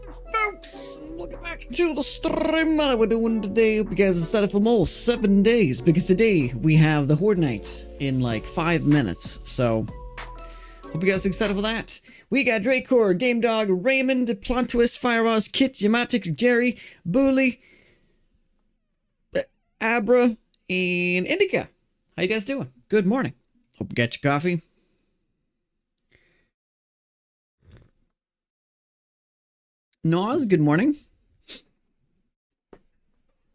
Folks, welcome back to the stream. What we're doing today, hope you guys are excited for more 7 days, because today we have the Horde Night in like 5 minutes, so hope you guys are excited for that. We got Dracor, Game Dog, Raymond, Plot Twist, Fireoz, Kit, Yamatic, Jerry, Booley, Abra, and Indica. How you guys doing? Good morning. Hope you got your coffee. Noz, good morning.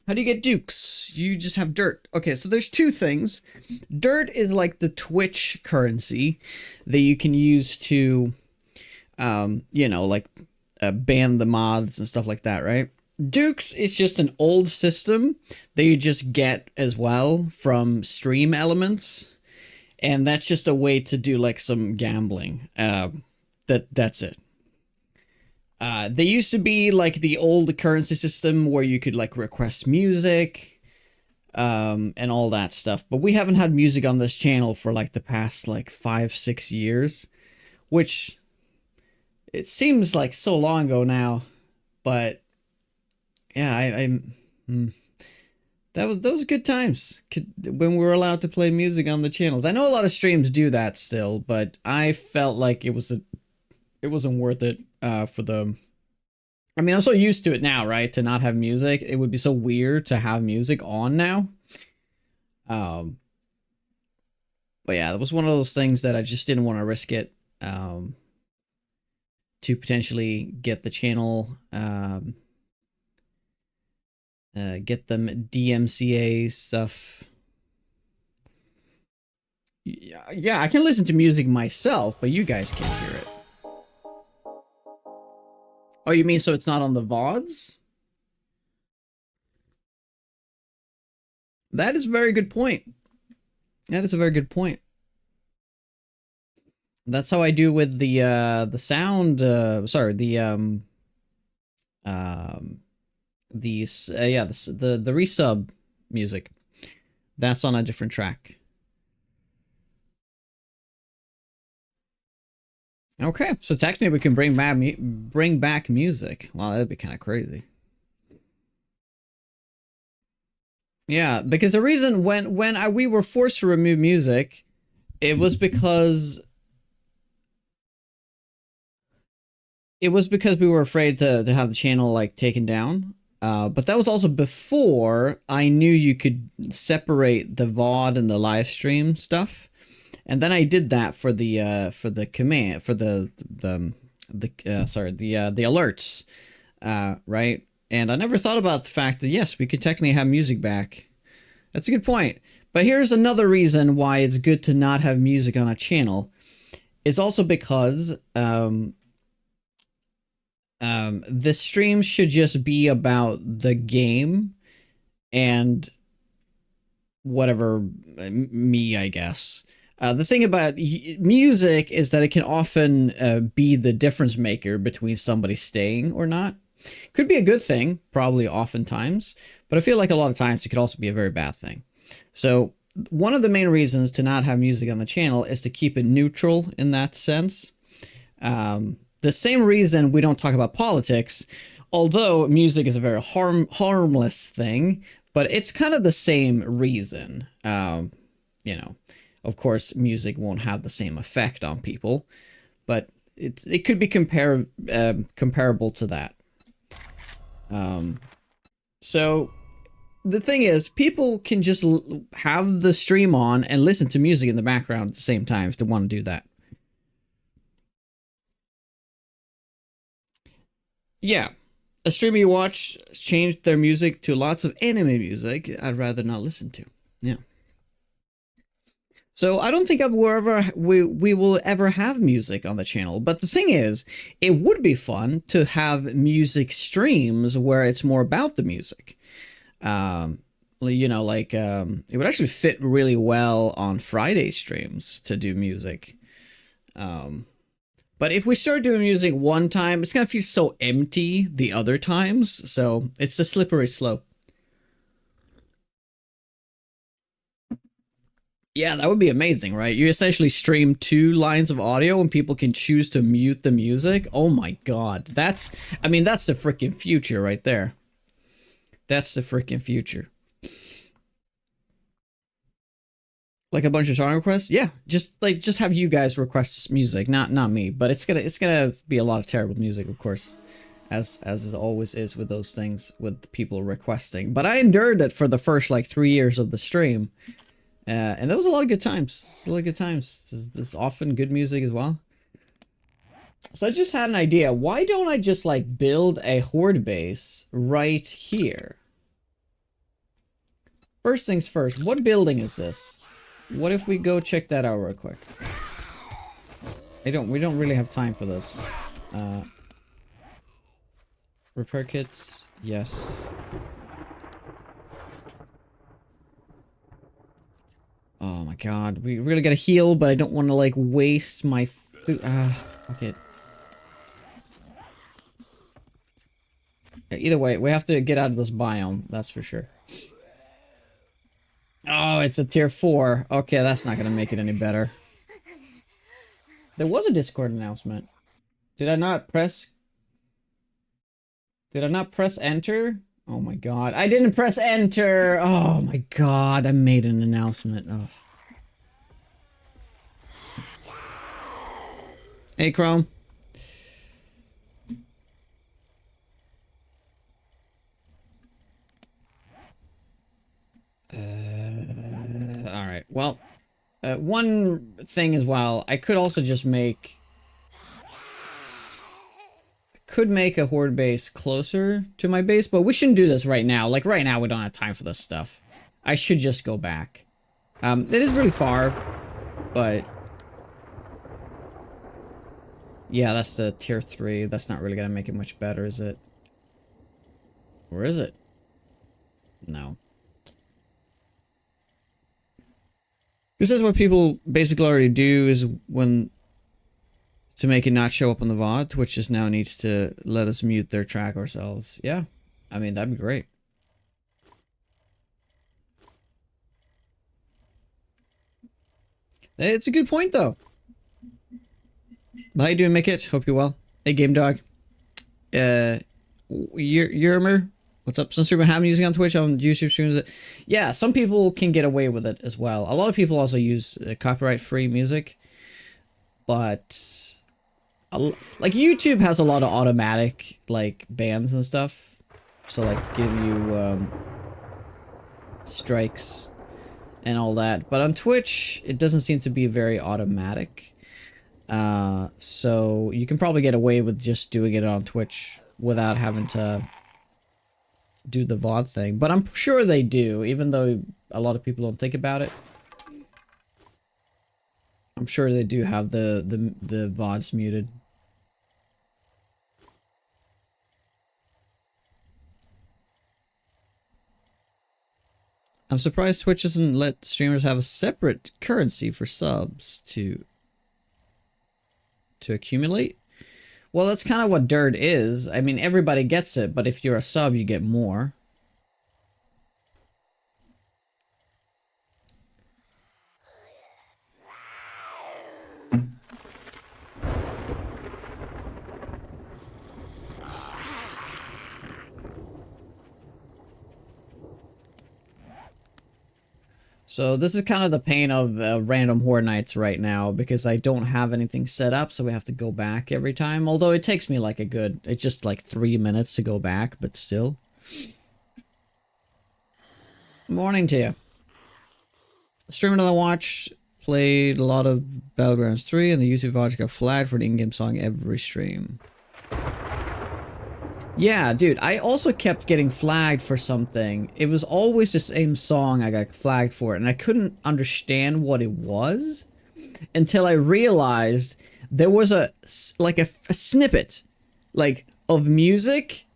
How do you get dukes? You just have dirt. Okay, so there's two things. Dirt is like the Twitch currency that you can use to, you know, like ban the mods and stuff like that, right? Dukes is just an old system that you just get as well from stream elements. And that's just a way to do like some gambling. That's it. They used to be like the old currency system where you could like request music, and all that stuff. But we haven't had music on this channel for like the past like 5-6 years, which it seems like so long ago now. But yeah, those good times when we were allowed to play music on the channels. I know a lot of streams do that still, but I felt like it wasn't worth it. For the, I mean, I'm so used to it now, right? To not have music, it would be so weird to have music on now. But yeah, that was one of those things that I just didn't want to risk it. To potentially get the channel, get them DMCA stuff. Yeah, I can listen to music myself, but you guys can't hear it. Oh, you mean so it's not on the VODs? That is a very good point. That is a very good point. That's how I do with the sound. Sorry, the resub music. That's on a different track. Okay, so technically we can bring back music. Wow, that'd be kind of crazy. Yeah, because the reason when we were forced to remove music, it was because we were afraid to have the channel like taken down. But that was also before I knew you could separate the VOD and the live stream stuff. And then I did that for the command, for the alerts, right? And I never thought about the fact that yes, we could technically have music back. That's a good point. But here's another reason why it's good to not have music on a channel. It's also because the stream should just be about the game and whatever me, I guess. The thing about music is that it can often be the difference maker between somebody staying or not. Could be a good thing, probably oftentimes, but I feel like a lot of times it could also be a very bad thing. So one of the main reasons to not have music on the channel is to keep it neutral in that sense. The same reason we don't talk about politics, although music is a very harmless thing, but it's kind of the same reason, you know. Of course, music won't have the same effect on people, but it could be comparable to that. So the thing is, people can just have the stream on and listen to music in the background at the same time if they want to do that. Yeah, a streamer you watch changed their music to lots of anime music I'd rather not listen to. Yeah. So I don't think we will ever have music on the channel. But the thing is, it would be fun to have music streams where it's more about the music. You know, like it would actually fit really well on Friday streams to do music. But if we start doing music one time, it's gonna feel so empty the other times. So it's a slippery slope. Yeah, that would be amazing, right? You essentially stream 2 lines of audio and people can choose to mute the music. Oh my god. I mean, that's the freaking future right there. That's the freaking future. Like a bunch of song requests? Yeah, just have you guys request this music, not me, but it's gonna be a lot of terrible music, of course. As it always is with those things with people requesting. But I endured it for the first like 3 years of the stream. And there was a lot of good times. A lot of good times. There's often good music as well. So I just had an idea. Why don't I just like build a horde base right here? First things first, what building is this? What if we go check that out real quick? We don't really have time for this. Repair kits, yes. Oh my god, we really gotta heal, but I don't want to like waste my food. Okay. Either way, we have to get out of this biome, that's for sure. Oh, it's a tier 4. Okay, that's not gonna make it any better. There was a Discord announcement. Did I not press enter? Oh my god. I didn't press enter! Oh my god, I made an announcement. Oh. Hey, Chrome. Alright, well, one thing as well, I could also just make... could make a horde base closer to my base, but we shouldn't do this right now. Like, right now, we don't have time for this stuff. I should just go back. It is really far, but... yeah, that's the tier 3. That's not really gonna make it much better, is it? Or is it? No. This is what people basically already do is when... to make it not show up on the VOD, Twitch just now needs to let us mute their track ourselves. Yeah, I mean, that'd be great. It's a good point, though. How you doing, Mickit? Hope you're well. Hey, Game Dog. Yermer, what's up? Some streamer have music on Twitch, on YouTube streams. Yeah, some people can get away with it as well. A lot of people also use copyright-free music, but... like YouTube has a lot of automatic like bans and stuff, so like give you strikes and all that, but on Twitch it doesn't seem to be very automatic, so you can probably get away with just doing it on Twitch without having to do the VOD thing, but I'm sure they do, even though a lot of people don't think about it. I'm sure they do have the VODs muted. I'm surprised Twitch doesn't let streamers have a separate currency for subs to accumulate. Well, that's kind of what Dirt is. I mean, everybody gets it, but if you're a sub, you get more. So this is kind of the pain of random Horde Nights right now, because I don't have anything set up, so we have to go back every time. Although it takes me like it's just like 3 minutes to go back, but still. Morning to you. Streamer that I watched played a lot of Battlegrounds 3, and the YouTube VODs got flagged for the in-game song every stream. Yeah, dude, I also kept getting flagged for something. It was always the same song I got flagged for, and I couldn't understand what it was until I realized there was a snippet, like, of music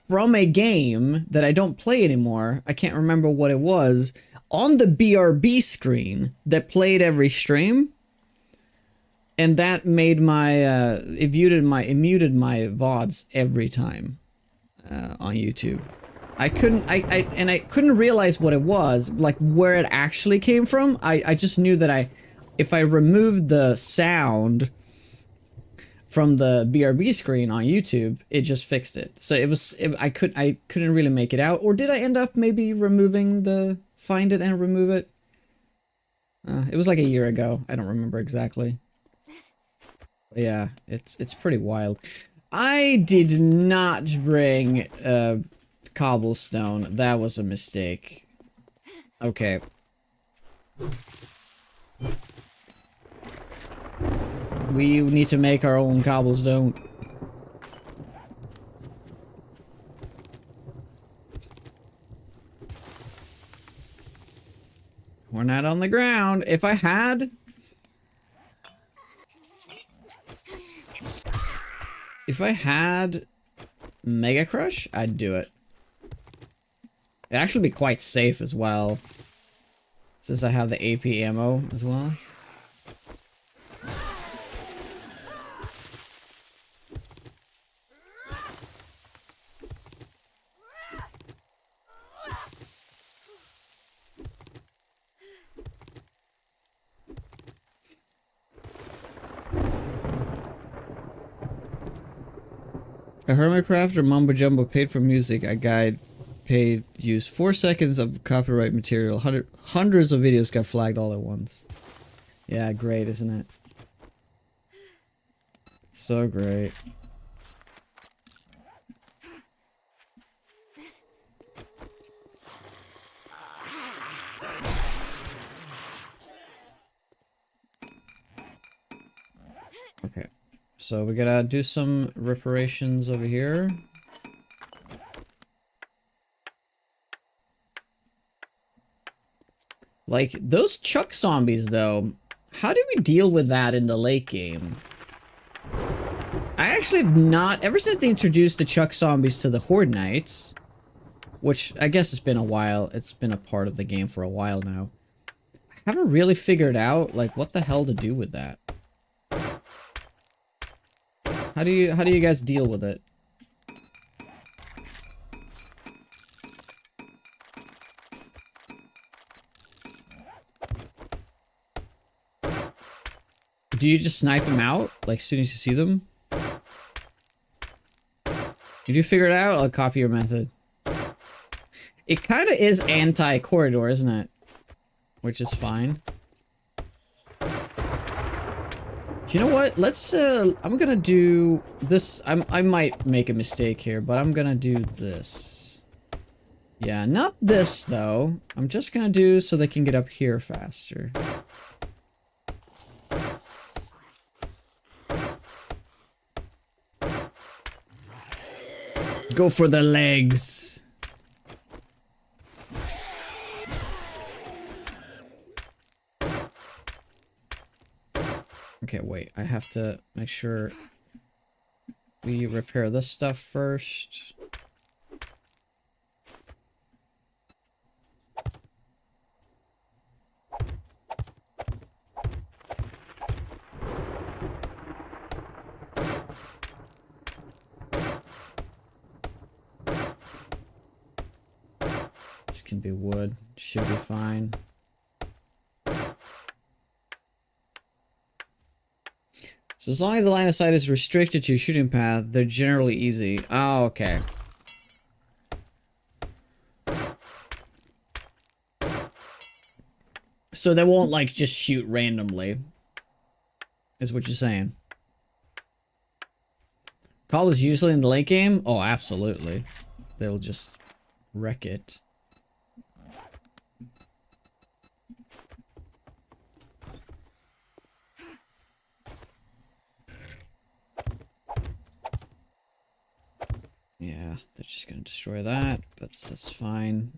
from a game that I don't play anymore. I can't remember what it was, on the BRB screen that played every stream. And that made my, it muted my VODs every time on YouTube. I couldn't realize what it was, like where it actually came from. I just knew that if I removed the sound from the BRB screen on YouTube, it just fixed it. So I couldn't really make it out. Or did I end up maybe find it and remove it? It was like a year ago. I don't remember exactly. But yeah, it's pretty wild. I did not bring cobblestone. That was a mistake. Okay. We need to make our own cobblestone. We're not on the ground. If I had Mega Crush, I'd do it. It'd actually be quite safe as well, since I have the AP ammo as well. A Hermitcraft or Mumbo Jumbo paid for music. A guide paid use 4 seconds of copyright material. Hundreds of videos got flagged all at once. Yeah, great, isn't it? So great. Okay. So we gotta do some reparations over here. Like, those Chuck zombies, though, how do we deal with that in the late game? I actually have not, ever since they introduced the Chuck zombies to the Horde Knights, which I guess it's been a while, it's been a part of the game for a while now, I haven't really figured out, like, what the hell to do with that. How do you guys deal with it? Do you just snipe them out, like, as soon as you see them? You do figure it out? I'll copy your method. It kind of is anti-corridor, isn't it? Which is fine. You know what? Let's, I'm gonna do this. I might make a mistake here, but I'm gonna do this. Yeah, not this, though. I'm just gonna do so they can get up here faster. Go for the legs. Okay, wait. I have to make sure we repair this stuff first. This can be wood. Should be fine. So as long as the line of sight is restricted to a shooting path, they're generally easy. Oh, okay. So they won't, like, just shoot randomly, is what you're saying. Call is usually in the late game? Oh, absolutely. They'll just wreck it. Yeah, they're just gonna destroy that, but that's fine.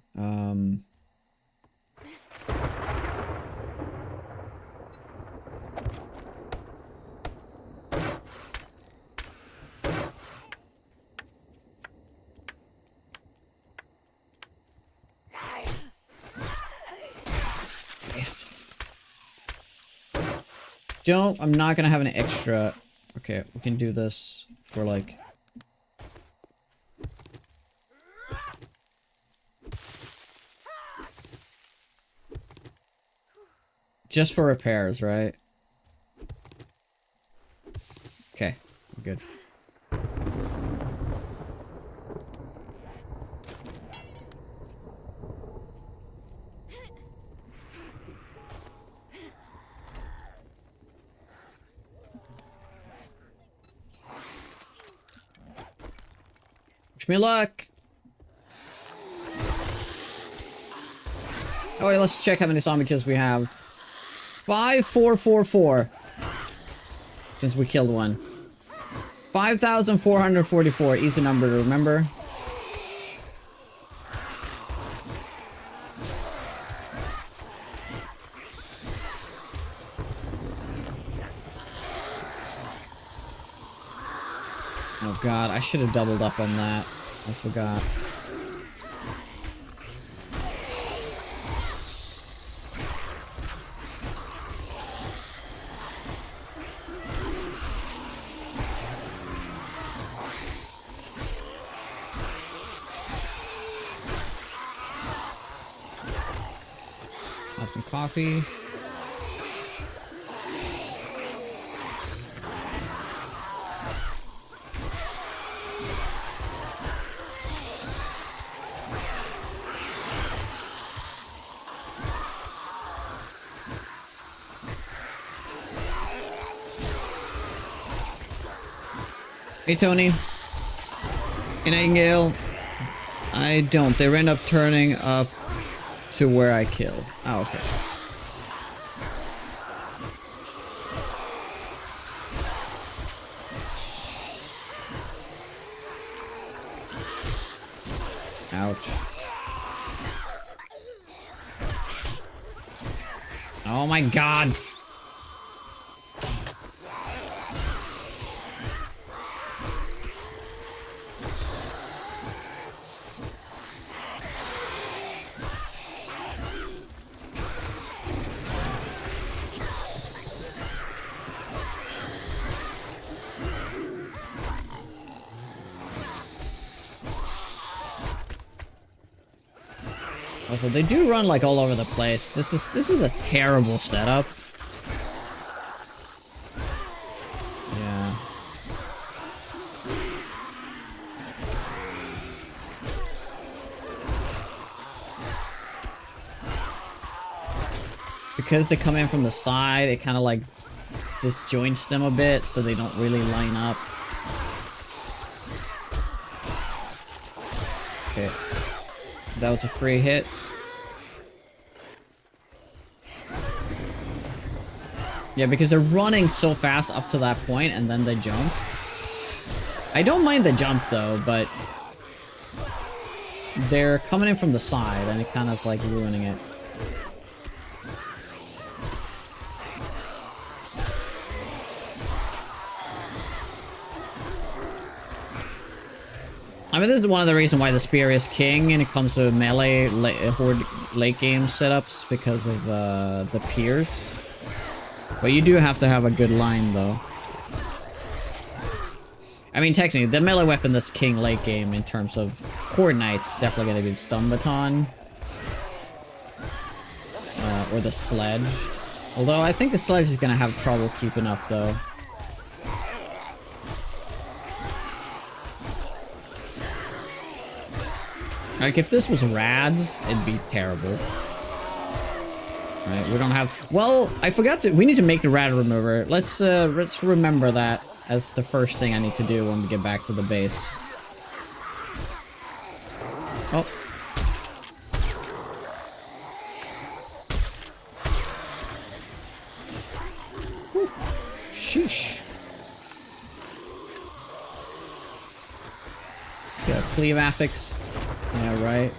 I'm not gonna have an extra. Okay, we can do this for like. Just for repairs, right? Okay, good. Wish me luck. Oh, wait, let's check how many zombie kills we have. 5444. Since we killed one. 5,444. Easy number to remember. Oh god, I should have doubled up on that. I forgot. Have some coffee. Hey Tony. Hey Nightingale. I don't. They end up turning up to where I killed. Oh, okay. Ouch. Oh my god. Also, they do run like all over the place. This is a terrible setup. Yeah. Because they come in from the side, it kind of like disjoints them a bit, so they don't really line up. Okay. That was a free hit. Yeah, because they're running so fast up to that point and then they jump. I don't mind the jump though, but they're coming in from the side and it kind of is like ruining it. I mean, this is one of the reasons why the spear is king when it comes to melee horde late game setups, because of the peers. But you do have to have a good line, though. I mean, technically, the melee weapon that's king late game in terms of horde knights definitely gonna be the stun baton. Or the sledge. Although, I think the sledge is gonna have trouble keeping up, though. Like, if this was rads, it'd be terrible. Right, we don't have... Well, I forgot to... We need to make the rad remover. Let's remember that as the first thing I need to do when we get back to the base. Oh. Whew. Sheesh. Yeah, cleave affix. Yeah, right.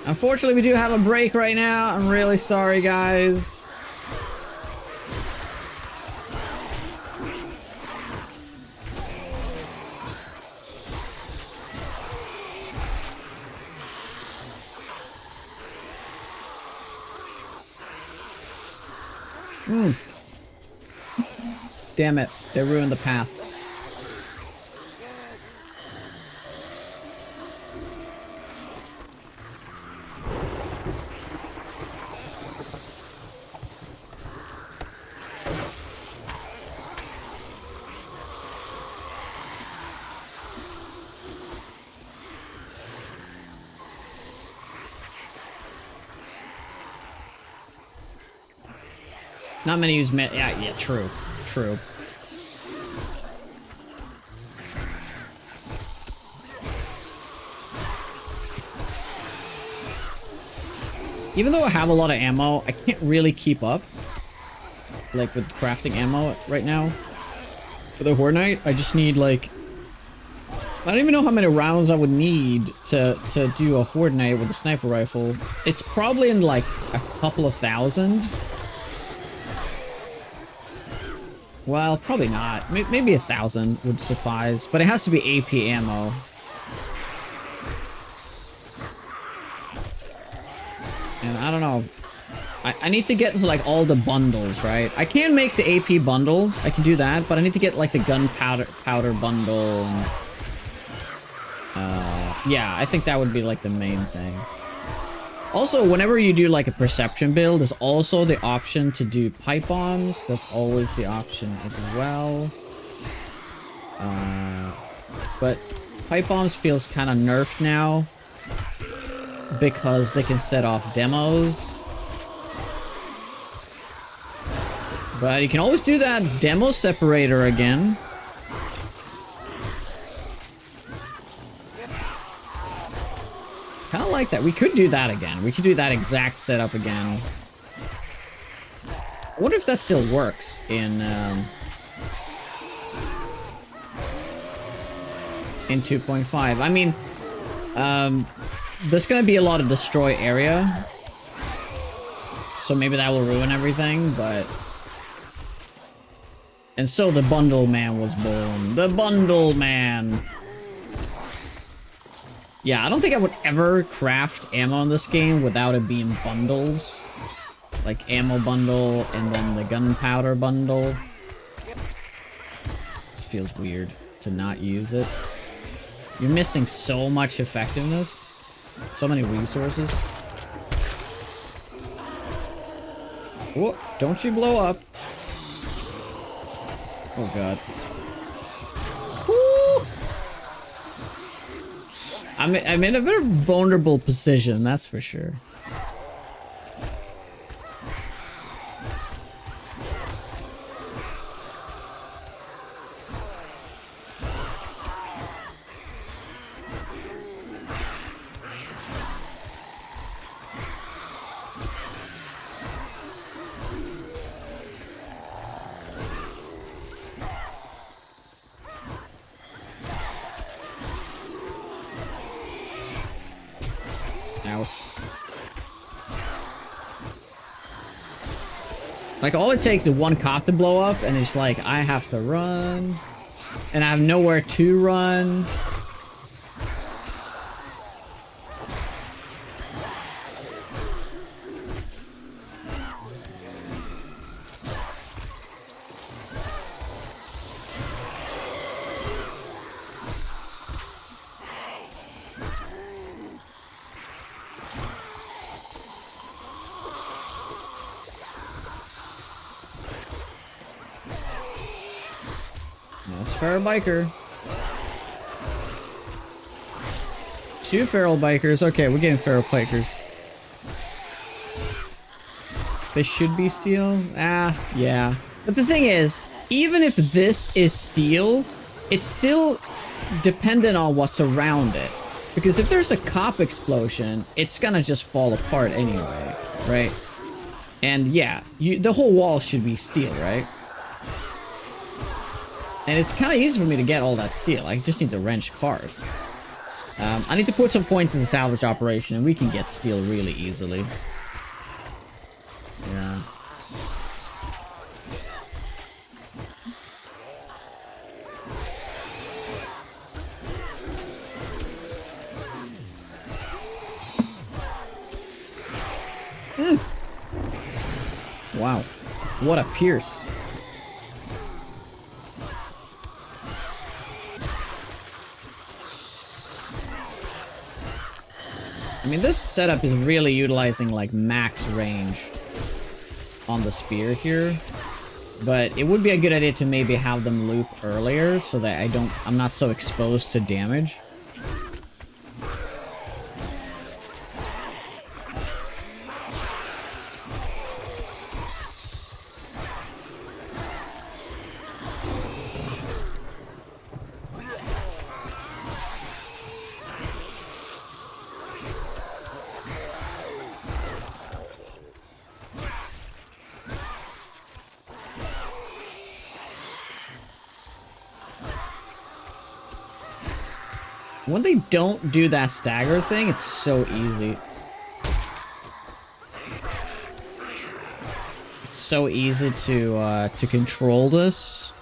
Unfortunately, we do have a break right now. I'm really sorry, guys. Damn it. They ruined the path. Not many use yeah, true. True. Even though I have a lot of ammo, I can't really keep up. Like, with crafting ammo right now. For the Horde Knight, I just need, like... I don't even know how many rounds I would need to do a Horde Knight with a sniper rifle. It's probably in, like, a couple of thousand. Well, probably not. Maybe 1,000 would suffice. But it has to be AP ammo. And I don't know. I need to get to, like, all the bundles, right? I can make the AP bundles. I can do that. But I need to get, like, the gunpowder bundle. And, yeah, I think that would be, like, the main thing. Also, whenever you do, like, a perception build, there's also the option to do pipe bombs. That's always the option as well. But pipe bombs feels kind of nerfed now. Because they can set off demos. But you can always do that demo separator again. Kind of like that. We could do that again. We could do that exact setup again. I wonder if that still works in 2.5. I mean, there's going to be a lot of destroy area. So maybe that will ruin everything, but... And so the Bundle Man was born. The Bundle Man! Yeah, I don't think I would ever craft ammo in this game without it being bundles. Like ammo bundle and then the gunpowder bundle. This feels weird to not use it. You're missing so much effectiveness. So many resources. Whoa, don't you blow up. Oh god. Woo! I'm in a very vulnerable position, that's for sure. Ouch. Like, all it takes is one cop to blow up, and it's like, I have to run. And I have nowhere to run. That's feral biker. 2 feral bikers. Okay, we're getting feral bikers. They should be steel. Ah, yeah. But the thing is, even if this is steel, it's still dependent on what's around it. Because if there's a cop explosion, it's gonna just fall apart anyway, right? And yeah, the whole wall should be steel, right? And it's kind of easy for me to get all that steel. I just need to wrench cars. I need to put some points in the salvage operation, and we can get steel really easily. Yeah. Wow. What a pierce. I mean, this setup is really utilizing, like, max range on the spear here. But it would be a good idea to maybe have them loop earlier so that I'm not so exposed to damage. When they don't do that stagger thing, it's so easy. It's so easy to control this.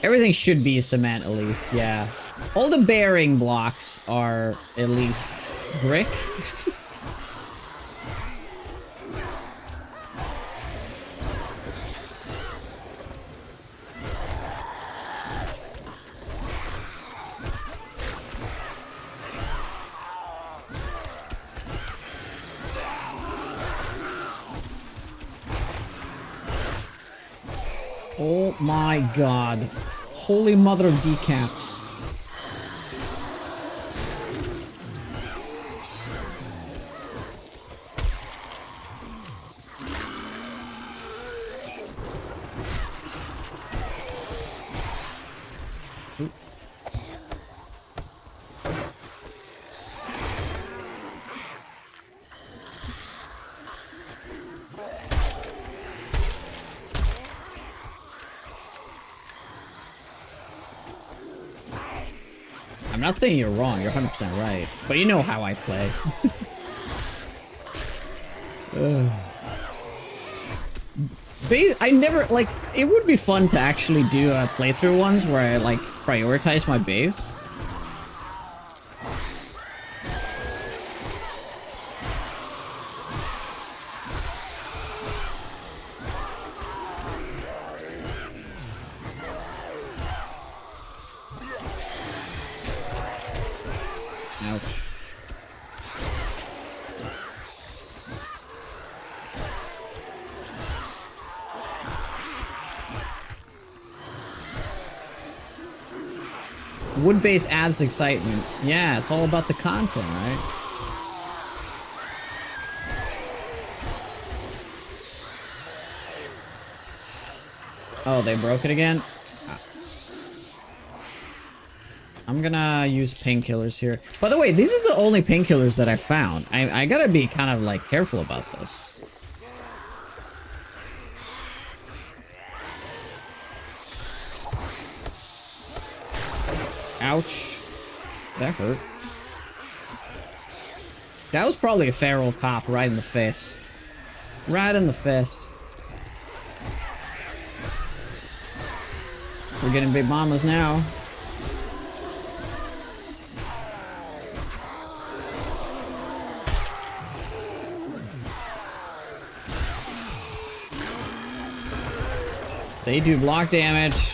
Everything should be cement at least, yeah. All the bearing blocks are at least brick. Oh my god. Holy mother of decaps. Oop. I'm not saying you're wrong, you're 100% right. But you know how I play. I never, like, it would be fun to actually do playthrough ones where I, like, prioritize my base. Ouch. Wood base adds excitement. Yeah, it's all about the content, right? Oh, they broke it again? I'm gonna use painkillers here. By the way, these are the only painkillers that I found. I gotta be kind of, like, careful about this. Ouch. That hurt. That was probably a feral cop right in the face. Right in the face. We're getting big mamas now. They do block damage.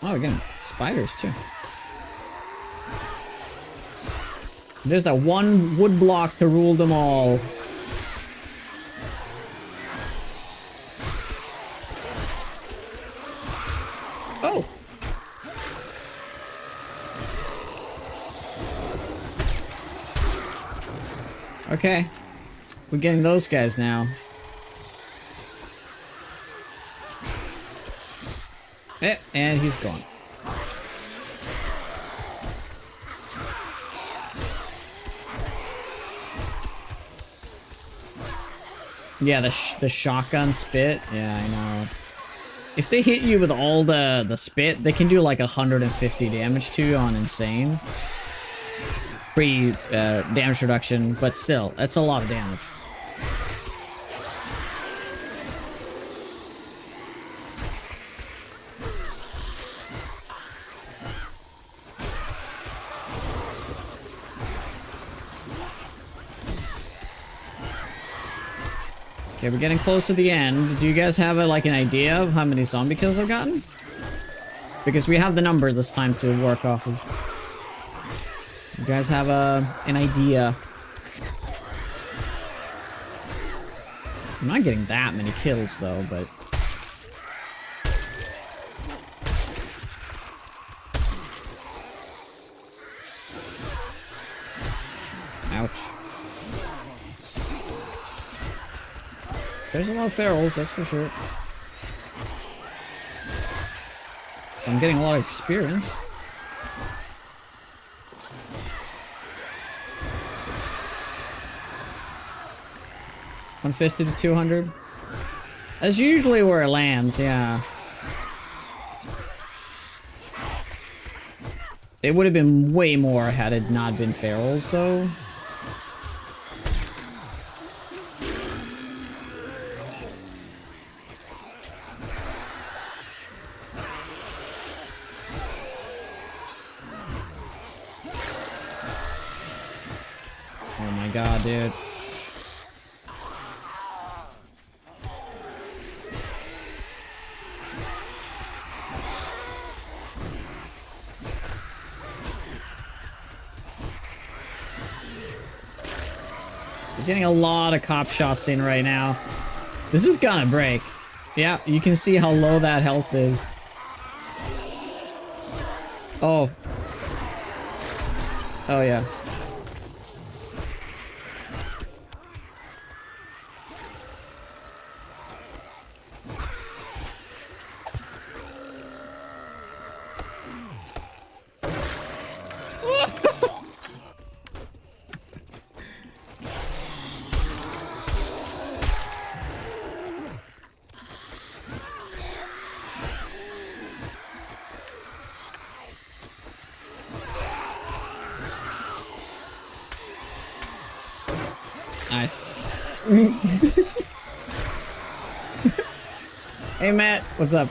Oh, again, spiders too. There's that one wood block to rule them all. Oh! Okay. We're getting those guys now. And he's gone. Yeah, the shotgun spit. Yeah, I know. If they hit you with all the spit, they can do like 150 damage to you on insane. Pre damage reduction, but still, that's a lot of damage. Okay, we're getting close to the end. Do you guys have like an idea of how many zombie kills I've gotten? Because we have the number this time to work off of. You guys have an idea? I'm not getting that many kills though, but... Ouch. There's a lot of ferals, that's for sure. So I'm getting a lot of experience. 150 to 200. That's usually where it lands, yeah. It would have been way more had it not been ferals, though. Oh my god, dude. Getting a lot of cop shots in right now. This is gonna break. Yeah, you can see how low that health is. Oh. Oh, yeah. Nice. Hey, Matt. What's up?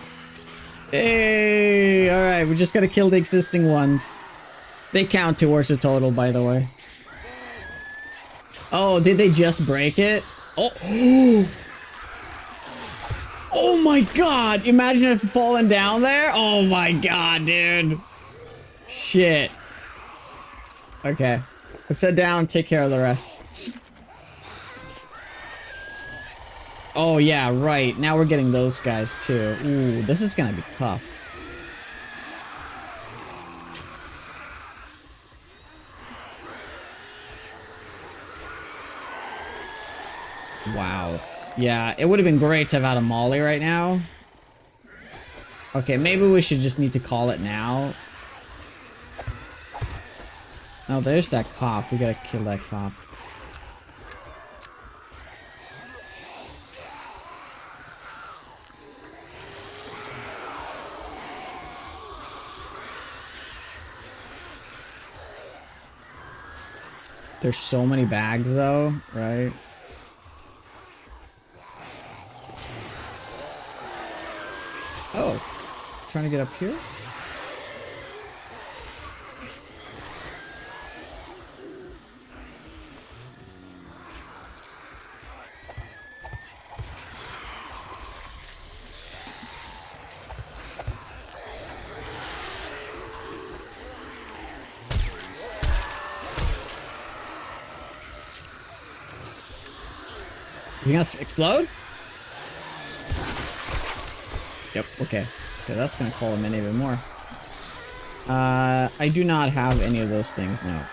Hey! Alright, we just gotta kill the existing ones. They count towards the total, by the way. Oh, did they just break it? Oh! Oh my god! Imagine if falling down there. Oh my god, dude. Shit. Okay. Let's head down, take care of the rest. Oh yeah, right. Now we're getting those guys too. Ooh, this is gonna be tough. Wow. Yeah, it would have been great to have had a molly right now. Okay, maybe we should just need to call it now. Oh, there's that cop. We gotta kill that cop. There's so many bags though, right? Oh, trying to get up here? You gonna explode? Yep, okay. Okay, that's gonna call him in even more. I do not have any of those things now.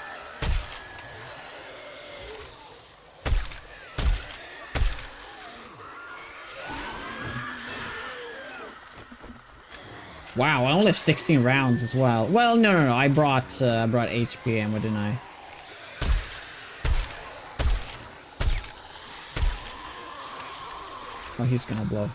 Wow, I only have 16 rounds as well. Well, no. I brought HP ammo, didn't I? Oh, he's gonna blow.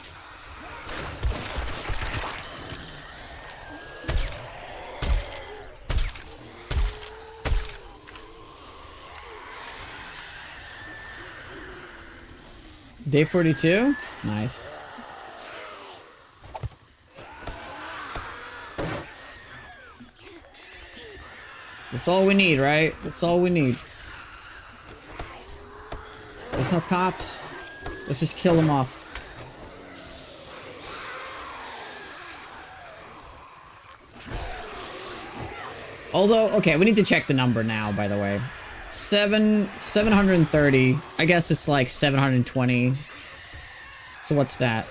Day 42? Nice. That's all we need, right? That's all we need. There's no cops. Let's just kill them off. Although, okay, we need to check the number now, by the way. 730. I guess it's like 720. So what's that?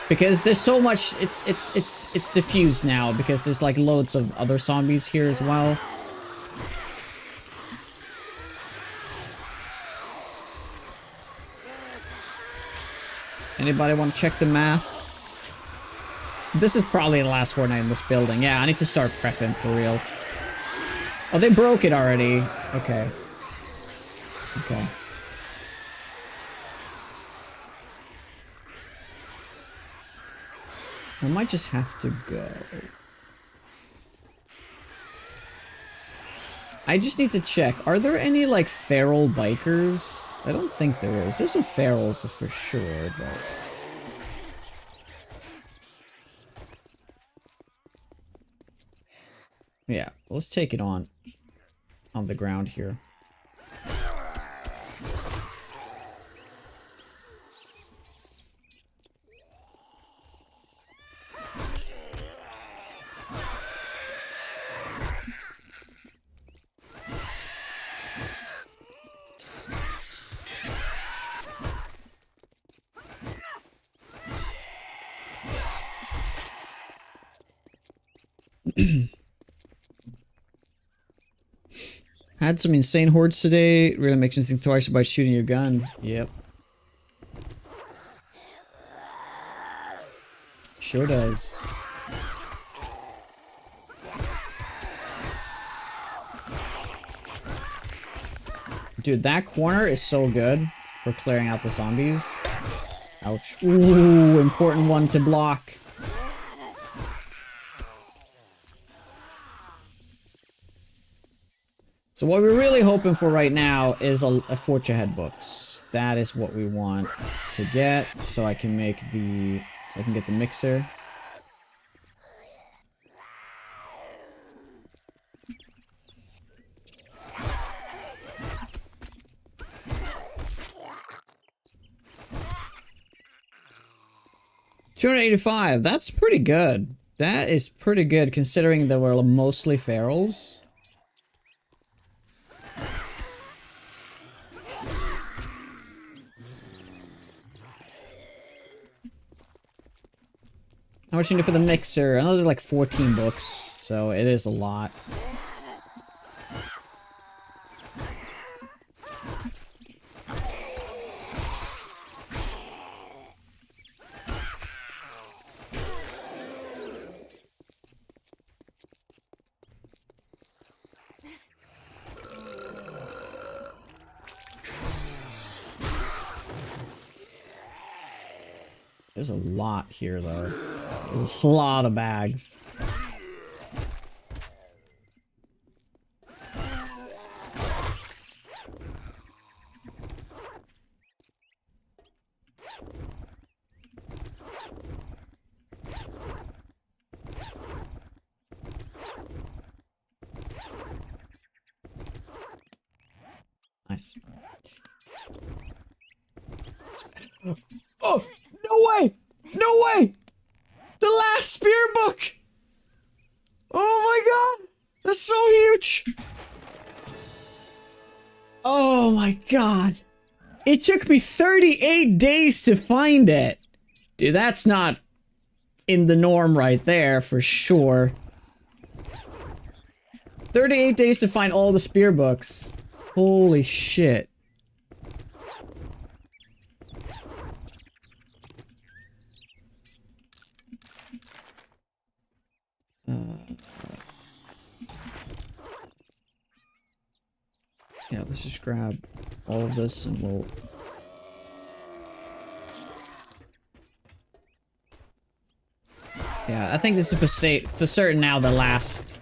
Because there's so much, it's diffused now because there's like loads of other zombies here as well. Anybody want to check the math? This is probably the last Horde Night in this building. Yeah, I need to start prepping for real. Oh, they broke it already. Okay. Okay. I might just have to go. I just need to check. Are there any, like, feral bikers? I don't think there is. There's some ferals for sure, but... Yeah, let's take it on the ground here. Had some insane hordes today. Really makes me think twice about shooting your gun. Yep. Sure does. Dude, that corner is so good for clearing out the zombies. Ouch. Ooh, important one to block. So what we're really hoping for right now is a Forge Ahead books. That is what we want to get, so I can make the... so I can get the mixer. $285. That's pretty good. That is pretty good considering that we're mostly ferals. How much do you need for the mixer? Another like 14 books, so it is a lot. There's a lot here, though. A lot of bags. Nice. Oh! No way! No way! The last spear book! Oh my god! That's so huge! Oh my god! It took me 38 days to find it! Dude, that's not in the norm right there, for sure. 38 days to find all the spear books. Holy shit. Yeah, let's just grab all of this and we'll... Yeah, I think this is for certain now the last...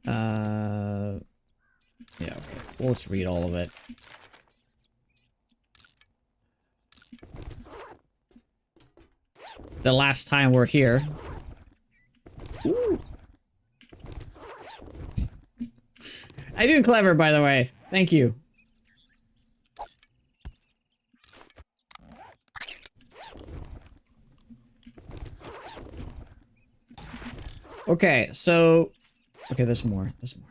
Yeah, okay. We'll just read all of it. The last time we're here. Ooh. I do clever, by the way. Thank you. Okay, so... Okay, there's more. There's more.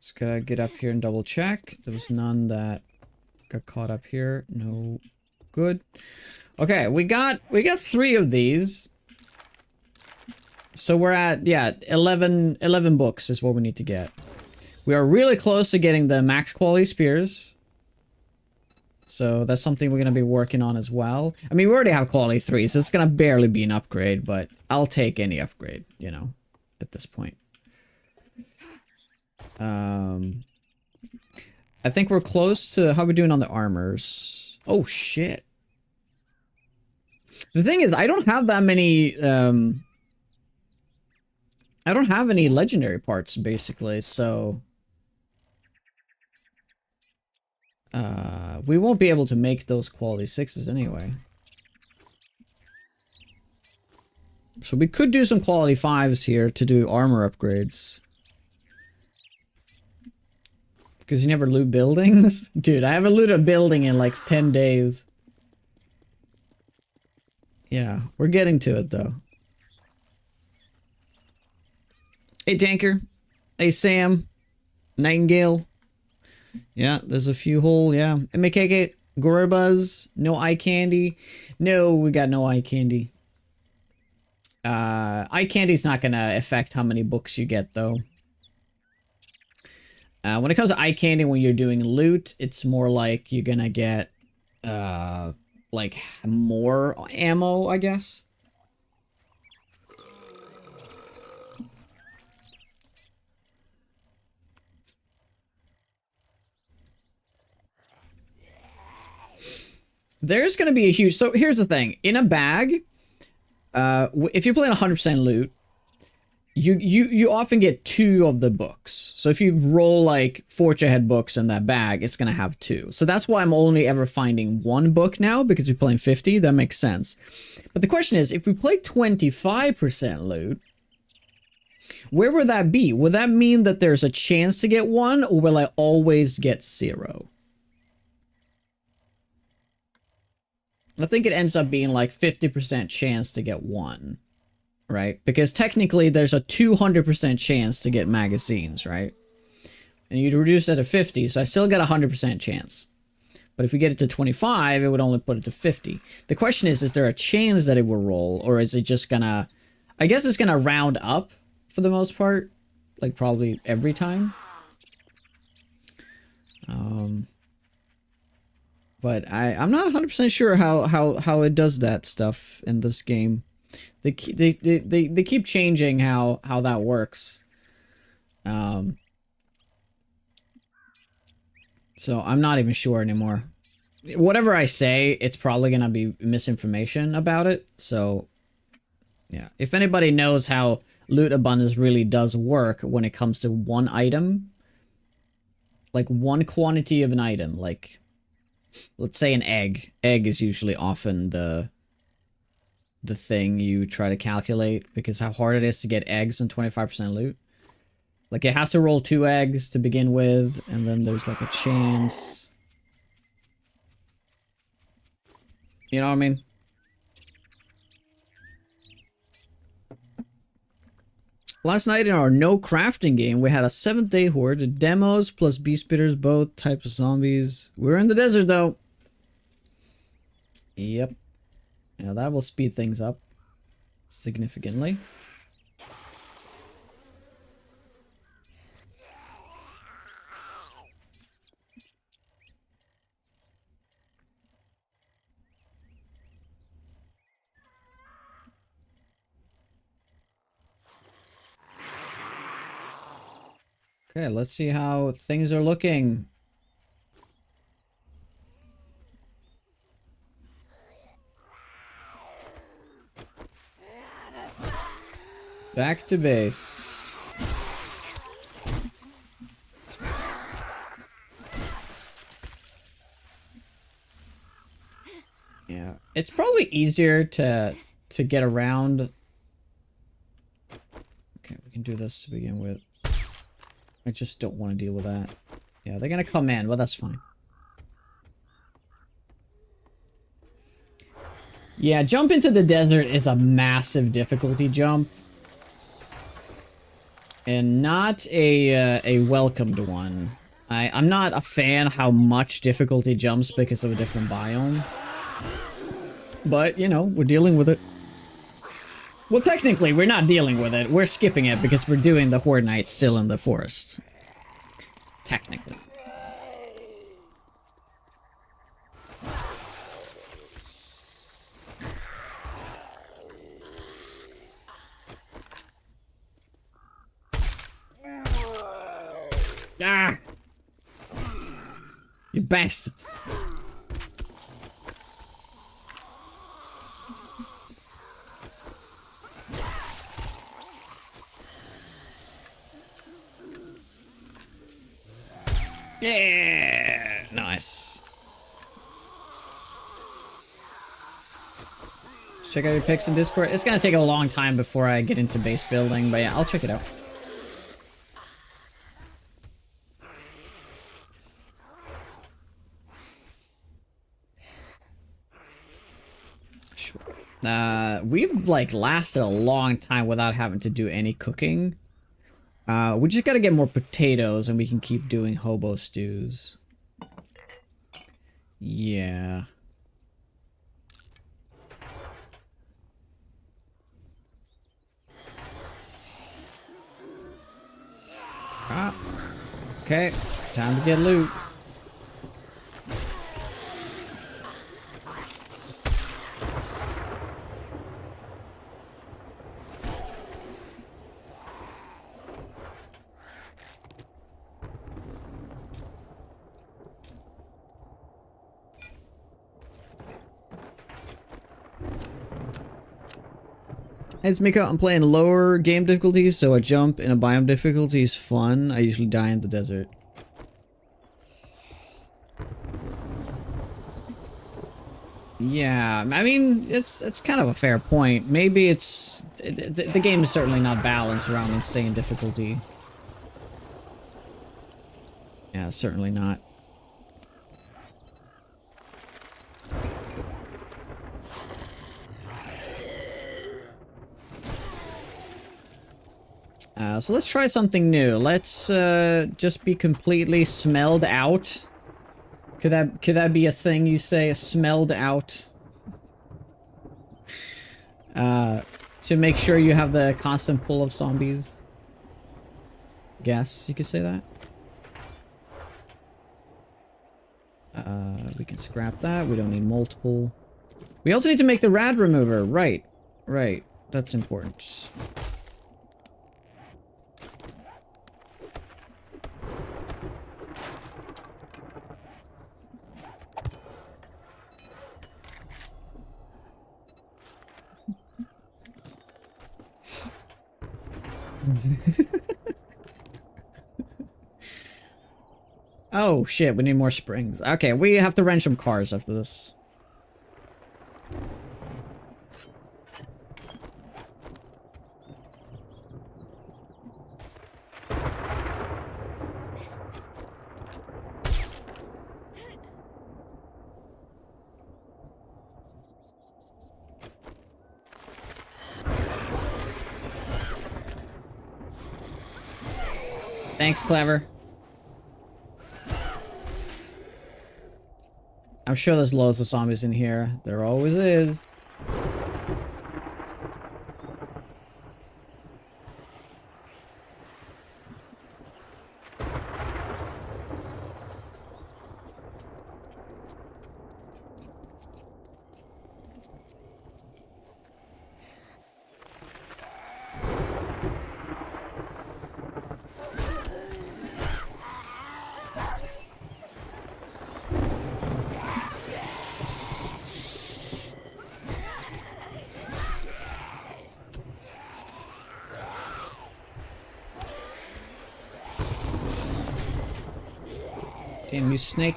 Just gotta get up here and double check. There was none that got caught up here. No. Good. Okay, we got 3 of these. So we're at, yeah, 11 books is what we need to get. We are really close to getting the max quality spears. So that's something we're going to be working on as well. I mean, we already have quality 3, so it's going to barely be an upgrade, but I'll take any upgrade, you know, at this point. I think we're close to how we're doing on the armors. Oh, shit. The thing is, I don't have that many, I don't have any legendary parts, basically, so... we won't be able to make those quality 6s anyway. So we could do some quality 5s here to do armor upgrades. Because you never loot buildings? Dude, I haven't looted a building in like 10 days. Yeah, we're getting to it though. Hey Tanker. Hey Sam. Nightingale. Yeah, there's a few whole, yeah. MKK, Gorbas, no eye candy. No, we got no eye candy. Eye candy's not gonna affect how many books you get, though. When it comes to eye candy, when you're doing loot, it's more like you're gonna get, like, more ammo, I guess. There's going to be a huge... So here's the thing. In a bag, if you're playing 100% loot, you often get 2 of the books. So if you roll like Forge Ahead books in that bag, it's going to have 2. So that's why I'm only ever finding 1 book now, because we're playing 50. That makes sense. But the question is, if we play 25% loot, where would that be? Would that mean that there's a chance to get 1, or will I always get 0? I think it ends up being like 50% chance to get 1, right? Because technically there's a 200% chance to get magazines, right? And you'd reduce that to 50, so I still get a 100% chance. But if we get it to 25, it would only put it to 50. The question is there a chance that it will roll, or is it just gonna... I guess it's gonna round up for the most part, like probably every time. But I'm not 100% sure how it does that stuff in this game. They keep changing how that works. So I'm not even sure anymore. Whatever I say, it's probably gonna be misinformation about it. So yeah, if anybody knows how loot abundance really does work when it comes to one item, like one quantity of an item, like let's say an egg. Egg is usually often the thing you try to calculate, because how hard it is to get eggs in 25% loot. Like it has to roll 2 eggs to begin with, and then there's like a chance. You know what I mean? Last night in our no crafting game, we had a 7th-day horde, demos plus beast spitters, both types of zombies. We're in the desert though. Yep. Yeah, that will speed things up significantly. Okay, let's see how things are looking. Back to base. Yeah, it's probably easier to get around. Okay, we can do this to begin with. I just don't want to deal with that. Yeah, they're gonna come in, but that's fine. Yeah, jump into the desert is a massive difficulty jump. And not a welcomed one. I'm not a fan how much difficulty jumps because of a different biome. But, you know, we're dealing with it. Well, technically, we're not dealing with it. We're skipping it because we're doing the Horde Night still in the forest. technically. Ah! You bastard! Yeah! Nice. Check out your pics in Discord. It's gonna take a long time before I get into base building, but yeah, I'll check it out. Sure. We've like lasted a long time without having to do any cooking. We just gotta get more potatoes and we can keep doing hobo stews. Yeah. Ah. Okay. Time to get loot. Hey, it's Miko. I'm playing lower game difficulties, so a jump in a biome difficulty is fun. I usually die in the desert. Yeah, I mean, it's kind of a fair point. Maybe the game is certainly not balanced around insane difficulty. Yeah, certainly not. So let's try something new. Let's just be completely smelled out. Could that be a thing you say? Smelled out. To make sure you have the constant pull of zombies. Guess you could say that. We can scrap that. We don't need multiple. We also need to make the rad remover. Right. Right. That's important. Oh shit, we need more springs. Okay, we have to rent some cars after this. Thanks, Clever. I'm sure there's loads of zombies in here. There always is. Damn you, snake.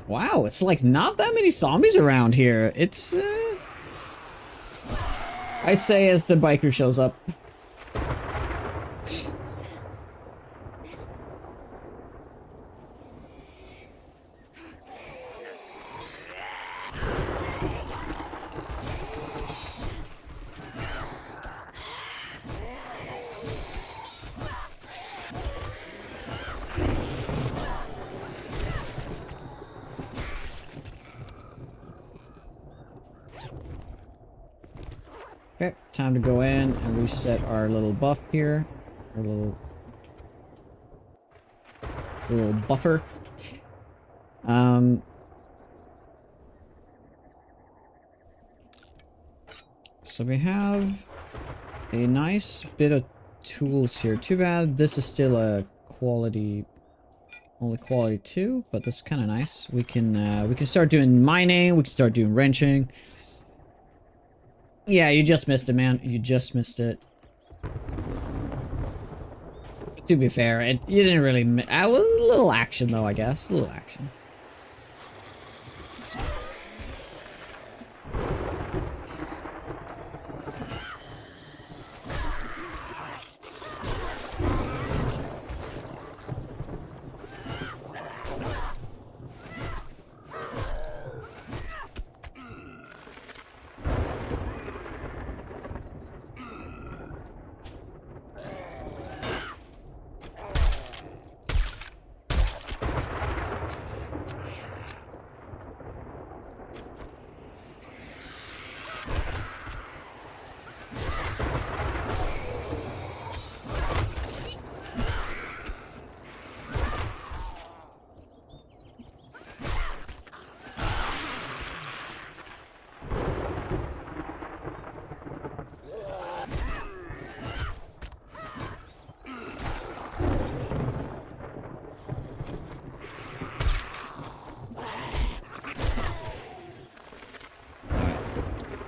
Wow, it's like not that many zombies around here. It's I say as the biker shows up. Okay, time to go in and reset our little buff here. Our little buffer. So we have a nice bit of tools here. Too bad this is still a quality, only quality 2, but that's kind of nice. We can start doing mining. We can start doing wrenching. Yeah, you just missed it, man. You just missed it. To be fair, you didn't really. A little action though, I guess. A little action.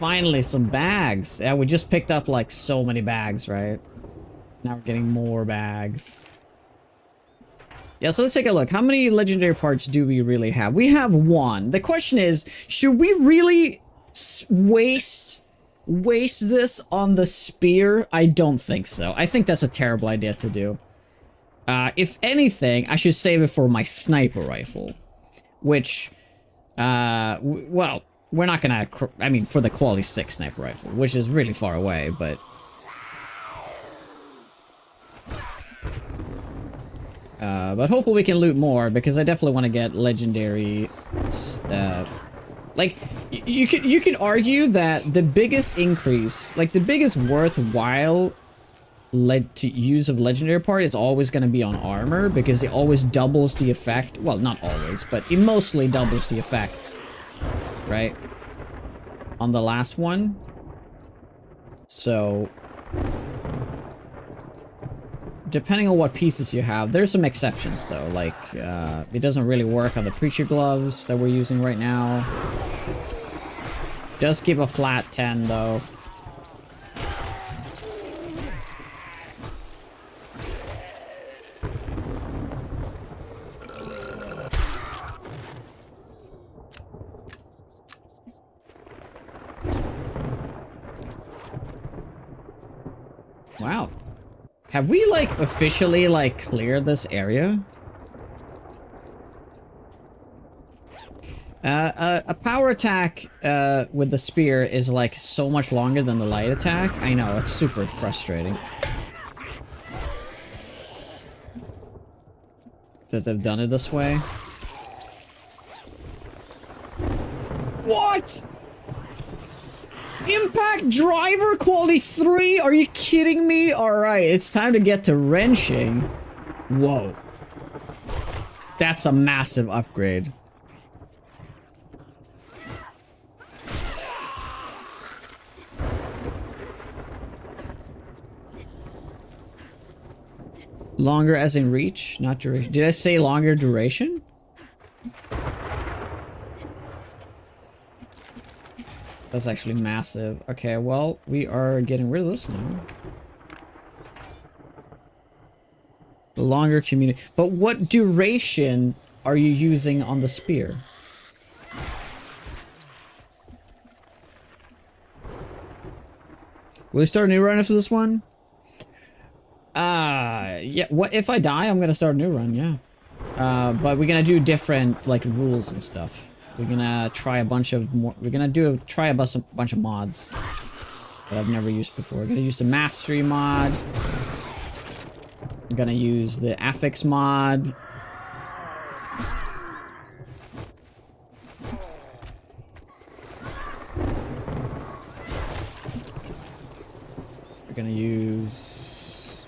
Finally, some bags. Yeah, we just picked up like so many bags, right? Now we're getting more bags. Yeah, so let's take a look. How many legendary parts do we really have? We have 1. The question is, should we really waste this on the spear? I don't think so. I think that's a terrible idea to do. If anything, I should save it for my sniper rifle. Which, well, we're not gonna, I mean, for the quality 6 sniper rifle, which is really far away, but... but hopefully we can loot more, because I definitely want to get legendary, like, you could argue that the biggest increase, like, the biggest worthwhile use of legendary part is always going to be on armor, because it always doubles the effect. Well, not always, but it mostly doubles the effects, right? On the last one. So, depending on what pieces you have, there's some exceptions though. Like, it doesn't really work on the preacher gloves that we're using right now. Does give a flat 10 though. Wow. Have we, like, officially, like, cleared this area? A power attack, with the spear is, like, so much longer than the light attack. I know, it's super frustrating. That they've done it this way. What?! Impact driver quality 3? Are you kidding me? Alright, it's time to get to wrenching. Whoa. That's a massive upgrade. Longer as in reach, not duration. Did I say longer duration? That's actually massive. Okay, well, we are getting rid of this now. The longer community. But what duration are you using on the spear? Will we start a new run after this one? Yeah, what if I die? I'm gonna start a new run, yeah. But we're gonna do different, like, rules and stuff. We're gonna try a bunch of more. We're gonna try a bunch of mods that I've never used before. We're gonna use the mastery mod. I'm gonna use the affix mod. We're gonna use...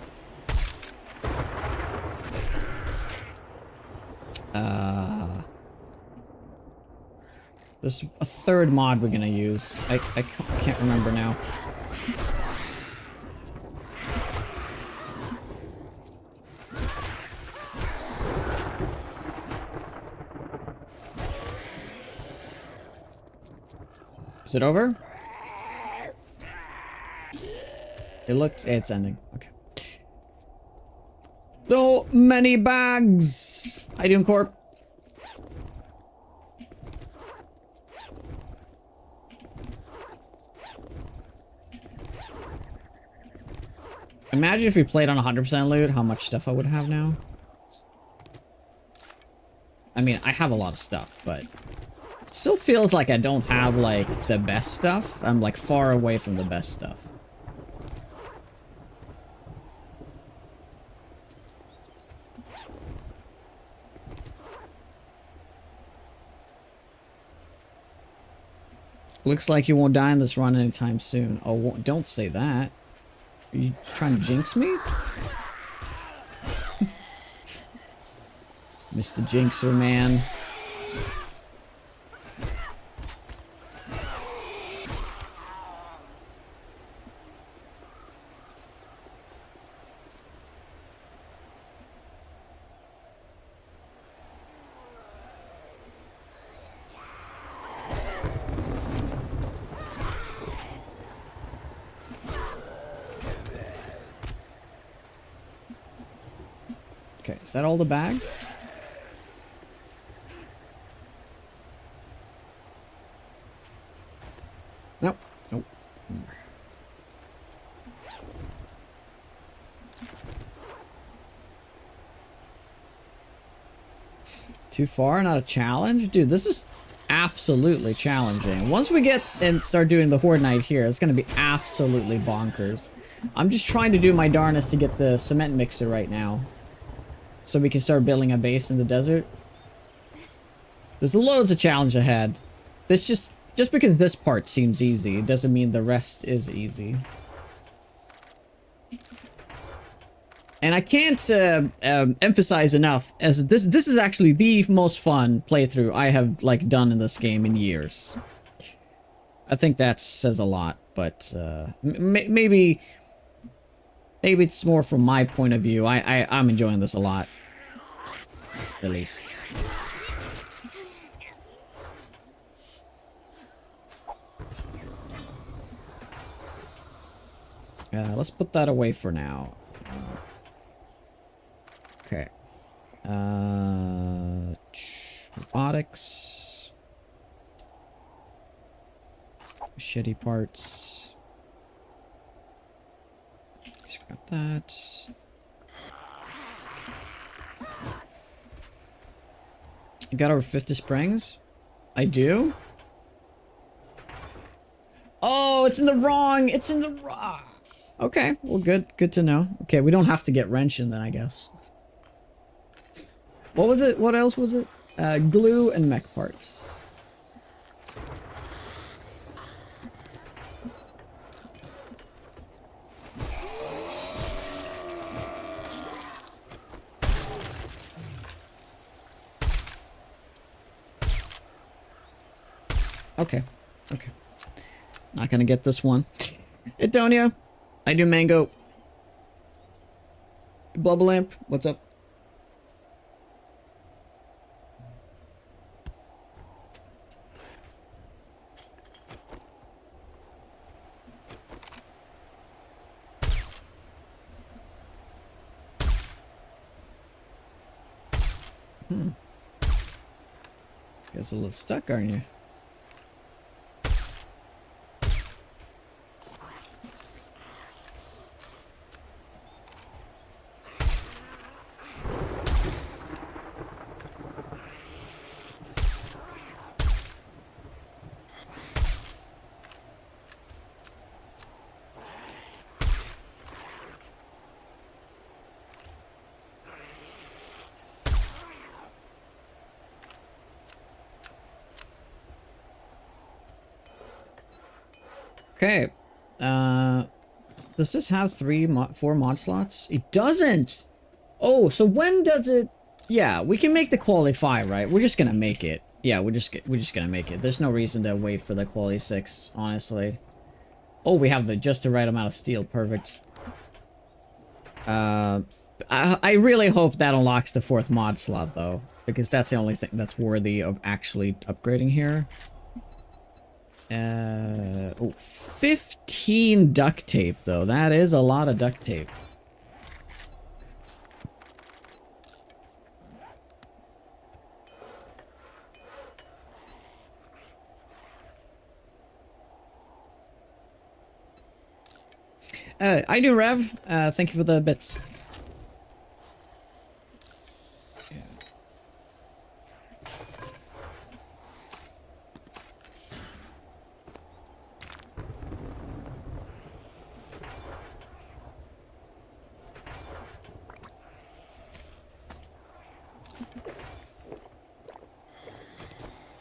There's a third mod we're gonna use. I can't remember now. Is it over? It looks... It's ending. Okay. So many bags! Idiom Corp. Imagine if we played on 100% loot, how much stuff I would have now. I mean, I have a lot of stuff, but... It still feels like I don't have, like, the best stuff. I'm, like, far away from the best stuff. Looks like you won't die in this run anytime soon. Oh, don't say that. Are you trying to jinx me? Mr. Jinxer, man. Okay, is that all the bags? Nope. Nope. Too far? Not a challenge? Dude, this is absolutely challenging. Once we get and start doing the Horde Night here, it's going to be absolutely bonkers. I'm just trying to do my darnest to get the cement mixer right now. So we can start building a base in the desert. There's loads of challenge ahead. This just because this part seems easy, it doesn't mean the rest is easy. And I can't emphasize enough, as this is actually the most fun playthrough I have like done in this game in years. I think that says a lot, but maybe it's more from my point of view. I'm enjoying this a lot, at least. Let's put that away for now. Okay. Robotics. Shitty parts. Scrap that. You got over 50 springs? I do? Oh, it's in the wrong! It's in the wrong! Okay, well good to know. Okay, we don't have to get wrench in then, I guess. What was it? What else was it? Glue and mech parts. Okay, okay. Not gonna get this one. Edonia, I do mango. Bubble Lamp, what's up? Guess a little stuck, aren't you? Okay, Does this have 4 mod slots? It doesn't! Oh, so when does it... Yeah, we can make the quality 5, right? We're just gonna make it. Yeah, we're just gonna make it. There's no reason to wait for the quality 6, honestly. Oh, we have just the right amount of steel. Perfect. I really hope that unlocks the 4th mod slot, though. Because that's the only thing that's worthy of actually upgrading here. Oh, 15 duct tape, though. That is a lot of duct tape. I do, Rev. Thank you for the bits.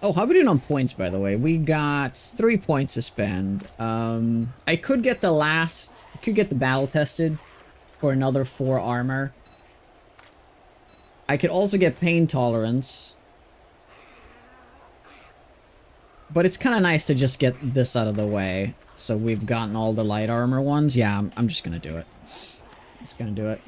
Oh, how are we doing on points, by the way? We got 3 points to spend. I could get the battle tested for another 4 armor. I could also get pain tolerance. But it's kind of nice to just get this out of the way. So we've gotten all the light armor ones. Yeah, I'm just gonna do it. Just gonna do it.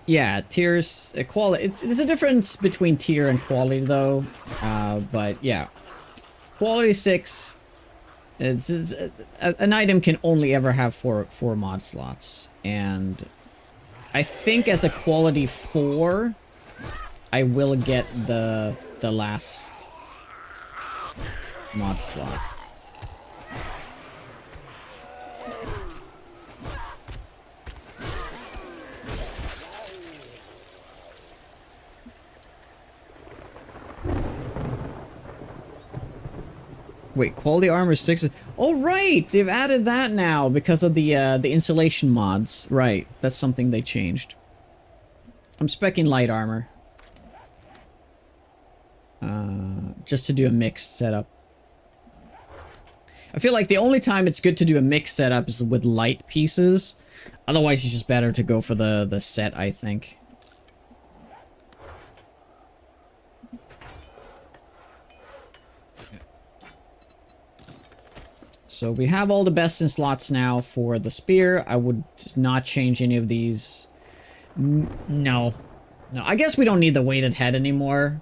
Yeah, tiers, quality. It's a difference between tier and quality, though. But yeah, quality 6. An item can only ever have four mod slots, and I think as a quality 4, I will get the last mod slot. Wait, quality armor 6. Oh, right! They've added that now because of the insulation mods. Right, that's something they changed. I'm speccing light armor. Just to do a mixed setup. I feel like the only time it's good to do a mixed setup is with light pieces. Otherwise, it's just better to go for the set, I think. So we have all the best in slots now for the spear. I would not change any of these. No. No, I guess we don't need the weighted head anymore.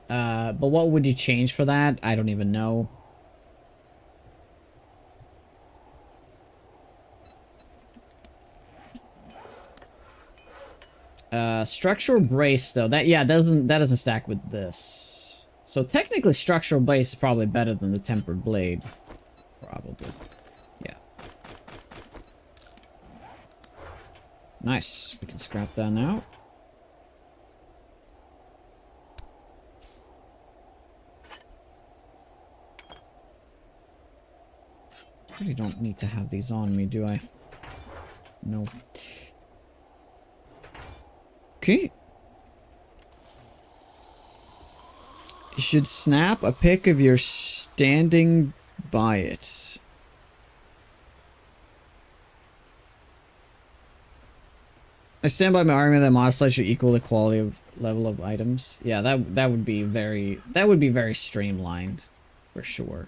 But what would you change for that? I don't even know. Structural brace though. That doesn't stack with this. So technically structural brace is probably better than the tempered blade. Probably. Yeah. Nice. We can scrap that now. I really don't need to have these on me, do I? No. Okay. You should snap a pic of your standing by it. I stand by my argument that mod slice should equal the quality of level of items. Yeah, that would be very streamlined, for sure.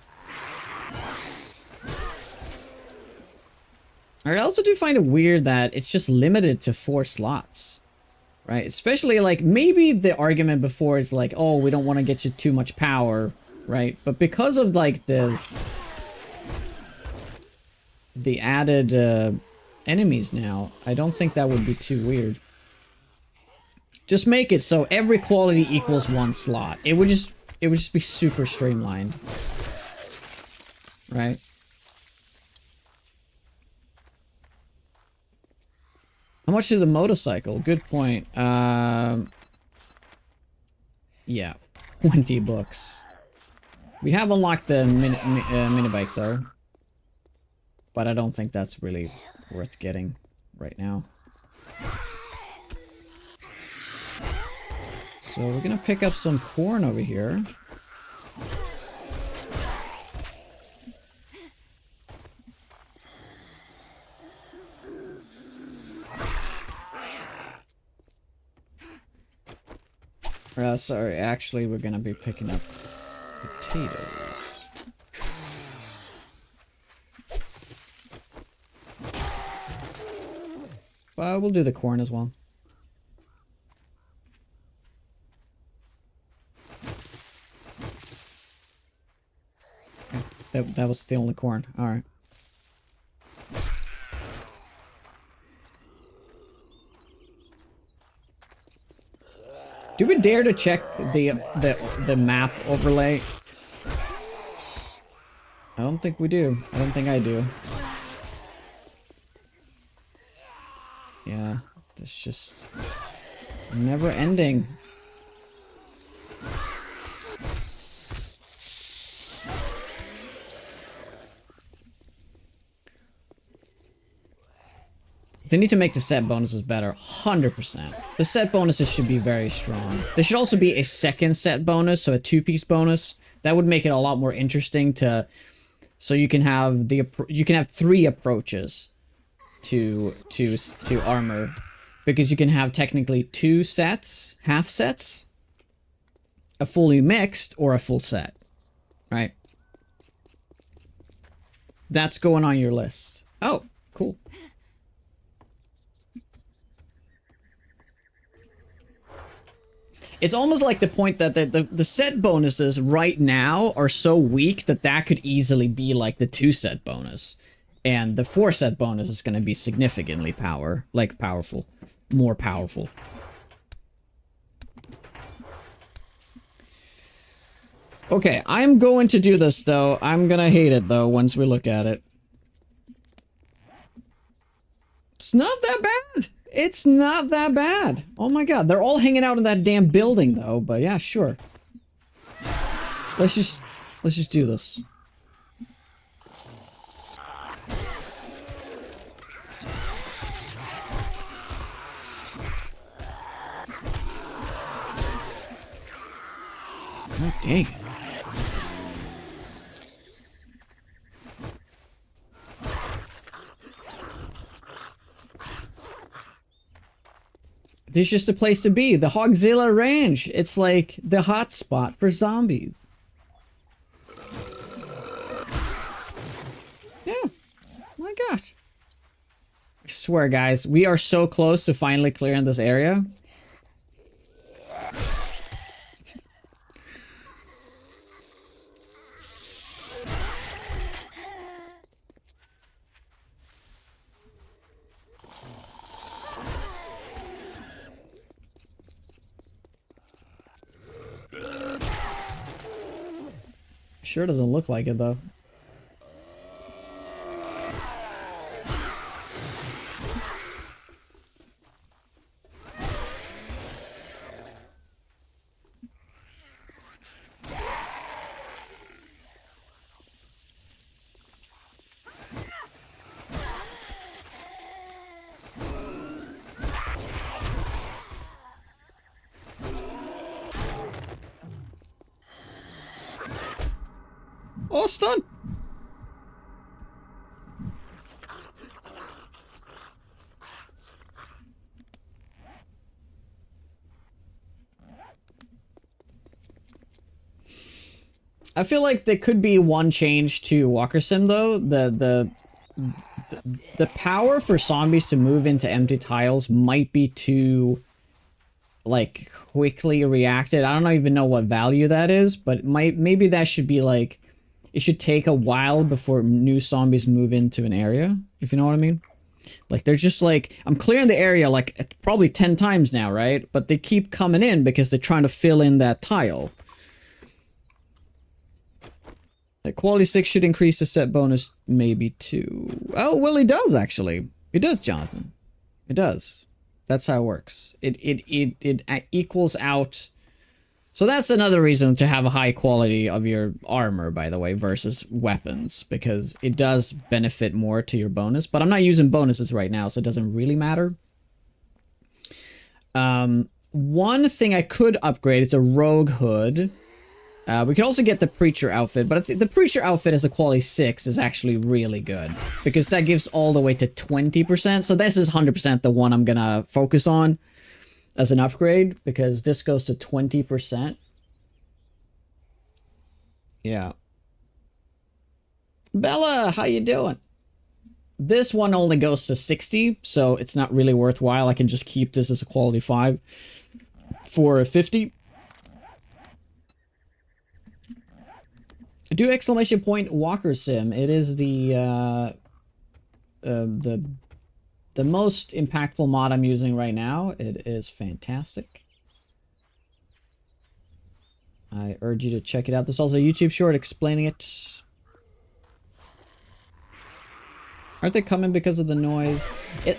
I also do find it weird that it's just limited to 4 slots. Right? Especially like maybe the argument before is like, oh, we don't want to get you too much power, right? But because of like the added enemies now, I don't think that would be too weird. Just make it so every quality equals 1 slot. It would just be super streamlined. Right? How much is the motorcycle? Good point. Yeah. 20 bucks. We have unlocked the mini bike though, but I don't think that's really worth getting right now. So we're gonna pick up some corn over here. Sorry, actually we're gonna be picking up potatoes. Well, we'll do the corn as well. Okay. That was the only corn. Alright. Do we dare to check the map overlay? I don't think we do. I don't think I do. Yeah, it's just never ending. They need to make the set bonuses better, 100%. The set bonuses should be very strong. There should also be a second set bonus, so a two-piece bonus. That would make it a lot more interesting to, so you can have three approaches to armor, because you can have technically two sets, half sets, a fully mixed or a full set, right? That's going on your list. Oh, cool. It's almost like the point that the set bonuses right now are so weak that that could easily be like the 2-set bonus. And the 4-set bonus is going to be significantly powerful. More powerful. Okay, I'm going to do this though. I'm going to hate it though once we look at it. It's not that bad. It's not that bad. Oh my god, they're all hanging out in that damn building though, but yeah, sure. Let's just do this. Oh, dang. This is just a place to be. The Hogzilla Ranch. It's like the hot spot for zombies. Yeah. My gosh. I swear, guys, we are so close to finally clearing this area. Sure doesn't look like it, though. Oh, stun! I feel like there could be one change to Walker Sim though. The power for zombies to move into empty tiles might be too like quickly reacted. I don't even know what value that is, but maybe that should be like, it should take a while before new zombies move into an area, if you know what I mean. Like, they're just like, I'm clearing the area like probably 10 times now, right? But they keep coming in because they're trying to fill in that tile. Like, quality 6 should increase the set bonus maybe to... Oh, well, it does, actually. It does, Jonathan. It does. That's how it works. It equals out So that's another reason to have a high quality of your armor, by the way, versus weapons, because it does benefit more to your bonus. But I'm not using bonuses right now, so it doesn't really matter. One thing I could upgrade is a rogue hood. We could also get the preacher outfit, but I think the preacher outfit as a quality 6 is actually really good, because that gives all the way to 20%. So this is 100% the one I'm gonna focus on as an upgrade, because this goes to 20%. Yeah. Bella, how you doing? This one only goes to 60, so it's not really worthwhile. I can just keep this as a quality 5 for 50. Do exclamation point Walker Sim. It is the most impactful mod I'm using right now. It is fantastic. I urge you to check it out. There's also a YouTube short explaining it. Aren't they coming because of the noise?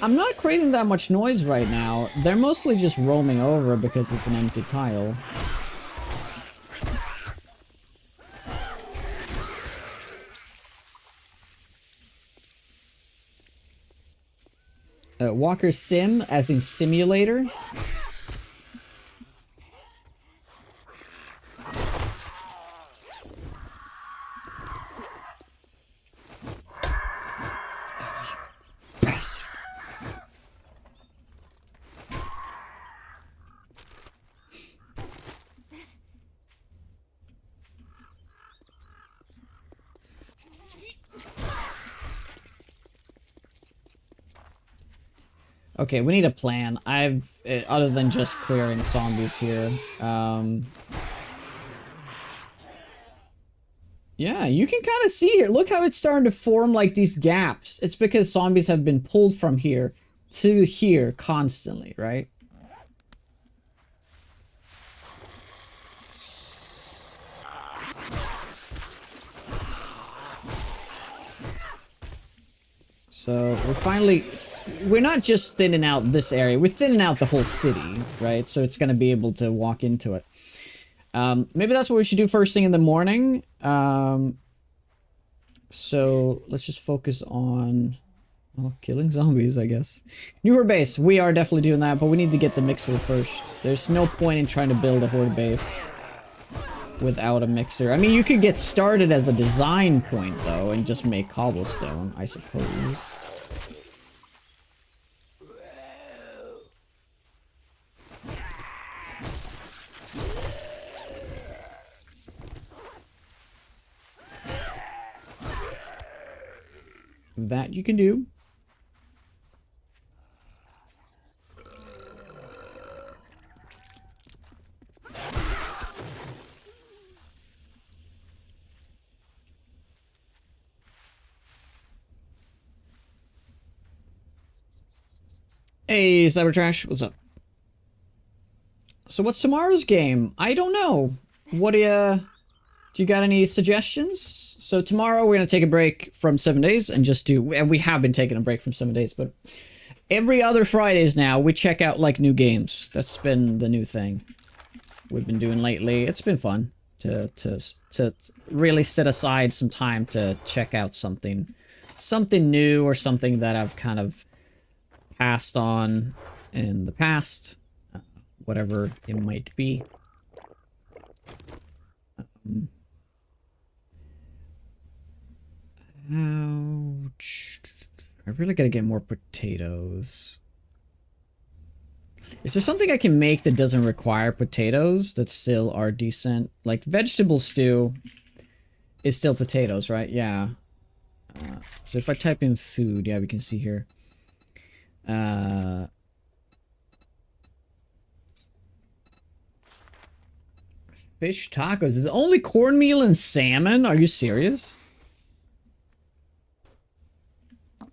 I'm not creating that much noise right now. They're mostly just roaming over because it's an empty tile. Walker Sim, as in simulator. Bastard. Okay, we need a plan. Other than just clearing zombies here. Yeah, you can kind of see here. Look how it's starting to form like these gaps. It's because zombies have been pulled from here to here constantly, right? So we're not just thinning out this area, we're thinning out the whole city, right? So it's going to be able to walk into it. Maybe that's what we should do first thing in the morning. So let's just focus on killing zombies, I guess. New horde base, we are definitely doing that, but we need to get the mixer first. There's no point in trying to build a horde base without a mixer. I mean, you could get started as a design point, though, and just make cobblestone, I suppose. That you can do. Hey, Cybertrash, what's up? So what's tomorrow's game? I don't know. What do you got any suggestions? So tomorrow we're gonna take a break from 7 days and just do, and we have been taking a break from 7 days, but every other Fridays now we check out like new games. That's been the new thing we've been doing lately. It's been fun to really set aside some time to check out something new, or something that I've kind of passed on in the past, whatever it might be. Ouch. I really gotta get more potatoes. Is there something I can make that doesn't require potatoes that still are decent? Like vegetable stew is still potatoes, right? Yeah. So if I type in food, yeah, we can see here. Fish tacos. Is it only cornmeal and salmon? Are you serious?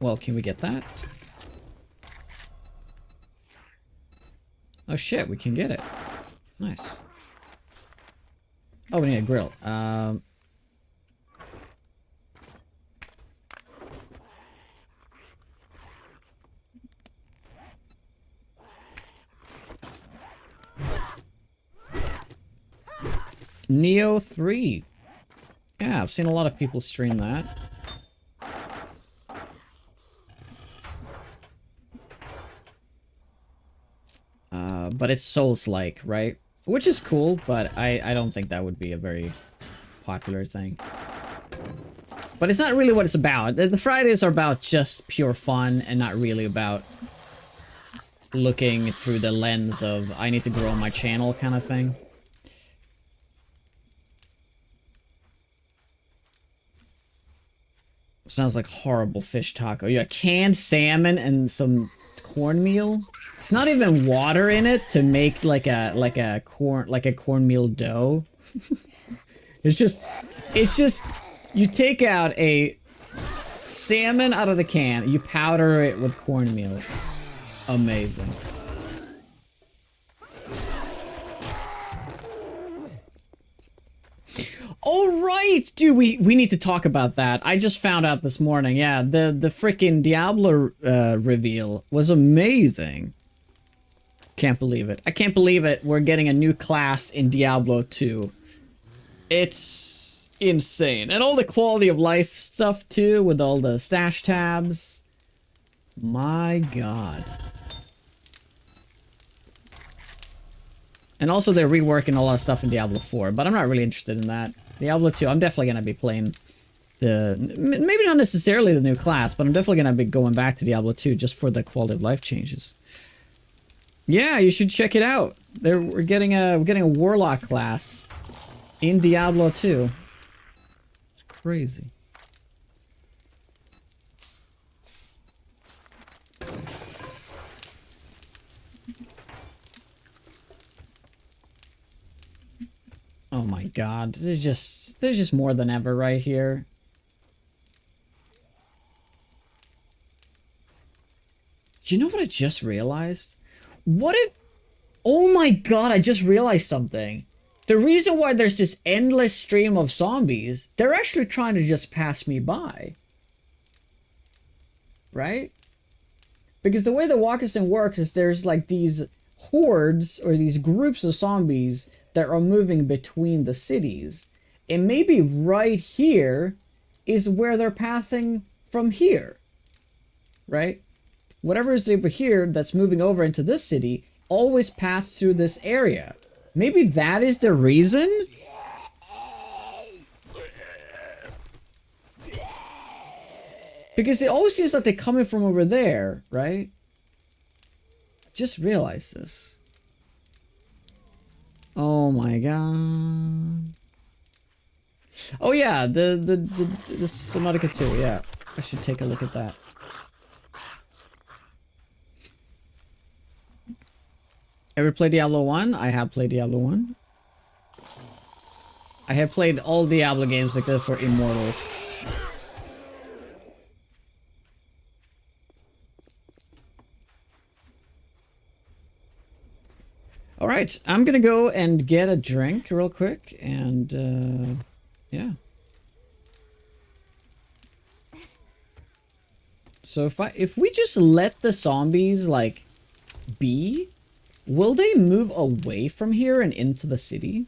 Well, can we get that? Oh shit, we can get it. Nice. Oh, we need a grill. Neo 3. Yeah, I've seen a lot of people stream that. But it's Souls-like, right? Which is cool, but I don't think that would be a very popular thing. But it's not really what it's about. The Fridays are about just pure fun and not really about looking through the lens of I need to grow my channel kind of thing. Sounds like horrible fish taco. Yeah, canned salmon and some cornmeal. It's not even water in it to make like a cornmeal dough. It's just you take out a salmon out of the can, you powder it with cornmeal. Amazing. Oh right, dude, we need to talk about that. I just found out this morning. Yeah, the freaking Diablo reveal was amazing. Can't believe it. I can't believe it. We're getting a new class in Diablo 2. It's insane. And all the quality of life stuff too, with all the stash tabs. My god. And also they're reworking a lot of stuff in Diablo 4, but I'm not really interested in that. Diablo 2, I'm definitely going to be playing maybe not necessarily the new class, but I'm definitely going to be going back to Diablo 2 just for the quality of life changes. Yeah, you should check it out. We're getting a warlock class in Diablo 2. It's crazy. Oh my god, there's just more than ever right here. Do you know what I just realized? What if... Oh my god, I just realized something. The reason why there's this endless stream of zombies, they're actually trying to just pass me by. Right? Because the way the Walkerson works is there's like these hordes or these groups of zombies that are moving between the cities. And maybe right here is where they're pathing from here. Right? Whatever is over here that's moving over into this city always paths through this area. Maybe that is the reason? Because it always seems like they're coming from over there, right? Just realized this. Oh my god. Oh yeah, the Subnautica 2, yeah. I should take a look at that. Ever played Diablo 1? I have played Diablo 1. I have played all Diablo games except for Immortal. Alright, I'm gonna go and get a drink real quick, and, yeah. So if we just let the zombies, like, be, will they move away from here and into the city?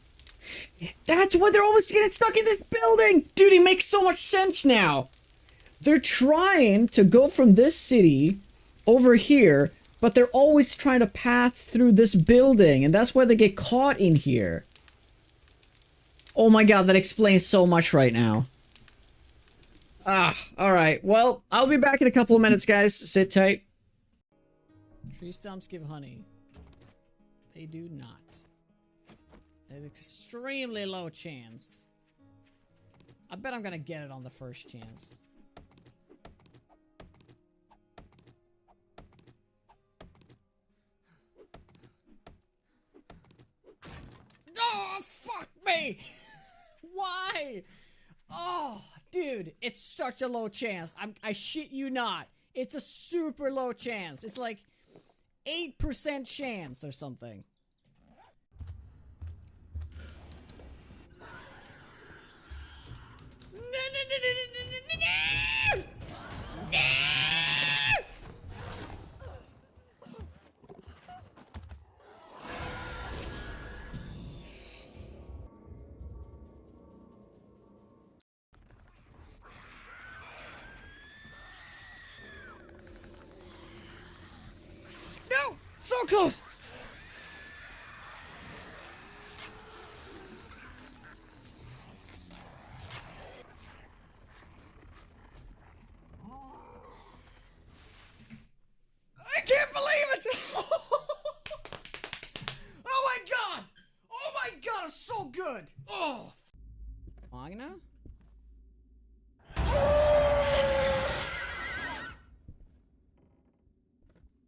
That's why they're always getting stuck in this building! Dude, it makes so much sense now! They're trying to go from this city over here, but they're always trying to path through this building, and that's why they get caught in here. Oh my god, that explains so much right now. Ah, alright. Well, I'll be back in a couple of minutes, guys. Sit tight. Tree stumps give honey. They do not. An extremely low chance. I bet I'm gonna get it on the first chance. Oh, fuck me! Why? Oh, dude, it's such a low chance. I shit you not. It's a super low chance. It's like 8% chance or something. So close! I can't believe it! Oh my god! Oh my god, it's so good! Oh! Magna?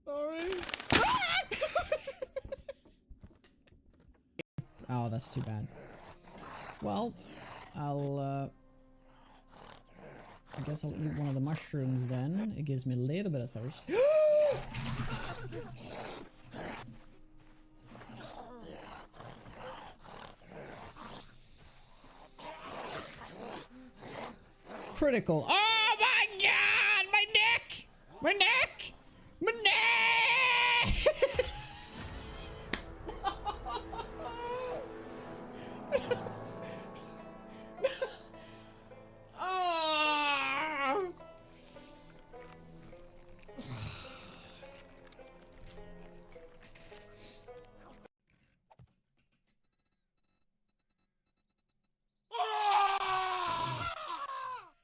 Sorry. Oh, that's too bad. Well, I guess I'll eat one of the mushrooms then. It gives me a little bit of thirst. Critical. Oh my god! My neck! My neck! My neck! Oh!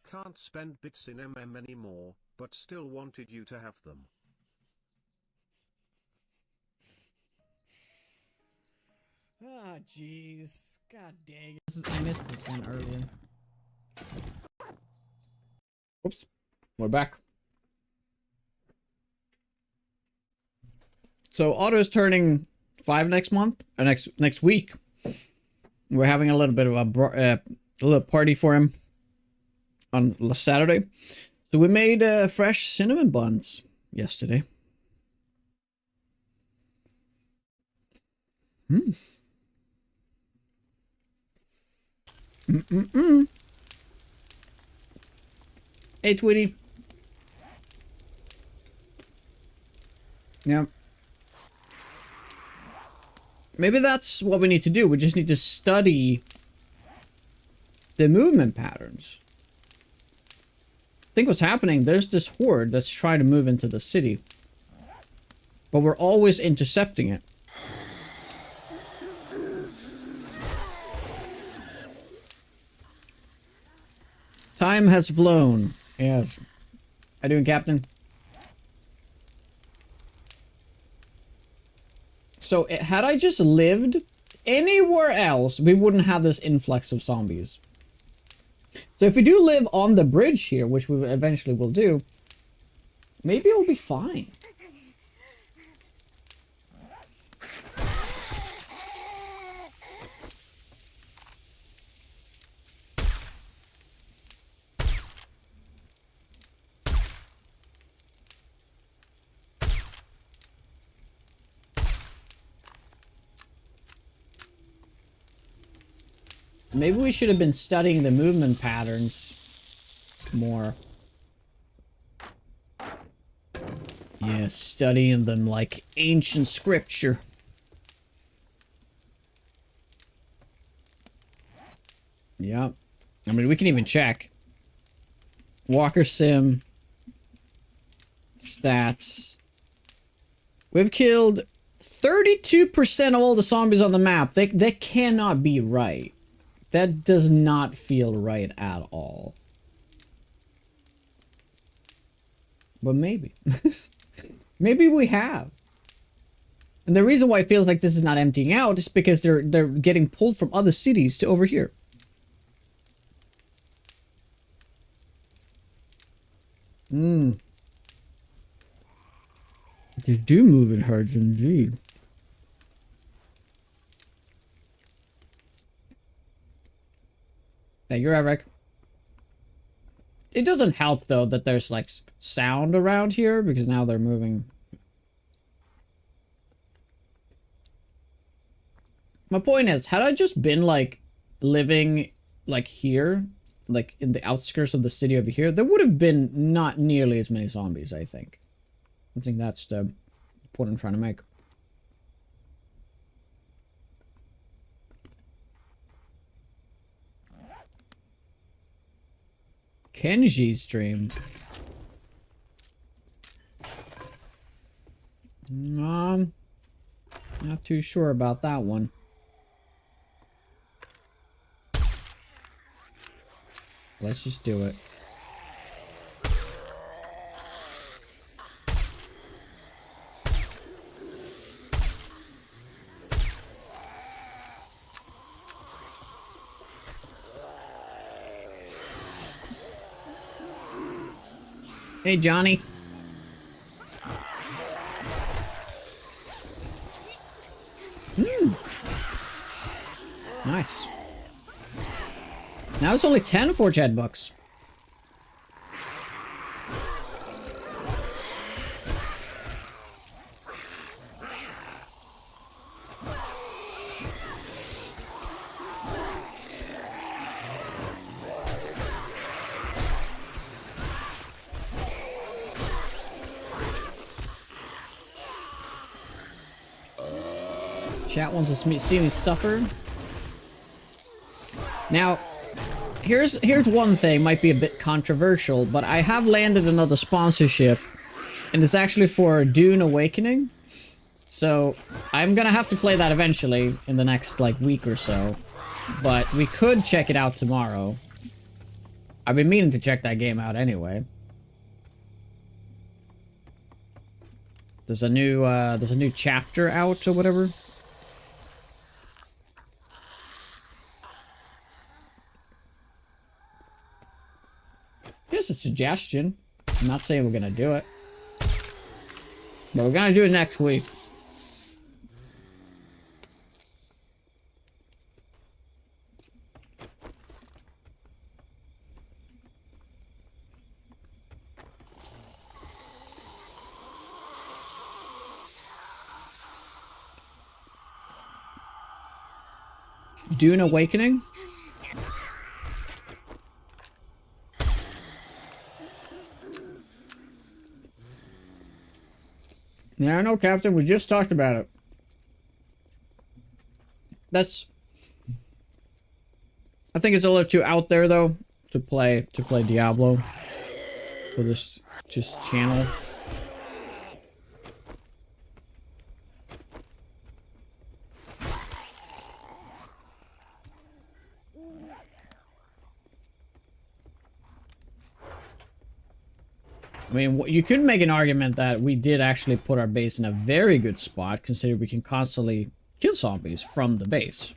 Can't spend bits in anymore, but still wanted you to have them. Ah, jeez. God dang it. I missed this one earlier. Oops. We're back. So Otto's turning 5 next month, or next week. We're having a little bit of a little party for him on Saturday. So we made fresh cinnamon buns yesterday. Hey, Tweety. Yeah. Maybe that's what we need to do. We just need to study the movement patterns. I think what's happening, there's this horde that's trying to move into the city. But we're always intercepting it. Time has flown. Yes. How you doing, Captain? So, had I just lived anywhere else, we wouldn't have this influx of zombies. So if we do live on the bridge here, which we eventually will do, maybe it'll be fine. Maybe we should have been studying the movement patterns more. Yeah, studying them like ancient scripture. Yep. I mean, we can even check. Walker Sim. Stats. We've killed 32% of all the zombies on the map. That cannot be right. That does not feel right at all. But maybe. Maybe we have. And the reason why it feels like this is not emptying out is because they're getting pulled from other cities to over here. They do move in herds indeed. Hey, you're Eric. It doesn't help though that there's like sound around here because now they're moving. My point is, had I just been like living like here, like in the outskirts of the city over here, there would have been not nearly as many zombies, I think. I think that's the point I'm trying to make. Kenji's stream. Not too sure about that one. Let's just do it. Hey, Johnny. Nice. Now it's only 10 Forge Head bucks. Chat wants to see me suffer. Now, here's one thing, might be a bit controversial, but I have landed another sponsorship, and it's actually for Dune Awakening. So, I'm gonna have to play that eventually in the next, like, week or so. But we could check it out tomorrow. I've been meaning to check that game out anyway. There's a new chapter out or whatever. Just a suggestion. I'm not saying we're gonna do it. But we're gonna do it next week. Dune Awakening? Yeah, I know, Captain. We just talked about it. I think it's a little too out there though to play Diablo for this just channel. I mean, you could make an argument that we did actually put our base in a very good spot, considering we can constantly kill zombies from the base.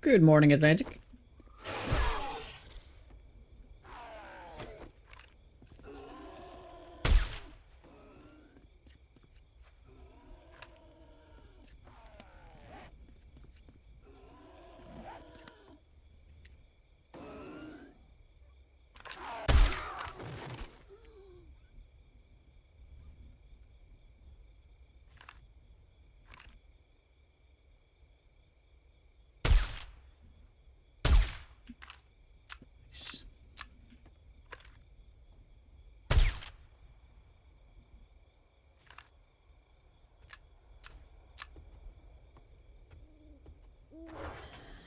Good morning, Atlantic.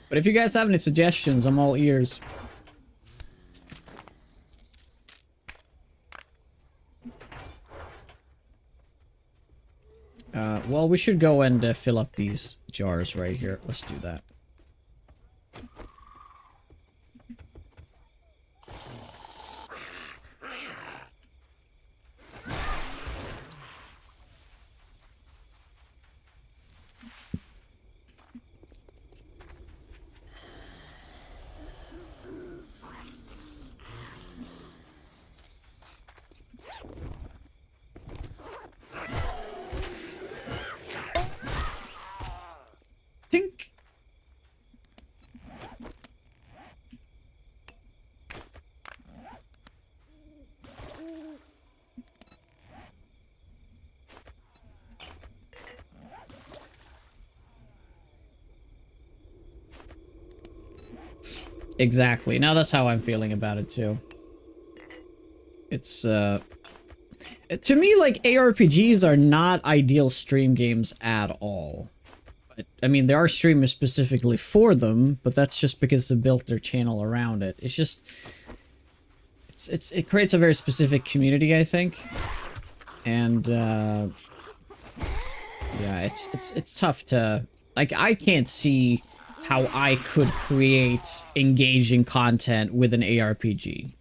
But if you guys have any suggestions, I'm all ears. Well, we should go and fill up these jars right here. Let's do that. Tink. Exactly. Now that's how I'm feeling about it too. It's to me, like, ARPGs are not ideal stream games at all. I mean, there are streamers specifically for them, but that's just because they built their channel around it. It's just... it creates a very specific community, I think. And, yeah, it's tough to... Like, I can't see how I could create engaging content with an ARPG.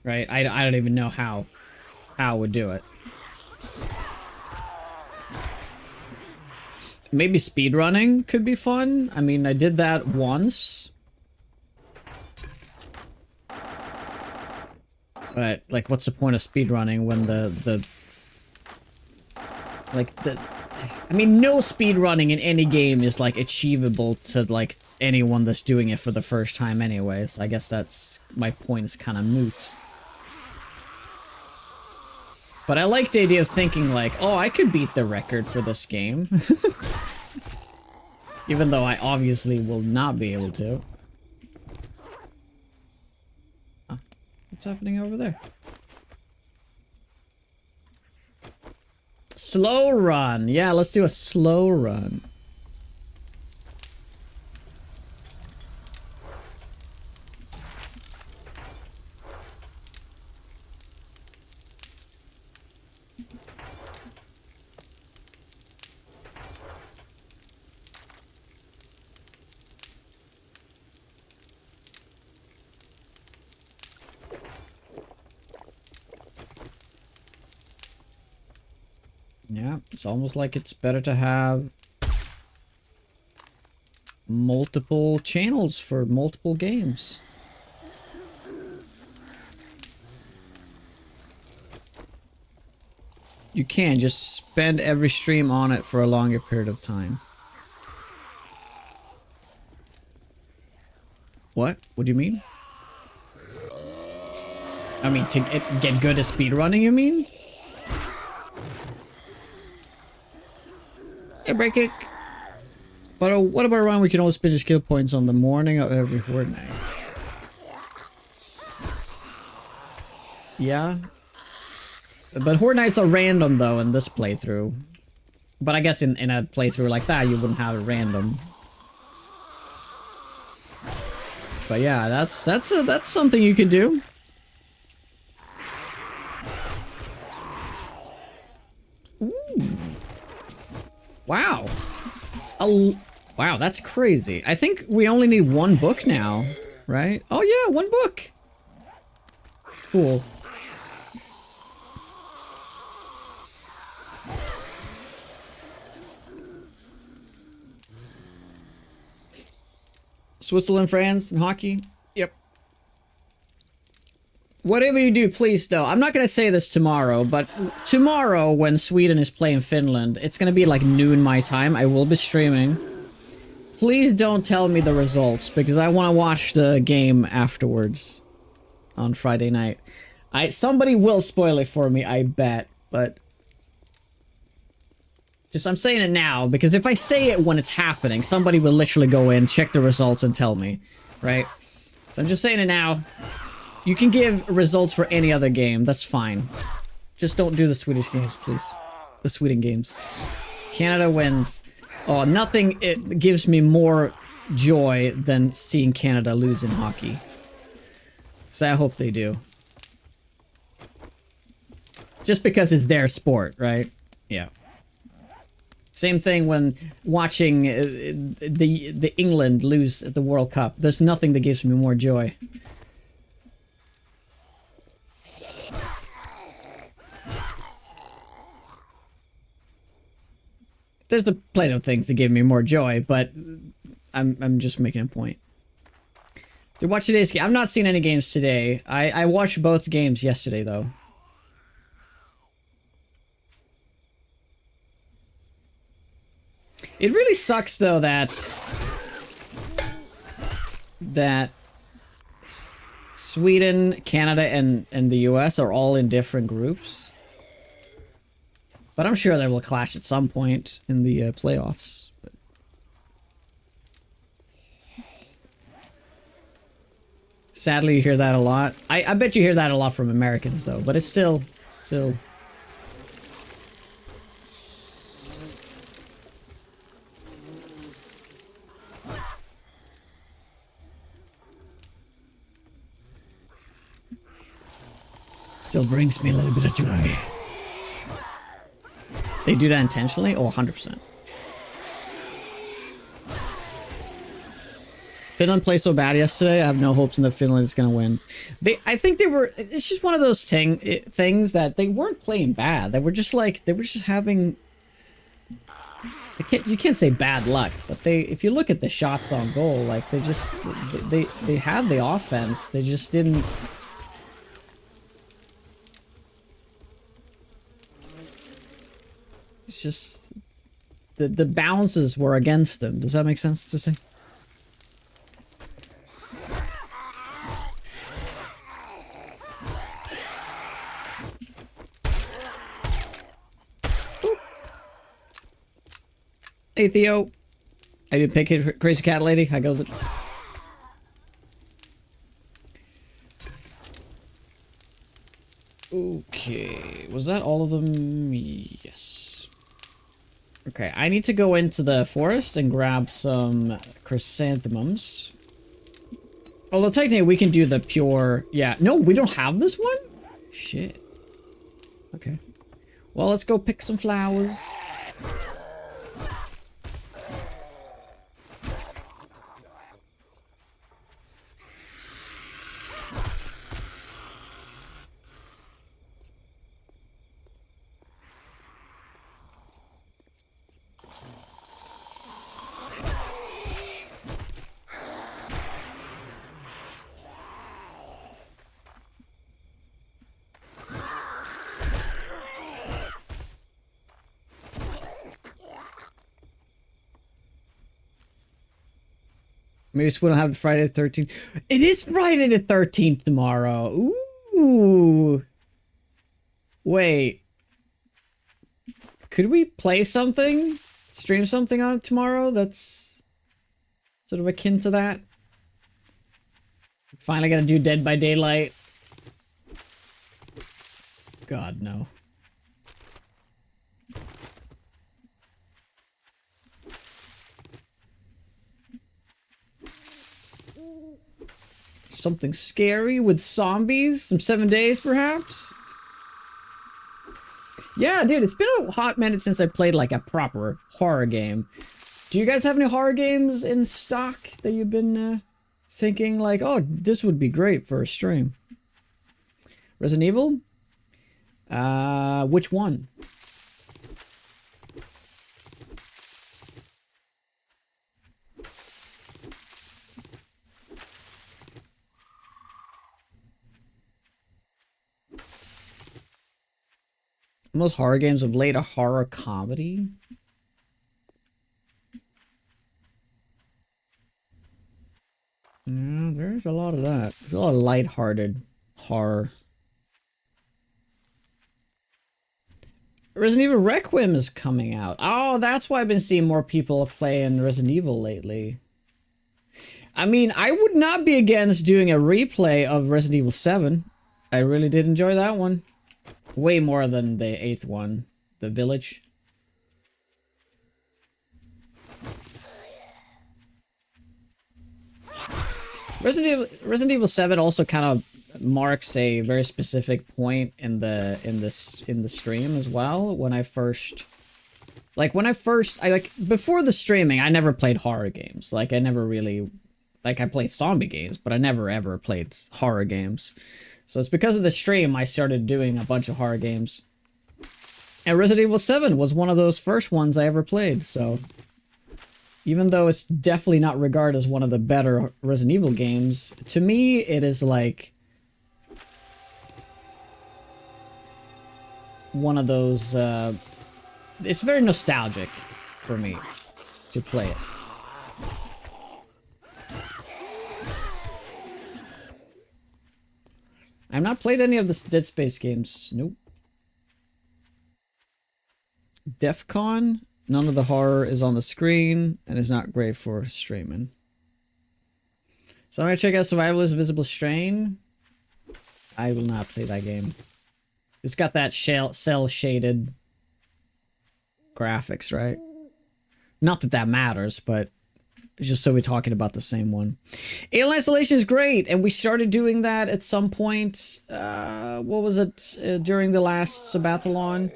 Right? I don't even know how I would do it. Maybe speedrunning could be fun. I mean, I did that once. But, like, what's the point of speedrunning when I mean, no speedrunning in any game is, like, achievable to, like, anyone that's doing it for the first time anyways. I guess that's... my point is kind of moot. But I like the idea of thinking, like, oh, I could beat the record for this game. Even though I obviously will not be able to. Ah, what's happening over there? Slow run. Yeah, let's do a slow run. Yeah, it's almost like it's better to have multiple channels for multiple games. You can just spend every stream on it for a longer period of time. What? What do you mean? I mean, to get good at speedrunning, you mean? Yeah, break kick. But what about around we can always spend your skill points on the morning of every horde night? Yeah. But horde nights are random though in this playthrough. But I guess in a playthrough like that you wouldn't have it random. But yeah, that's something you could do. Ooh. Wow. Oh, wow, that's crazy. I think we only need one book now, right? Oh yeah, one book. Cool. Switzerland, France, and hockey? Yep. Whatever you do, please, though. I'm not going to say this tomorrow, but tomorrow when Sweden is playing Finland, it's going to be like noon my time. I will be streaming. Please don't tell me the results, because I want to watch the game afterwards on Friday night. Somebody will spoil it for me, I bet, but... Just, I'm saying it now, because if I say it when it's happening, somebody will literally go in, check the results, and tell me, right? So I'm just saying it now. You can give results for any other game, that's fine. Just don't do the Swedish games, please. The Sweden games. Canada wins. Oh, nothing it gives me more joy than seeing Canada lose in hockey. So I hope they do. Just because it's their sport, right? Yeah. Same thing when watching the England lose at the World Cup. There's nothing that gives me more joy. There's plenty of things that give me more joy, but I'm just making a point. To watch today's game. I've not seen any games today. I watched both games yesterday though. It really sucks though that Sweden, Canada, and the US are all in different groups. But I'm sure they will clash at some point in the playoffs. But... Sadly, you hear that a lot. I bet you hear that a lot from Americans though, but it's still... still brings me a little bit of joy. They do that intentionally? Oh, 100%. Finland played so bad yesterday. I have no hopes in that Finland is going to win. I think they were. It's just one of those things that they weren't playing bad. They were just like having. You can't say bad luck, but if you look at the shots on goal, like they had the offense. They just didn't. It's just the bounces were against them. Does that make sense to say? Hey Theo, I did pick Crazy Cat Lady. How goes it? Okay, was that all of them? Yes. Okay, I need to go into the forest and grab some chrysanthemums. Although technically we can do the pure... Yeah, no, we don't have this one? Shit. Okay. Well, let's go pick some flowers. Maybe we don't have Friday the 13th. It is Friday the 13th tomorrow. Ooh. Wait. Could we play something? Stream something on it tomorrow that's sort of akin to that? Finally gonna do Dead by Daylight. God, no. Something scary with zombies? Some 7 days, perhaps? Yeah, dude, it's been a hot minute since I played, like, a proper horror game. Do you guys have any horror games in stock that you've been, thinking, like, oh, this would be great for a stream? Resident Evil? Which one? Most horror games of late, a horror comedy? Yeah, there's a lot of that. There's a lot of lighthearted horror. Resident Evil Requiem is coming out. Oh, that's why I've been seeing more people playing Resident Evil lately. I mean, I would not be against doing a replay of Resident Evil 7. I really did enjoy that one. Way more than the 8th one, the Village. Resident Evil 7 also kind of marks a very specific point in the stream as well. When I first before the streaming, I never played horror games. Like I never really, like I played zombie games, but I never ever played horror games. So it's because of the stream I started doing a bunch of horror games. And Resident Evil 7 was one of those first ones I ever played, so... Even though it's definitely not regarded as one of the better Resident Evil games, to me it is like... one of those, it's very nostalgic for me to play it. I've not played any of the Dead Space games. Nope. DEF CON. None of the horror is on the screen and is not great for streaming. So I'm gonna check out Survivalist Visible Strain. I will not play that game. It's got that cell shaded graphics, right? Not that that matters, but just so we're talking about the same one. Alien Isolation is great, and we started doing that at some point. What was it? During the last Sabathalon.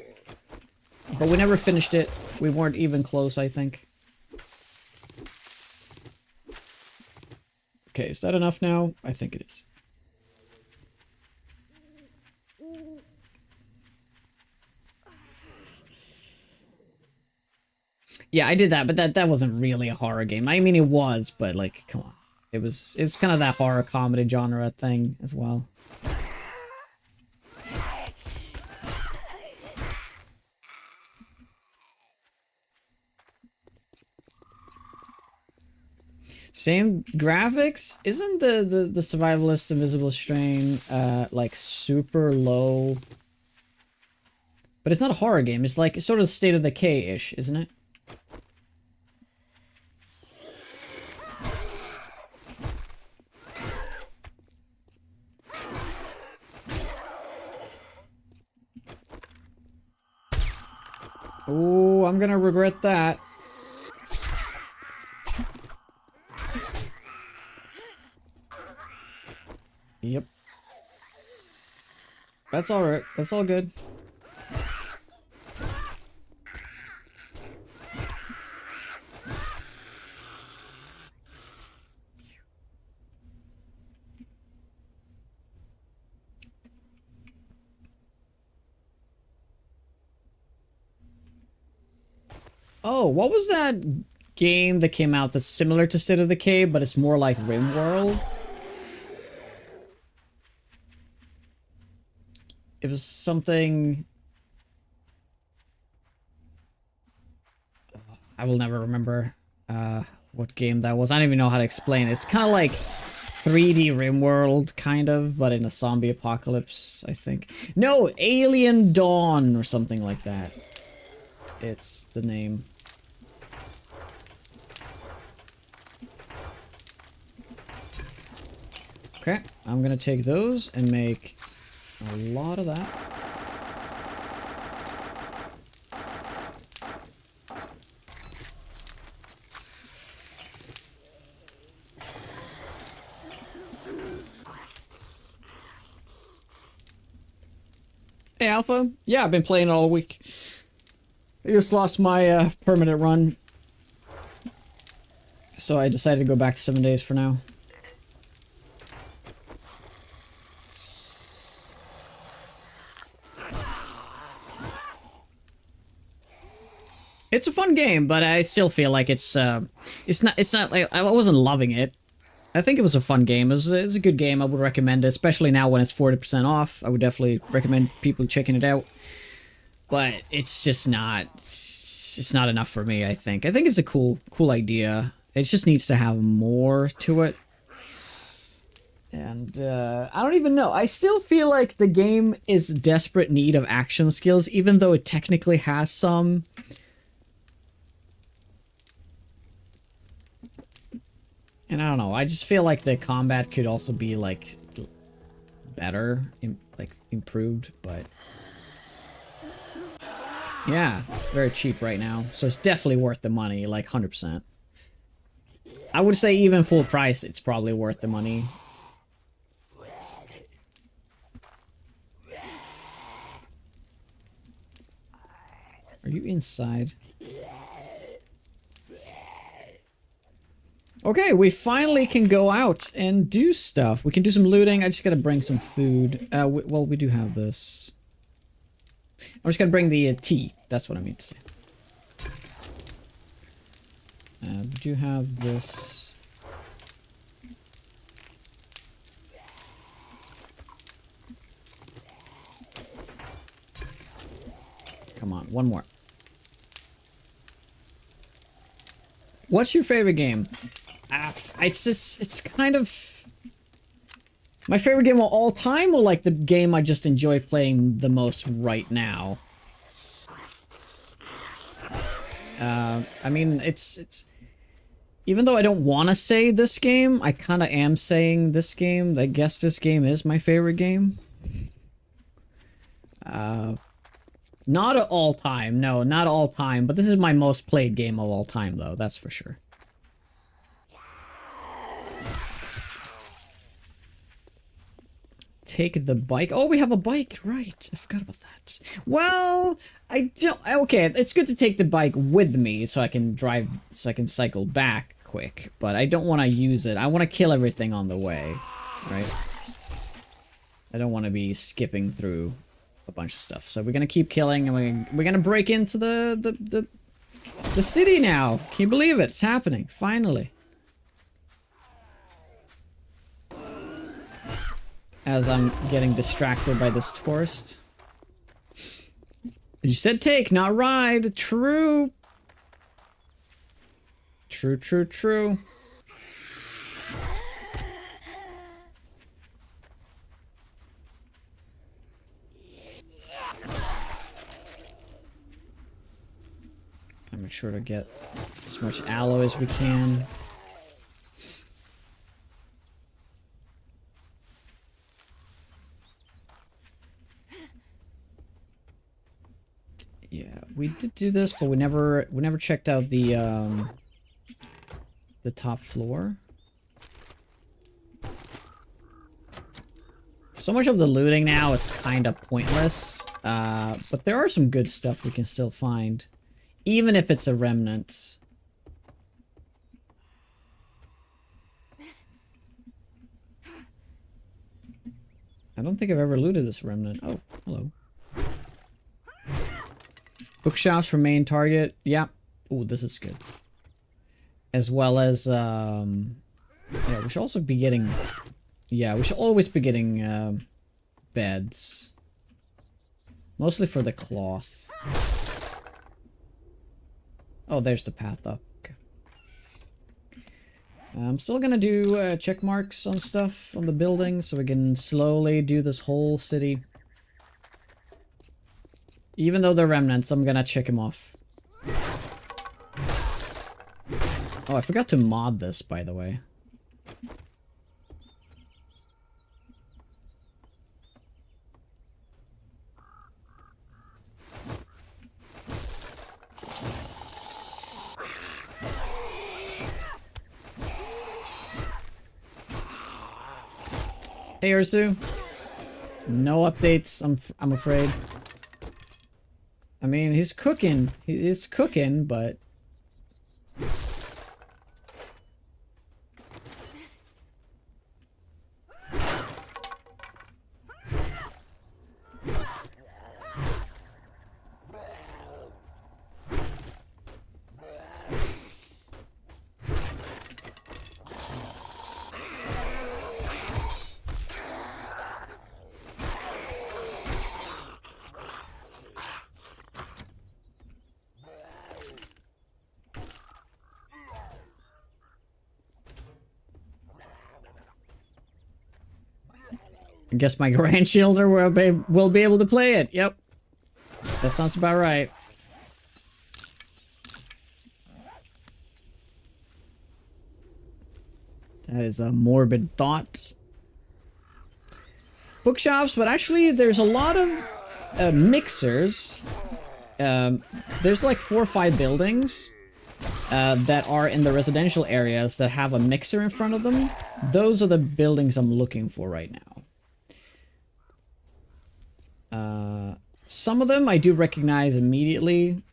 But we never finished it. We weren't even close, I think. Okay, is that enough now? I think it is. Yeah, I did that, but that wasn't really a horror game. I mean, it was, but like, come on. It was kind of that horror comedy genre thing as well. Same graphics? Isn't the Survivalist Invisible Strain like super low? But it's not a horror game. It's like sort of State of Decay-ish, isn't it? Oh, I'm gonna regret that. Yep. That's alright. That's all good. Oh, what was that game that came out that's similar to State of Decay, but it's more like RimWorld? It was something... I will never remember what game that was. I don't even know how to explain it. It's kind of like 3D RimWorld, kind of, but in a zombie apocalypse, I think. No, Alien Dawn or something like that. It's the name. Okay, I'm gonna take those and make a lot of that. Hey, Alpha. Yeah, I've been playing it all week. I just lost my permanent run, so I decided to go back to 7 days for now. It's a fun game, but I still feel like it's not like I wasn't loving it. I think it was a fun game. It's a good game. I would recommend it, especially now when it's 40% off. I would definitely recommend people checking it out. But it's just not, it's not enough for me, I think. I think it's a cool idea. It just needs to have more to it. And I don't even know. I still feel like the game is desperate need of action skills, even though it technically has some. And I don't know, I just feel like the combat could also be, like, better, like, improved, but... Yeah, it's very cheap right now, so it's definitely worth the money, like, 100%. I would say even full price, it's probably worth the money. Are you inside? Okay, we finally can go out and do stuff. We can do some looting. I just gotta bring some food. Well, we do have this. I'm just gonna bring the tea. That's what I mean to say. We do have this. Come on, one more. What's your favorite game? It's kind of my favorite game of all time, or like the game I just enjoy playing the most right now. I mean, it's even though I don't want to say this game, I kind of am saying this game. I guess this game is my favorite game. Not all time, no, not all time, but this is my most played game of all time, though, that's for sure. take the bike. Oh, we have a bike, right? I forgot about that. Well, I don't. Okay, it's good to take the bike with me so I can drive, so I can cycle back quick. But I don't want to use it. I want to kill everything on the way, right? I don't want to be skipping through a bunch of stuff. So we're gonna keep killing, and we're gonna break into the city now. Can you believe it? It's happening finally. As I'm getting distracted by this tourist. You said take, not ride. True. True, true, true. I'll make sure to get as much aloe as we can. Yeah, we did do this, but we never checked out the top floor. So much of the looting now is kind of pointless, but there are some good stuff we can still find, even if it's a remnant. I don't think I've ever looted this remnant. Oh, hello. Bookshops for main target. Yeah. Oh, this is good. As well as, yeah, we should also be getting... Yeah, we should always be getting, beds. Mostly for the cloth. Oh, there's the path up. Okay. I'm still gonna do, check marks on stuff on the building so we can slowly do this whole city. Even though they're remnants, I'm gonna check them off. Oh, I forgot to mod this, by the way. Hey, Ursu. No updates, I'm afraid. I mean, he's cooking. He is cooking, but... I guess my grandchildren will be able to play it. Yep. That sounds about right. That is a morbid thought. Bookshops, but actually there's a lot of mixers. There's like 4 or 5 buildings that are in the residential areas that have a mixer in front of them. Those are the buildings I'm looking for right now. Some of them I do recognize immediately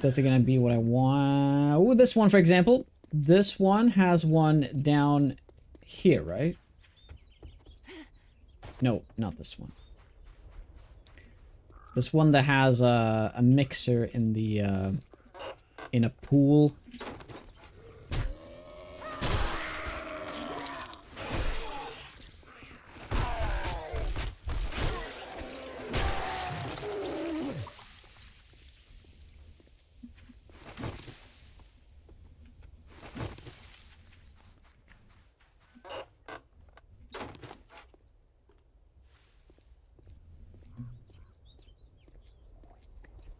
that they're gonna be what I want. Oh, this one, for example. This one has one down here, right? No, not this one. This one that has a mixer in the in a pool.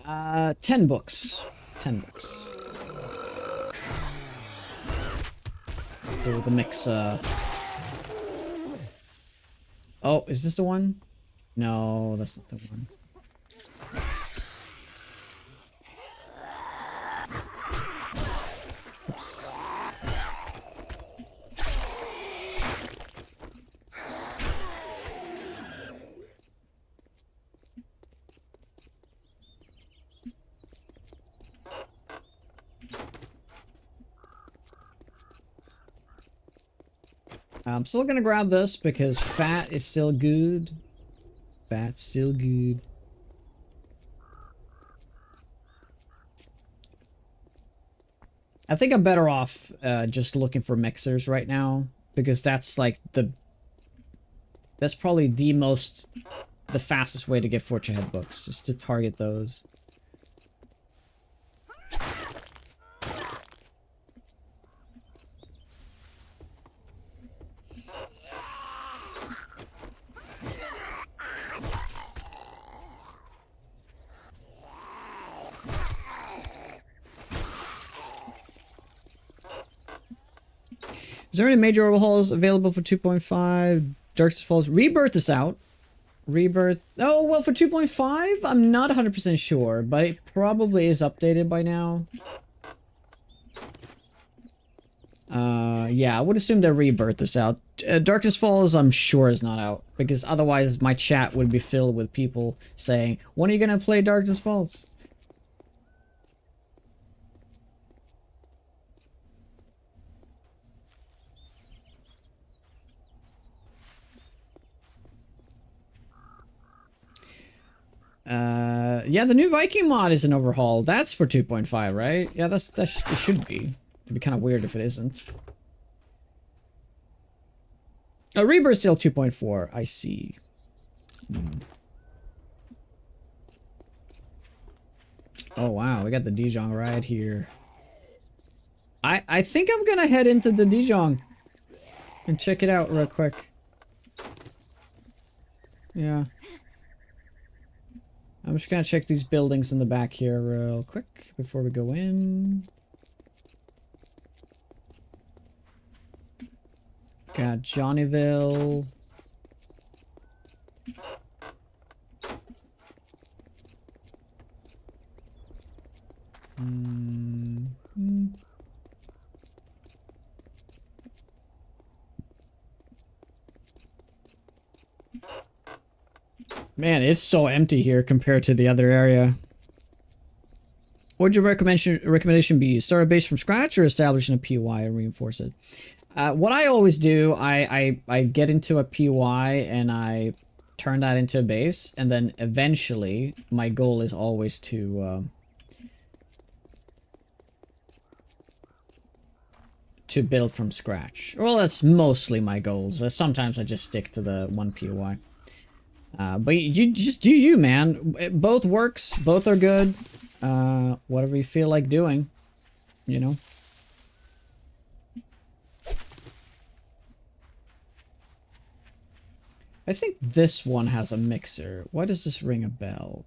Uh, 10 books. 10 books. For the mix, Oh, is this the one? No, that's not the one. Oops. I'm still gonna grab this because fat is still good. Fat's still good. I think I'm better off just looking for mixers right now because that's like that's probably the fastest way to get fortune head books, just to target those. Is there any major overhauls available for 2.5? Darkest Falls Rebirth is out. Rebirth. Oh, well, for 2.5, I'm not 100% sure, but it probably is updated by now. Yeah, I would assume that Rebirth is out. Darkest Falls, I'm sure is not out, because otherwise my chat would be filled with people saying, when are you gonna play Darkest Falls? Yeah, the new Viking mod is an overhaul. That's for 2.5, right? Yeah, it should be. It'd be kind of weird if it isn't. Rebirth still 2.4. I see. Oh wow, we got the Dijon right here. I think I'm gonna head into the Dijon and check it out real quick. Yeah. I'm just gonna check these buildings in the back here real quick before we go in. Got Johnnyville. Man, it's so empty here compared to the other area. What would your recommendation be? Start a base from scratch or establish a PY and reinforce it? What I always do, I get into a PY and I turn that into a base, and then eventually my goal is always to build from scratch. Well, that's mostly my goals. Sometimes I just stick to the one PY. But you just do you, man. Both works. Both are good. Whatever you feel like doing, you know. I think this one has a mixer. Why does this ring a bell?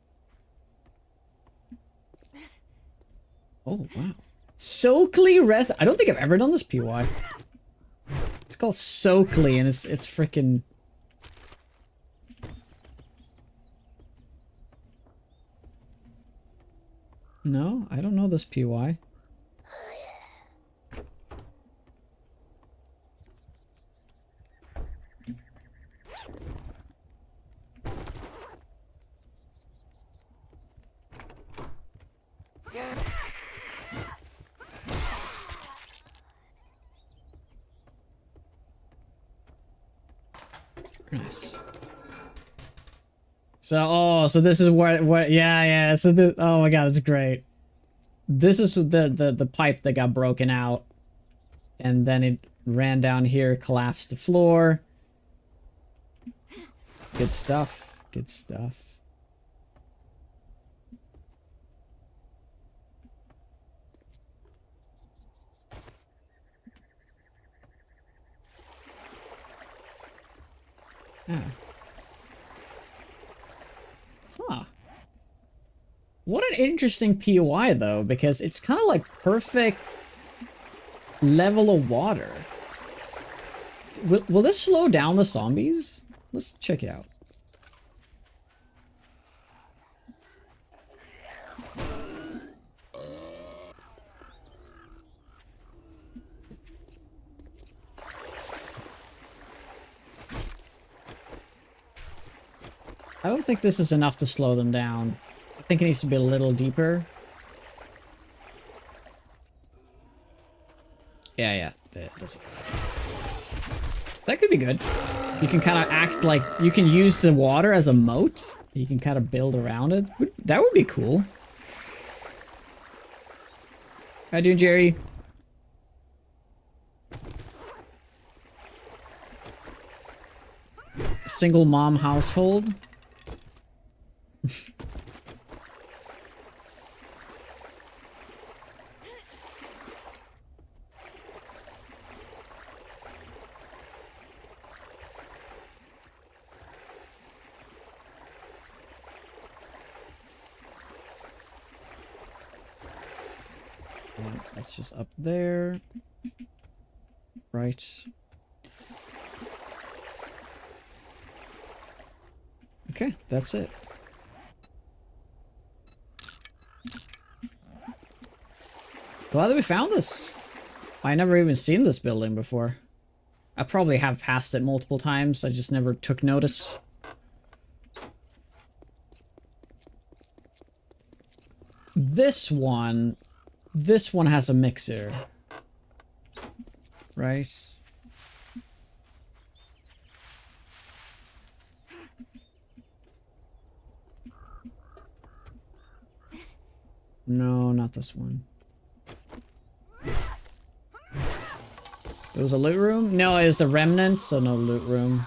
Oh, wow. Soakly Rest. I don't think I've ever done this PY. It's called Soakly, and it's freaking... No, I don't know this PY. Nice. So, so this is what, yeah, so this, oh my god, it's great. This is the pipe that got broken out, and then it ran down here, collapsed the floor. Good stuff, good stuff. Ah. Huh. What an interesting POI though, because it's kind of like perfect level of water. Will this slow down the zombies? Let's check it out. I don't think this is enough to slow them down. I think it needs to be a little deeper. Yeah, that does it. That could be good. You can kind of act like you can use the water as a moat. You can kind of build around it. That would be cool. How you doing, Jerry? Single mom household. That's just up there. Right. Okay, that's it. Glad that we found this. I never even seen this building before. I probably have passed it multiple times. I just never took notice. This one has a mixer. Right? No, not this one. There was a loot room? No, it was the remnants, so no loot room.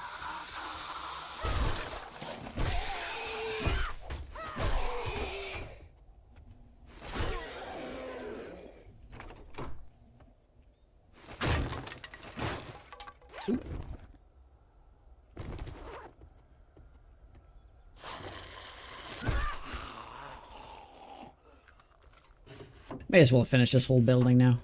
May as well finish this whole building now.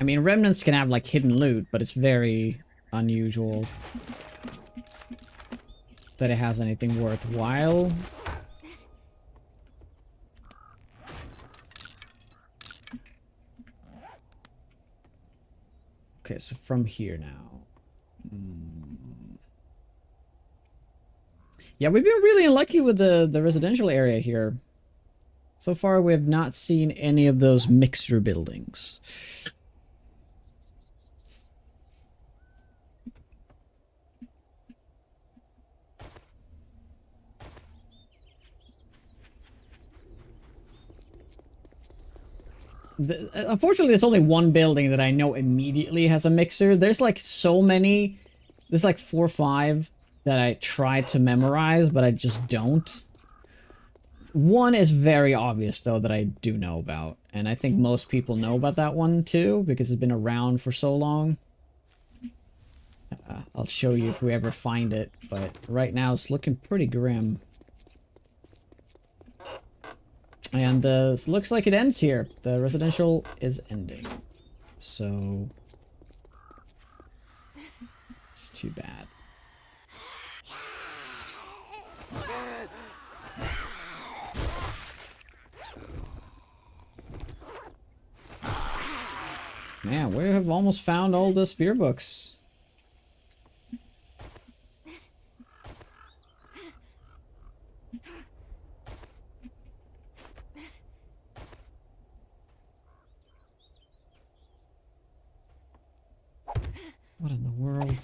I mean, remnants can have like hidden loot, but it's very unusual that it has anything worthwhile. Okay, so from here now. Yeah, we've been really unlucky with the residential area here. So far, we have not seen any of those mixer buildings. Unfortunately, there's only one building that I know immediately has a mixer. There's like so many. There's like 4 or 5 that I tried to memorize, but I just don't. One is very obvious, though, that I do know about. And I think most people know about that one, too, because it's been around for so long. I'll show you if we ever find it, but right now it's looking pretty grim. And it looks like it ends here. The residential is ending. So it's too bad. Man, we have almost found all the spear books. What in the world?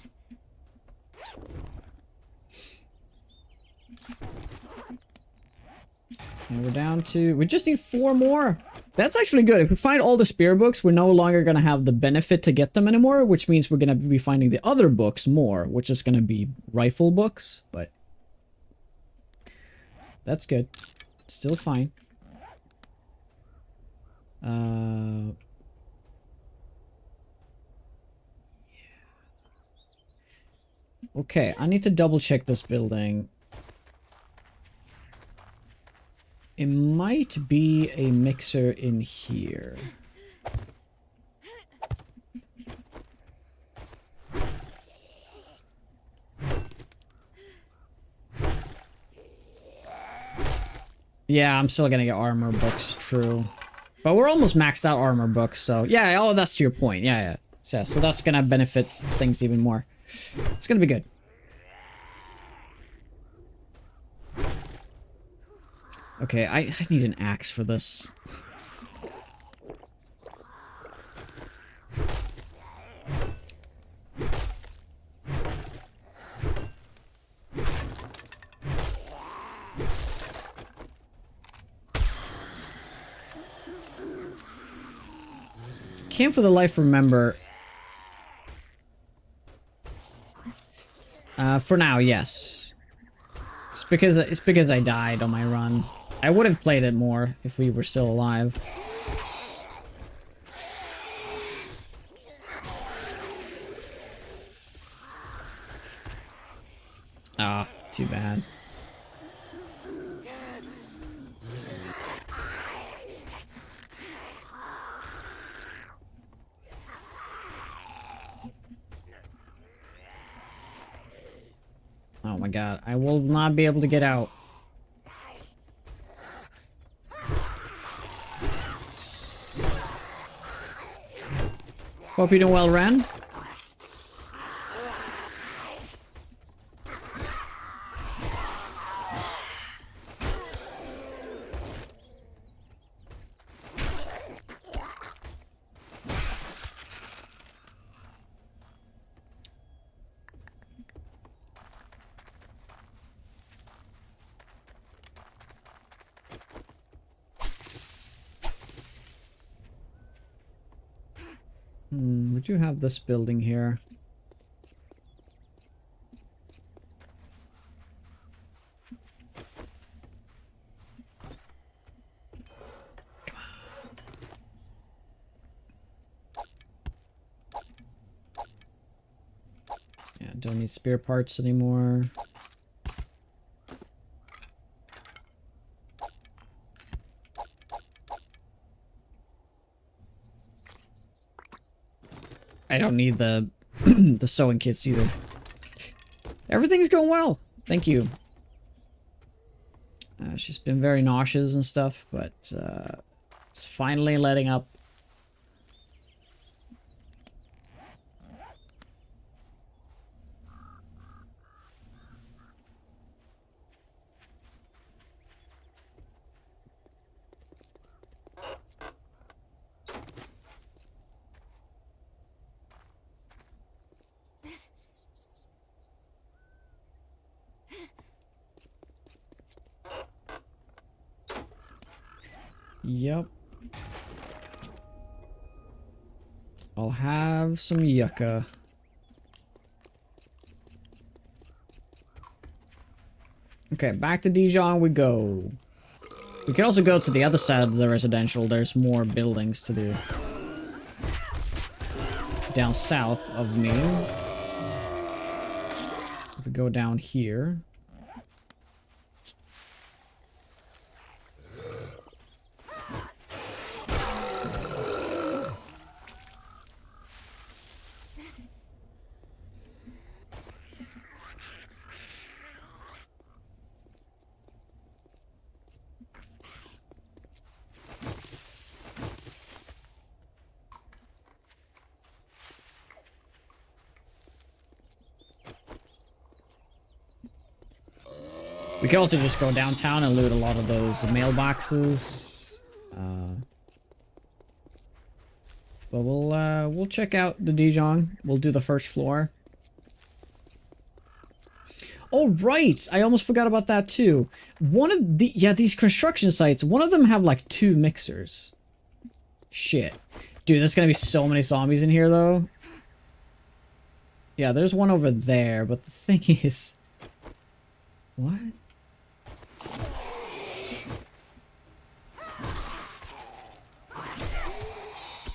And we're down to... We just need 4 more. That's actually good. If we find all the spear books, we're no longer going to have the benefit to get them anymore, which means we're going to be finding the other books more, which is going to be rifle books, but... That's good. Still fine. Okay, I need to double check this building. It might be a mixer in here. Yeah, I'm still gonna get armor books, true. But we're almost maxed out armor books, so yeah, oh, that's to your point. Yeah, yeah. So that's gonna benefit things even more. It's gonna be good. Okay, I need an axe for this. Can't for the life remember. For now, yes. It's because I died on my run. I would have played it more if we were still alive. Ah, too bad. Oh my god, I will not be able to get out. Hope you're doing well, Ren. We do have this building here. Yeah, don't need spare parts anymore. I don't need the the sewing kits either. Everything's going well. Thank you. She's been very nauseous and stuff, but it's finally letting up. Yep. I'll have some yucca. Okay, back to Dijon we go. We can also go to the other side of the residential. There's more buildings to do. Down south of me. If we go down here. We can also just go downtown and loot a lot of those mailboxes. But we'll check out the Dijon. We'll do the first floor. Oh right, I almost forgot about that too. One of these construction sites. One of them have like 2 mixers. Shit, dude, there's gonna be so many zombies in here though. Yeah, there's one over there, but the thing is, what?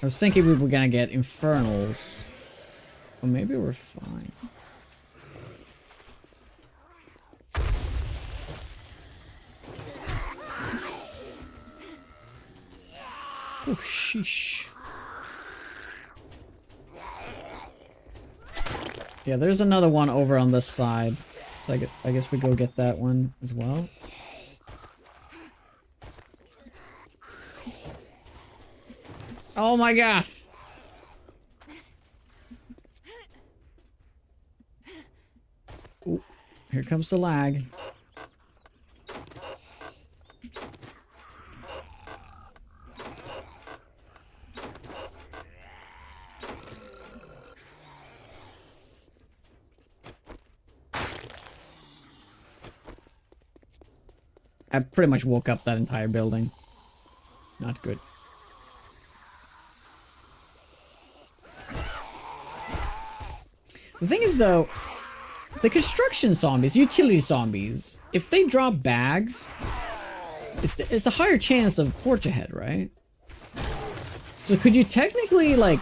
I was thinking we were gonna get infernals. Well, maybe we're fine. Oh, sheesh. Yeah, there's another one over on this side. So I guess we go get that one as well. Oh my gosh! Ooh, here comes the lag. I pretty much woke up that entire building. Not good. The thing is, though, the construction zombies, utility zombies, if they drop bags, it's a higher chance of forge ahead, right? So could you technically, like,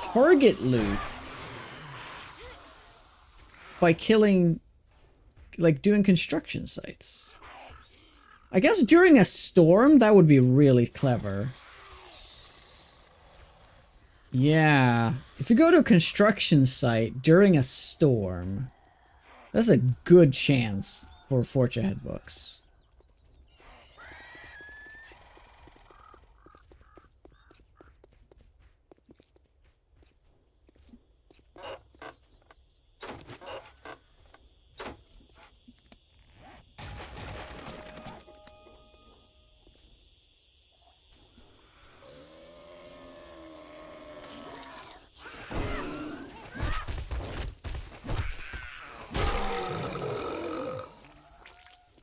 target loot by killing, like, doing construction sites? I guess during a storm, that would be really clever. Yeah. If you go to a construction site during a storm, that's a good chance for forge ahead books.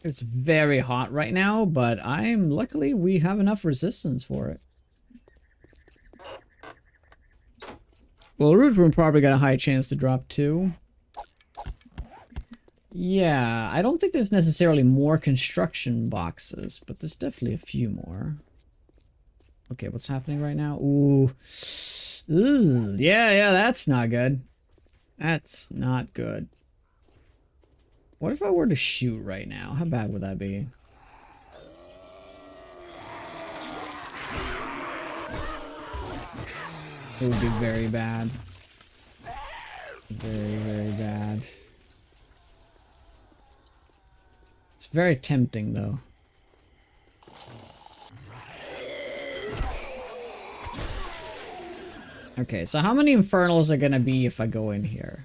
It's very hot right now, but luckily we have enough resistance for it. Well, Root Room probably got a high chance to drop too. Yeah, I don't think there's necessarily more construction boxes, but there's definitely a few more. Okay, what's happening right now? Ooh. Ooh, yeah, that's not good. That's not good. What if I were to shoot right now? How bad would that be? It would be very bad. Very, very bad. It's very tempting, though. Okay, so how many infernals are gonna be if I go in here?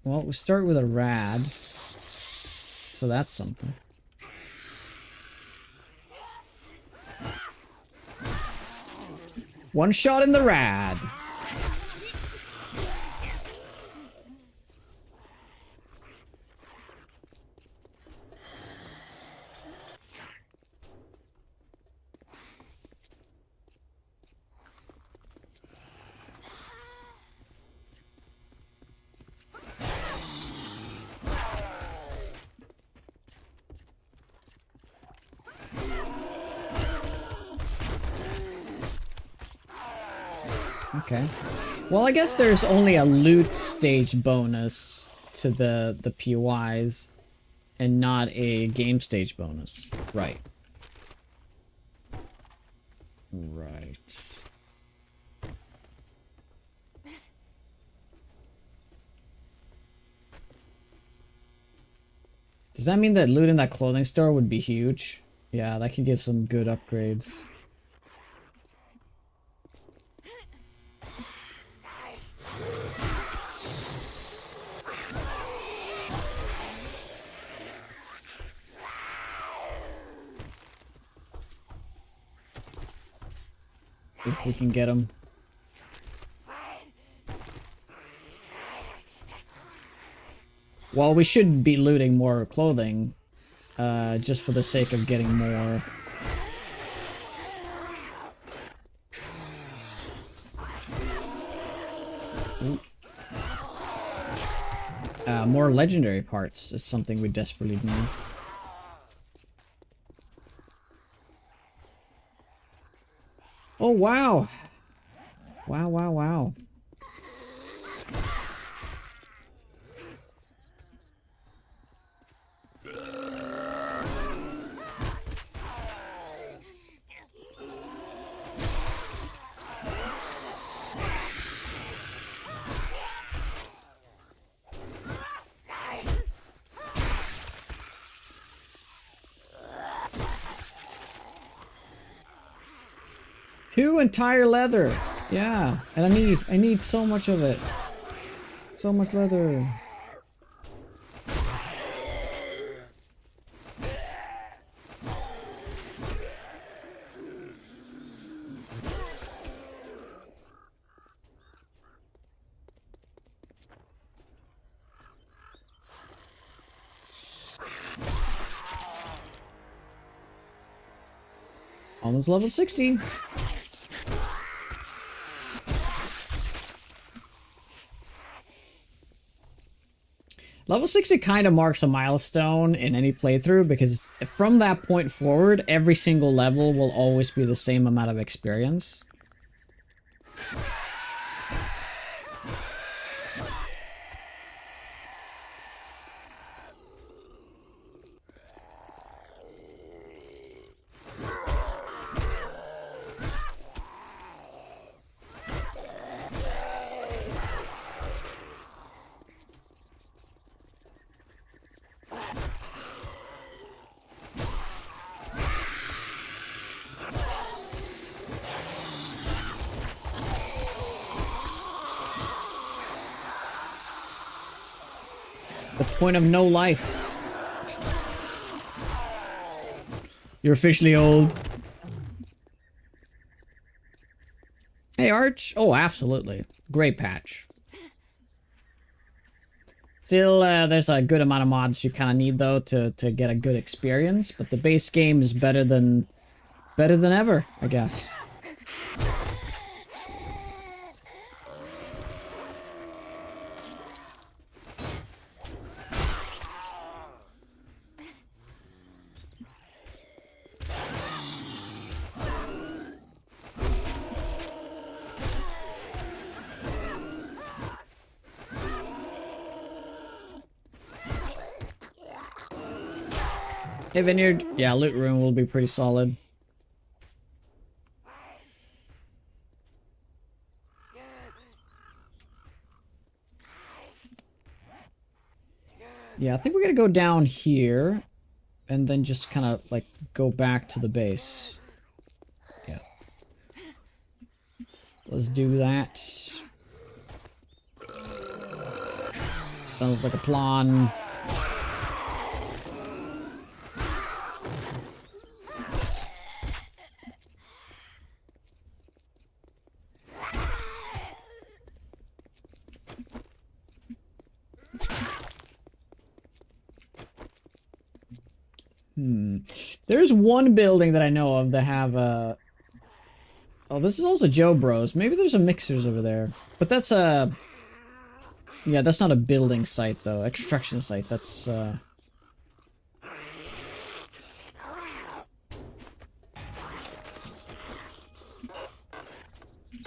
Well, we start with a rad. So that's something. One shot in the rad. Okay. Well, I guess there's only a loot stage bonus to the POIs and not a game stage bonus. Right. Right. Does that mean that loot in that clothing store would be huge? Yeah, that could give some good upgrades. If we can get them. Well, we should be looting more clothing, just for the sake of getting more. More legendary parts is something we desperately need. Oh, wow! Wow. 2 entire leather. Yeah, and I need so much of it. So much leather. Almost level 60. Level 60 kind of marks a milestone in any playthrough because from that point forward, every single level will always be the same amount of experience. The point of no life. You're officially old. Hey, Arch. Oh, absolutely. Great patch. Still, there's a good amount of mods you kind of need, though, to get a good experience. But the base game is better than ever, I guess. Hey, Vineyard. Yeah, loot room will be pretty solid. Yeah, I think we're gonna go down here and then just kind of like go back to the base. Yeah. Let's do that. Sounds like a plan. There's one building that I know of that have a... Oh, this is also Joe Bros. Maybe there's a mixers over there. But that's a... Yeah, that's not a building site, though. Extraction site. That's,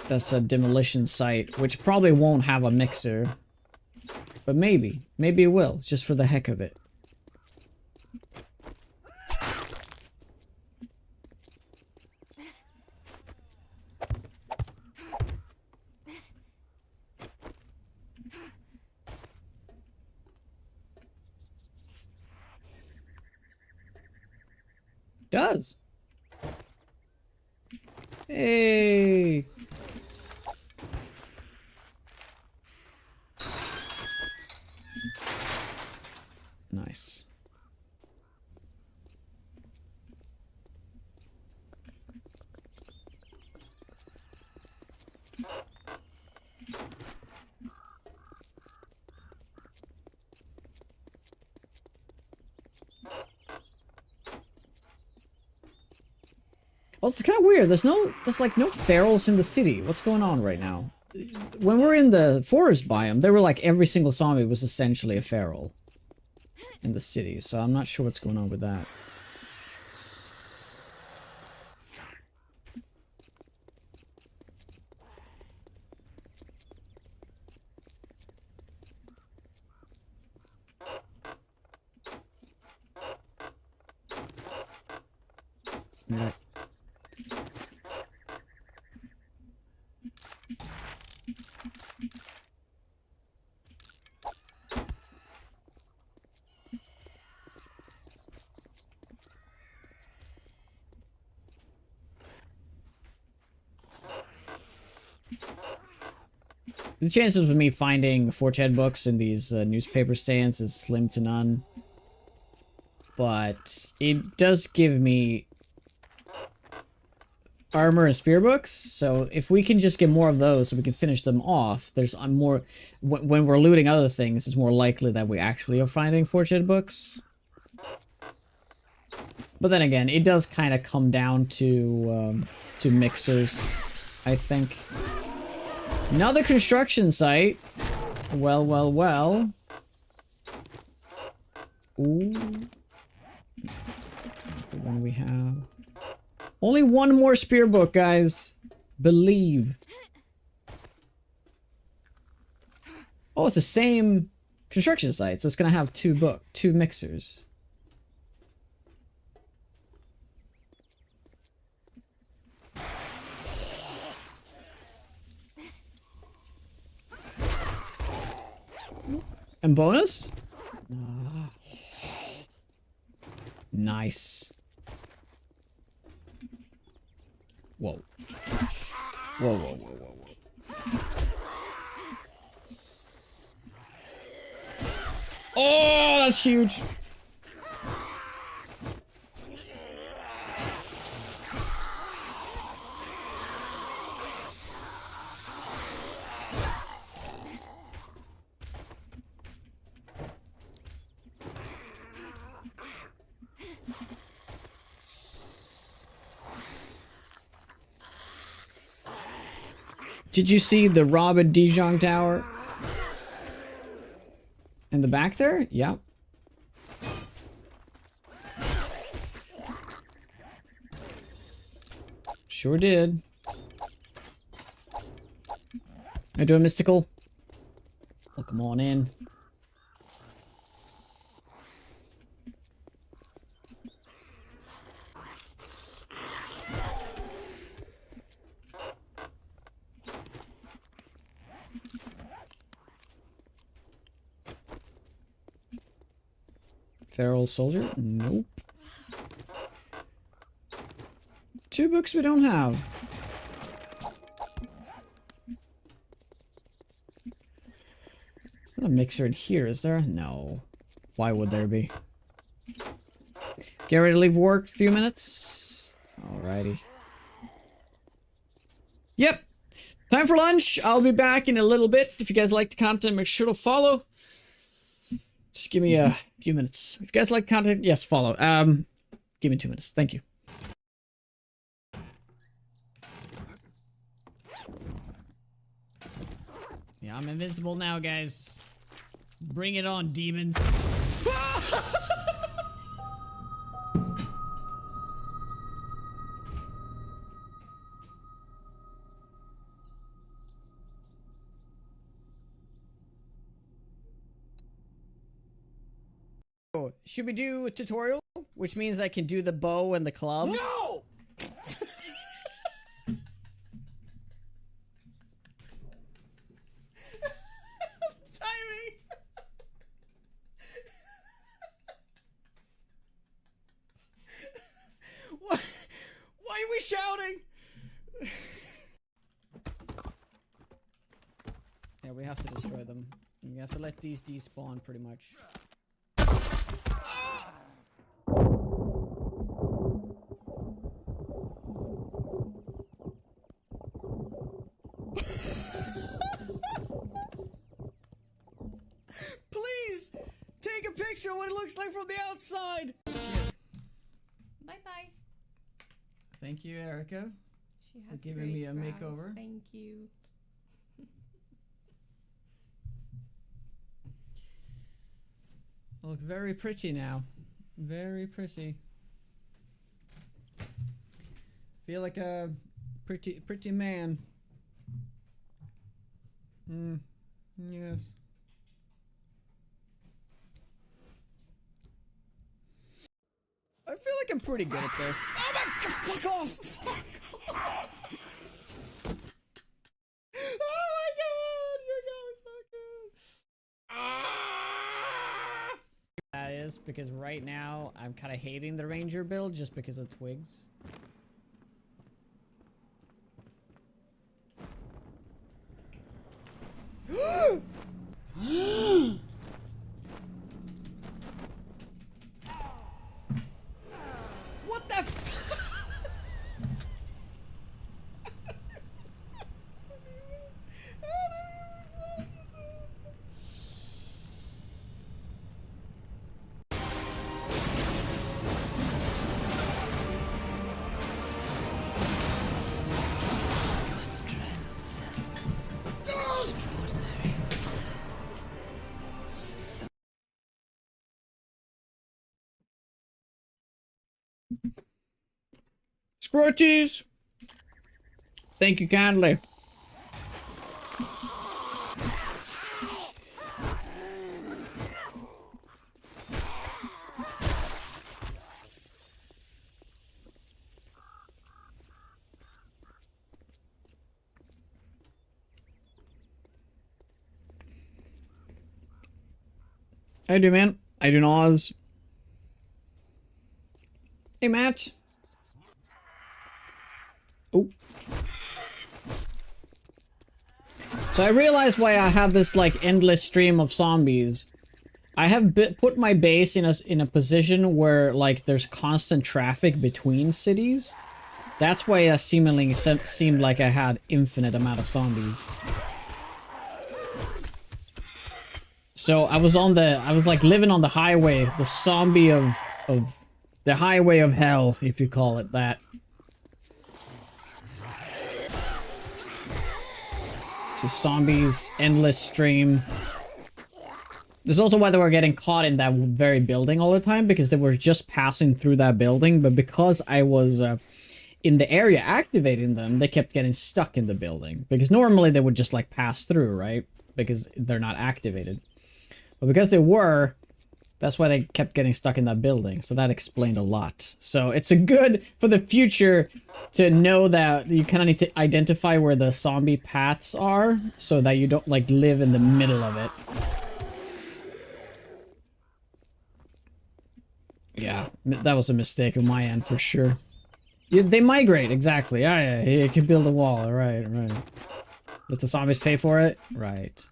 That's a demolition site, which probably won't have a mixer. But maybe. Maybe it will, just for the heck of it. Does. Hey. Nice. Well, it's kind of weird. There's like no ferals in the city. What's going on right now? When we're in the forest biome, they were like every single zombie was essentially a feral in the city. So I'm not sure what's going on with that. Yeah. The chances of me finding Forge books in these newspaper stands is slim to none. But it does give me armor and spear books, so if we can just get more of those so we can finish them off, there's more... When we're looting other things, it's more likely that we actually are finding Forge books. But then again, it does kind of come down to mixers, I think. Another construction site. Well, well, well. Ooh. The one we have. Only one more spear book, guys. Believe. Oh, it's the same construction site, so it's gonna have two mixers. And bonus? Ah. Nice. Whoa. Whoa, whoa, whoa, whoa, whoa. Oh, that's huge. Did you see the Robin Dijon Tower? In the back there? Yep. Sure did. I do a mystical. Welcome on in. Feral soldier? Nope. 2 books we don't have. There's not a mixer in here, is there? No. Why would there be? Get ready to leave work, few minutes. Alrighty. Yep. Time for lunch. I'll be back in a little bit. If you guys like the content, make sure to follow. Just give me a few minutes. If you guys like content, yes, follow. Give me 2 minutes. Thank you. Yeah, I'm invincible now, guys. Bring it on, demons. Should we do a tutorial? Which means I can do the bow and the club? No! Timing! Why are we shouting? Yeah, we have to destroy them. We have to let these despawn pretty much. Please take a picture of what it looks like from the outside. Bye bye. Thank you, Erica. She has giving me a great brows. makeover. Thank you. I look very pretty now. Very pretty. Feel like a pretty man. Yes. I feel like I'm pretty good at this. Oh my god, fuck off! Fuck off! Oh my god, your guy was so good! That is because right now I'm kind of hating the ranger build just because of twigs. Scrooties! Thank you kindly. I do, man. I do Oz. Hey, Matt. Oh. So I realized why I have this like endless stream of zombies. I have put my base in a position where like there's constant traffic between cities. That's why it seemingly seemed like I had infinite amount of zombies. So I was like living on the highway, the zombie of the highway of hell, if you call it that. Just zombies, endless stream. There's also why they were getting caught in that very building all the time, because they were just passing through that building, but because I was in the area activating them, they kept getting stuck in the building. Because normally they would just like pass through, right? Because they're not activated. But because they were, that's why they kept getting stuck in that building. So that explained a lot. So it's a good for the future to know that you kind of need to identify where the zombie paths are so that you don't like live in the middle of it. Yeah, that was a mistake on my end for sure. Yeah, they migrate, exactly. Yeah, yeah, you can build a wall. Right, right. Let the zombies pay for it? Right.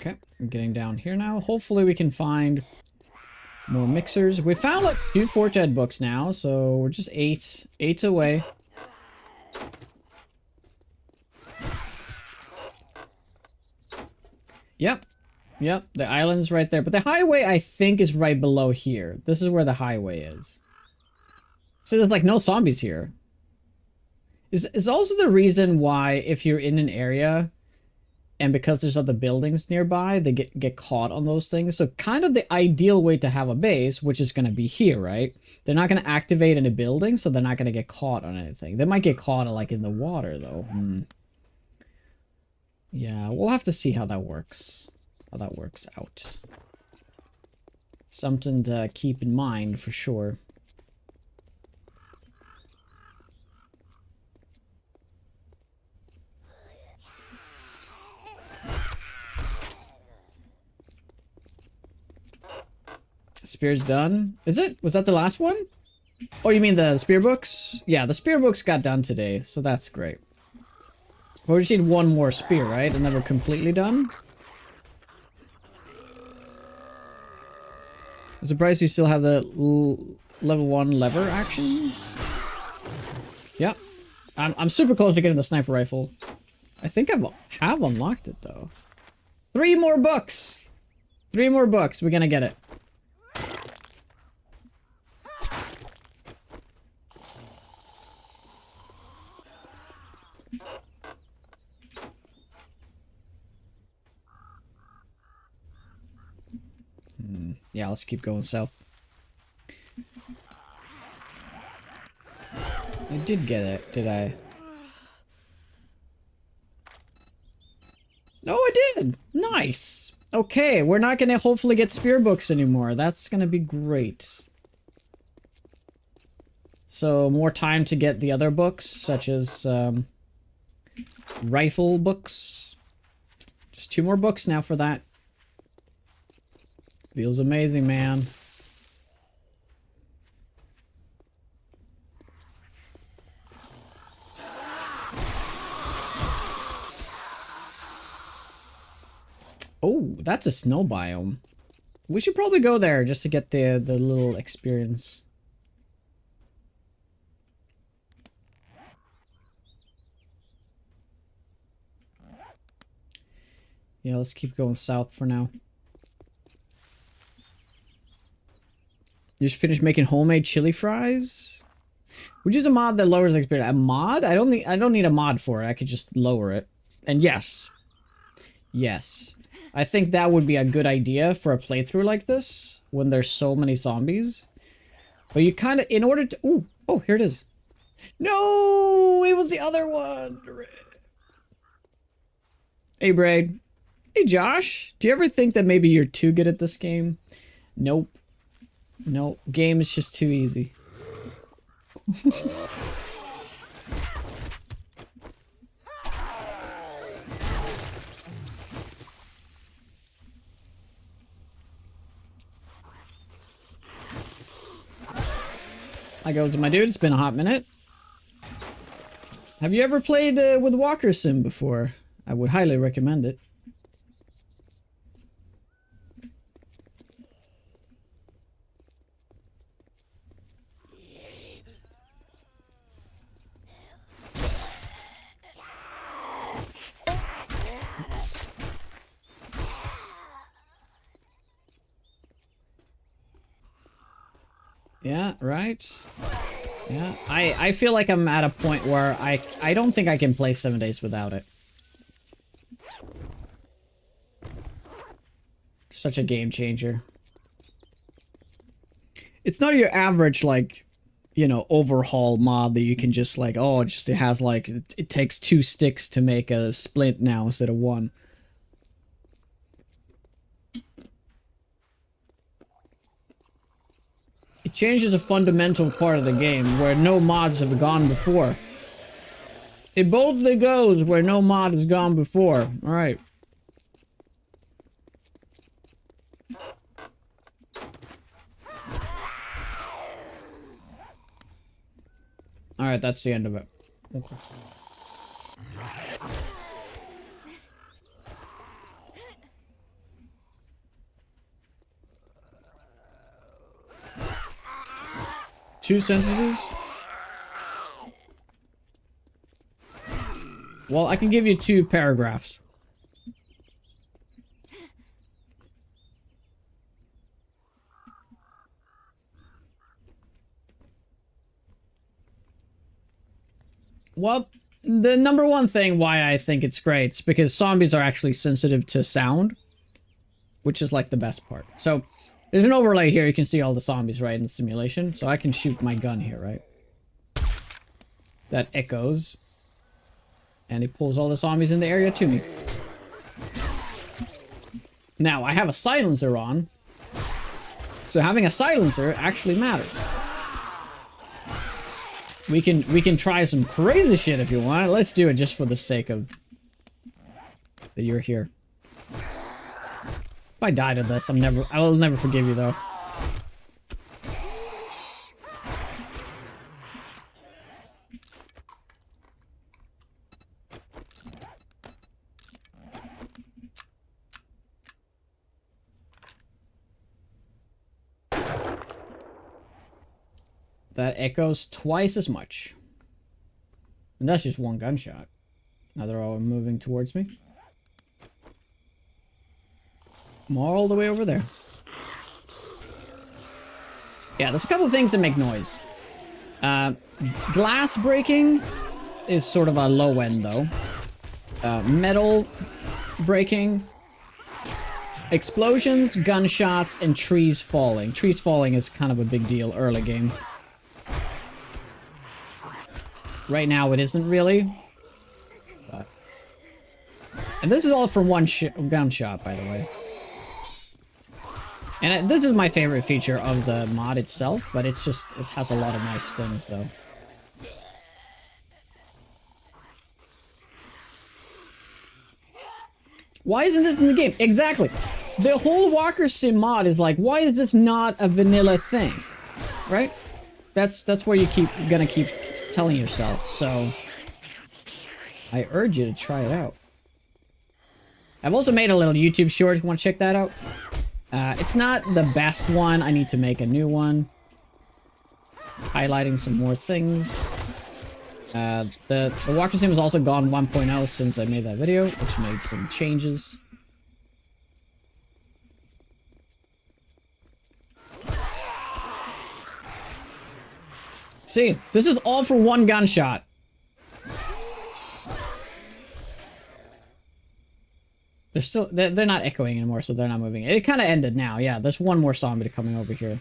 Okay, I'm getting down here now. Hopefully we can find more mixers. We found like 2 Forge Ed books now, so we're just eight away. Yep. Yep, the island's right there. But the highway, I think, is right below here. This is where the highway is. So there's like no zombies here. Is also the reason why if you're in an area and because there's other buildings nearby, they get caught on those things. So kind of the ideal way to have a base, which is going to be here, right? They're not going to activate in a building, so they're not going to get caught on anything. They might get caught like in the water, though. Yeah, we'll have to see how that works. How that works out. Something to keep in mind for sure. Spear's done. Is it? Was that the last one? Oh, you mean the spear books? Yeah, the spear books got done today, so that's great. Well, we just need one more spear, right? And then we're completely done? I'm surprised you still have the level 1 lever action. Yep. I'm super close to getting the sniper rifle. I think I have unlocked it, though. 3 more books! 3 more books. We're gonna get it. Yeah, let's keep going south. I did get it, did I? Oh, I did! Nice! Okay, we're not gonna hopefully get spear books anymore. That's gonna be great. So, more time to get the other books, such as, rifle books. Just 2 more books now for that. Feels amazing, man. Oh, that's a snow biome. We should probably go there just to get the little experience. Yeah, let's keep going south for now. You just finished making homemade chili fries? Would use a mod that lowers experience. A mod? I don't need a mod for it. I could just lower it. And yes. Yes. I think that would be a good idea for a playthrough like this when there's so many zombies. But you kind of, in order to... Ooh, oh, here it is. No, it was the other one. Hey, Braid. Hey, Josh. Do you ever think that maybe you're too good at this game? Nope. Nope. Game is just too easy. Hi, goes my dude. It's been a hot minute. Have you ever played with Walker Sim before? I would highly recommend it. Yeah, right. Yeah, I feel like I'm at a point where I don't think I can play 7 days without it. Such a game changer. It's not your average, like, you know, overhaul mod that you can just like, oh, it has like, it takes 2 sticks to make a splint now instead of 1. It changes a fundamental part of the game where no mods have gone before. It boldly goes where no mod has gone before. Alright. Alright, that's the end of it. Okay. Two sentences? Well, I can give you 2 paragraphs. Well, the number one thing why I think it's great is because zombies are actually sensitive to sound, which is like the best part. So there's an overlay here. You can see all the zombies, right, in the simulation. So I can shoot my gun here, right? That echoes. And it pulls all the zombies in the area to me. Now, I have a silencer on. So having a silencer actually matters. We can try some crazy shit if you want. Let's do it just for the sake of that you're here. If I die to this, I will never forgive you though. That echoes twice as much. And that's just one gunshot. Now they're all moving towards me. I'm all the way over there. Yeah, there's a couple of things that make noise. Glass breaking is sort of a low end though. Metal breaking. Explosions, gunshots, and trees falling. Trees falling is kind of a big deal early game. Right now it isn't really. But... And this is all from one gunshot, by the way. And this is my favorite feature of the mod itself, but it's just, it has a lot of nice things, though. Why isn't this in the game? Exactly. The whole Walker Sim mod is like, why is this not a vanilla thing? Right? That's where you gonna keep telling yourself, so... I urge you to try it out. I've also made a little YouTube short if you want to check that out. It's not the best one. I need to make a new one. Highlighting some more things. The Walker Sim has also gone 1.0 since I made that video, which made some changes. See, this is all for one gunshot. They're not echoing anymore, so they're not moving. It kind of ended now. Yeah, there's one more zombie coming over here.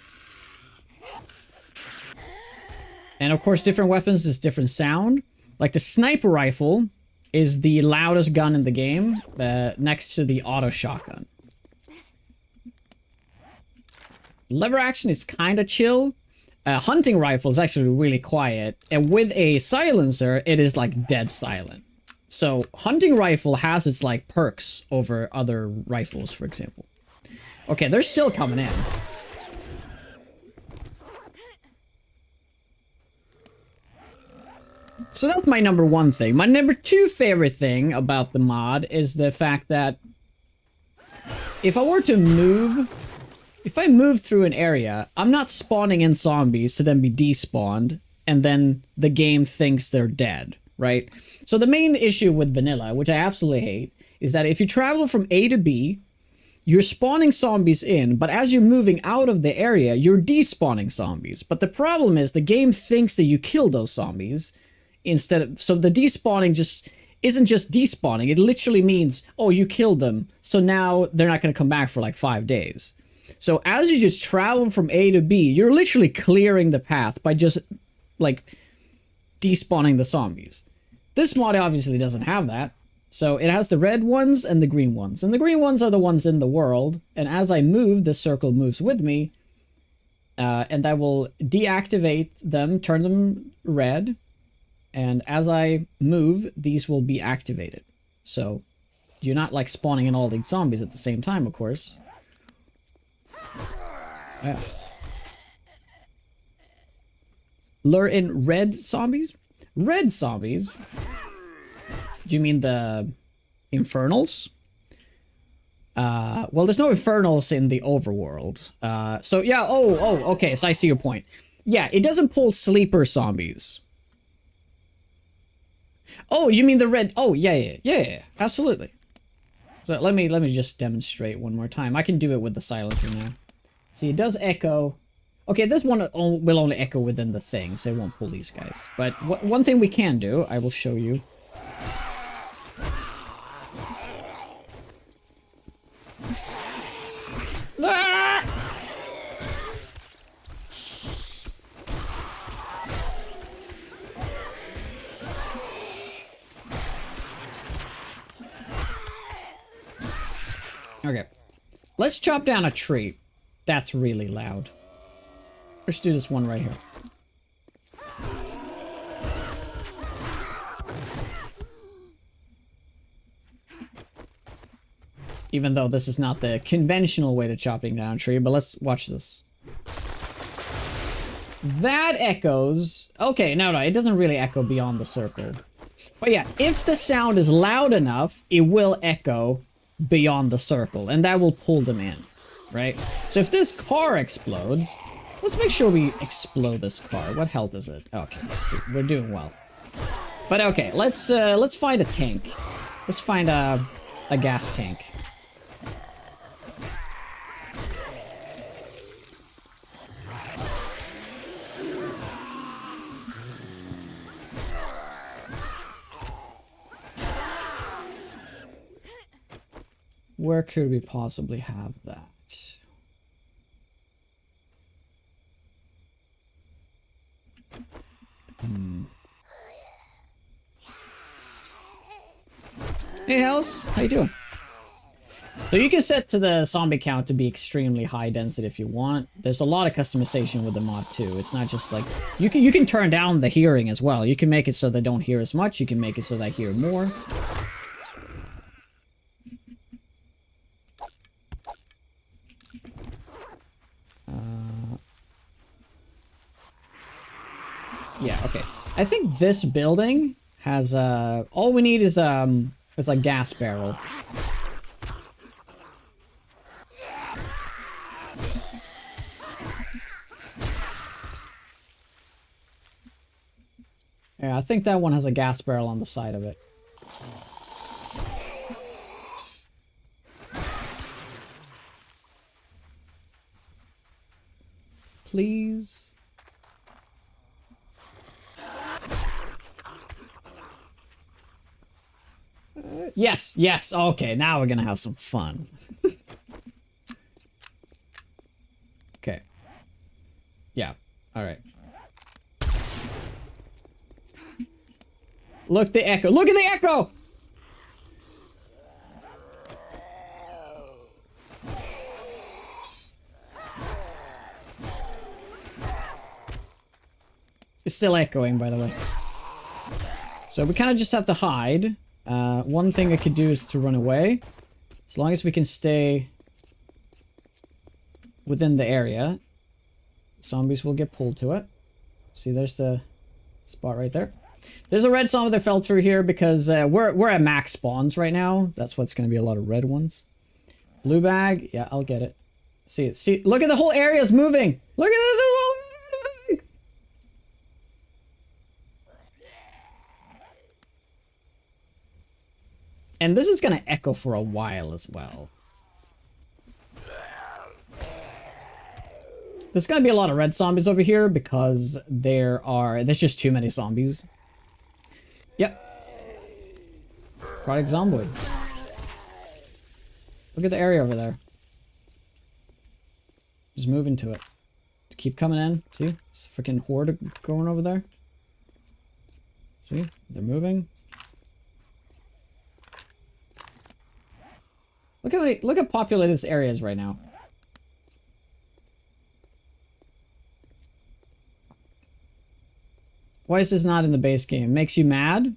And of course, different weapons, there's different sound. Like the sniper rifle is the loudest gun in the game, next to the auto shotgun. Lever action is kind of chill. Hunting rifle is actually really quiet. And with a silencer, it is like dead silent. So hunting rifle has its like perks over other rifles, for example. Okay, they're still coming in. So that's my number one thing. My number two favorite thing about the mod is the fact that if I were to move, if I move through an area, I'm not spawning in zombies to then be despawned, and then the game thinks they're dead, right? So the main issue with vanilla, which I absolutely hate, is that if you travel from A to B, you're spawning zombies in, but as you're moving out of the area, you're despawning zombies. But the problem is the game thinks that you kill those zombies instead of... So the despawning just isn't just despawning. It literally means, oh, you killed them, so now they're not going to come back for like 5 days. So as you just travel from A to B, you're literally clearing the path by just, like, despawning the zombies. This mod obviously doesn't have that. So it has the red ones and the green ones. And the green ones are the ones in the world. And as I move, the circle moves with me. And I will deactivate them, turn them red. And as I move, these will be activated. So you're not, like, spawning in all these zombies at the same time, of course. Yeah. Lure in red zombies? Red zombies? Do you mean the infernals? Well, there's no infernals in the overworld. So yeah, okay, so I see your point. Yeah, it doesn't pull sleeper zombies. Oh, you mean the red... Oh, yeah, absolutely. So let me just demonstrate one more time. I can do it with the silencer now. See, it does echo. Okay, this one will only echo within the thing, so it won't pull these guys. But one thing we can do, I will show you. Ah! Okay. Let's chop down a tree. That's really loud. Let's do this one right here. Even though this is not the conventional way to chopping down a tree, but let's watch this. That echoes... Okay, no, it doesn't really echo beyond the circle. But yeah, if the sound is loud enough, it will echo beyond the circle, and that will pull them in, right? So if this car explodes... Let's make sure we explode this car. What health is it? Okay, we're doing well. But okay, let's find a tank. Let's find a gas tank. Where could we possibly have that? Hey, Hells, how you doing? So you can set to the zombie count to be extremely high density if you want. There's a lot of customization with the mod too. It's not just like you can turn down the hearing as well. You can make it so they don't hear as much. You can make it so they hear more. Yeah, okay. I think this building has all we need is a gas barrel. Yeah, I think that one has a gas barrel on the side of it. Please. Yes, yes. Okay, now we're gonna have some fun. Okay. Yeah. All right. Look the echo. Look at the echo. It's still echoing, by the way. So we kind of just have to hide. One thing I could do is to run away. As long as we can stay within the area, zombies will get pulled to it. See, there's the spot right there. There's a red zombie that fell through here because we're at max spawns right now. That's what's going to be a lot of red ones. Blue bag. Yeah, I'll get it. See it. See, look at the whole area's moving. Look at this. And this is going to echo for a while as well. There's going to be a lot of red zombies over here because there's just too many zombies. Yep. Product zombie. Look at the area over there. Just move into it. Keep coming in. See? It's a freaking horde going over there. See? They're moving. Look at populated this areas right now. Why is this not in the base game? Makes you mad?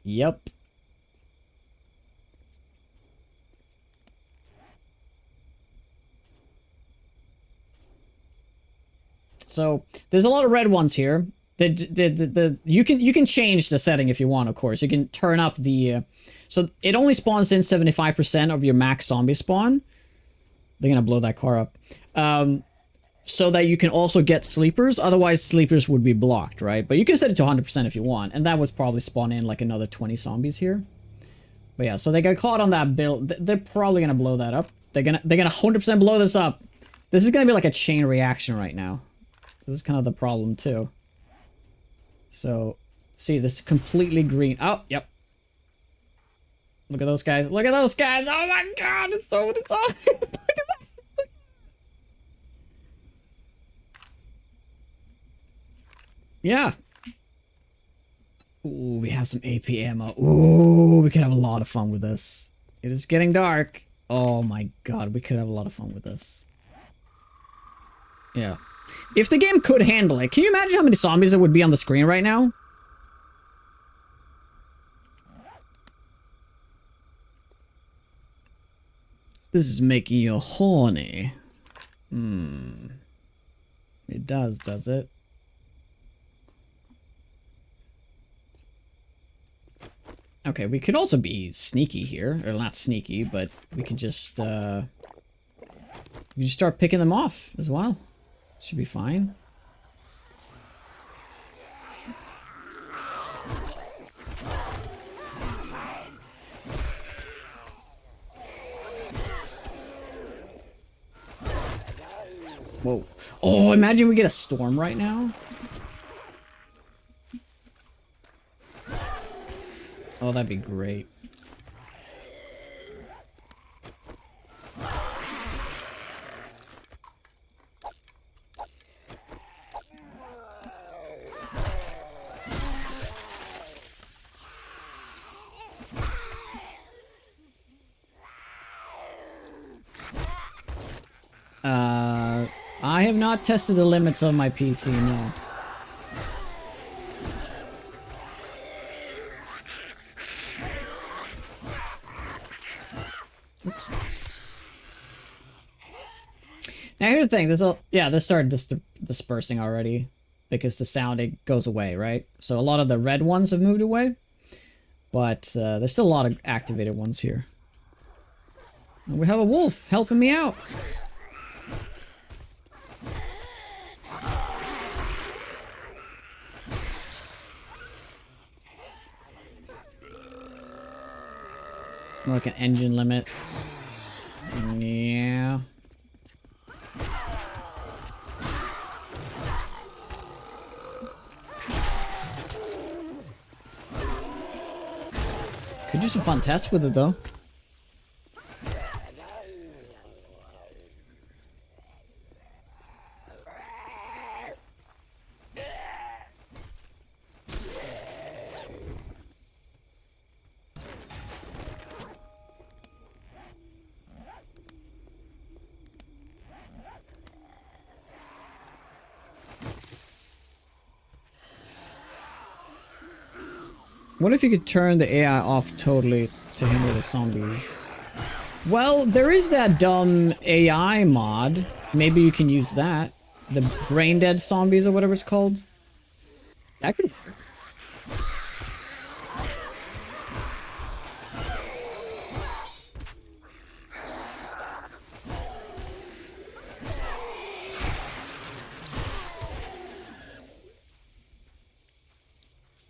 Yep. So there's a lot of red ones here. You can change the setting if you want, of course. You can turn up the so it only spawns in 75% of your max zombie spawn. They're gonna blow that car up. So that you can also get sleepers. Otherwise, sleepers would be blocked, right? But you can set it to 100% if you want, and that would probably spawn in like another 20 zombies here. But yeah, so they got caught on that build. They're probably gonna blow that up. They're gonna 100% blow this up. This is gonna be like a chain reaction right now. This is kind of the problem too. So, see, this is completely green. Oh, yep. Look at those guys. Look at those guys. Oh my god, it's so many zombies. Look at that. Yeah. Ooh, we have some AP ammo. Ooh, we could have a lot of fun with this. It is getting dark. Oh my god, we could have a lot of fun with this. Yeah. If the game could handle it, can you imagine how many zombies there would be on the screen right now? This is making you horny. It does it? Okay, we could also be sneaky here. Or not sneaky, but we could just, start picking them off as well. Should be fine. Whoa. Oh, imagine we get a storm right now. Oh, that'd be great. I have not tested the limits of my PC, no. Oops. Now here's the thing, this started dispersing already because the sound, it goes away, right? So a lot of the red ones have moved away, but there's still a lot of activated ones here. And we have a wolf helping me out. Like an engine limit. Yeah. Could Could do some fun tests with it though. What if you could turn the AI off totally to handle the zombies? Well, there is that dumb AI mod. Maybe you can use that. The brain dead zombies or whatever it's called. That could work.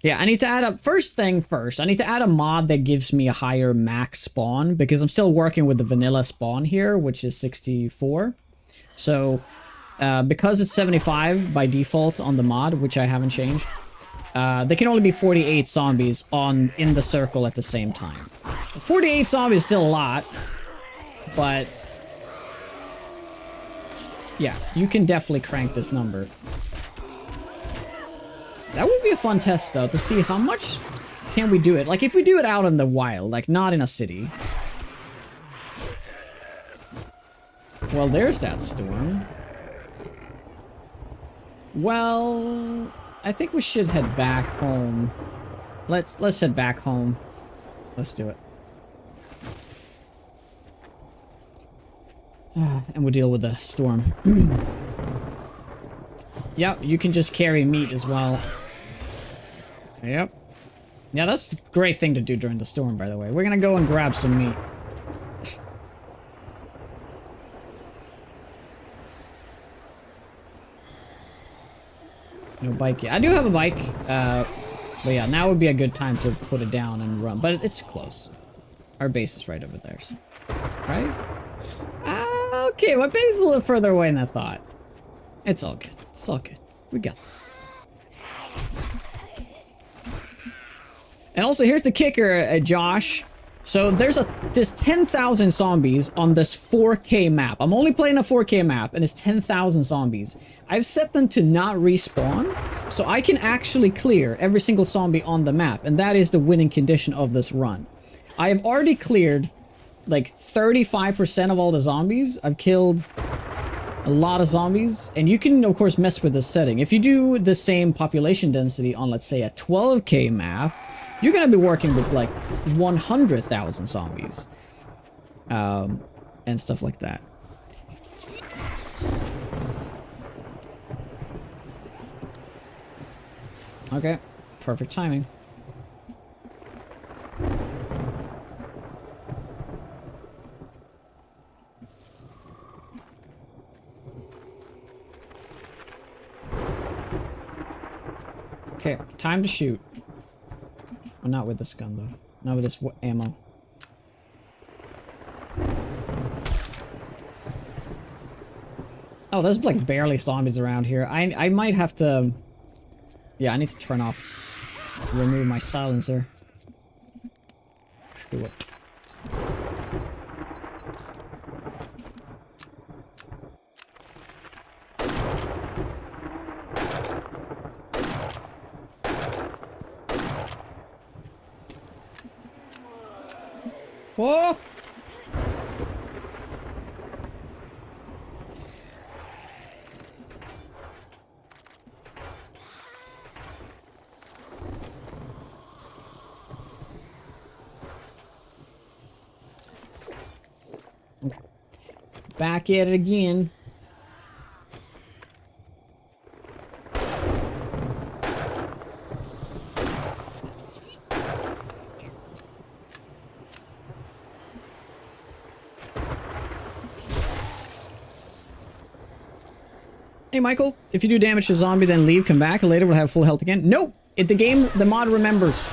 Yeah, I need to add up, first thing first, I need to add a mod that gives me a higher max spawn, because I'm still working with the vanilla spawn here, which is 64. So, because it's 75 by default on the mod, which I haven't changed, there can only be 48 zombies in the circle at the same time. 48 zombies is still a lot, but yeah, you can definitely crank this number. That would be a fun test, though, to see how much can we do it. Like, if we do it out in the wild, like, not in a city. Well, there's that storm. Well, I think we should head back home. Let's head back home. Let's do it. And we'll deal with the storm. Yep, you can just carry meat as well. Yep. Yeah, that's a great thing to do during the storm, by the way. We're gonna go and grab some meat. No bike yet. I do have a bike. But yeah, now would be a good time to put it down and run. But it's close. Our base is right over there, so. Right? Okay, my base is a little further away than I thought. It's all good. It's all good. We got this. And also, here's the kicker, Josh. So there's 10,000 zombies on this 4K map. I'm only playing a 4K map, and it's 10,000 zombies. I've set them to not respawn, so I can actually clear every single zombie on the map, and that is the winning condition of this run. I have already cleared like 35% of all the zombies. I've killed a lot of zombies, and you can of course mess with this setting. If you do the same population density on, let's say, a 12K map, you're gonna be working with like 100,000 zombies and stuff like that. Okay, perfect timing. Okay, time to shoot. Well, not with this gun, though. Not with this ammo. Oh, there's like barely zombies around here. I might have to... Yeah, I need to turn off... remove my silencer. Do it. Whoa! Okay. Back at it again. Hey Michael, if you do damage to a zombie then leave, come back, and later we'll have full health again. Nope! The mod remembers.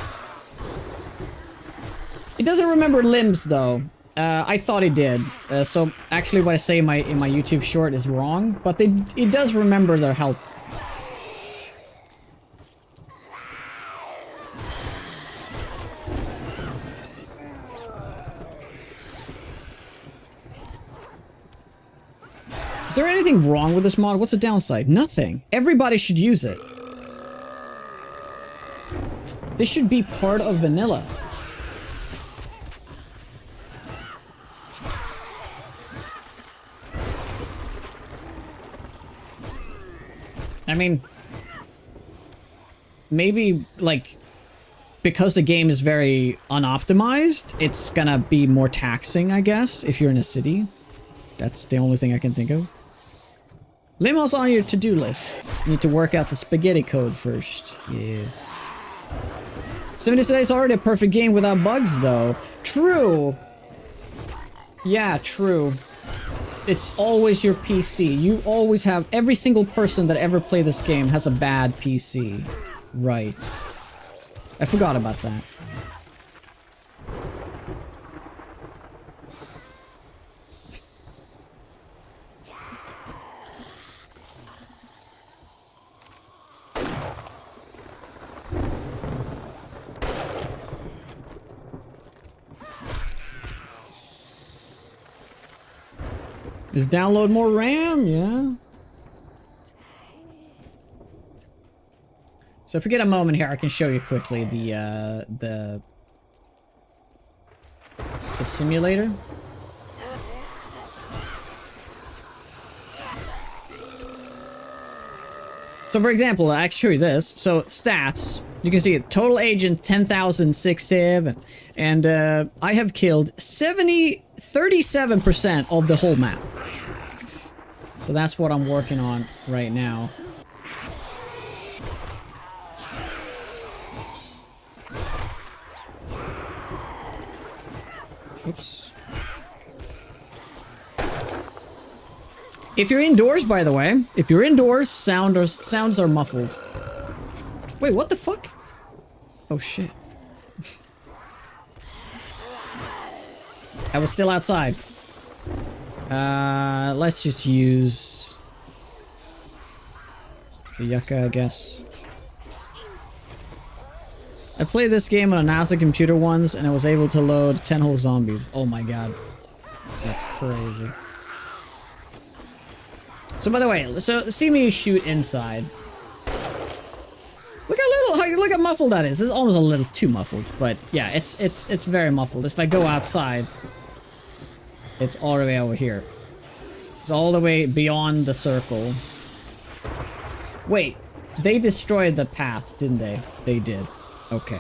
It doesn't remember limbs though. I thought it did. So actually what I say in my YouTube short is wrong, but it does remember their health. Is there anything wrong with this mod? What's the downside? Nothing. Everybody should use it. This should be part of vanilla. I mean, maybe, like, because the game is very unoptimized, it's gonna be more taxing, I guess, if you're in a city. That's the only thing I can think of. Limos on your to-do list. Need to work out the spaghetti code first. Yes. 70 today is already a perfect game without bugs, though. True. Yeah, true. It's always your PC. You always have... Every single person that ever played this game has a bad PC. Right. I forgot about that. Just download more RAM, yeah. So if we get a moment here, I can show you quickly the simulator. So for example, I can show you this. So stats, you can see it, total agent 10,067, and I have killed 37% of the whole map. So that's what I'm working on right now. Oops. If you're indoors, by the way, if you're indoors, sounds are muffled. Wait, what the fuck? Oh shit. I was still outside. Let's just use the yucca, I guess. I played this game on a NASA computer once, and I was able to load 10 whole zombies. Oh my god. That's crazy. So by the way, so see me shoot inside. Look how muffled that is. It's almost a little too muffled, but yeah, it's very muffled. If I go outside, it's all the way over here. It's all the way beyond the circle. Wait, they destroyed the path, didn't they? They did. Okay.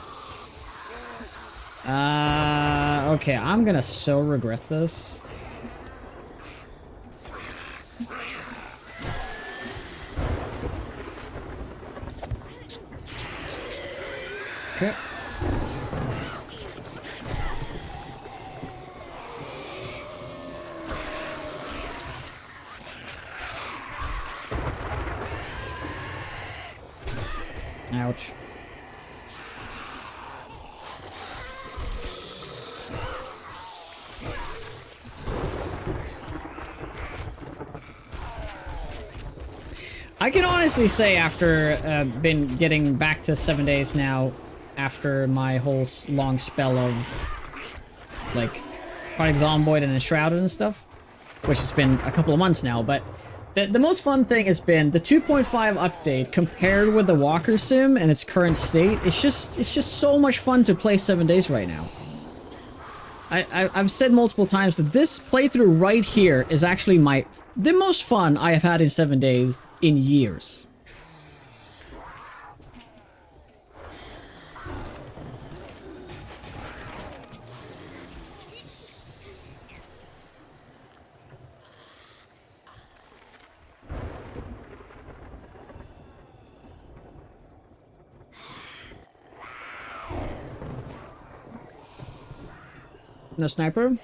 Okay, I'm gonna so regret this. Okay. Ouch. I can honestly say after been getting back to 7 days now, after my whole long spell of like Project Zomboid and Enshrouded and stuff, which has been a couple of months now, but the most fun thing has been the 2.5 update compared with the Walker Sim and its current state. It's just so much fun to play 7 days right now. I've said multiple times that this playthrough right here is actually the most fun I have had in 7 days in years. No sniper?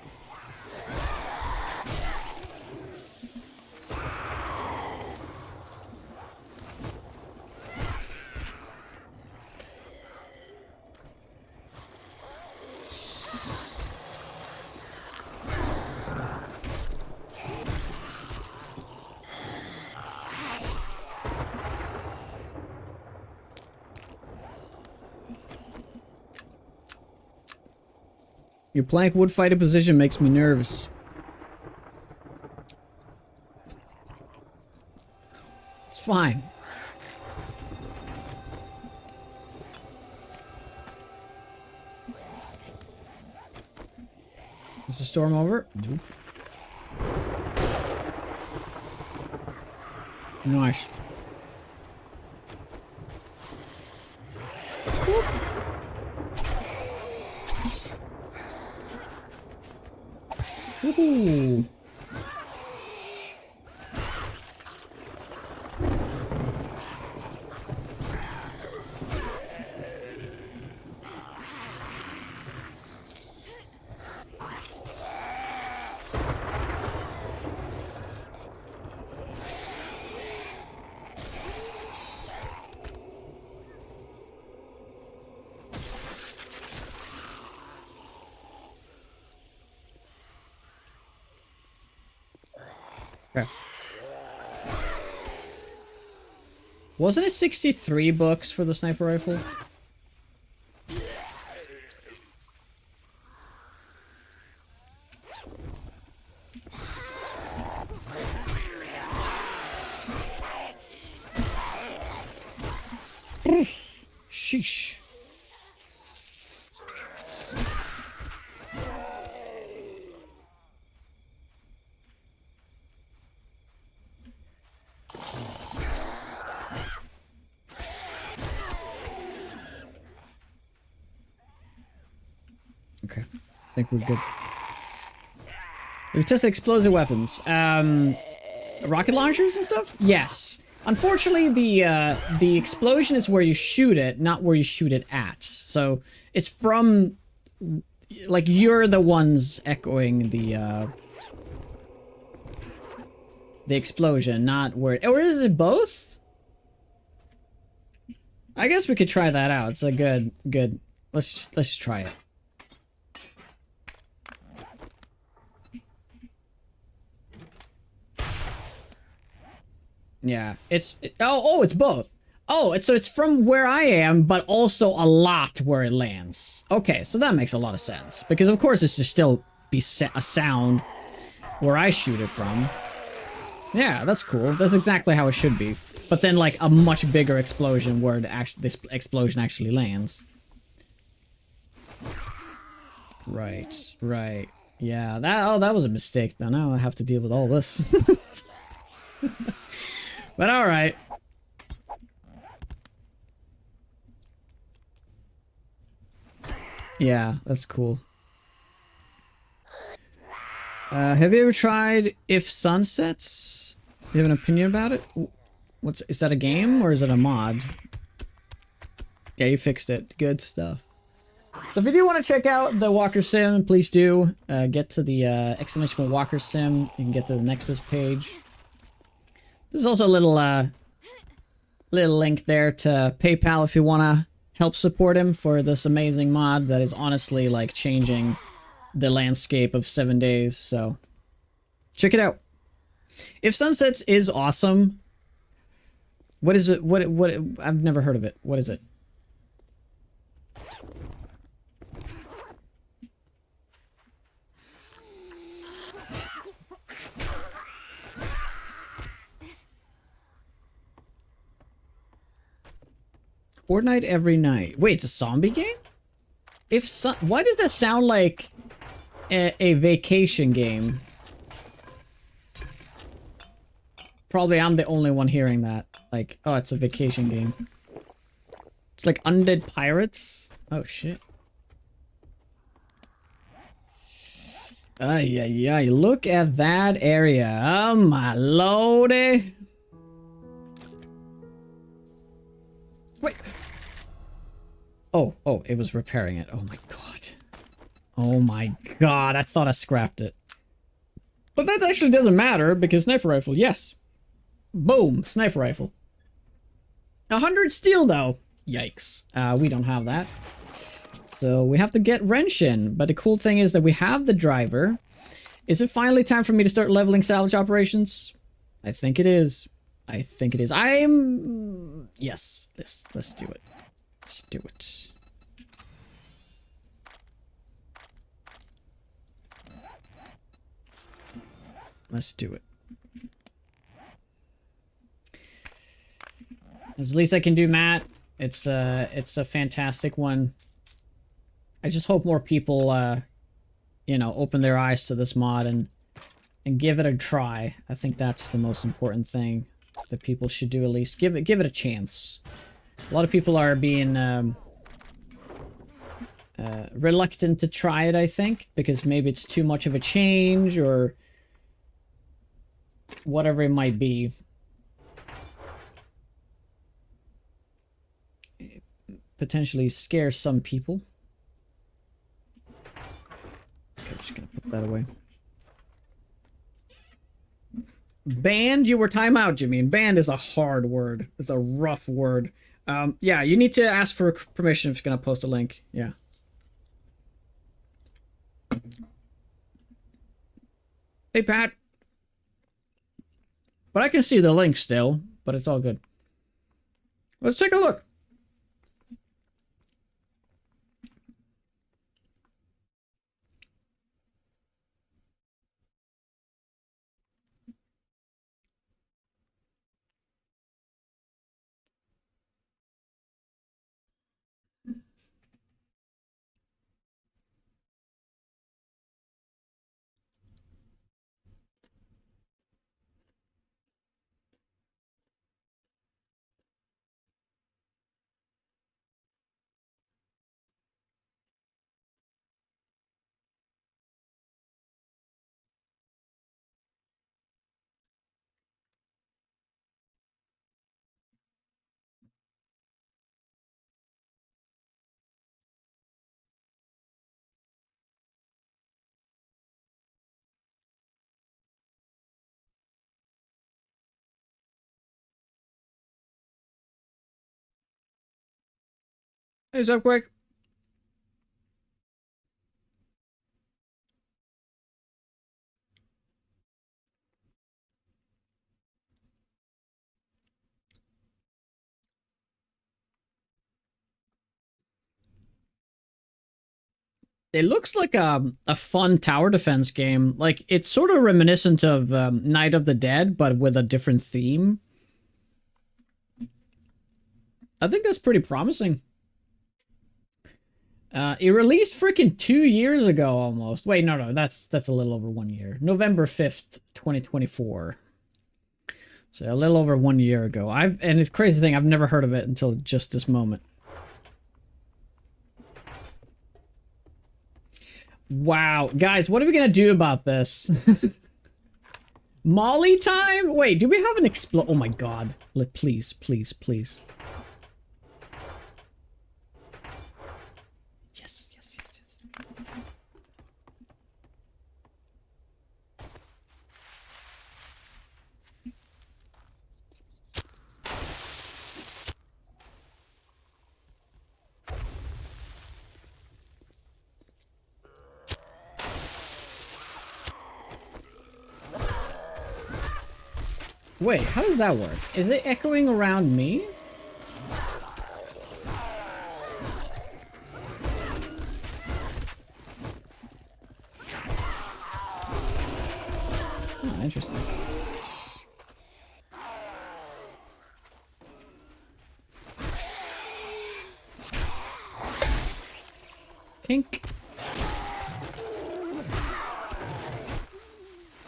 Your plank wood fighting position makes me nervous. fine. Is the storm over? Nope. Nice. Woohoo! Okay. Wasn't it 63 books for the sniper rifle? Sheesh. Okay, I think we're good. We've tested explosive weapons. Rocket launchers and stuff? Yes. Unfortunately, the explosion is where you shoot it, not where you shoot it at. So it's from, like, you're the ones echoing the explosion, not where. Or is it both? I guess we could try that out. It's a good. Let's just try it. Yeah, it's both. Oh, so it's from where I am, but also a lot where it lands. Okay, so that makes a lot of sense because of course it should still be a sound where I shoot it from. Yeah, that's cool. That's exactly how it should be. But then like a much bigger explosion where this explosion actually lands. Right. Yeah, that was a mistake. Now I have to deal with all this. But alright. Yeah, that's cool. Have you ever tried If Sunsets? Do you have an opinion about it? Is that a game or is it a mod? Yeah, you fixed it. Good stuff. So if you do want to check out the Walker Sim, please do. Get to the exclamation Walker Sim. You can get to the Nexus page. There's also a little link there to PayPal if you want to help support him for this amazing mod that is honestly like changing the landscape of 7 days. So check it out. If Sunsets is awesome. What is it? What I've never heard of it. What is it? Horde night every night. Wait, it's a zombie game? Why does that sound like a vacation game? Probably I'm the only one hearing that. Like, oh, it's a vacation game. It's like undead pirates. Oh shit. Yeah. Look at that area. Oh my lordy. Wait. Oh, it was repairing it. Oh my god. Oh my god, I thought I scrapped it. But that actually doesn't matter because sniper rifle, yes. Boom, sniper rifle. 100 steel though. Yikes. We don't have that. So we have to get wrench in. But the cool thing is that we have the driver. Is it finally time for me to start leveling salvage operations? I think it is. Yes, let's do it. Let's do it. Let's do it. It's the least I can do, Matt. It's a fantastic one. I just hope more people, you know, open their eyes to this mod and give it a try. I think that's the most important thing that people should do. At least give it a chance. A lot of people are being reluctant to try it, I think, because maybe it's too much of a change or whatever it might be. It potentially scares some people. Okay, I'm just gonna put that away. Banned? You were timeout, Jimmy. Banned is a hard word. It's a rough word. Yeah, you need to ask for permission if you're gonna post a link. Yeah. Hey, Pat. But I can see the link still, but it's all good. Let's take a look. Hey, what's up, quick? It looks like a fun tower defense game. Like, it's sort of reminiscent of Night of the Dead, but with a different theme. I think that's pretty promising. It released freaking 2 years ago almost. Wait, no, that's a little over 1 year. November 5th, 2024. So a little over 1 year ago. And it's crazy thing, I've never heard of it until just this moment. Wow, guys, what are we gonna do about this? Molly time? Wait, do we have an explode? Oh my god. Please, please, please. Yes, yes, yes, yes. Wait, how does that work? Is it echoing around me? Oh, interesting. Pink.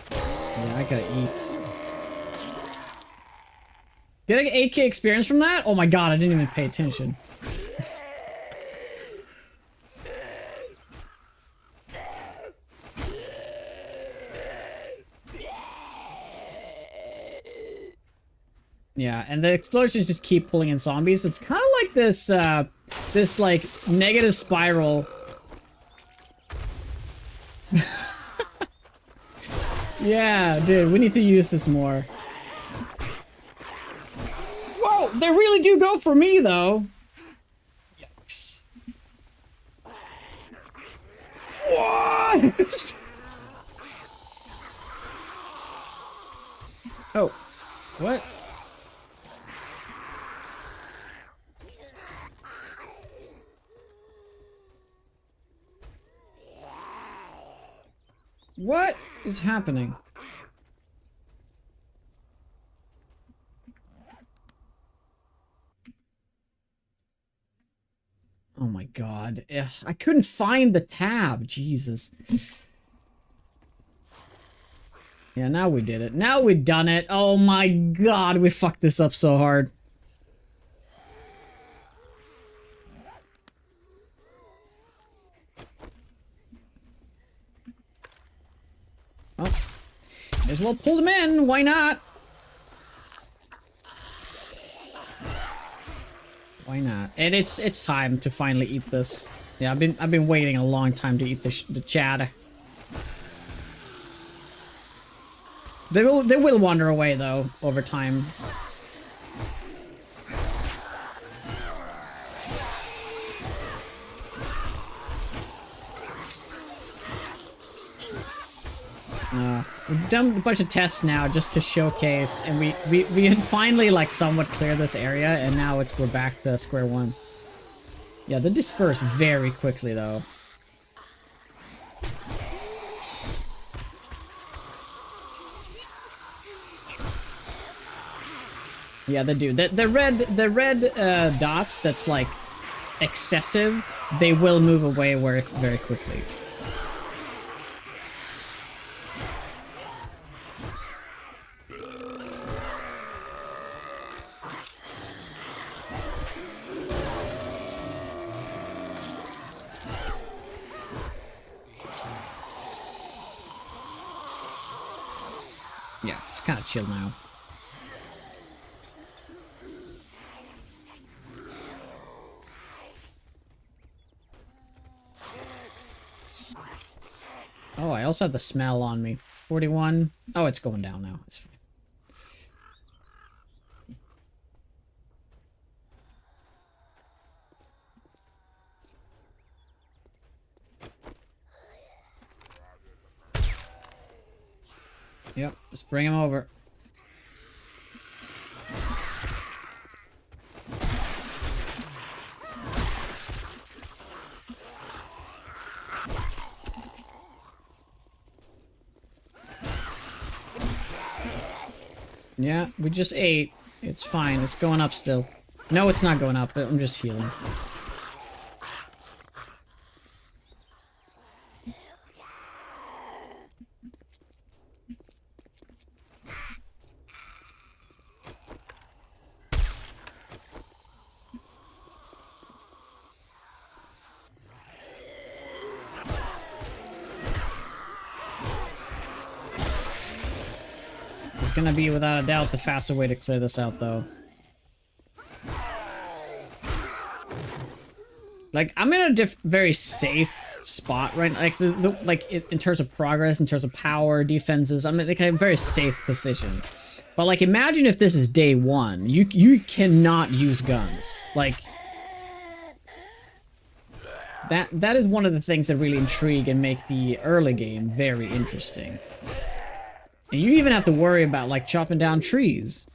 Yeah, I gotta eat. Did I get 8K experience from that? Oh my god, I didn't even pay attention. Yeah, and the explosions just keep pulling in zombies. It's kind of like this, this like negative spiral. Yeah, dude, we need to use this more. Whoa, they really do go for me, though. Yikes. What? Oh, what? What is happening? Oh my god. Ugh, I couldn't find the tab. Jesus. Yeah, now we did it. Now we done it. Oh my god, we fucked this up so hard. Well, may as well pull them in. Why not? Why not? And it's time to finally eat this. Yeah, I've been waiting a long time to eat the chad. They will wander away though over time. We've done a bunch of tests now just to showcase, and we had finally like somewhat cleared this area, and now we're back to square one. Yeah, they disperse very quickly though. Yeah, they do. The red dots that's like excessive, they will move away very quickly. Yeah, it's kind of chill now. Oh, I also have the smell on me. 41. Oh, it's going down now. It's fine. Yep, let's bring him over. Yeah, we just ate. It's fine. It's going up still. No, it's not going up. I'm just healing. It's gonna be, without a doubt, the faster way to clear this out, though. Like, I'm in a very safe spot, right? Like, like in terms of progress, in terms of power, defenses, I'm in like a very safe position. But like, imagine if this is day one. You cannot use guns. Like, that is one of the things that really intrigue and make the early game very interesting. And you even have to worry about, like, chopping down trees.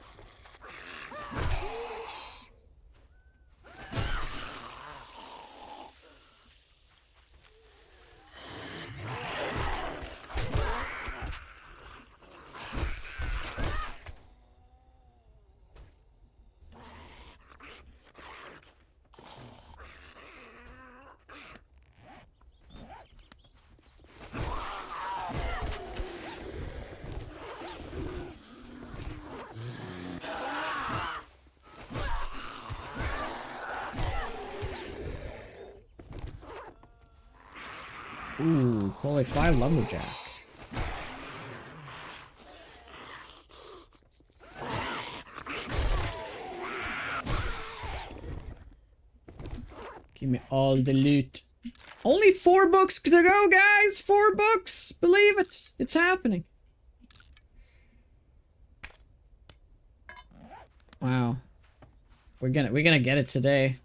Ooh, quality 5 lumberjack. Give me all the loot. Only 4 books to go, guys! 4 books! Believe it! It's happening. Wow. We're gonna get it today.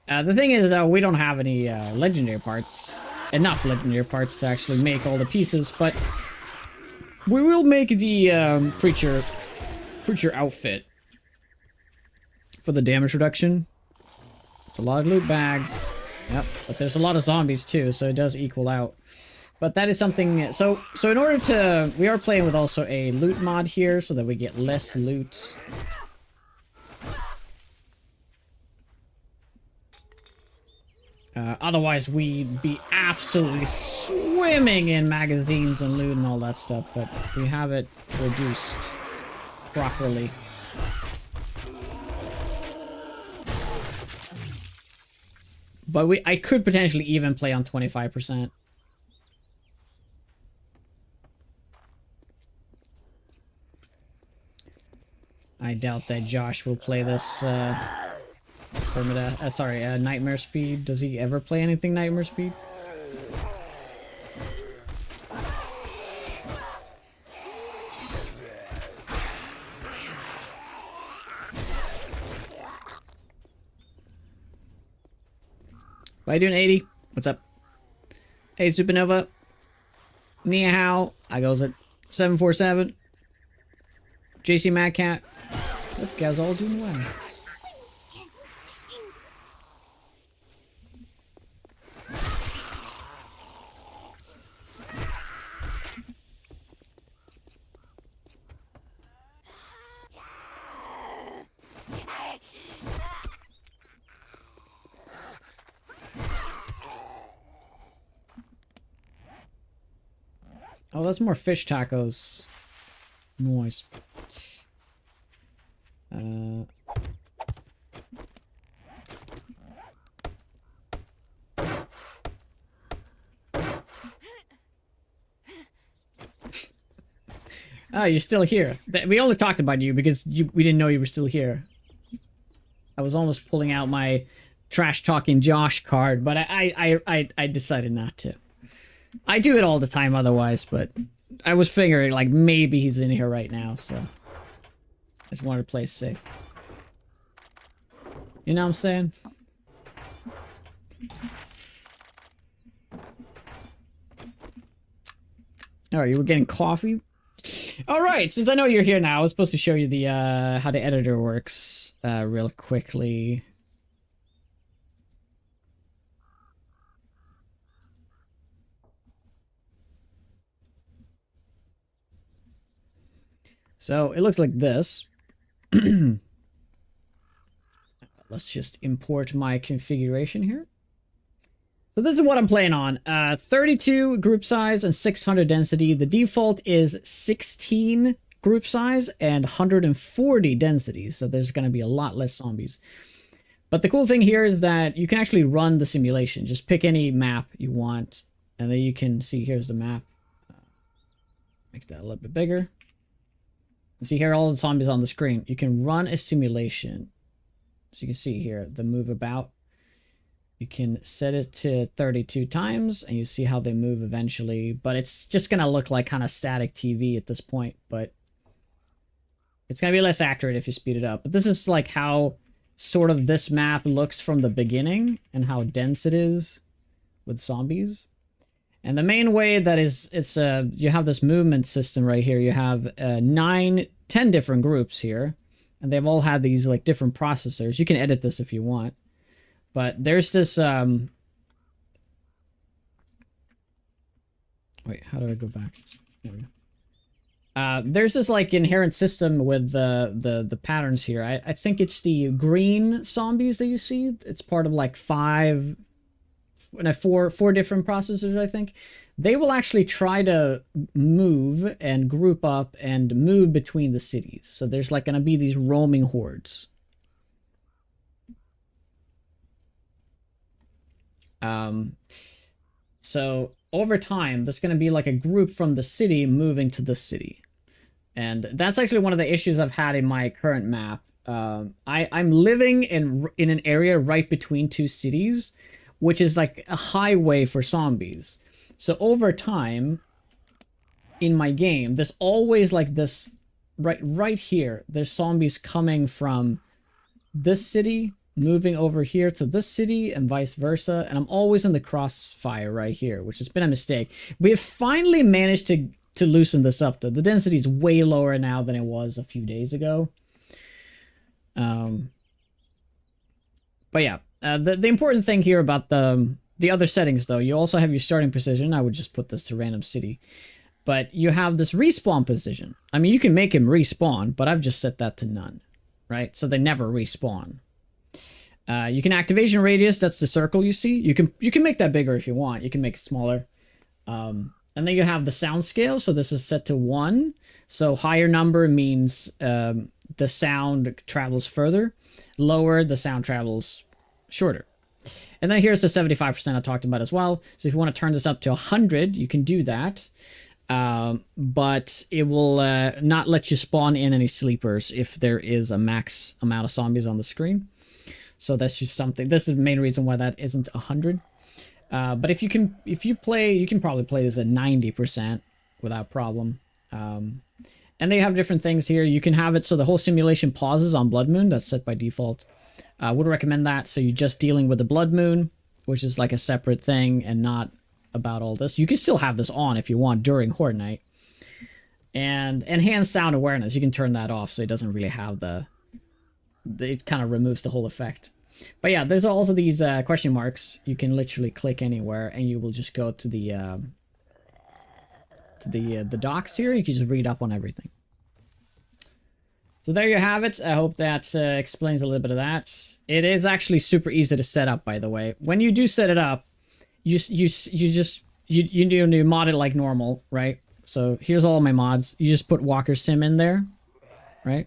The thing is, though, we don't have any legendary parts. Enough legendary parts to actually make all the pieces, but we will make the preacher outfit for the damage reduction. It's a lot of loot bags. Yep, but there's a lot of zombies too, so it does equal out. But that is something. So in order to, we are playing with also a loot mod here, so that we get less loot. Otherwise, we'd be absolutely swimming in magazines and loot and all that stuff, but we have it reduced properly. But I could potentially even play on 25%. I doubt that Josh will play this Nightmare Speed. Does he ever play anything Nightmare Speed? Why doing 80? What's up? Hey, Supernova. Ni hao. I goes at 747. JC Mad Cat. Look, guys, all doing well. Oh, that's more fish tacos. Nice. Oh, you're still here. We only talked about you because we didn't know you were still here. I was almost pulling out my trash talking Josh card, but I decided not to. I do it all the time otherwise, but I was figuring like maybe he's in here right now, so I just wanted to play safe. You know what I'm saying? Alright, you were getting coffee? Alright, since I know you're here now, I was supposed to show you the how the editor works real quickly. So it looks like this. Let's just import my configuration here. So this is what I'm playing on. 32 group size and 600 density. The default is 16 group size and 140 density. So there's going to be a lot less zombies. But the cool thing here is that you can actually run the simulation. Just pick any map you want. And then you can see, here's the map. Make that a little bit bigger. And see here, all the zombies on the screen. You can run a simulation. So you can see here, the move about. You can set it to 32 times, and you see how they move eventually. But it's just going to look like kind of static TV at this point. But it's going to be less accurate if you speed it up. But this is like how sort of this map looks from the beginning, and how dense it is with zombies. And the main way that you have this movement system right here. You have 10 different groups here. And they've all had these like different processors. You can edit this if you want. But there's this wait, how do I go back? There we go. There's this like inherent system with the patterns here. I think it's the green zombies that you see. It's part of like four different processors, I think. They will actually try to move and group up and move between the cities. So there's like going to be these roaming hordes. So over time, there's going to be like a group from the city moving to the city. And that's actually one of the issues I've had in my current map. I'm living in an area right between two cities, which is like a highway for zombies. So over time, in my game, there's always like this, right here, there's zombies coming from this city, moving over here to this city, and vice versa. And I'm always in the crossfire right here, which has been a mistake. We have finally managed to loosen this up, though. The density is way lower now than it was a few days ago. But yeah, the important thing here about the other settings, though, you also have your starting position. I would just put this to random city. But you have this respawn position. I mean, you can make him respawn, but I've just set that to none, right? So they never respawn. You can activation radius, that's the circle you see. You can make that bigger if you want. You can make it smaller. And then you have the sound scale. So this is set to 1. So higher number means the sound travels further. Lower, the sound travels shorter. And then here's the 75% I talked about as well. So if you want to turn this up to 100, you can do that. But it will not let you spawn in any sleepers if there is a max amount of zombies on the screen. So that's just something. This is the main reason why that isn't 100. But if you can probably play this at 90% without problem. And they have different things here. You can have it so the whole simulation pauses on Blood Moon. That's set by default. I would recommend that. So you're just dealing with the Blood Moon, which is like a separate thing and not about all this. You can still have this on if you want during Horde Night. And enhanced sound awareness, you can turn that off so it doesn't really have it kind of removes the whole effect. But yeah, there's also these question marks. You can literally click anywhere and you will just go to the docs here. You can just read up on everything. So there you have it. I hope that explains a little bit of that. It is actually super easy to set up, by the way. When you do set it up, you mod it like normal, right? So here's all my mods. You just put Walker Sim in there, right?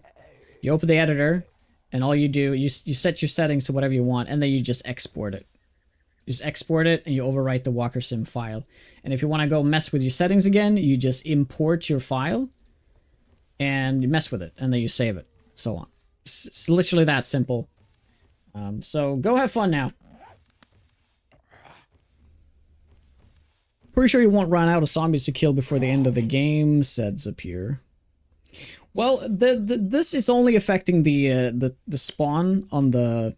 You open the editor, and all you do, you set your settings to whatever you want, and then you just export it. You just export it, and you overwrite the Walker Sim file. And if you want to go mess with your settings again, you just import your file, and you mess with it, and then you save it, so on. It's literally that simple. So go have fun now. Pretty sure you won't run out of zombies to kill before the end of the game, said Zapir. Well, this is only affecting the spawn on the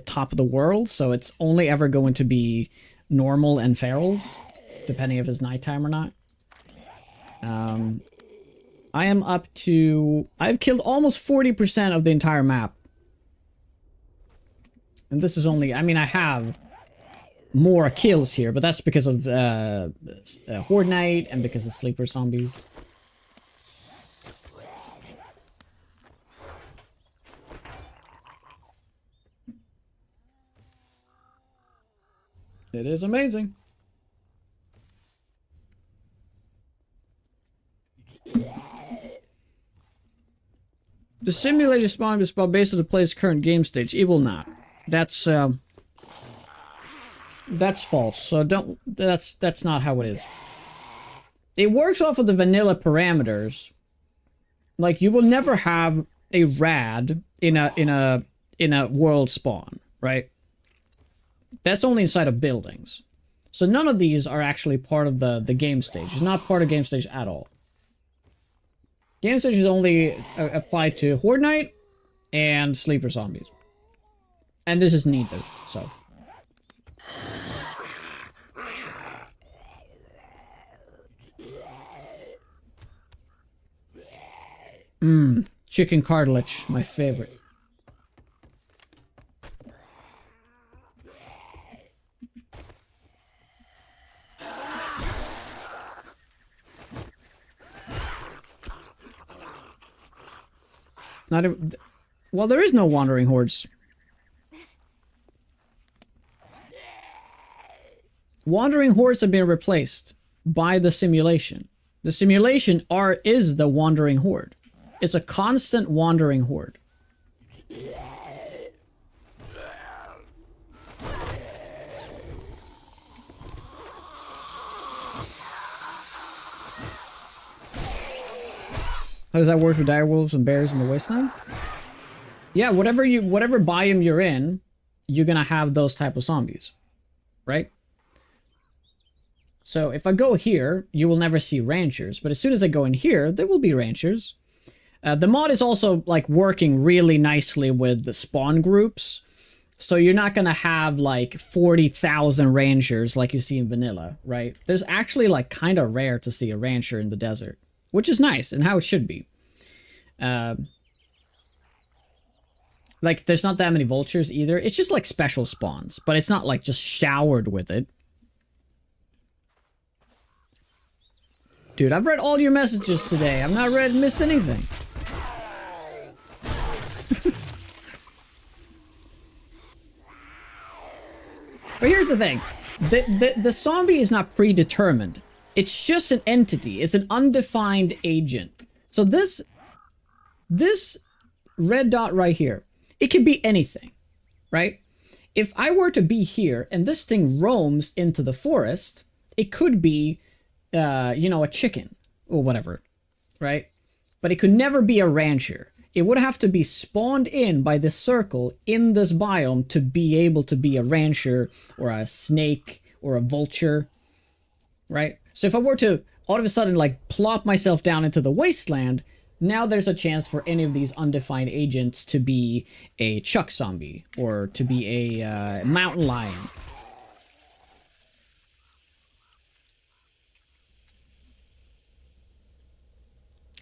top of the world, so it's only ever going to be normal and ferals, depending if it's nighttime or not. I am up to... I've killed almost 40% of the entire map. And this is only... I mean, I have more kills here, but that's because of Horde Night and because of sleeper zombies. It is amazing. The simulator spawn is based on the player's current game stage. It will not. That's false. So don't. That's not how it is. It works off of the vanilla parameters. Like you will never have a rad in a world spawn, right? That's only inside of buildings. So none of these are actually part of the game stage. It's not part of game stage at all. Game stage is only applied to Horde Night and sleeper zombies. And this is neither, so. Chicken cartilage, my favorite. Not even, well, there is no wandering hordes. Wandering hordes have been replaced by the simulation. The simulation is the wandering horde. It's a constant wandering horde. How does that work with direwolves and bears in the wasteland? Yeah, whatever biome you're in, you're gonna have those type of zombies, right? So if I go here, you will never see ranchers, but as soon as I go in here, there will be ranchers. The mod is also like working really nicely with the spawn groups, so you're not gonna have like 40,000 ranchers like you see in vanilla, right? There's actually like kind of rare to see a rancher in the desert, which is nice and how it should be. Like there's not that many vultures either. It's just like special spawns, but it's not like just showered with it. Dude, I've read all your messages today. I've not missed anything. But here's the thing. The zombie is not predetermined. It's just an entity. It's an undefined agent. So this red dot right here, it could be anything, right? If I were to be here and this thing roams into the forest, it could be, you know, a chicken or whatever, right? But it could never be a rancher. It would have to be spawned in by this circle in this biome to be able to be a rancher or a snake or a vulture, right? So if I were to all of a sudden like plop myself down into the wasteland, now there's a chance for any of these undefined agents to be a chuck zombie or to be a mountain lion.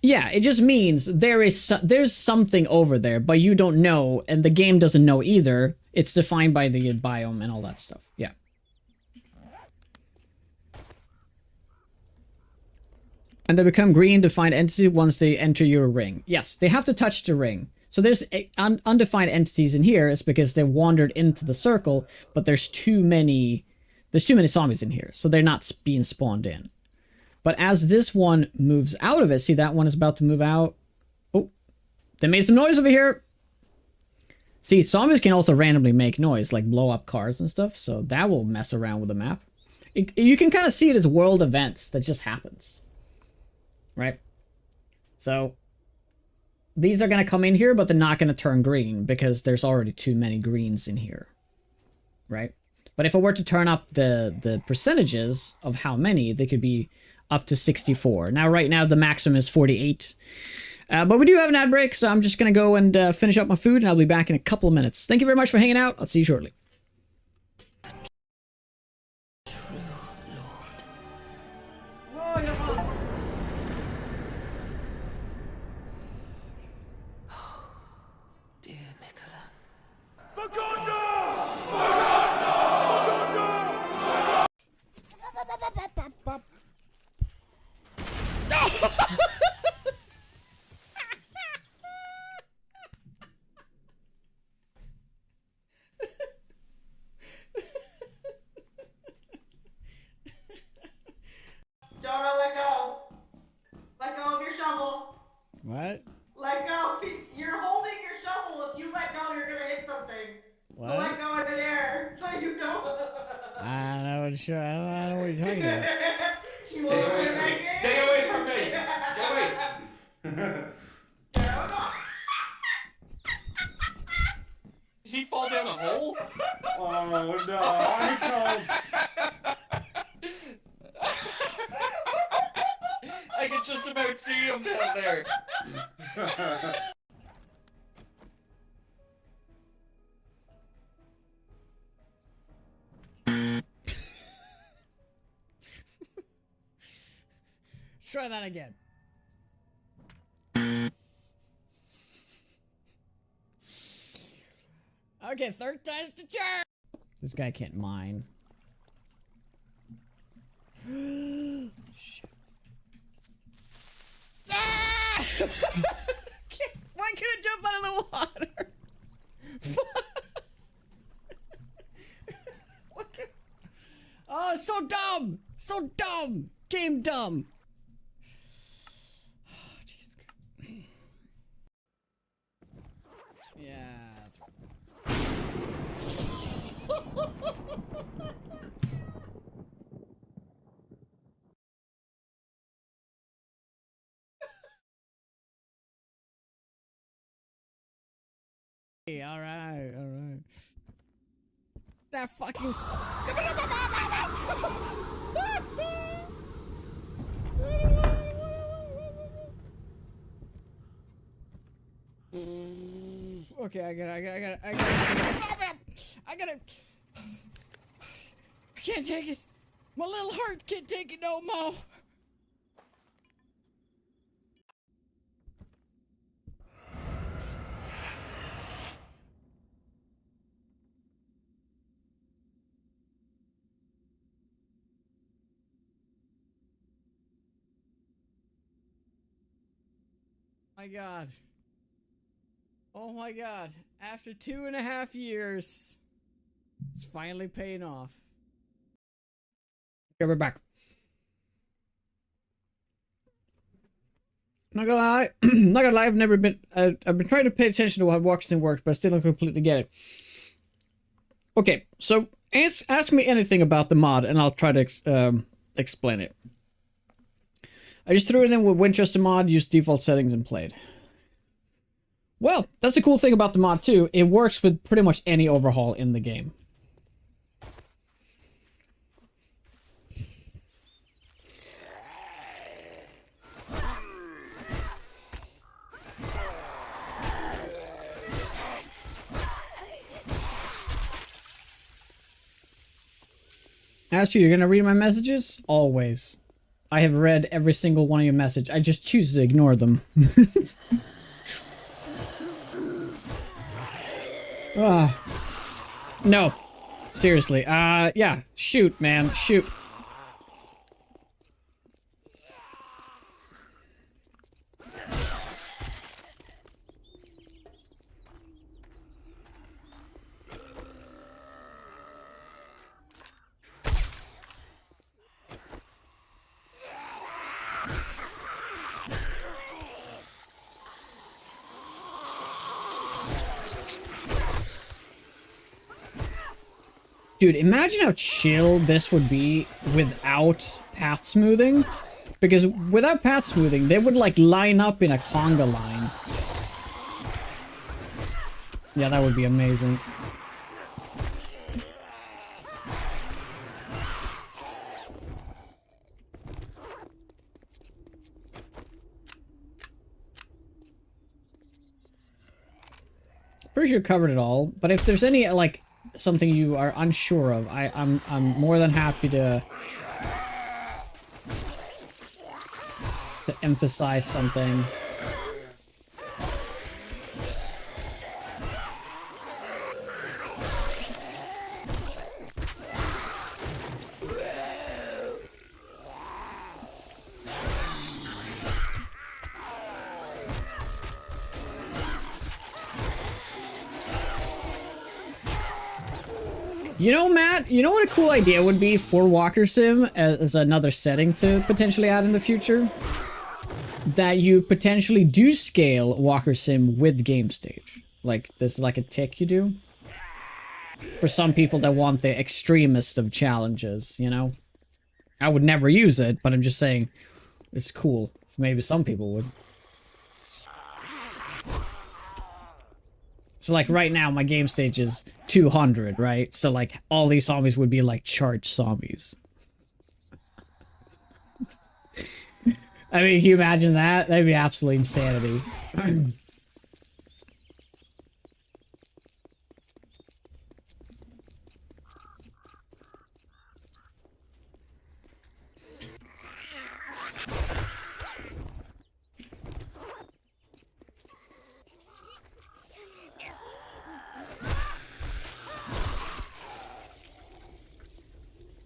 Yeah, it just means there's something over there, but you don't know, and the game doesn't know either. It's defined by the biome and all that stuff. Yeah. And they become green defined entity once they enter your ring. Yes, they have to touch the ring. So there's undefined entities in here. It's because they wandered into the circle, but there's too many zombies in here, so they're not being spawned in. But as this one moves out of it, see that one is about to move out. Oh, they made some noise over here. See, zombies can also randomly make noise, like blow up cars and stuff, so that will mess around with the map. You can kind of see it as world events that just happens. Right? So, these are going to come in here, but they're not going to turn green, because there's already too many greens in here. Right? But if I were to turn up the percentages of how many, they could be up to 64. Now, right now, the maximum is 48. But we do have an ad break, so I'm just going to go and finish up my food, and I'll be back in a couple of minutes. Thank you very much for hanging out. I'll see you shortly. Jonah, let go. Let go of your shovel. What? Let go. You're holding your shovel. If you let go, you're gonna hit something. What? So let go in midair, so you know. I don't know what you're talking about. Stay away from me. Stay away from me. Get away. Did he fall down a hole? Oh no, I can't. I can just about see him down there. Let's try that again. Okay, third time's the charm. This guy can't mine. Shit. Ah! Why can't I jump out of the water? Oh, it's so dumb! So dumb! Game dumb! Oh, Jesus Christ. Yeah. Alright, alright. That fucking okay, I can't take it. My little heart can't take it no more. My God. Oh my God. After 2.5 years. It's finally paying off. Okay, we're back. Not gonna lie, not gonna lie. I've never been. I've been trying to pay attention to how Walkston works, but I still don't completely get it. Okay, so ask me anything about the mod, and I'll try to explain it. I just threw it in with Winchester mod, used default settings, and played. Well, that's the cool thing about the mod too. It works with pretty much any overhaul in the game. Ask you, you're gonna read my messages? Always. I have read every single one of your messages. I just choose to ignore them. No. Seriously. Yeah. Shoot, man. Shoot. Dude, imagine how chill this would be without path smoothing. Because without path smoothing, they would like line up in a conga line. Yeah, that would be amazing. Pretty sure covered it all, but if there's any like something you are unsure of, I'm more than happy to emphasize something. You know, Matt, you know what a cool idea would be for Walker Sim as another setting to potentially add in the future? That you potentially do scale Walker Sim with game stage. Like, there's like a tick you do. For some people that want the extremist of challenges, you know? I would never use it, but I'm just saying it's cool. Maybe some people would. So like right now my game stage is 200, right? So like all these zombies would be like charged zombies. I mean, can you imagine that? That'd be absolute insanity.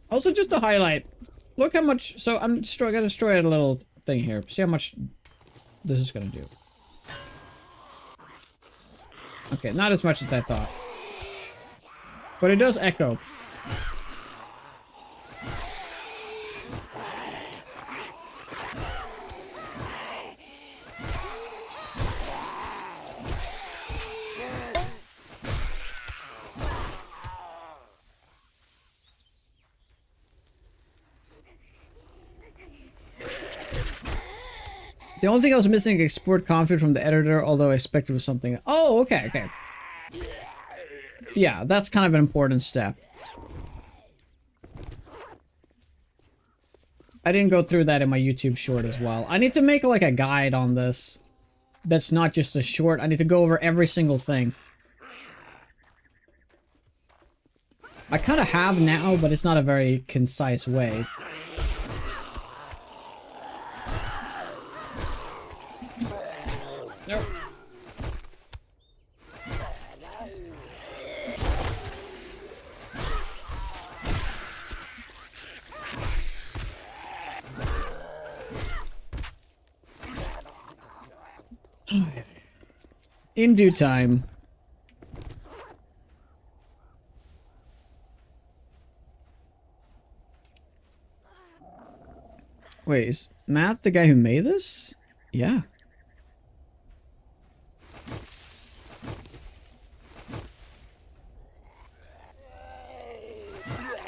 Also, just to highlight, look how much. So I'm gonna destroy a little thing here. See how much this is gonna do. Okay, not as much as I thought, but it does echo. The only thing I was missing is export config from the editor, although I expected it was something. Oh, okay, okay. Yeah, that's kind of an important step. I didn't go through that in my YouTube short as well. I need to make like a guide on this. That's not just a short. I need to go over every single thing. I kind of have now, but it's not a very concise way. Nope. In due time. Wait, is Matt the guy who made this? Yeah.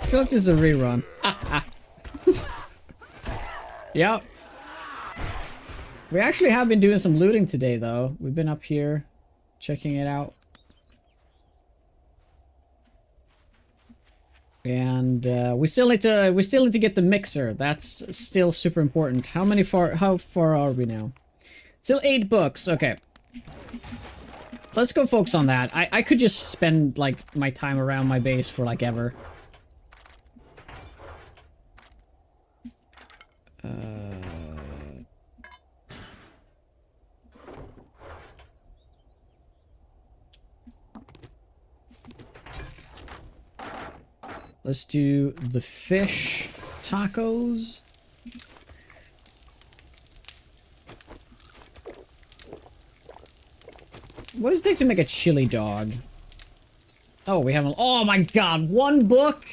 I feel like this is a rerun. Yep. We actually have been doing some looting today, though. We've been up here, checking it out. And we still need to get the mixer. That's still super important. How far are we now? Still 8 books. Okay. Let's go focus on that. I could just spend like my time around my base for like ever. Let's do the fish tacos. What does it take to make a chili dog? Oh, we haven't. Oh my god, 1 book?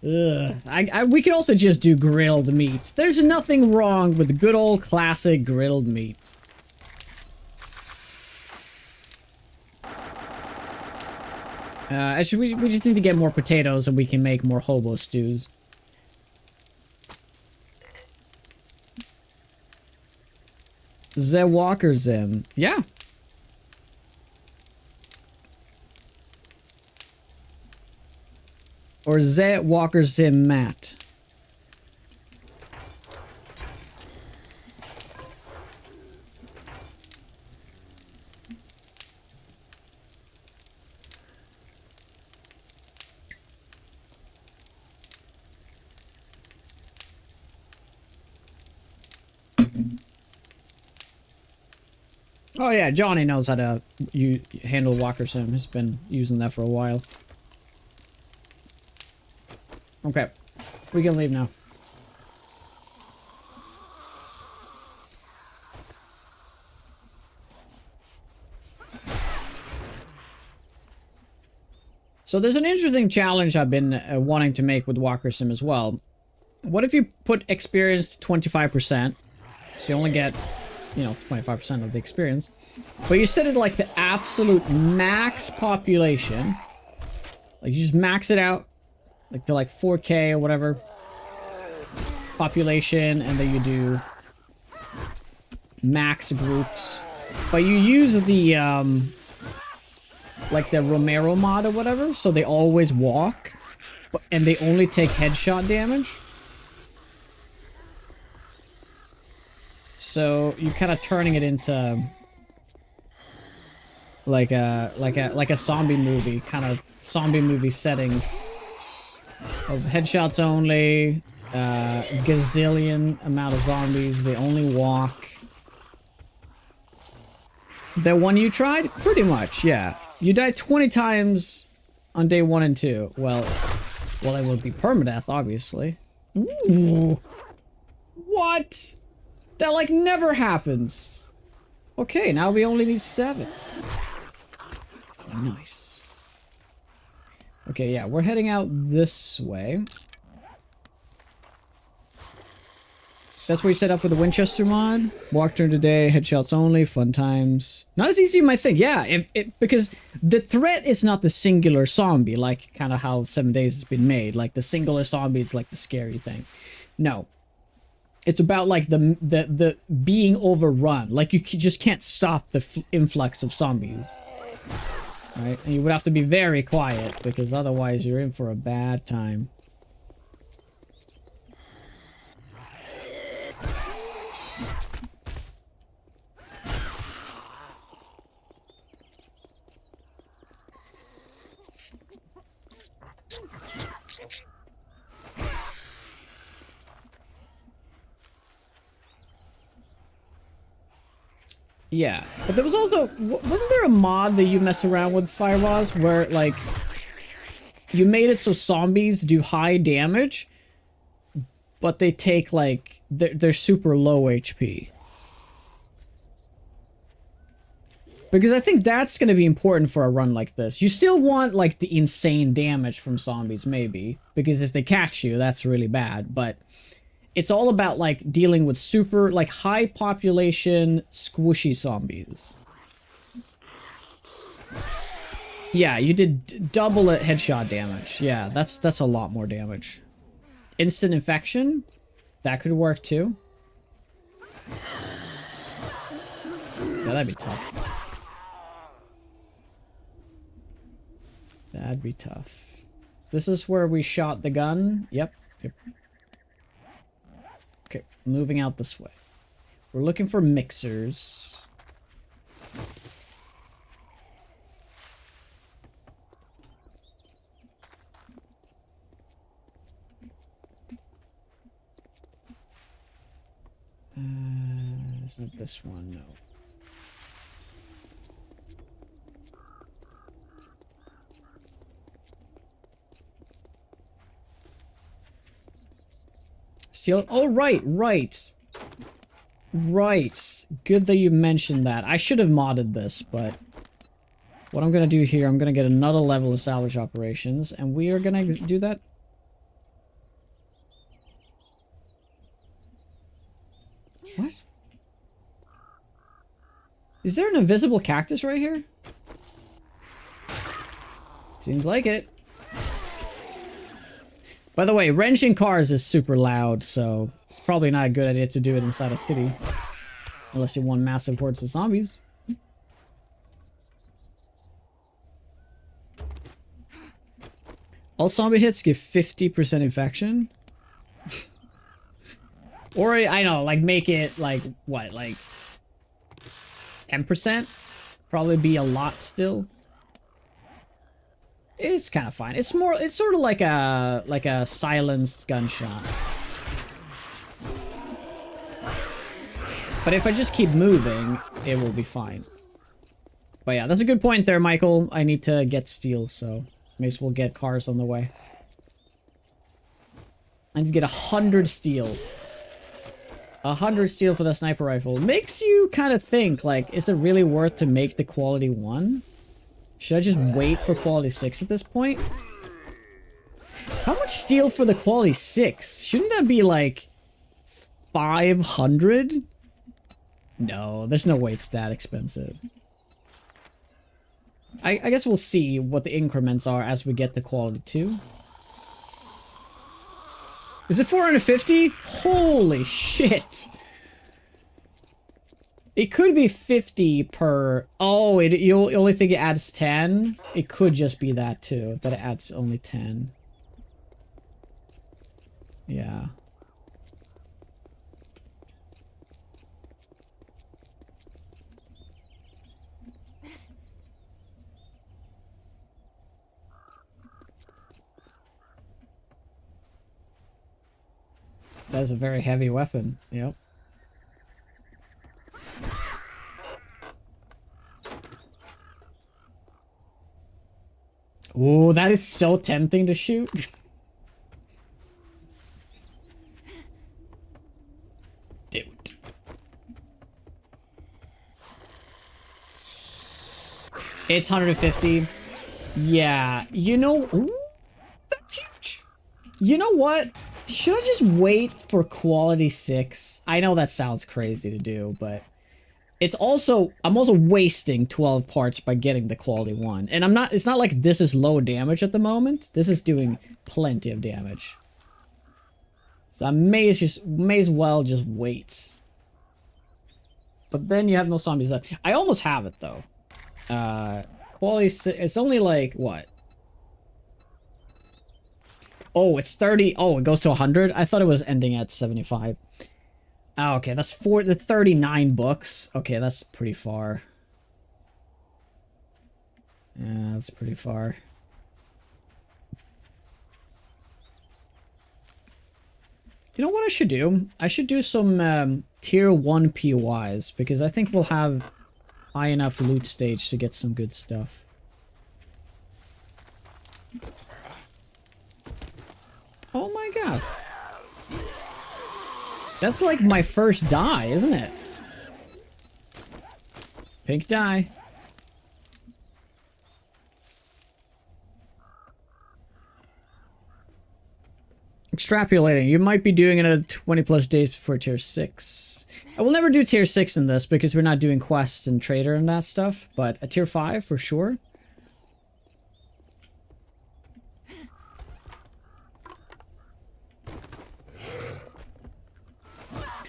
Ugh. We could also just do grilled meat. There's nothing wrong with good old classic grilled meat. Actually, we just need to get more potatoes and we can make more hobo stews. Walker Zim. Yeah. Or Walker Zim Matt. Oh yeah, Johnny knows how to handle Walker Sim. He's been using that for a while. Okay, we can leave now. So there's an interesting challenge I've been wanting to make with Walker Sim as well. What if you put experience to 25%? So you only get, you know, 25% of the experience. But you set it like the absolute max population. Like you just max it out. Like to like 4K or whatever. Population, and then you do max groups. But you use the like the Romero mod or whatever, so they always walk. And they only take headshot damage. So you're kind of turning it into like a zombie movie, kind of zombie movie settings of headshots only, gazillion amount of zombies, they only walk. The one you tried? Pretty much, yeah. You died 20 times on day 1 and 2. Well, it would be permadeath, obviously. Ooh. What? That, like, never happens. Okay, now we only need 7. Nice. Okay, yeah, we're heading out this way. That's where you set up with the Winchester mod. Walk during the day, headshots only, fun times. Not as easy as you might think. Yeah, because the threat is not the singular zombie, like kind of how 7 Days has been made. Like the singular zombie is like the scary thing. No. It's about like the being overrun. Like you just can't stop the influx of zombies. Right? And you would have to be very quiet because otherwise you're in for a bad time. Yeah, but there was also, wasn't there a mod that you mess around with, Firewalls, where, like, you made it so zombies do high damage, but they take, like, they're super low HP. Because I think that's going to be important for a run like this. You still want, like, the insane damage from zombies, maybe. Because if they catch you, that's really bad. But it's all about, like, dealing with super, like, high population, squishy zombies. Yeah, you did double it headshot damage. Yeah, that's a lot more damage. Instant infection? That could work, too. Yeah, that'd be tough. That'd be tough. This is where we shot the gun. Yep. Okay, moving out this way. We're looking for mixers. Isn't this one? No. Steel. Oh, right. Right. Good that you mentioned that. I should have modded this, but what I'm going to do here, I'm going to get another level of salvage operations, and we are going to do that. What? Is there an invisible cactus right here? Seems like it. By the way, wrenching cars is super loud, so it's probably not a good idea to do it inside a city. Unless you want massive hordes of zombies. All zombie hits give 50% infection. Or, I know, like, make it, like, what, like 10%? Probably be a lot still. It's kind of fine. It's sort of like a silenced gunshot. But if I just keep moving, it will be fine. But yeah, that's a good point there, Michael. I need to get steel, so maybe as well get cars on the way. I need to get 100 steel. 100 steel for the sniper rifle. Makes you kind of think, like, is it really worth to make the quality 1? Should I just wait for quality 6 at this point? How much steel for the quality 6? Shouldn't that be like 500? No, there's no way it's that expensive. I guess we'll see what the increments are as we get the quality 2. Is it 450? Holy shit! It could be 50 per... Oh, you only think it adds 10? It could just be that too, that it adds only 10. Yeah. That is a very heavy weapon. Yep. Ooh, that is so tempting to shoot. Dude. It's 150. Yeah, you know... Ooh, that's huge. You know what? Should I just wait for quality 6? I know that sounds crazy to do, but... I'm also wasting 12 parts by getting the quality 1. And it's not like this is low damage at the moment. This is doing plenty of damage. So I may as well just wait. But then you have no zombies left. I almost have it though. Quality 6, it's only like, what? Oh, it's 30. Oh, it goes to 100? I thought it was ending at 75. Oh, okay, that's 39 books. Okay, that's pretty far. Yeah, that's pretty far. You know what I should do? I should do some tier 1 POIs, because I think we'll have high enough loot stage to get some good stuff. Oh my god. That's like my first die, isn't it? Pink die. extrapolating. You might be doing it at 20 plus days before tier 6. I will never do tier 6 in this because we're not doing quests and trader and that stuff, but a tier 5 for sure.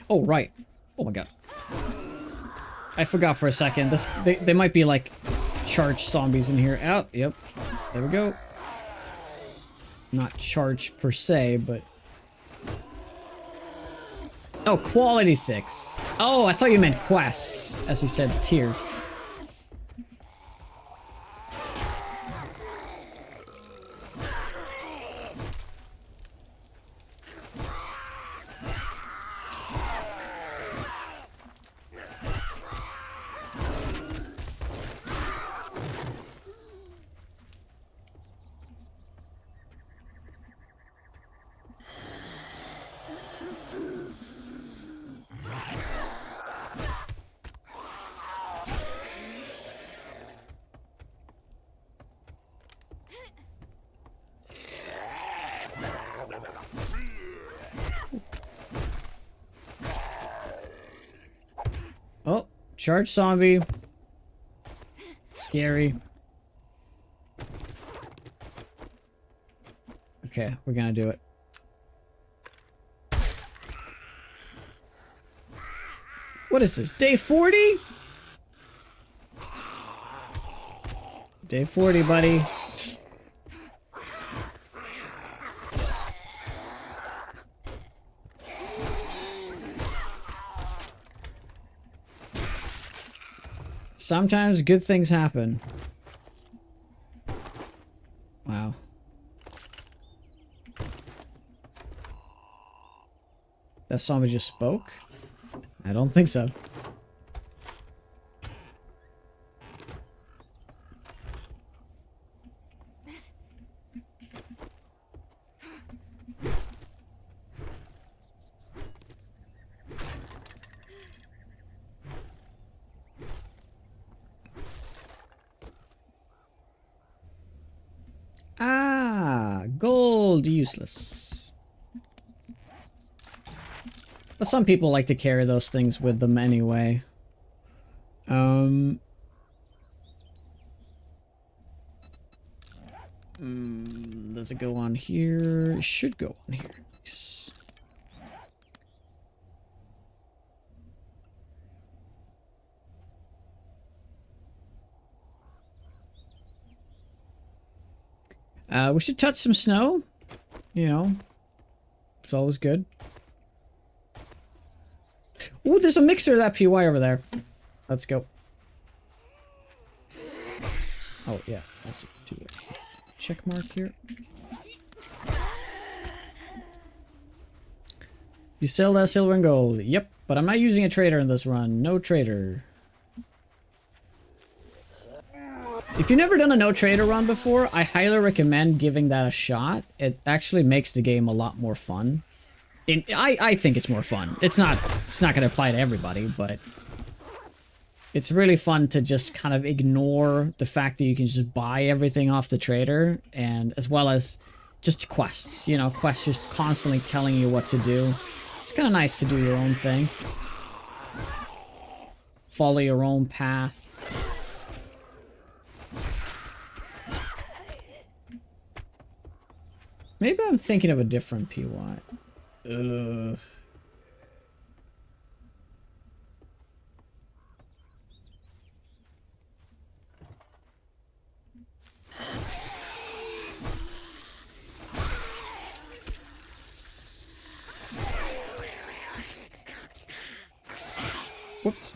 Oh, right. Oh my god. I forgot for a second. They might be like charged zombies in here. Oh, yep. There we go. Not charged per se, but... Oh, quality 6. Oh, I thought you meant quests, as you said, tiers. Oh, charge zombie. Scary. Okay, we're gonna do it. What is this? Day 40? Day 40, buddy. Sometimes good things happen. Wow. That zombie just spoke? I don't think so. Ah, gold useless. But some people like to carry those things with them anyway. Does it go on here? It should go on here. Nice. We should touch some snow. You know, it's always good. Ooh, there's a mixer of that PY over there. Let's go. Oh, yeah. Let's do a check mark here. You sell that silver and gold. Yep, but I'm not using a trader in this run. No trader. If you've never done a no trader run before, I highly recommend giving that a shot. It actually makes the game a lot more fun. I think it's more fun. It's not going to apply to everybody, but it's really fun to just kind of ignore the fact that you can just buy everything off the trader, and as well as just quests. You know, quests just constantly telling you what to do. It's kind of nice to do your own thing. Follow your own path. Maybe I'm thinking of a different PY. Whoops.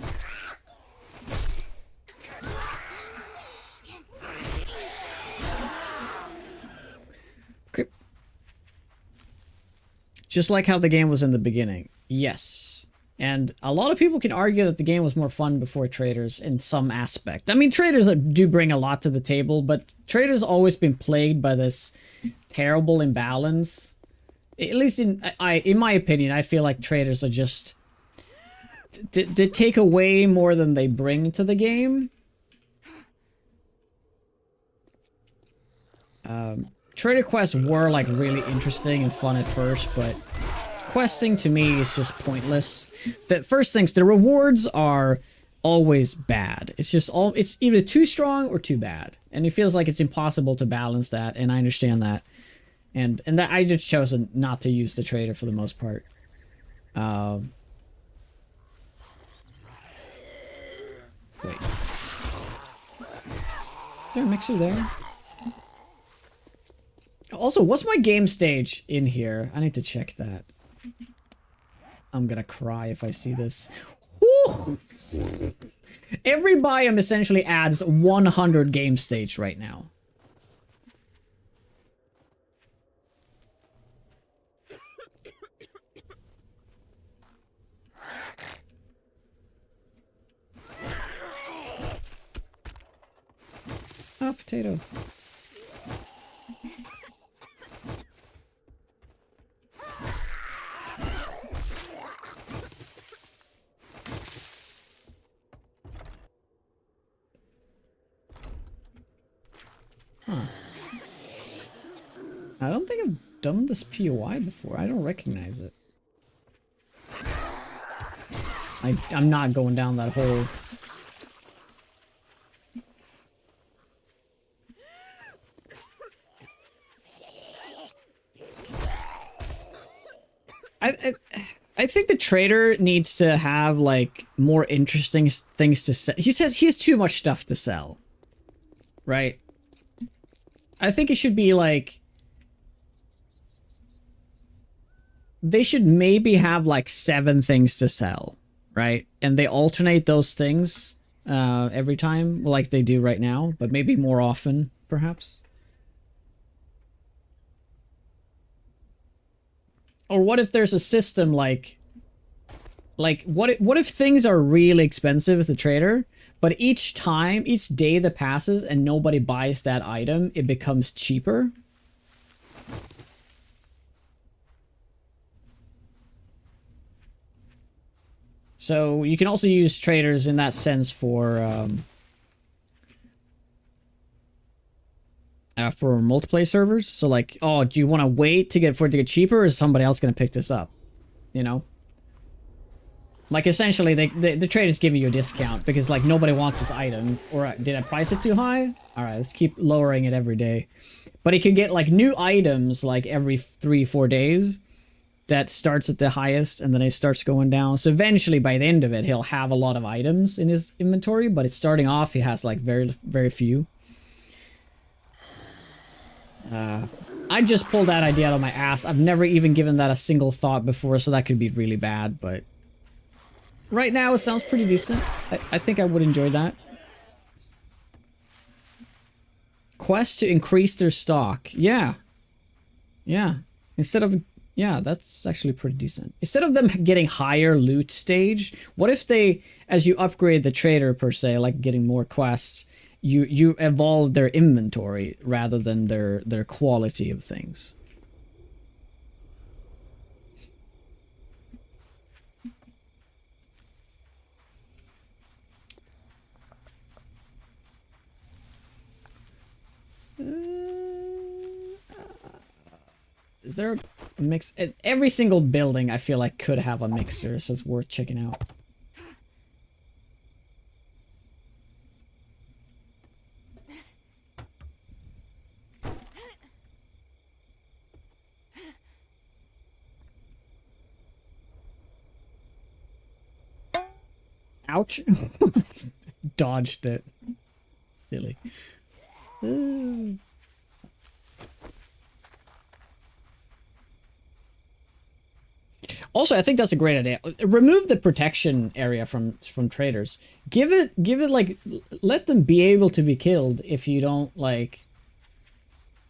Okay. Just like how the game was in the beginning. Yes. And a lot of people can argue that the game was more fun before traders in some aspect. I mean, traders do bring a lot to the table, but traders always been plagued by this terrible imbalance. At least in my opinion, I feel like traders are just... They take away more than they bring to the game. trader quests were like really interesting and fun at first, but questing to me is just pointless. The first things, the rewards are always bad. It's either too strong or too bad, and it feels like it's impossible to balance that. And I understand that, and that I just chosen not to use the trader for the most part. Wait, is there a mixer there? Also, what's my game stage in here? I need to check that. I'm gonna cry if I see this. Woo! Every biome essentially adds 100 game stage right now. Oh, potatoes. Huh. I don't think I've done this POI before. I don't recognize it. I'm not going down that hole. I think the trader needs to have like more interesting things to sell. He says he has too much stuff to sell. Right? I think it should be like, they should maybe have like 7 things to sell, right? And they alternate those things every time, like they do right now, but maybe more often, perhaps. Or what if there's a system like what if things are really expensive at the trader, but each day that passes and nobody buys that item, it becomes cheaper? So you can also use traders in that sense for multiplayer servers. So like, oh, do you want to wait for it to get cheaper, or is somebody else going to pick this up? You know? Like essentially the trader's giving you a discount because like nobody wants this item. Or did I price it too high? Alright, let's keep lowering it every day. But he can get like new items like every 3-4 days. That starts at the highest and then it starts going down. So eventually by the end of it, he'll have a lot of items in his inventory, but it's starting off, he has like very, very few. I just pulled that idea out of my ass. I've never even given that a single thought before, so that could be really bad, but right now it sounds pretty decent. I think I would enjoy that. Quest to increase their stock. Yeah. Yeah. Instead of... Yeah, that's actually pretty decent. Instead of them getting higher loot stage, what if they, as you upgrade the trader per se, like getting more quests, you evolve their inventory rather than their quality of things? Is there a mix? Every single building I feel like could have a mixer, so it's worth checking out. Ouch. Dodged it. Silly. Also, I think that's a great idea. Remove the protection area from traders. Give it like, let them be able to be killed if you don't like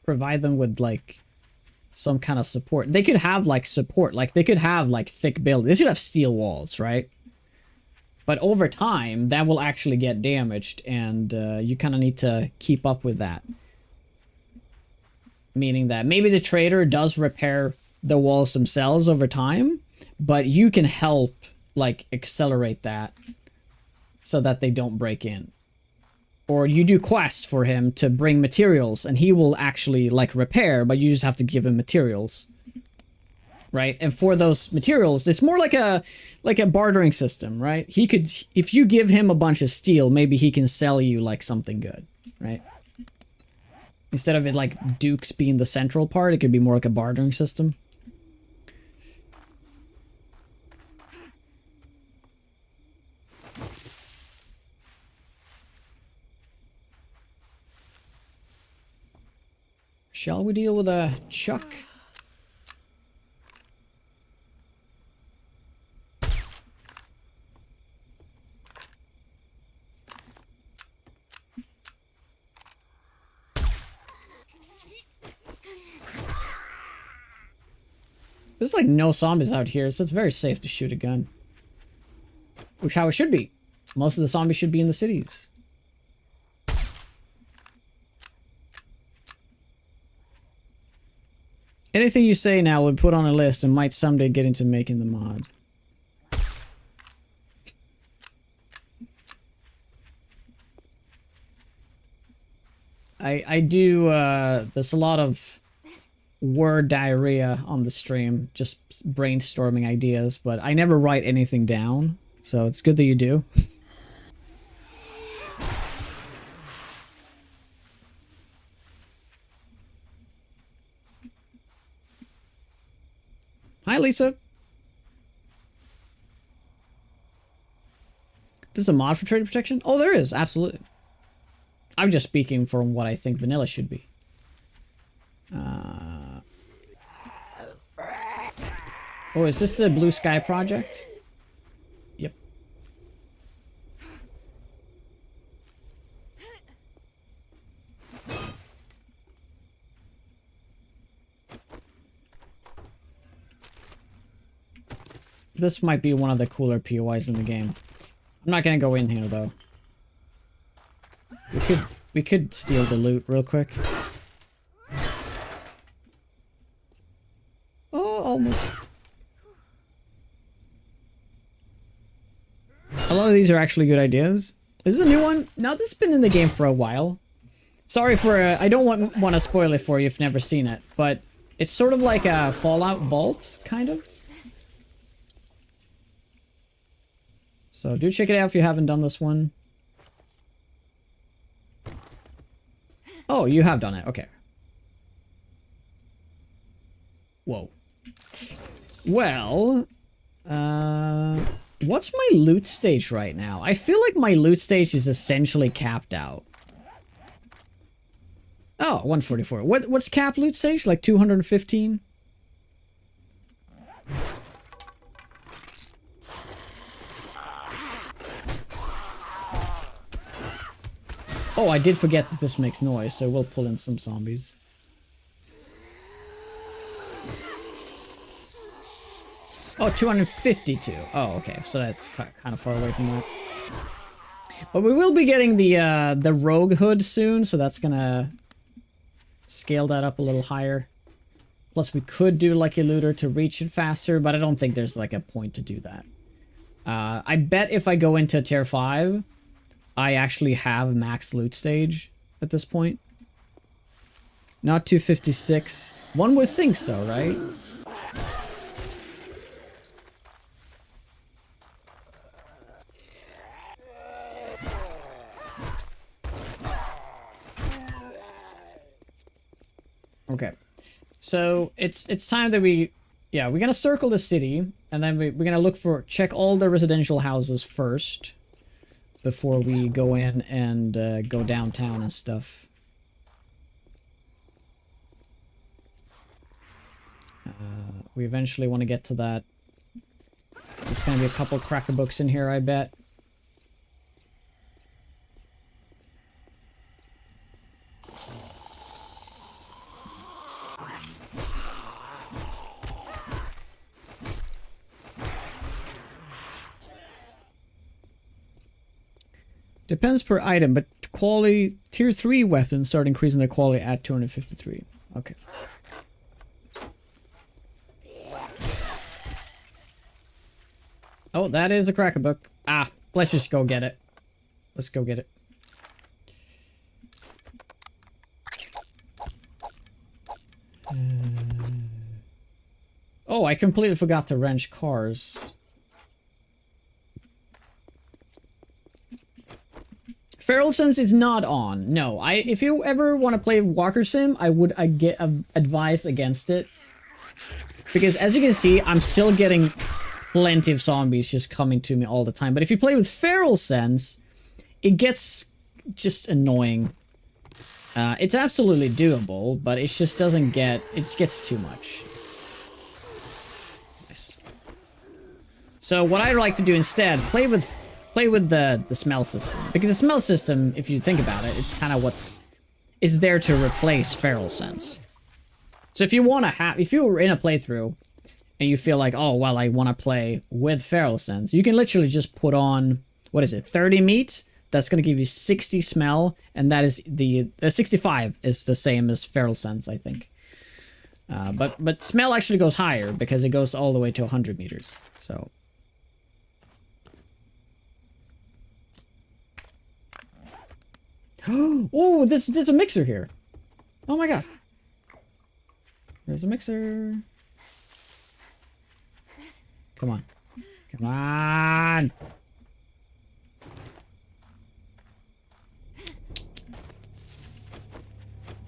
provide them with like some kind of support. They could have like support, like they could have like thick buildings. They should have steel walls, right? But over time, that will actually get damaged, and you kind of need to keep up with that. Meaning that maybe the trader does repair the walls themselves over time, but you can help like accelerate that so that they don't break in. Or you do quests for him to bring materials, and he will actually, like, repair, but you just have to give him materials. Right? And for those materials, it's more like a bartering system, right? He could, if you give him a bunch of steel, maybe he can sell you, like, something good, right? Instead of it, like, Dukes being the central part, it could be more like a bartering system. Shall we deal with a Chuck? There's like no zombies out here, so it's very safe to shoot a gun. Which how it should be. Most of the zombies should be in the cities. Anything you say now would put on a list and might someday get into making the mod. I do, there's a lot of word diarrhea on the stream, just brainstorming ideas, but I never write anything down, so it's good that you do. Hi, Lisa. There's a mod for trade protection? Oh, there is, absolutely. I'm just speaking from what I think vanilla should be. Oh, is this the Blue Sky project? Yep. This might be one of the cooler POIs in the game. I'm not gonna go in here though. We could steal the loot real quick. Oh, almost. A lot of these are actually good ideas. Is this a new one? No, this has been in the game for a while. Sorry for, I don't want to spoil it for you if you've never seen it, but it's sort of like a Fallout Vault, kind of. So do check it out if you haven't done this one. Oh, you have done it. Okay. Whoa. Well, what's my loot stage right now? I feel like my loot stage is essentially capped out. Oh, 144. What's cap loot stage? Like 215? Oh, I did forget that this makes noise, so we'll pull in some zombies. Oh, 252. Oh, okay. So that's kind of far away from that. But we will be getting the rogue hood soon, so that's gonna scale that up a little higher. Plus, we could do Lucky Looter to reach it faster, but I don't think there's like a point to do that. I bet if I go into tier 5, I actually have max loot stage at this point. Not 256. One would think so, right? Okay. So it's time that we're gonna circle the city, and then we're gonna check all the residential houses first before we go in and go downtown and stuff. We eventually want to get to that. There's gonna be a couple cracker books in here, I bet. Depends per item, but quality tier 3 weapons start increasing their quality at 253. Okay. Oh, that is a cracker book. Ah, let's just go get it. Let's go get it. Oh, I completely forgot to wrench cars. Feral Sense is not on. No, if you ever want to play Walker Sim, I would advise against it. Because as you can see, I'm still getting plenty of zombies just coming to me all the time. But if you play with Feral Sense, it gets just annoying. It's absolutely doable, but it just doesn't get... It gets too much. Nice. So what I like to do instead, play with the smell system. Because the smell system, if you think about it, it's kind of is there to replace Feral Sense. So if you want to have... If you're in a playthrough, and you feel like, oh, well, I want to play with Feral Sense, you can literally just put on... What is it? 30 meat? That's going to give you 60 smell, and that is the 65 is the same as Feral Sense, I think. But smell actually goes higher because it goes all the way to 100 meters. So oh, there's a mixer here. Oh my god. There's a mixer. Come on. Come on.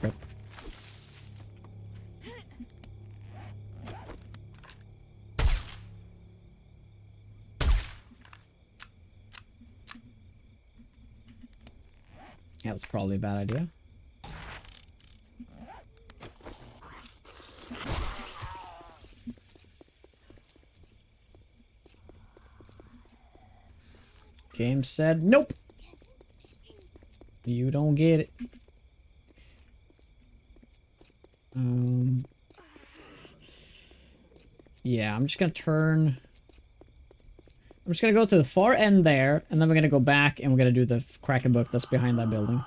Rip. That was probably a bad idea. Game said, nope. You don't get it. Yeah, I'm just gonna turn... I'm just gonna go to the far end there, and then we're gonna go back and we're gonna do the Kraken book that's behind that building.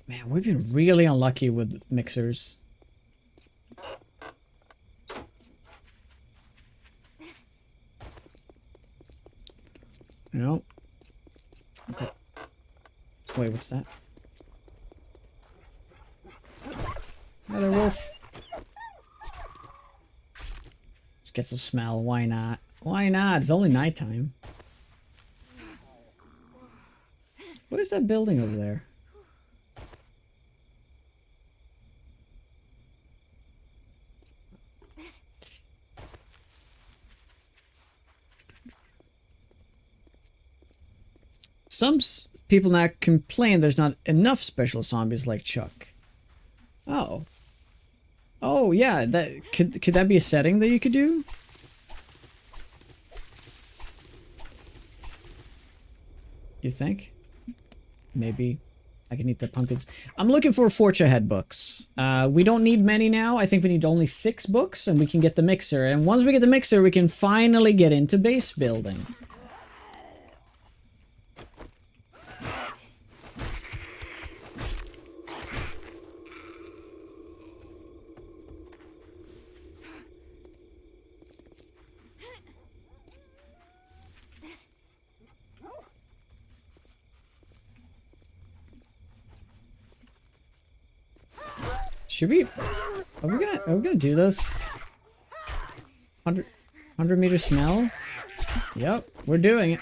Man, we've been really unlucky with mixers. No. Okay. Wait, what's that? Another wolf. Let's get some smell. Why not? Why not? It's only nighttime. What is that building over there? Some people now complain there's not enough special zombies like Chuck. Oh. Oh, yeah. That could that be a setting that you could do? You think? Maybe I can eat the pumpkins. I'm looking for Forge Ahead books. We don't need many now. I think we need only 6 books, and we can get the mixer. And once we get the mixer, we can finally get into base building. Should we? Are we gonna do this? 100 meter smell? Yep, we're doing it.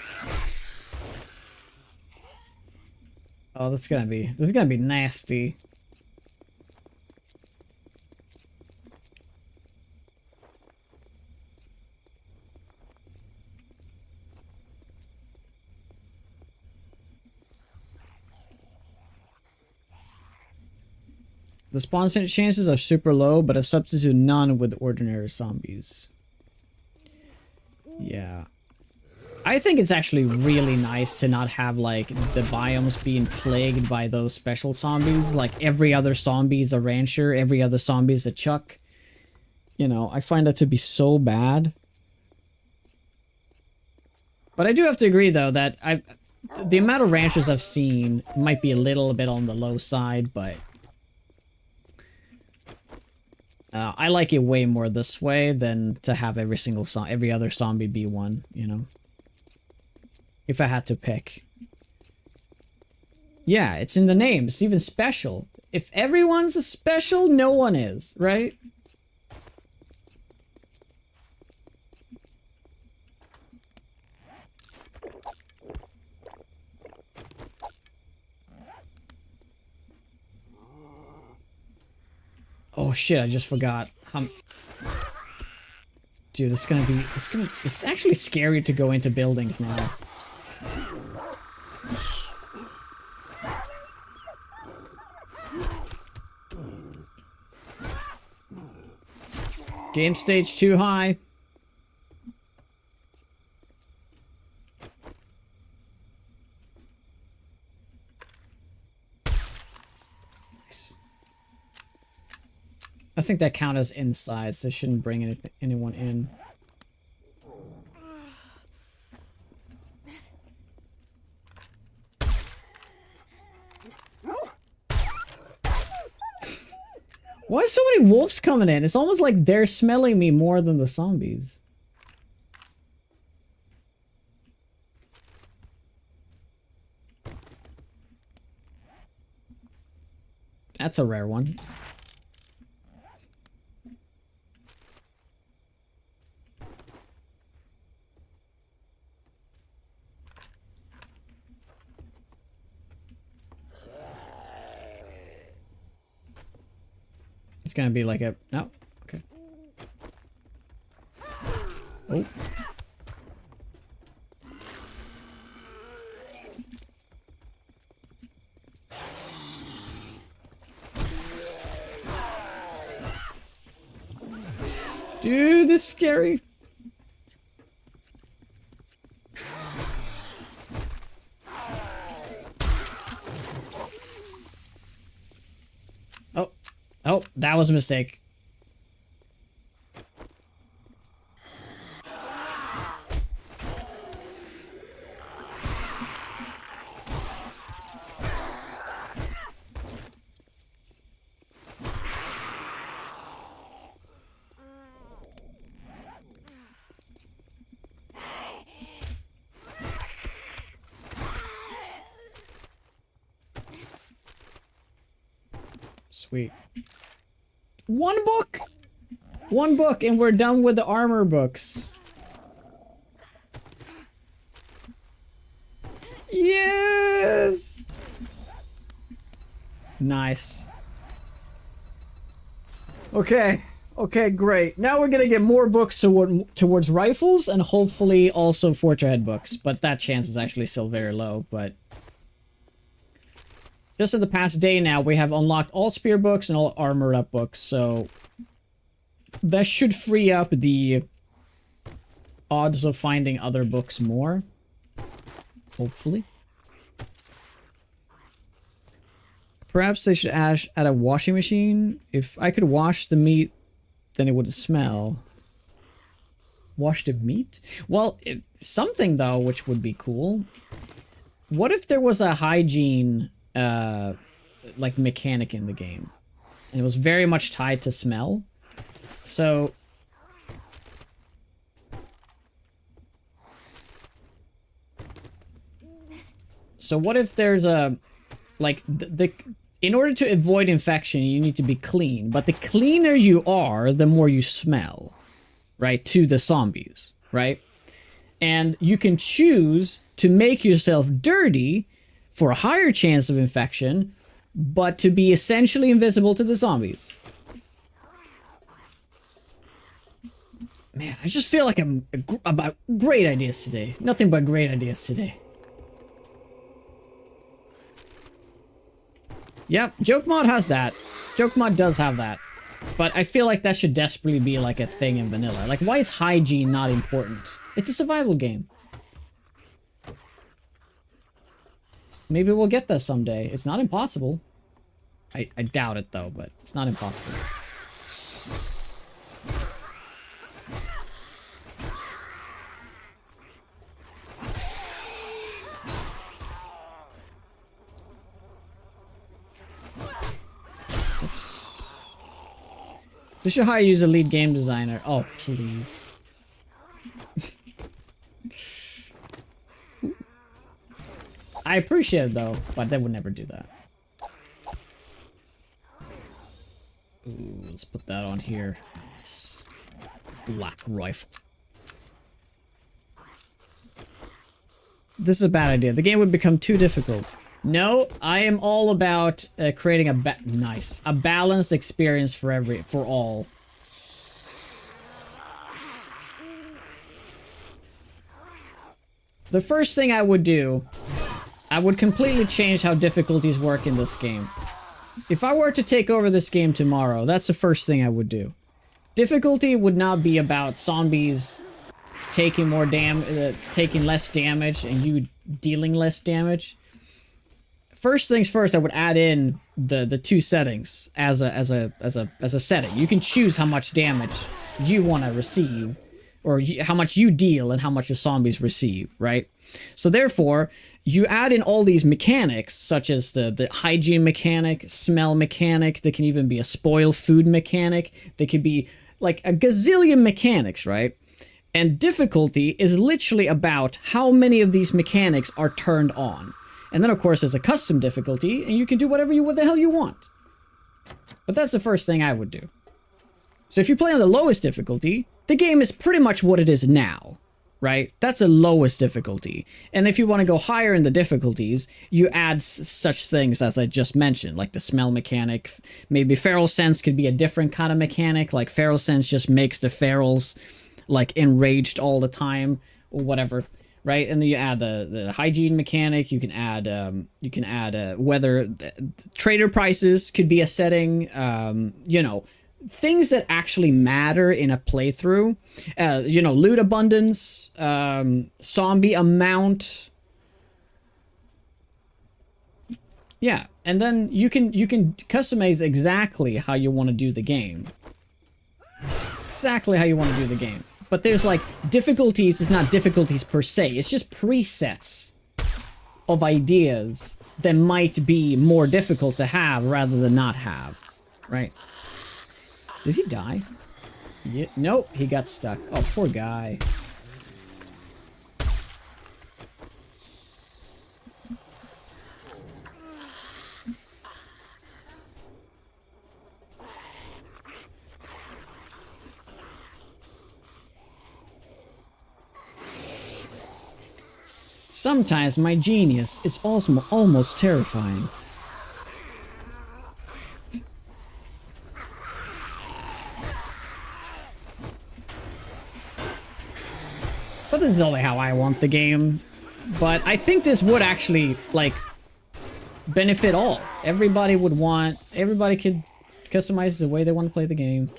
Oh, this is gonna be nasty. The spawn chances are super low, but a substitute none with ordinary zombies. Yeah. I think it's actually really nice to not have, like, the biomes being plagued by those special zombies. Like, every other zombie is a rancher, every other zombie is a Chuck. You know, I find that to be so bad. But I do have to agree, though, that the amount of ranches I've seen might be a little bit on the low side, but I like it way more this way than to have every other zombie be one, you know? If I had to pick. Yeah, it's in the name. It's even special. If everyone's a special, no one is, right? Oh shit, I just forgot. Dude, it's actually scary to go into buildings now. Game stage too high. Nice. I think that counts as inside, so it shouldn't bring anyone in. Why is so many wolves coming in? It's almost like they're smelling me more than the zombies. That's a rare one. It's gonna be like a... No. Okay. Oh. Dude, this is scary. Oh. Oh, that was a mistake. Sweet. One book! One book and we're done with the armor books. Yes! Nice. Okay. Okay, great. Now we're gonna get more books towards rifles and hopefully also Fortrahead books. But that chance is actually still very low, but... Just in the past day now, we have unlocked all spear books and all armored up books, so... That should free up the odds of finding other books more. Hopefully. Perhaps they should add a washing machine. If I could wash the meat, then it wouldn't smell. Wash the meat? Well, something though, which would be cool. What if there was a hygiene... like mechanic in the game, and it was very much tied to smell. So what if there's a like in order to avoid infection you need to be clean, but the cleaner you are the more you smell, right, to the zombies, right? And you can choose to make yourself dirty for a higher chance of infection, but to be essentially invisible to the zombies. Man, I just feel like I'm about great ideas today. Nothing but great ideas today. Yep, Joke Mod has that. Joke Mod does have that. But I feel like that should desperately be like a thing in vanilla. Like, why is hygiene not important? It's a survival game. Maybe we'll get this someday. It's not impossible. I doubt it though, but it's not impossible. They should hire you as a lead game designer. Oh, please. I appreciate it though, but they would never do that. Ooh, let's put that on here. Black rifle. This is a bad idea. The game would become too difficult. No, I am all about creating a balanced experience for all. The first thing I would do, I would completely change how difficulties work in this game. If I were to take over this game tomorrow, that's the first thing I would do. Difficulty would not be about zombies taking taking less damage and you dealing less damage. First things first, I would add in the two settings as a setting. You can choose how much damage you want to receive, or how much you deal and how much the zombies receive, right? So therefore, you add in all these mechanics, such as the hygiene mechanic, smell mechanic. There can even be a spoil food mechanic. There could be like a gazillion mechanics, right? And difficulty is literally about how many of these mechanics are turned on. And then, of course, there's a custom difficulty, and you can do what the hell you want. But that's the first thing I would do. So if you play on the lowest difficulty, the game is pretty much what it is now, right? That's the lowest difficulty. And if you want to go higher in the difficulties, you add such things as I just mentioned, like the smell mechanic. Maybe feral sense could be a different kind of mechanic, like feral sense just makes the ferals like enraged all the time, or whatever. Right, and then you add the hygiene mechanic. You can add whether trader prices could be a setting. You know, things that actually matter in a playthrough. You know, loot abundance, zombie amount. Yeah, and then you can customize exactly how you want to do the game. Exactly how you want to do the game. But there's like, difficulties is not difficulties per se. It's just presets of ideas that might be more difficult to have rather than not have. Right? Did he die? Yeah, nope, he got stuck. Oh, poor guy. Sometimes my genius is also almost terrifying. But this is only how I want the game. But I think this would actually, like, benefit all. Everybody could customize the way they want to play the game.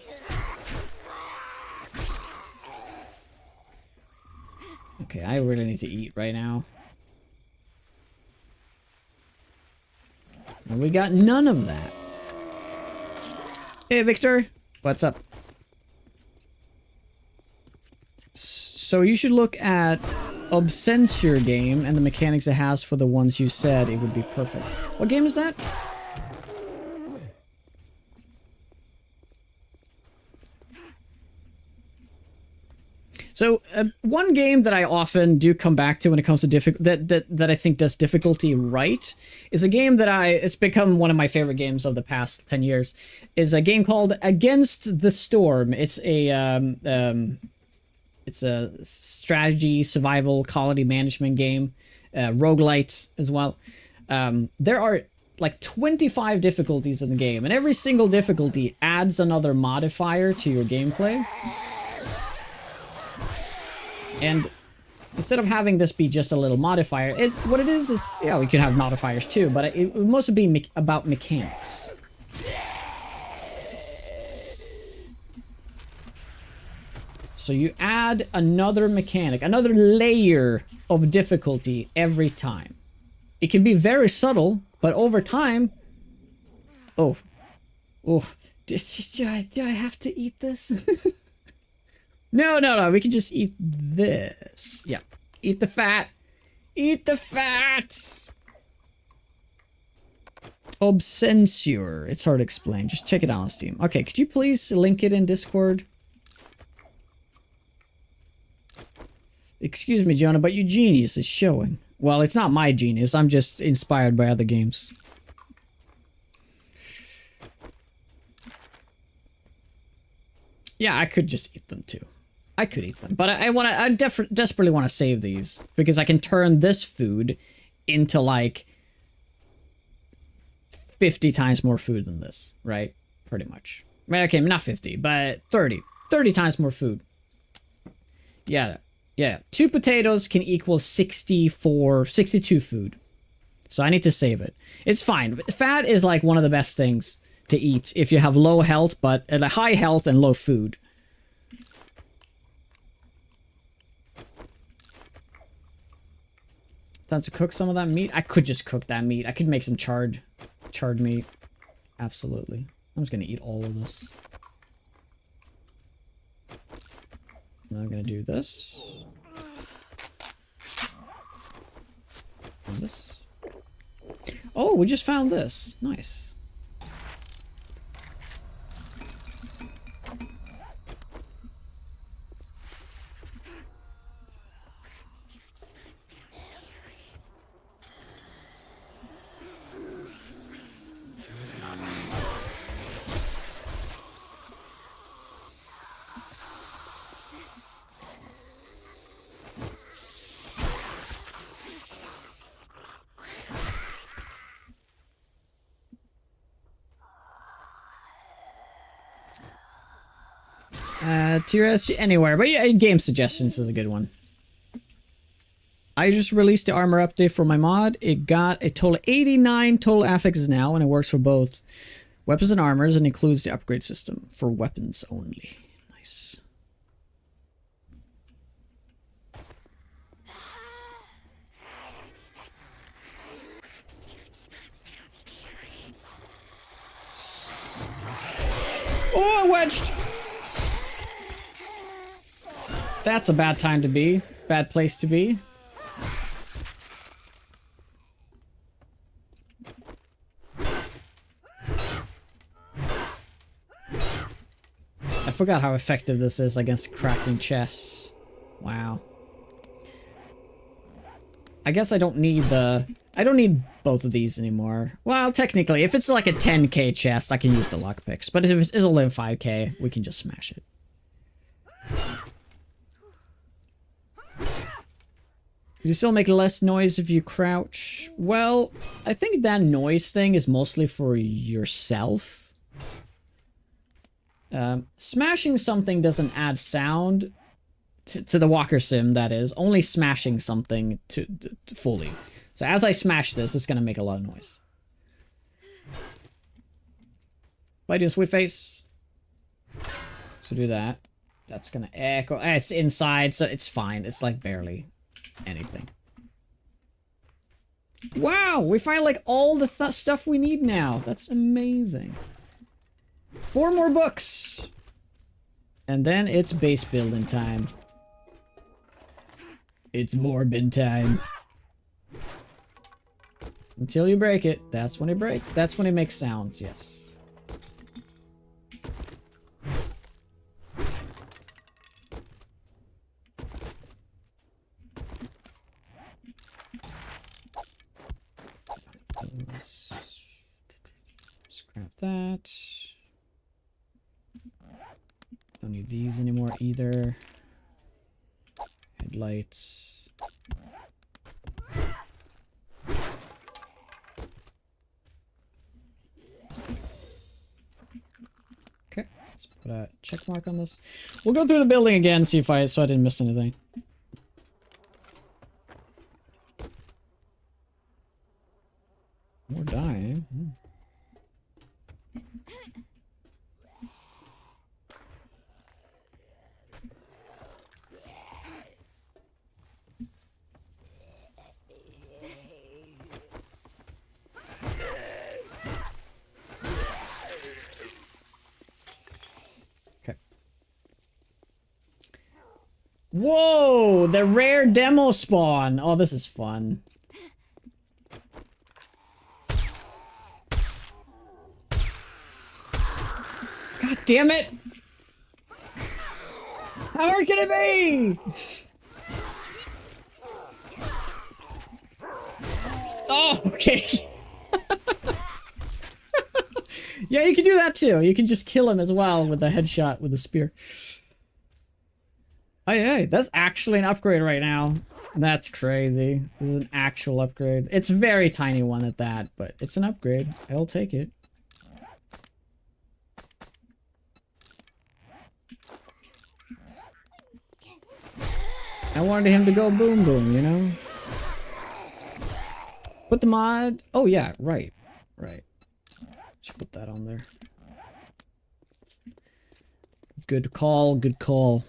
Okay, I really need to eat right now. And we got none of that. Hey, Victor. What's up? So you should look at Obsensure game and the mechanics it has for the ones you said. It would be perfect. What game is that? So one game that I often do come back to when it comes to that I think does difficulty right is a game that it's become one of my favorite games of the past 10 years. Is a game called Against the Storm. It's a strategy, survival, quality management game, roguelite as well. There are like 25 difficulties in the game, and every single difficulty adds another modifier to your gameplay. And instead of having this be just a little modifier, what it is, yeah, we can have modifiers too, but it would mostly be about mechanics. So you add another mechanic, another layer of difficulty every time. It can be very subtle, but over time... Oh. Do I have to eat this? No, we can just eat this. Yeah. Eat the fat. Eat the fat! Obsensure. It's hard to explain. Just check it out on Steam. Okay, could you please link it in Discord? Excuse me, Jonah, but your genius is showing. Well, it's not my genius. I'm just inspired by other games. Yeah, I could just eat them too. I could eat them, but I desperately want to save these because I can turn this food into like 50 times more food than this, right? Pretty much. Okay, not 50, but 30. 30 times more food. Yeah. 2 potatoes can equal 62 food. So I need to save it. It's fine. Fat is like one of the best things to eat if you have low health, but high health and low food. Time to cook some of that meat. I could just cook that meat. I could make some charred meat. Absolutely. I'm just gonna eat all of this. Now I'm gonna do this. And this. Oh, we just found this. Nice. TRS anywhere, but yeah, game suggestions is a good one. I just released the armor update for my mod. It got a total of 89 total affixes now, and it works for both weapons and armors, and includes the upgrade system for weapons only. Nice. Oh, I wedged! That's a bad time to be. Bad place to be. I forgot how effective this is against cracking chests. Wow. I guess I don't need both of these anymore. Well, technically, if it's like a 10k chest, I can use the lockpicks. But if it's only 5k, we can just smash it. You still make less noise if you crouch. Well, I think that noise thing is mostly for yourself. Smashing something doesn't add sound to the walker sim, that is. Only smashing something to fully. So as I smash this, it's gonna make a lot of noise. If I do a sweet face. So do that. That's gonna echo. It's inside, so it's fine. It's like barely anything. Wow, we find like all the stuff we need now. That's amazing. 4 more books. And then it's base building time. It's morbid time. Until you break it. That's when it breaks. That's when it makes sounds, yes. Scrap that. Don't need these anymore either. Headlights. Okay, let's put a check mark on this. We'll go through the building again, see if I didn't miss anything. More dying. Okay. Whoa! The rare demo spawn! Oh, this is fun. God damn it! How hard can it be? Oh, okay. Yeah, you can do that too. You can just kill him as well with a headshot with a spear. Hey, that's actually an upgrade right now. That's crazy. This is an actual upgrade. It's a very tiny one at that, but it's an upgrade. I'll take it. I wanted him to go boom boom, you know? Put the mod... Oh yeah, right. Right. Should put that on there. Good call, good call.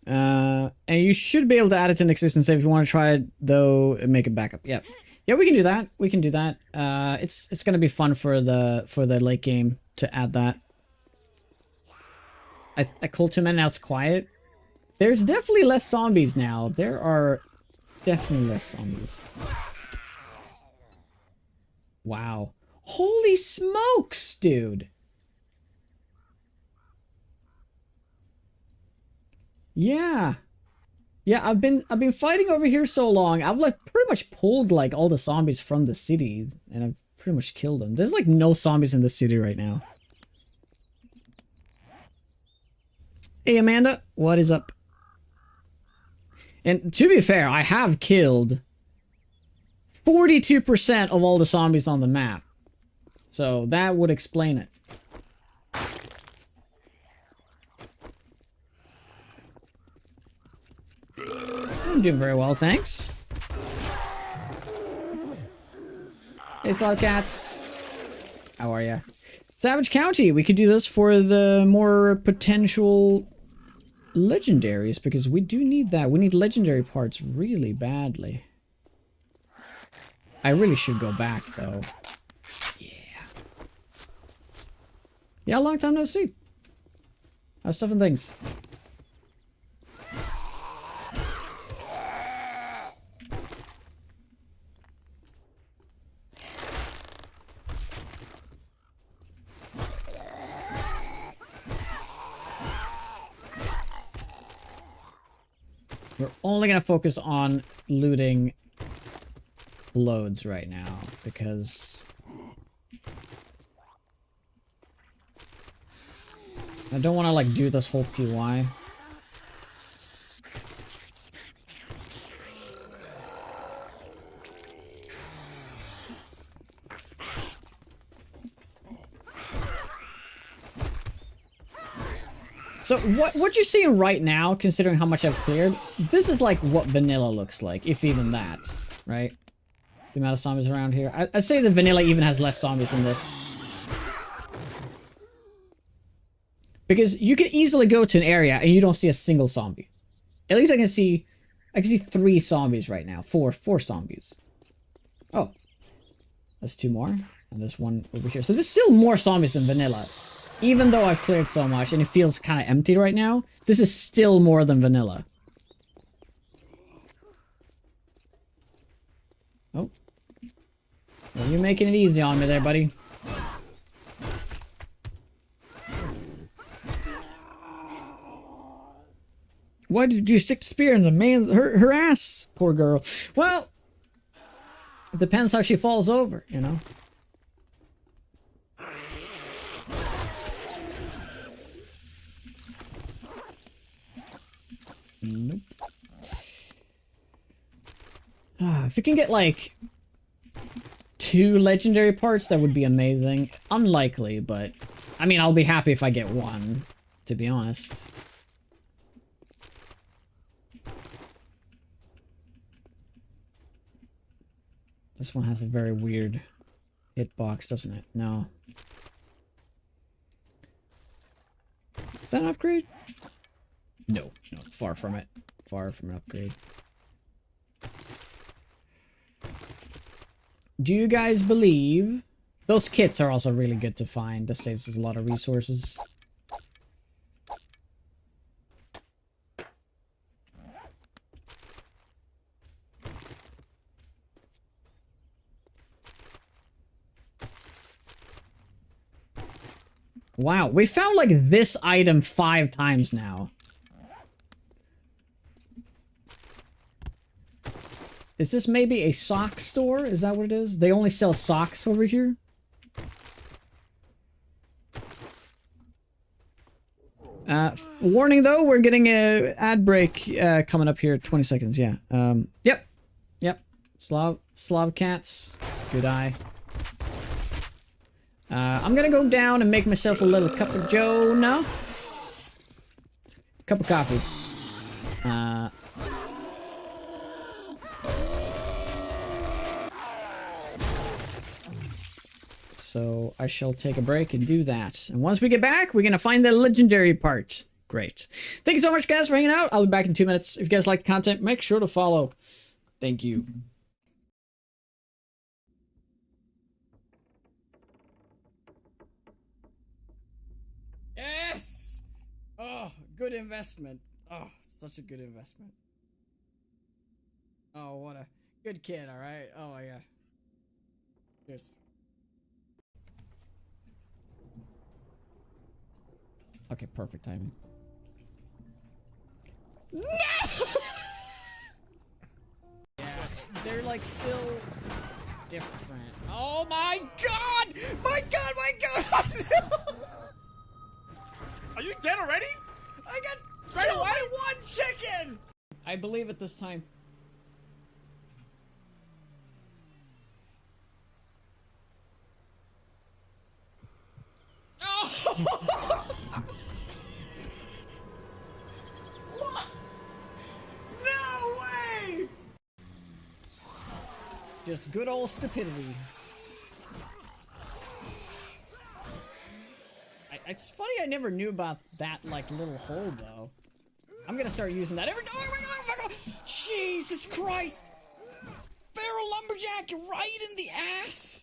And you should be able to add it to an existing save if you want to try it, though, and make it backup. Yep. Yeah, we can do that. We can do that. It's gonna be fun for the late game to add that. I called 2 men, now it's quiet. There's definitely less zombies now. There are definitely less zombies. Wow. Holy smokes, dude. Yeah. Yeah, I've been fighting over here so long. I've like pretty much pulled like all the zombies from the city and I've pretty much killed them. There's like no zombies in the city right now. Hey Amanda, what is up? And to be fair, I have killed 42% of all the zombies on the map. So that would explain it. I'm doing very well, thanks. Hey, Slowcats. How are ya? Savage County. We could do this for the more potential legendaries, because we do need that. We need legendary parts really badly. I really should go back, though. Yeah. Yeah, long time no see. How's stuff and things? We're only gonna focus on looting loads right now, because I don't want to like do this whole PY. So what you're seeing right now, considering how much I've cleared, this is like what vanilla looks like, if even that, right? The amount of zombies around here. I'd say that vanilla even has less zombies than this. Because you can easily go to an area and you don't see a single zombie. At least I can see 3 zombies right now. Four zombies. Oh. That's 2 more. And there's 1 over here. So there's still more zombies than vanilla. Even though I've cleared so much and it feels kind of empty right now, this is still more than vanilla. Oh. Well, you're making it easy on me there, buddy. Why did you stick the spear in the man's her ass? Poor girl. Well, it depends how she falls over, you know. Nope. If we can get like 2 legendary parts, that would be amazing. Unlikely, but I mean, I'll be happy if I get 1, to be honest. This one has a very weird hitbox, doesn't it? No. Is that an upgrade? No, far from it. Far from an upgrade. Do you guys believe... Those kits are also really good to find. This saves us a lot of resources. Wow, we found like this item 5 times now. Is this maybe a sock store? Is that what it is? They only sell socks over here? Warning though, we're getting a ad break coming up here. 20 seconds, yeah. Yep. Slav cats. Good eye. I'm gonna go down and make myself a little cup of joe now. Cup of coffee. So I shall take a break and do that. And once we get back, we're gonna find the legendary part. Great. Thank you so much, guys, for hanging out. I'll be back in 2 minutes. If you guys like the content, make sure to follow. Thank you. Yes! Oh, good investment. Oh, such a good investment. Oh, what a good kid, alright? Oh my god. Cheers. Okay, perfect timing. No! Yeah, they're like still different. Oh my god! My god, my god! Are you dead already? I got Right killed away? by 1 chicken! I believe it this time. Oh! What? No way! Just good old stupidity. It's funny I never knew about that, like, little hole, though. I'm gonna start using that every- oh my god! Jesus Christ! Feral lumberjack right in the ass!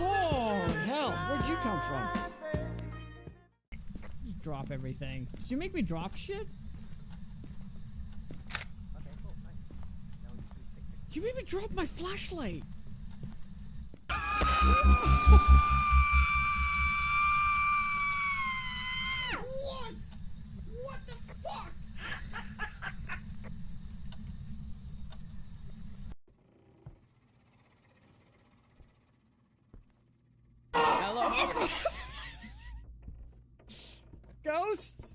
Oh, hell, where'd you come from? Just drop everything. Did you make me drop shit? You made me drop my flashlight! What? What the fuck? Hello? Ghosts?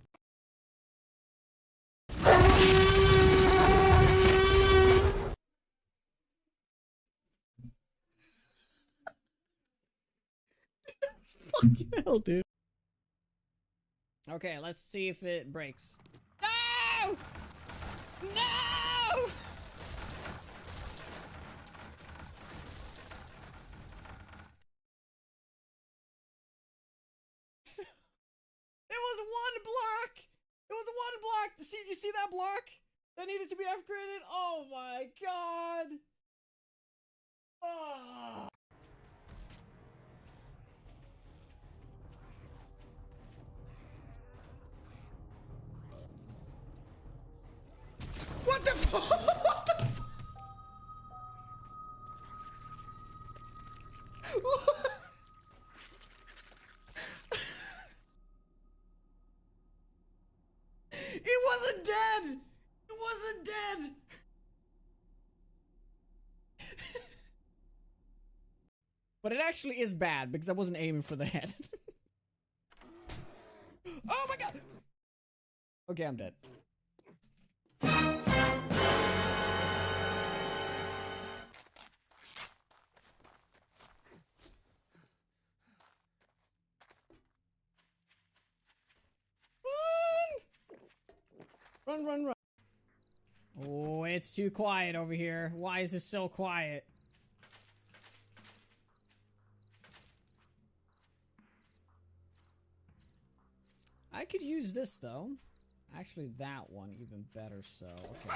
Fucking hell, dude. Okay, let's see if it breaks. No! No! It was 1 block! It was 1 block! See, did you see that block? That needed to be upgraded? Oh my god! Oh. What the fuck? What the fuck? It wasn't dead! It wasn't dead! But it actually is bad because I wasn't aiming for the head. Oh my god! Okay, I'm dead. Run, run, run. Oh, it's too quiet over here. Why is it so quiet? I could use this, though. Actually, that one even better, so... Okay.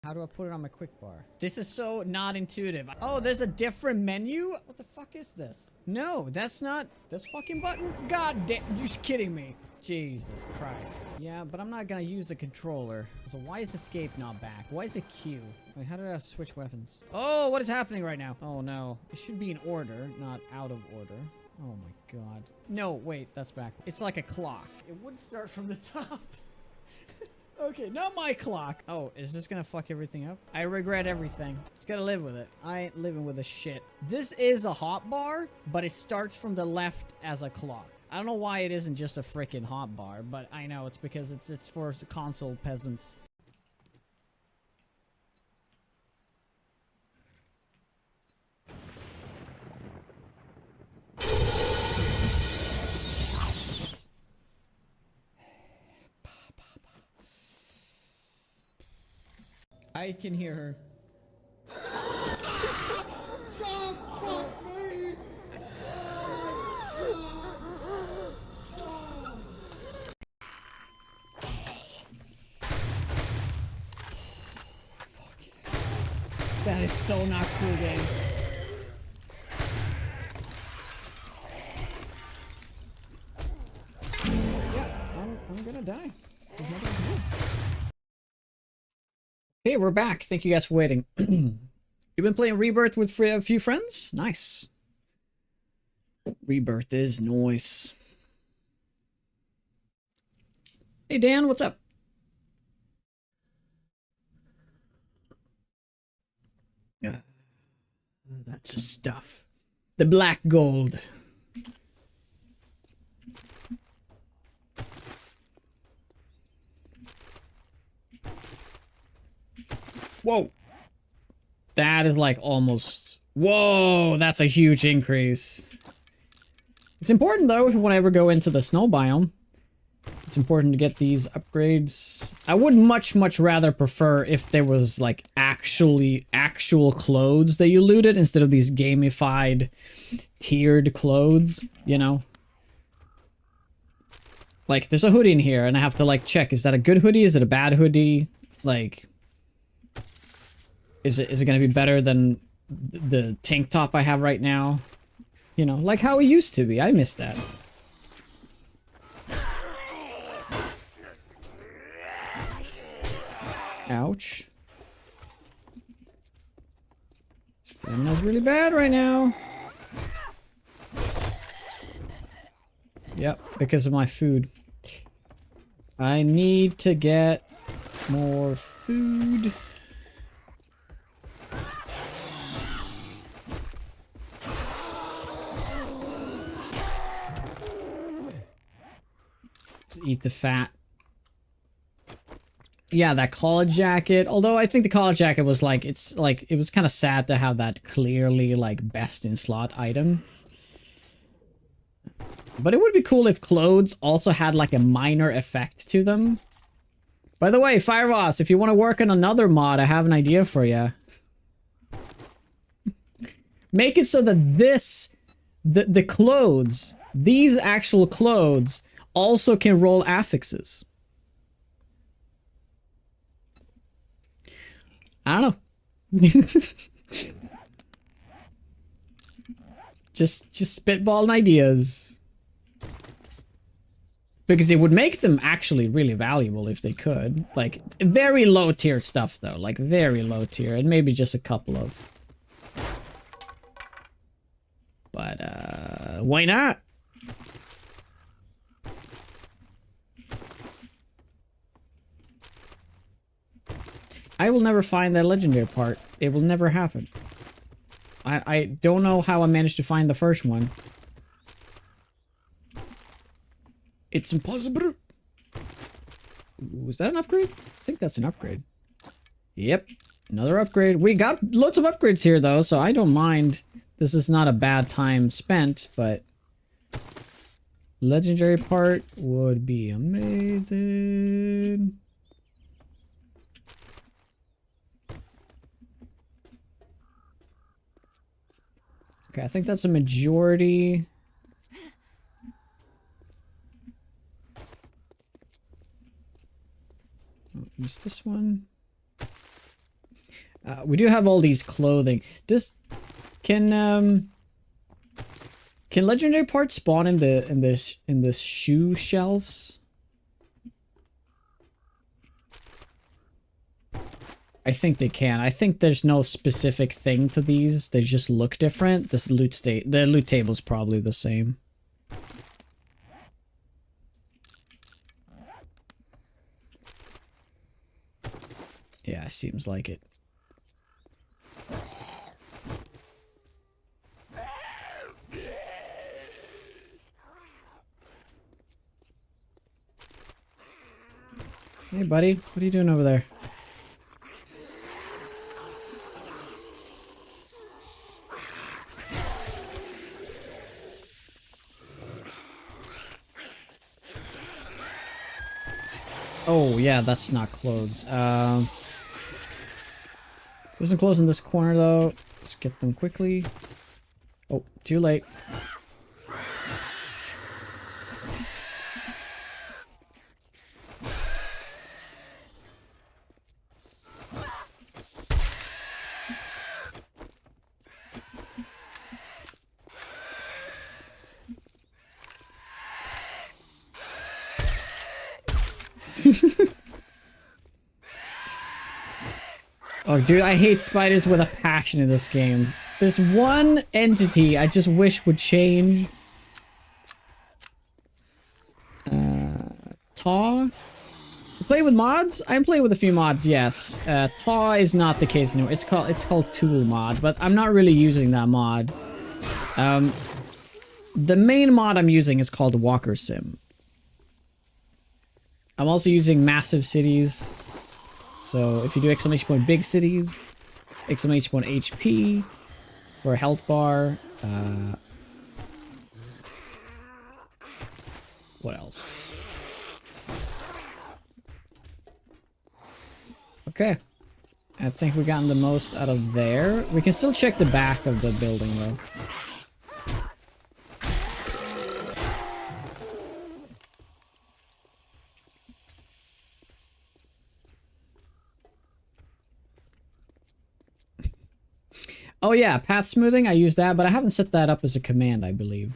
How do I put it on my quick bar? This is so not intuitive. Oh, there's a different menu? What the fuck is this? No, that's not this fucking button. God damn, you're just kidding me. Jesus Christ. Yeah, but I'm not gonna use the controller. So why is escape not back? Why is it Q? Wait, how did I switch weapons? Oh, what is happening right now? Oh no. It should be in order, not out of order. Oh my god. No, wait, that's back. It's like a clock. It would start from the top. Okay, not my clock. Oh, is this gonna fuck everything up? I regret everything. Just gotta live with it. I ain't living with this shit. This is a hotbar, but it starts from the left as a clock. I don't know why it isn't just a freaking hotbar, but I know it's because it's for the console peasants. I can hear her. That is so not cool, game. Yeah, I'm gonna die. There's nothing to do. Hey, we're back. Thank you guys for waiting. You've been playing Rebirth with a few friends? Nice. Rebirth is nice. Hey, Dan, what's up? That's the stuff. The black gold. Whoa. That is like almost... Whoa, that's a huge increase. It's important though if you want to ever go into the snow biome. It's important to get these upgrades. I would much rather prefer if there was like actual clothes that you looted instead of these gamified tiered clothes, you know? Like there's a hoodie in here and I have to like check, is that a good hoodie? Is it a bad hoodie? Like is it going to be better than the tank top I have right now? You know, like how it used to be. I miss that. Ouch. Stamina's really bad right now. Yep, because of my food. I need to get more food. Let's eat the fat. Yeah, that college jacket. Although I think the college jacket was like, it's like, it was kind of sad to have that clearly like best in slot item. But it would be cool if clothes also had like a minor effect to them. By the way, Fireboss, if you want to work on another mod, I have an idea for you. Make it so that this, the clothes, these actual clothes also can roll affixes. I don't know. just spitballing ideas. Because it would make them actually really valuable if they could. Like, very low tier stuff though. Like, very low tier. And maybe just a couple of. But, why not? I will never find that legendary part. It will never happen. I don't know how I managed to find the first one. It's impossible. Was that an upgrade? I think that's an upgrade. Yep. Another upgrade. We got lots of upgrades here though, so I don't mind. This is not a bad time spent, but legendary part would be amazing. Okay, I think that's a majority. Is this one? We do have all these clothing. This can Can legendary parts spawn in the shoe shelves? I think they can. I think there's no specific thing to these. They just look different. The loot table is probably the same. Yeah, seems like it. Hey, buddy. What are you doing over there? Oh, yeah, that's not clothes. There's some clothes in this corner, though. Let's get them quickly. Oh, too late. Oh, dude, I hate spiders with a passion in this game. There's one entity I just wish would change. Taw? Play with mods? I'm playing with a few mods, yes. Taw is not the case anymore. It's called Tool mod, but I'm not really using that mod. The main mod I'm using is called Walker Sim. I'm also using Massive Cities. So if you do exclamation point big cities, exclamation point HP for a health bar. What else? Okay. I think we've gotten the most out of there. We can still check the back of the building though. Oh yeah, path smoothing, I use that, but I haven't set that up as a command, I believe.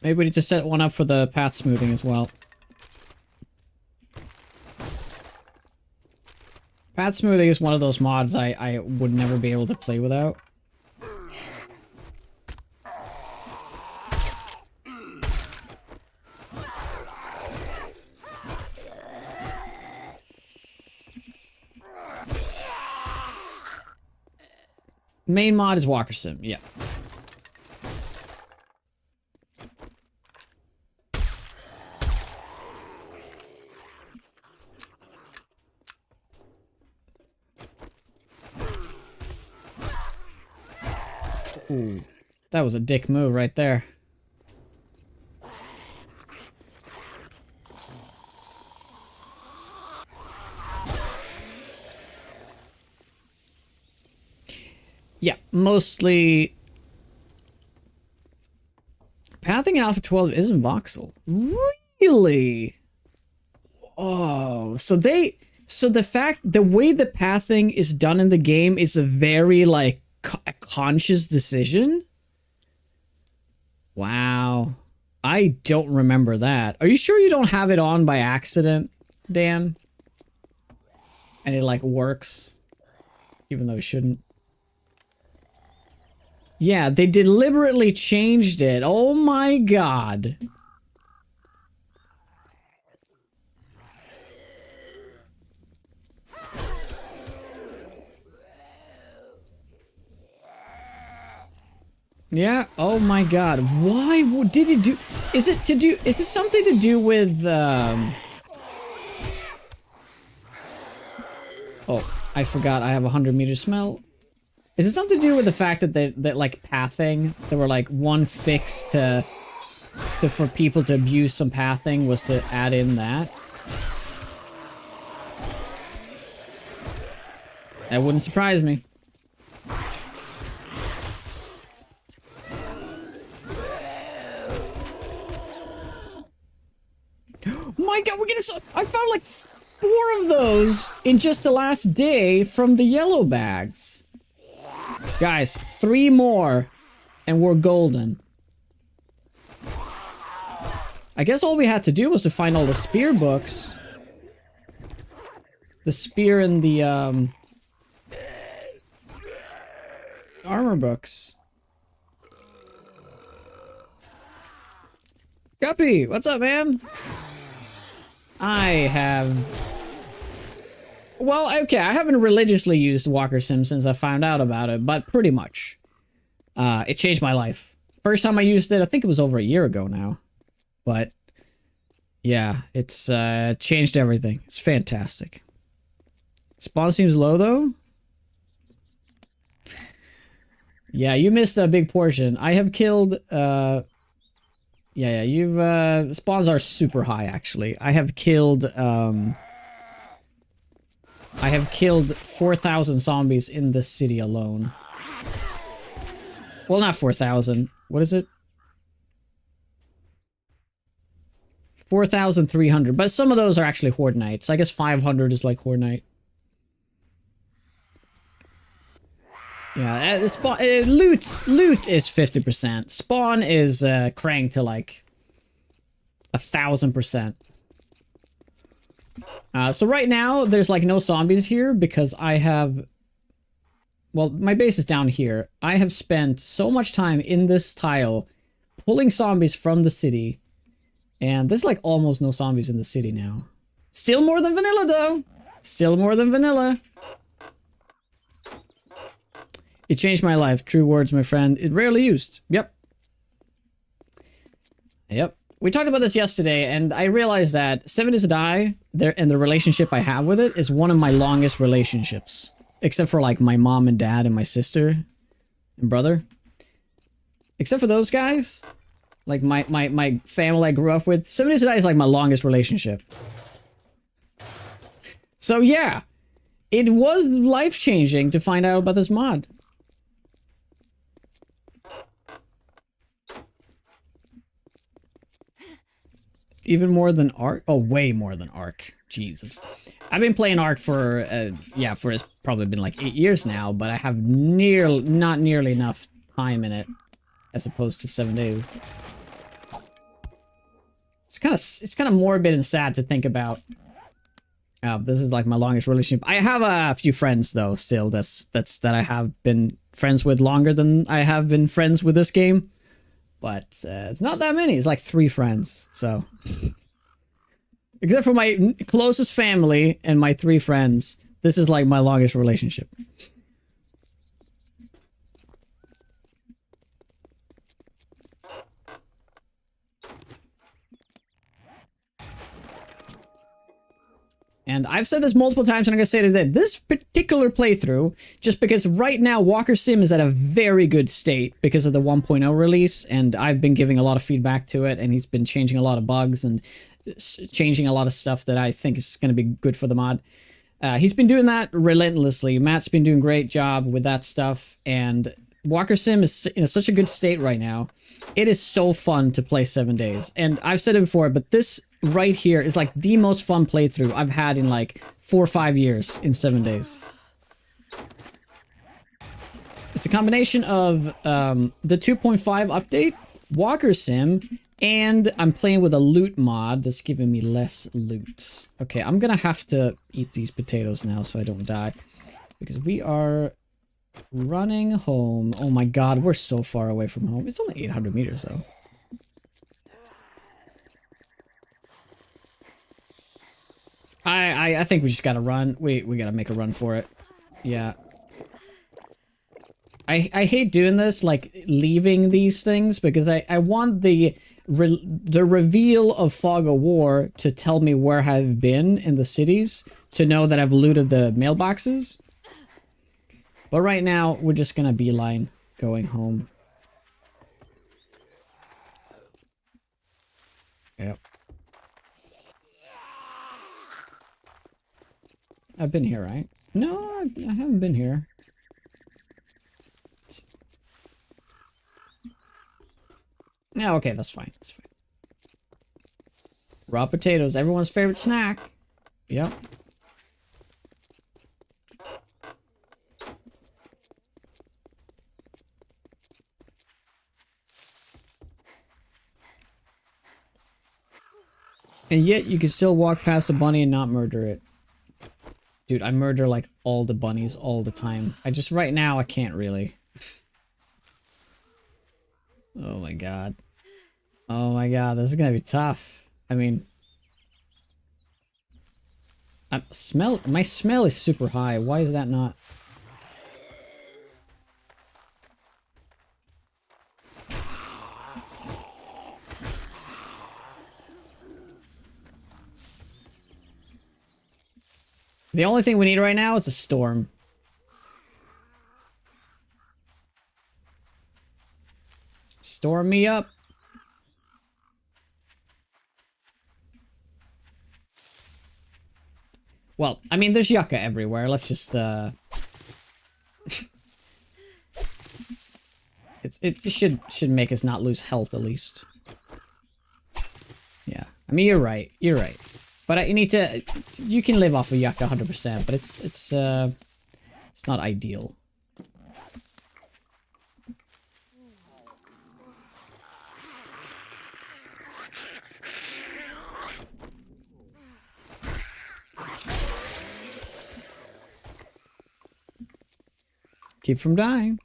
Maybe we need to set one up for the path smoothing as well. Path smoothing is one of those mods I would never be able to play without. Main mod is Walker Sim, yeah. Ooh, that was a dick move right there. Yeah, mostly... Pathing in Alpha 12 isn't voxel. Really? Oh, so the way the pathing is done in the game is a very, like, a conscious decision? Wow. I don't remember that. Are you sure you don't have it on by accident, Dan? And it, like, works? Even though it shouldn't. Yeah, they deliberately changed it. Oh my god. Yeah, oh my god. Why did it do... Is it something to do with, Oh, I forgot I have 100 meter smell. Is it something to do with the fact that like pathing, there were like one fix for people to abuse some pathing was to add in that? That wouldn't surprise me. My god, we're gonna... I found like 4 of those in just the last day from the yellow bags. Guys, 3 more and we're golden. I guess all we had to do was to find all the spear books. The spear and the armor books. Guppy, what's up, man? I have... Well, okay, I haven't religiously used Walker Sim since I found out about it, but pretty much. It changed my life. First time I used it, I think it was over a year ago now. But, yeah, it's changed everything. It's fantastic. Spawn seems low, though. Yeah, you missed a big portion. I have killed... Yeah, you've... spawns are super high, actually. I have killed 4,000 zombies in the city alone. Well, not 4,000. What is it? 4,300. But some of those are actually Horde Knights. I guess 500 is like Horde Knight. Yeah, loot is 50%. Spawn is cranked to like 1,000%. So right now, there's like no zombies here because I have... Well, my base is down here. I have spent so much time in this tile pulling zombies from the city. And there's like almost no zombies in the city now. Still more than vanilla, though. Still more than vanilla. It changed my life. True words, my friend. It rarely used. Yep. Yep. We talked about this yesterday, and I realized that 7 Days to Die, and the relationship I have with it, is one of my longest relationships. Except for, like, my mom and dad and my sister and brother. Except for those guys, like, my family I grew up with, 7 Days to Die is, like, my longest relationship. So, yeah. It was life-changing to find out about this mod. Even more than Ark? Oh, way more than Ark. Jesus. I've been playing Ark for, yeah, it's probably been like 8 years now, but I have not nearly enough time in it as opposed to 7 days. It's kind of morbid and sad to think about. This is like my longest relationship. I have a few friends though, still that I have been friends with longer than I have been friends with this game. But it's not that many. It's like 3 friends. So, except for my closest family and my 3 friends, this is like my longest relationship. And I've said this multiple times, and I'm going to say it today. This particular playthrough, just because right now Walker Sim is at a very good state because of the 1.0 release, and I've been giving a lot of feedback to it, and he's been changing a lot of bugs and changing a lot of stuff that I think is going to be good for the mod. He's been doing that relentlessly. Matt's been doing a great job with that stuff, and Walker Sim is in such a good state right now. It is so fun to play 7 days. And I've said it before, but this right here is like the most fun playthrough I've had in like 4 or 5 years in 7 days. It's a combination of the 2.5 update, Walker Sim, and I'm playing with a loot mod that's giving me less loot. Okay, I'm gonna have to eat these potatoes now so I don't die. Because we are running home. Oh my god, we're so far away from home. It's only 800 meters though. I think we just gotta run. We gotta make a run for it. Yeah. I hate doing this, like leaving these things, because I want the reveal of Fog of War to tell me where I've been in the cities, to know that I've looted the mailboxes. But right now, we're just gonna beeline going home. Yep. I've been here, right? No, I haven't been here. Yeah, okay, that's fine. That's fine. Raw potatoes, everyone's favorite snack. Yep. And yet you can still walk past a bunny and not murder it. Dude, I murder like all the bunnies all the time. Right now I can't really. Oh my god. Oh my god, this is gonna be tough. I mean... my smell is super high. Why is that not... The only thing we need right now is a storm. Storm me up. Well, I mean, there's yucca everywhere. Let's just, it should make us not lose health, at least. Yeah. I mean, you're right. You're right. But you need to... You can live off of yucca 100%, but it's not ideal. Keep from dying.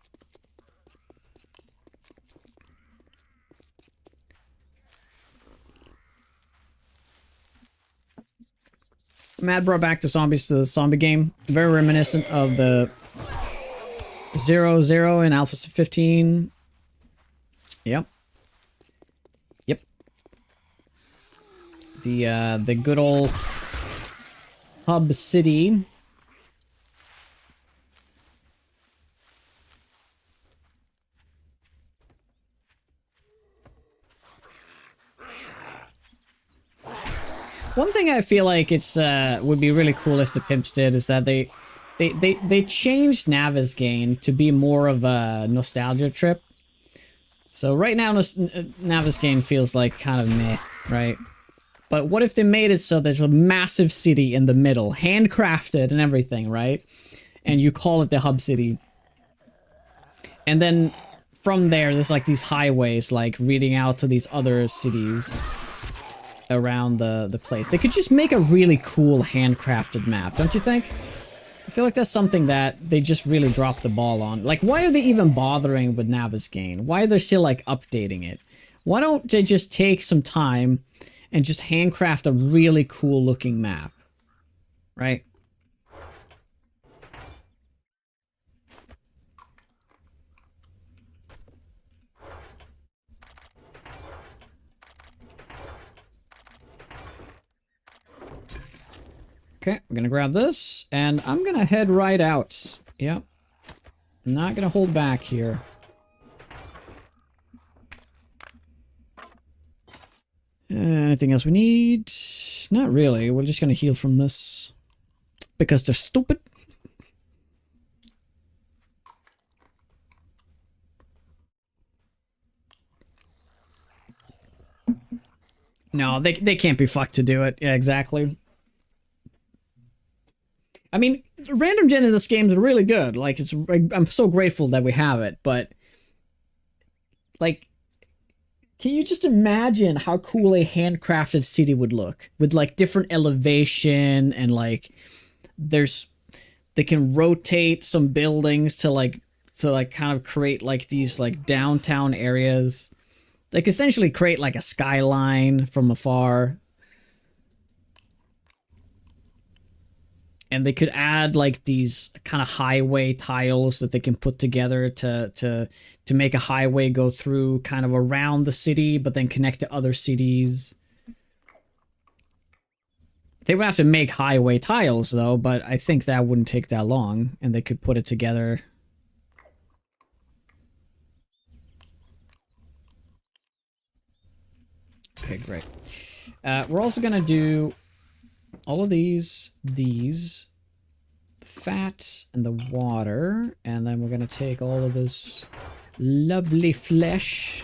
Matt brought back the zombies to the zombie game. Very reminiscent of the 0 in Alpha 15. Yep. Yep. The good old hub city. One thing I feel like it's would be really cool if the pimps did is that they changed Navezgane to be more of a nostalgia trip. So right now Navezgane feels like kind of meh, right? But what if they made it so there's a massive city in the middle, handcrafted and everything, right? And you call it the hub city. And then from there there's like these highways like leading out to these other cities around the place. They could just make a really cool handcrafted map, don't you think? I feel like that's something that they just really dropped the ball on. Like, why are they even bothering with Navezgane? Why are they still, like, updating it? Why don't they just take some time and just handcraft a really cool looking map? Right? Okay, I'm gonna grab this, and I'm gonna head right out. Yep. Not gonna hold back here. Anything else we need? Not really. We're just gonna heal from this. Because they're stupid. No, they can't be fucked to do it. Yeah, exactly. I mean, random gen in this game is really good. Like, I'm so grateful that we have it, but like, can you just imagine how cool a handcrafted city would look with like different elevation and like they can rotate some buildings to kind of create like these like downtown areas, like essentially create like a skyline from afar. And they could add like these kind of highway tiles that they can put together to make a highway go through kind of around the city, but then connect to other cities. They would have to make highway tiles though, but I think that wouldn't take that long, and they could put it together. Okay, great. We're also gonna do all of these, the fat and the water, and then we're gonna take all of this lovely flesh,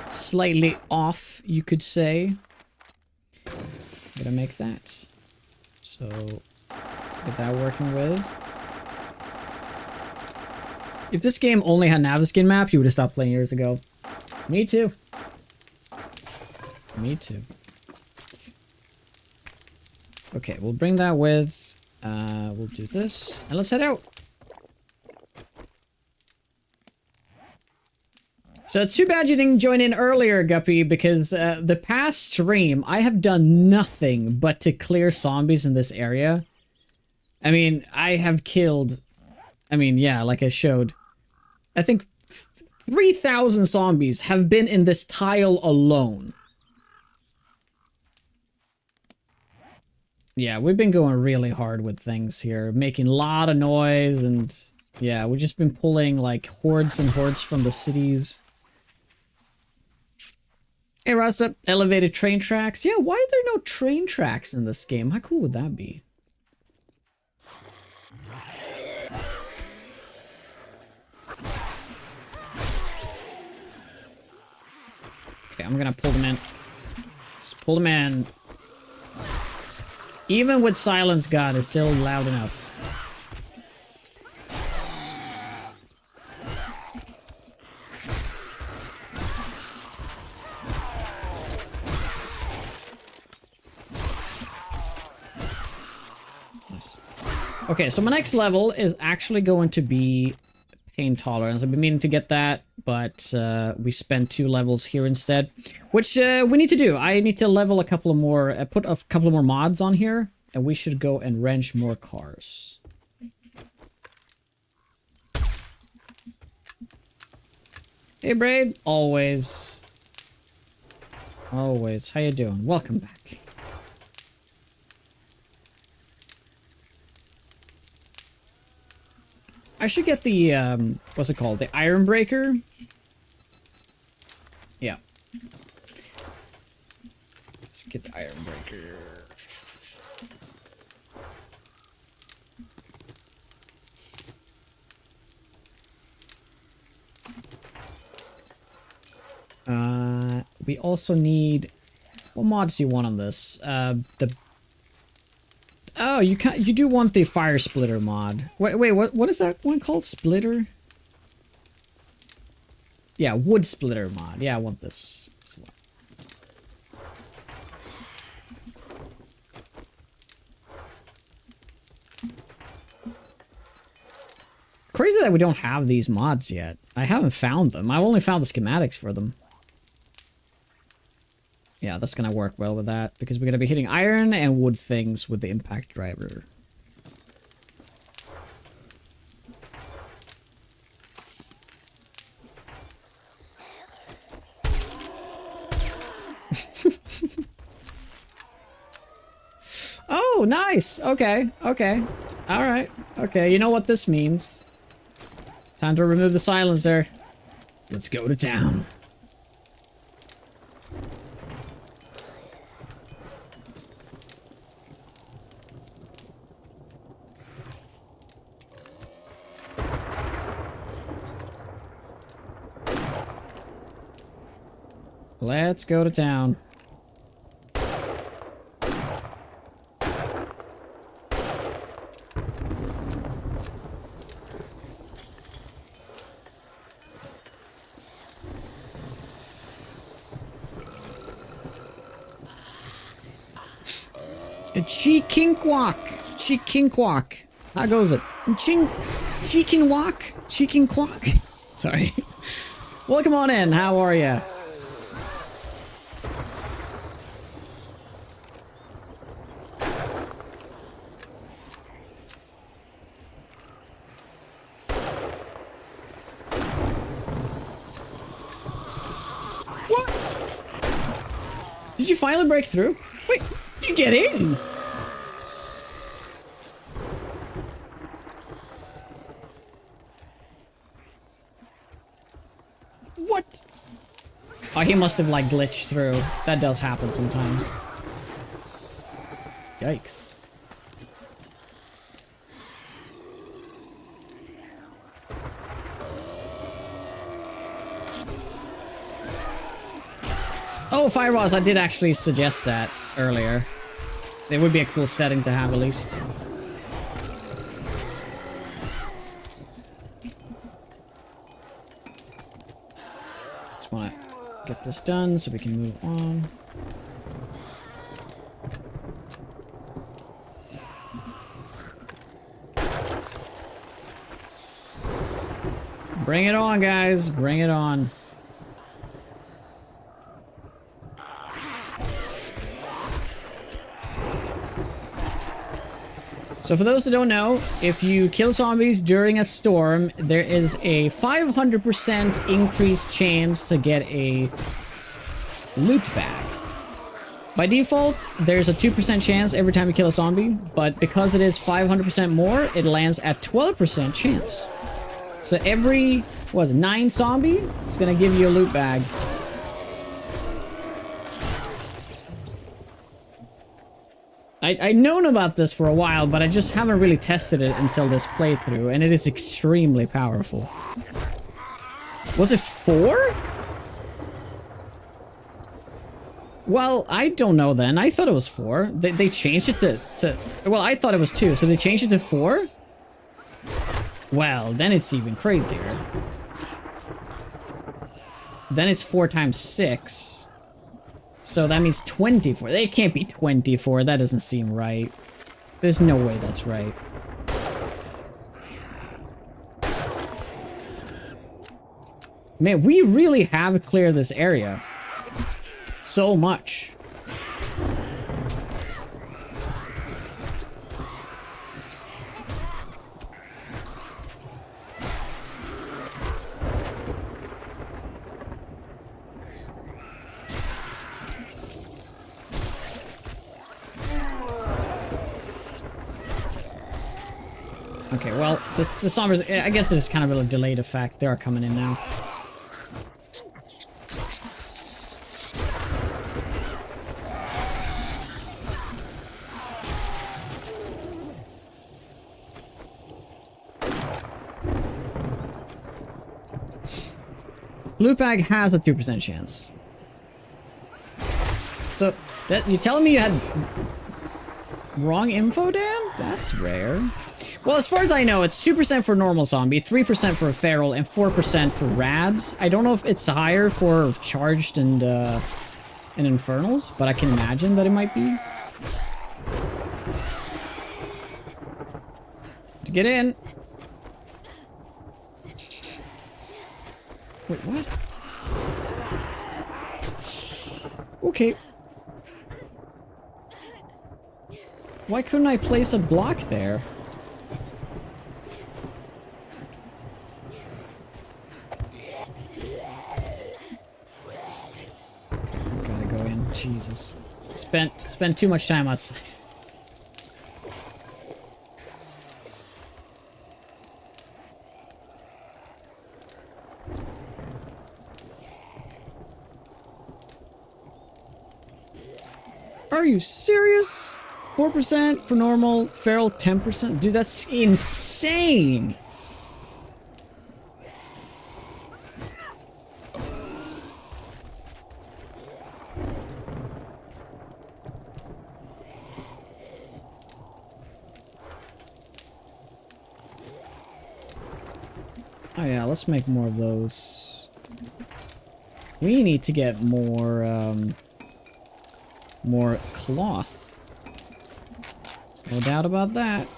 slightly off, you could say. Gonna make that. So, get that working with. If this game only had Naviskin maps, you would have stopped playing years ago. Me too. Me too. Okay, we'll bring that with. We'll do this, and let's head out. So it's too bad you didn't join in earlier, Guppy, because the past stream, I have done nothing but to clear zombies in this area. I mean, I have killed... I mean, yeah, like I showed. I think 3,000 zombies have been in this tile alone. Yeah, we've been going really hard with things here, making a lot of noise, and yeah, we've just been pulling like hordes and hordes from the cities. Hey Rasta, elevated train tracks. Yeah, why are there no train tracks in this game? How cool would that be? Okay, I'm gonna pull them in. Let's pull them in. Even with Silence God, it's still loud enough. Nice. Okay, so my next level is actually going to be pain tolerance. I've been meaning to get that, but we spent 2 levels here instead, which we need to do. I need to level a couple of more, put a couple of more mods on here, and we should go and wrench more cars. Hey Braid, always. Always. How you doing? Welcome back. I should get the, what's it called? The Iron Breaker? Yeah. Let's get the Iron Breaker. We also need... What mods do you want on this? Oh, you do want the fire splitter mod. Wait, what is that one called? Splitter? Yeah, wood splitter mod. Yeah, I want this as well. Crazy that we don't have these mods yet. I haven't found them. I've only found the schematics for them. Yeah, that's gonna work well with that, because we're gonna be hitting iron and wood things with the impact driver. Oh, nice! Okay, okay. Alright, okay, you know what this means. Time to remove the silencer. Let's go to town. Let's go to town. Chikinquak. Chikinquak. How goes it? Chikinquak. Chikinquak. Sorry. Welcome on in. How are ya? Did you finally break through? Wait, did you get in? What? Oh, he must have like glitched through. That does happen sometimes. Yikes. Oh, fireballs, I did actually suggest that earlier. It would be a cool setting to have at least. Just wanna get this done so we can move on. Bring it on, guys. Bring it on. So for those that don't know, if you kill zombies during a storm, there is a 500% increased chance to get a loot bag. By default, there's a 2% chance every time you kill a zombie, but because it is 500% more, it lands at 12% chance. So every, what is it, 9 zombie is gonna give you a loot bag. I'd known about this for a while, but I just haven't really tested it until this playthrough, and it is extremely powerful. Was it 4? Well, I don't know then. I thought it was 4. They changed it to... Well, I thought it was 2, so they changed it to 4? Well, then it's even crazier. Then it's 4 times 6. So that means 24. They can't be 24. That doesn't seem right. There's no way that's right. Man, we really have cleared this area. So much. Okay, well, the zombies, I guess there's kind of a delayed effect. They are coming in now. Loot bag has a 2% chance. So, you telling me you had wrong info, Dan? That's rare. Well, as far as I know, it's 2% for normal zombie, 3% for a feral, and 4% for rads. I don't know if it's higher for charged and infernals, but I can imagine that it might be. To get in. Wait, what? Okay. Why couldn't I place a block there? Gotta go in. Jesus. Spent too much time outside. Are you serious? 4% for normal, feral 10%? Dude, that's insane! Oh yeah, let's make more of those. We need to get more, more cloth. There's no doubt about that.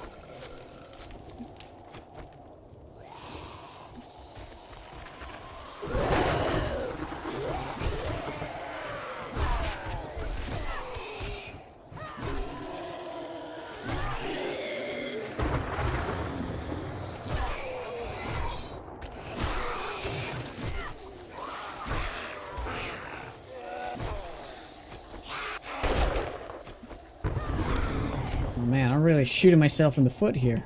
Man, I'm really shooting myself in the foot here.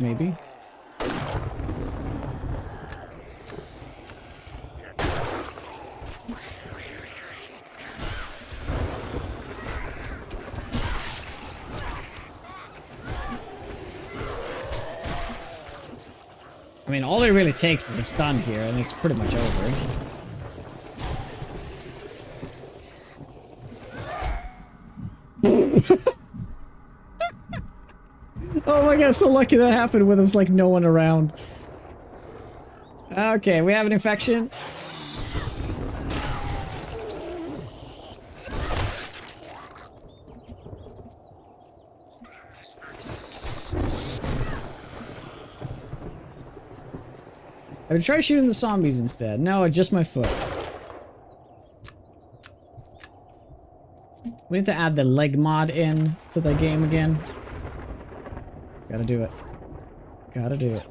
Maybe. I mean, all it really takes is a stun here, and it's pretty much over. Oh my god, so lucky that happened when there was like no one around. Okay, we have an infection. I would try shooting the zombies instead. No, just my foot. We need to add the leg mod in to the game again. Gotta do it. Gotta do it.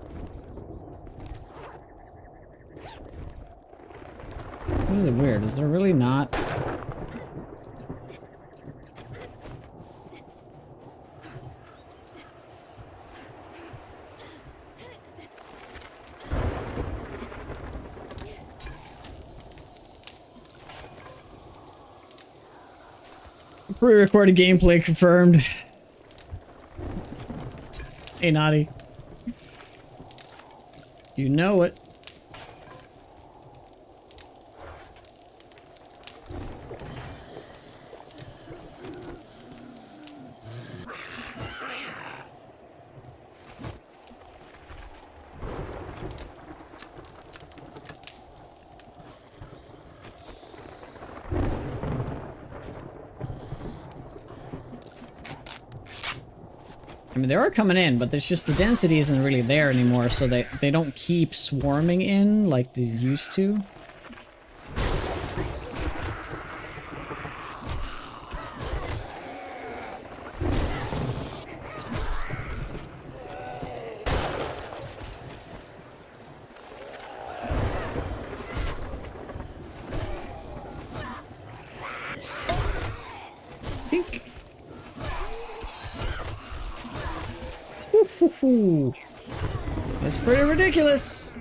This is weird. Is there really not? Pre-recorded gameplay confirmed. Hey, Naughty. You know it. I mean, they are coming in, but there's just the density isn't really there anymore, so they don't keep swarming in like they used to. Pink. That's pretty ridiculous.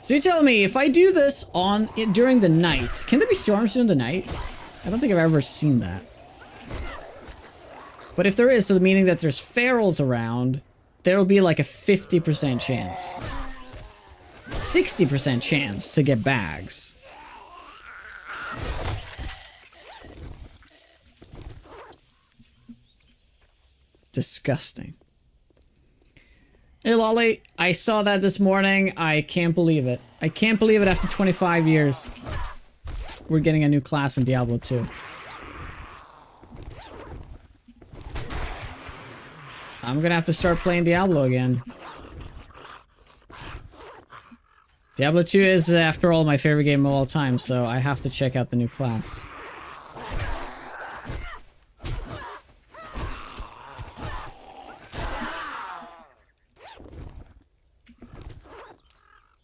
So you're telling me if I do this during the night, can there be storms during the night? I don't think I've ever seen that. But if there is, so meaning that there's ferals around, there'll be like a 50% chance. 60% chance to get bags. Disgusting. Hey Lolly, I saw that this morning. I can't believe it. I can't believe it after 25 years. We're getting a new class in Diablo 2. I'm gonna have to start playing Diablo again. Diablo 2 is, after all, my favorite game of all time, so I have to check out the new class.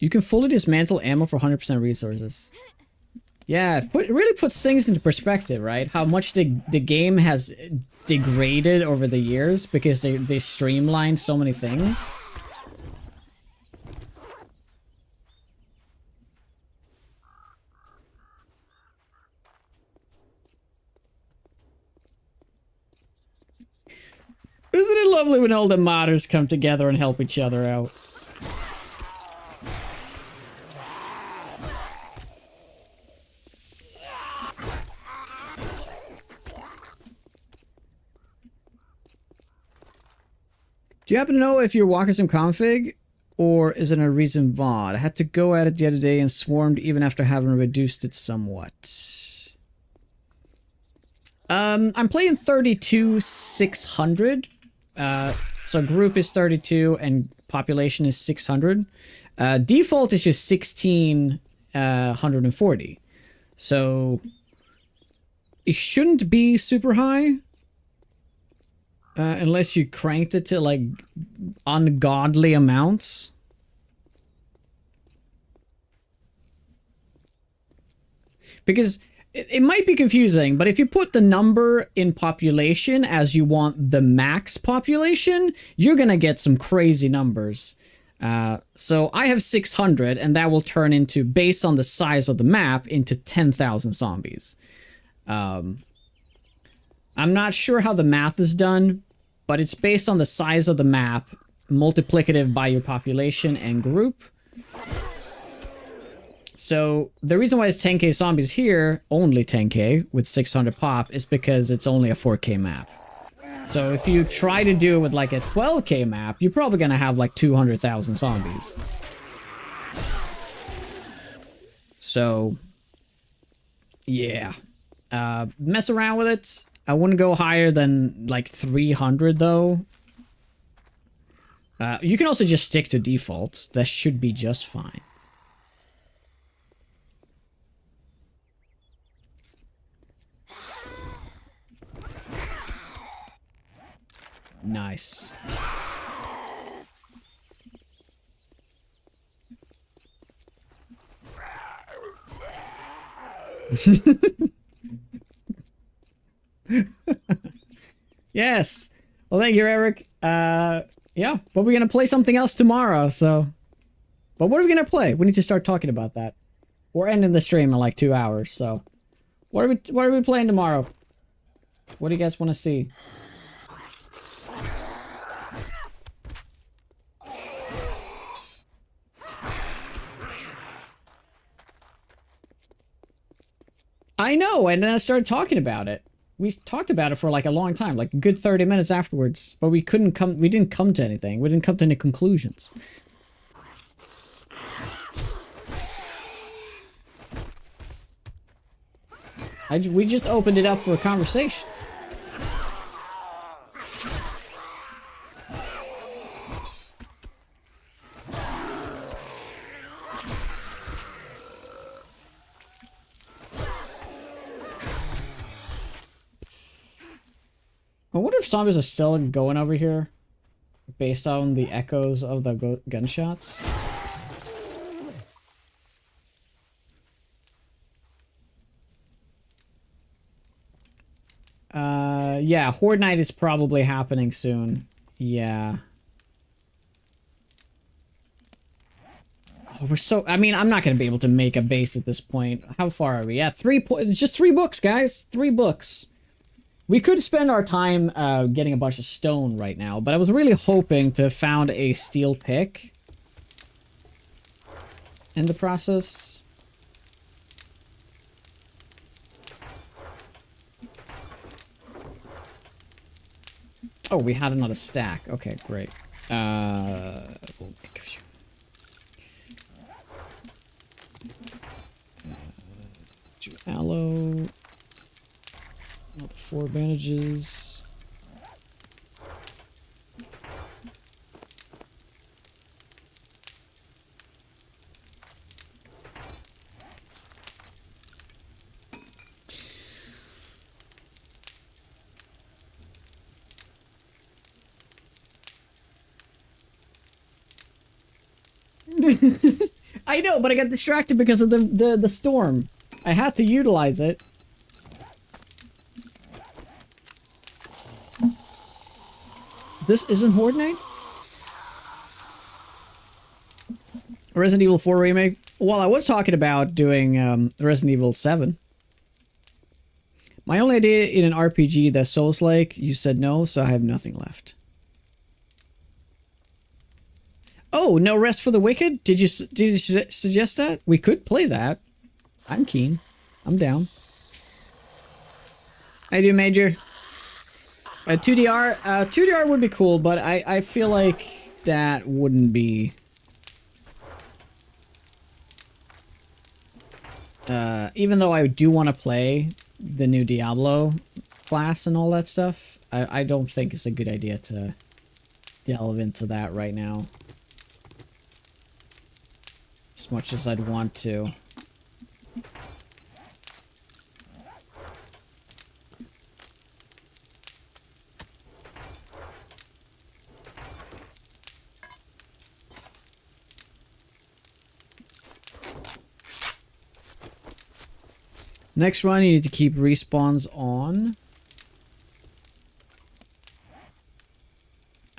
You can fully dismantle ammo for 100% resources. Yeah, it really puts things into perspective, right? How much the game has degraded over the years because they streamlined so many things. Isn't it lovely when all the modders come together and help each other out? Do you happen to know if you're walking some config, or is it a recent VOD? I had to go at it the other day and swarmed even after having reduced it somewhat. I'm playing 32,600. So group is 32 and population is 600. Default is just 1,640. So it shouldn't be super high. Unless you cranked it to, like, ungodly amounts. Because it might be confusing, but if you put the number in population as you want the max population, you're gonna get some crazy numbers. So I have 600, and that will turn into, based on the size of the map, into 10,000 zombies. I'm not sure how the math is done, but it's based on the size of the map, multiplicative by your population and group. So the reason why it's 10k zombies here, only 10k with 600 pop, is because it's only a 4k map. So if you try to do it with like a 12k map, you're probably gonna have like 200,000 zombies. So yeah, mess around with it. I wouldn't go higher than like 300 though. You can also just stick to default. That should be just fine. Nice. Yes. Well, thank you, Eric. Yeah, but we're gonna play something else tomorrow, so. But what are we gonna play? We need to start talking about that. We're ending the stream in like 2 hours, so. What are we playing tomorrow? What do you guys want to see? I know, and then I started talking about it. We talked about it for like a long time, like a good 30 minutes afterwards, but we didn't come to anything. We didn't come to any conclusions. We just opened it up for a conversation. I wonder if zombies are still going over here based on the echoes of the gunshots. Yeah, Horde Night is probably happening soon. Yeah. Oh, we're so... I mean, I'm not going to be able to make a base at this point. How far are we? Yeah, it's just 3 books, guys. 3 books. We could spend our time getting a bunch of stone right now, but I was really hoping to have found a steel pick in the process. Oh, we had another stack. Okay, great. We'll make a few. Two aloe. Another 4 bandages. I know, but I got distracted because of the storm. I had to utilize it. This isn't Horde Night? Resident Evil 4 remake? Well, I was talking about doing Resident Evil 7. My only idea in an RPG that's Souls-like, you said no, so I have nothing left. Oh, no Rest for the Wicked? Did you suggest that? We could play that. I'm keen. I'm down. I do, Major. 2DR would be cool, but I feel like that wouldn't be... even though I do want to play the new Diablo class and all that stuff, I don't think it's a good idea to delve into that right now. As much as I'd want to. Next run, you need to keep respawns on.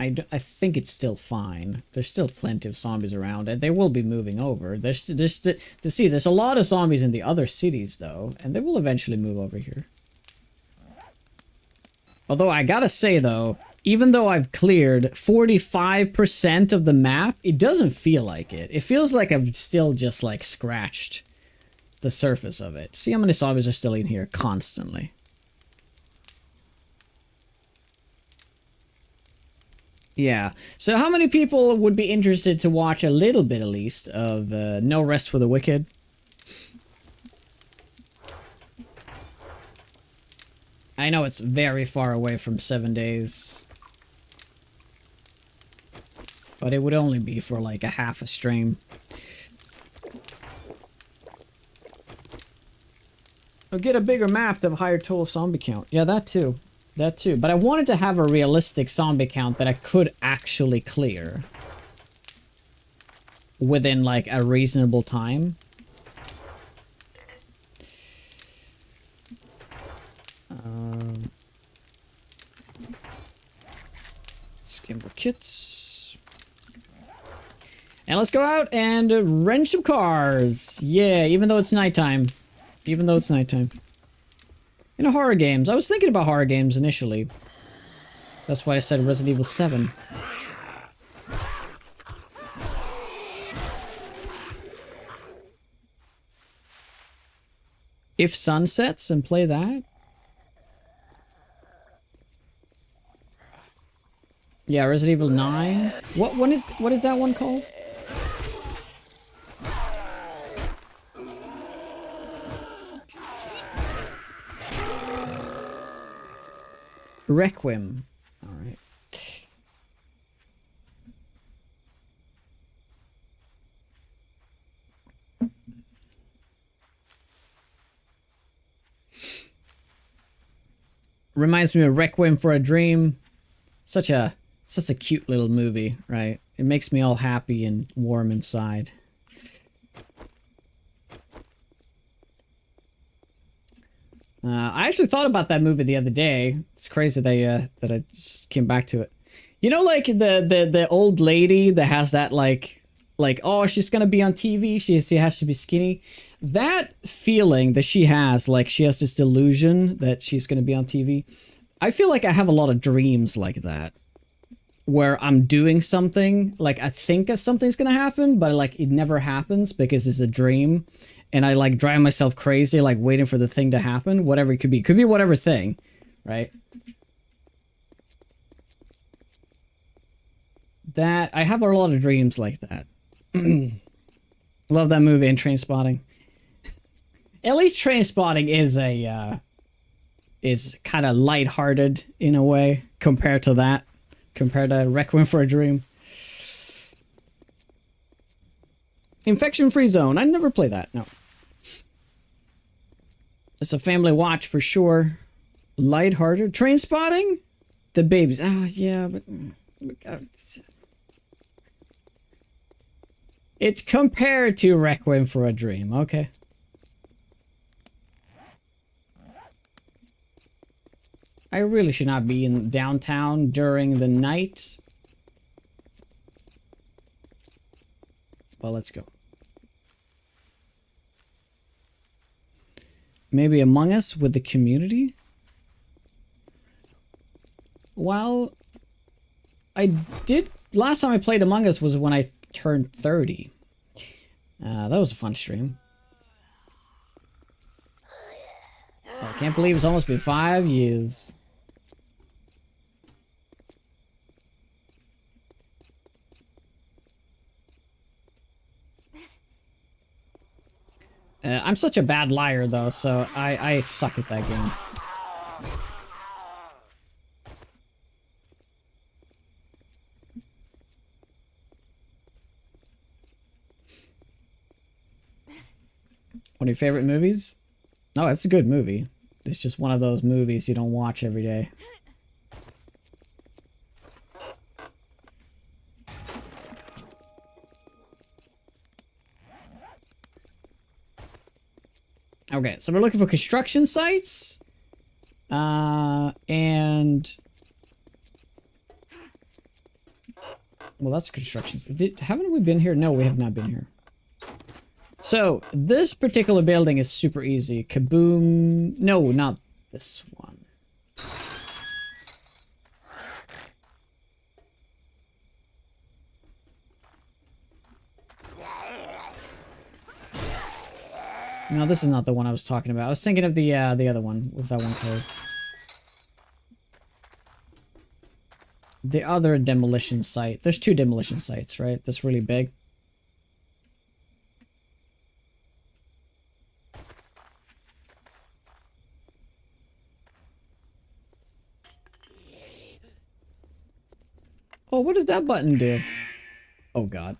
I think it's still fine. There's still plenty of zombies around, and they will be moving over. There's a lot of zombies in the other cities, though, and they will eventually move over here. Although, I gotta say, though, even though I've cleared 45% of the map, it doesn't feel like it. It feels like I've still just, like, scratched the surface of it. See how many zombies are still in here constantly. Yeah. So how many people would be interested to watch a little bit at least of No Rest for the Wicked? I know it's very far away from 7 days. But it would only be for like a half a stream. Or get a bigger map to have a higher total zombie count. Yeah, that too. That too. But I wanted to have a realistic zombie count that I could actually clear. Within like a reasonable time. Skimmer kits. And let's go out and rent some cars. Yeah, even though it's nighttime. Even though it's nighttime. You know, horror games. I was thinking about horror games initially. That's why I said Resident Evil 7. If sun sets and play that? Yeah, Resident Evil 9. What is that one called? Requiem. All right. Reminds me of Requiem for a Dream. Such a cute little movie, right? It makes me all happy and warm inside. I actually thought about that movie the other day. It's crazy that I just came back to it. You know, like the old lady that has that like oh, she's gonna be on TV. She has to be skinny. That feeling that she has, like she has this delusion that she's gonna be on TV. I feel like I have a lot of dreams like that, where I'm doing something, like I think something's gonna happen, but like it never happens because it's a dream. And I like drive myself crazy, like waiting for the thing to happen, whatever it could be. Could be whatever thing, right? That, I have a lot of dreams like that. Love that movie and Trainspotting. At least Trainspotting is kind of lighthearted in a way compared to that. Compared to Requiem for a Dream. Infection-free Zone. I never play that, no. It's a family watch for sure. Lighthearted. Trainspotting? The babies. Ah, yeah, but... It's compared to Requiem for a Dream, okay. I really should not be in downtown during the night. Well, let's go. Maybe Among Us with the community? Well, I did... Last time I played Among Us was when I turned 30. That was a fun stream. So I can't believe it's almost been 5 years. I'm such a bad liar, though, so I suck at that game. One of your favorite movies? No, it's a good movie. It's just one of those movies you don't watch every day. Okay, so we're looking for construction sites. And... Well, that's construction. Haven't we been here? No, we have not been here. So, this particular building is super easy. Kaboom... No, not this one. No, this is not the one I was talking about. I was thinking of the other one. What's that one called? The other demolition site. There's 2 demolition sites, right? That's really big. Oh, what does that button do? Oh god.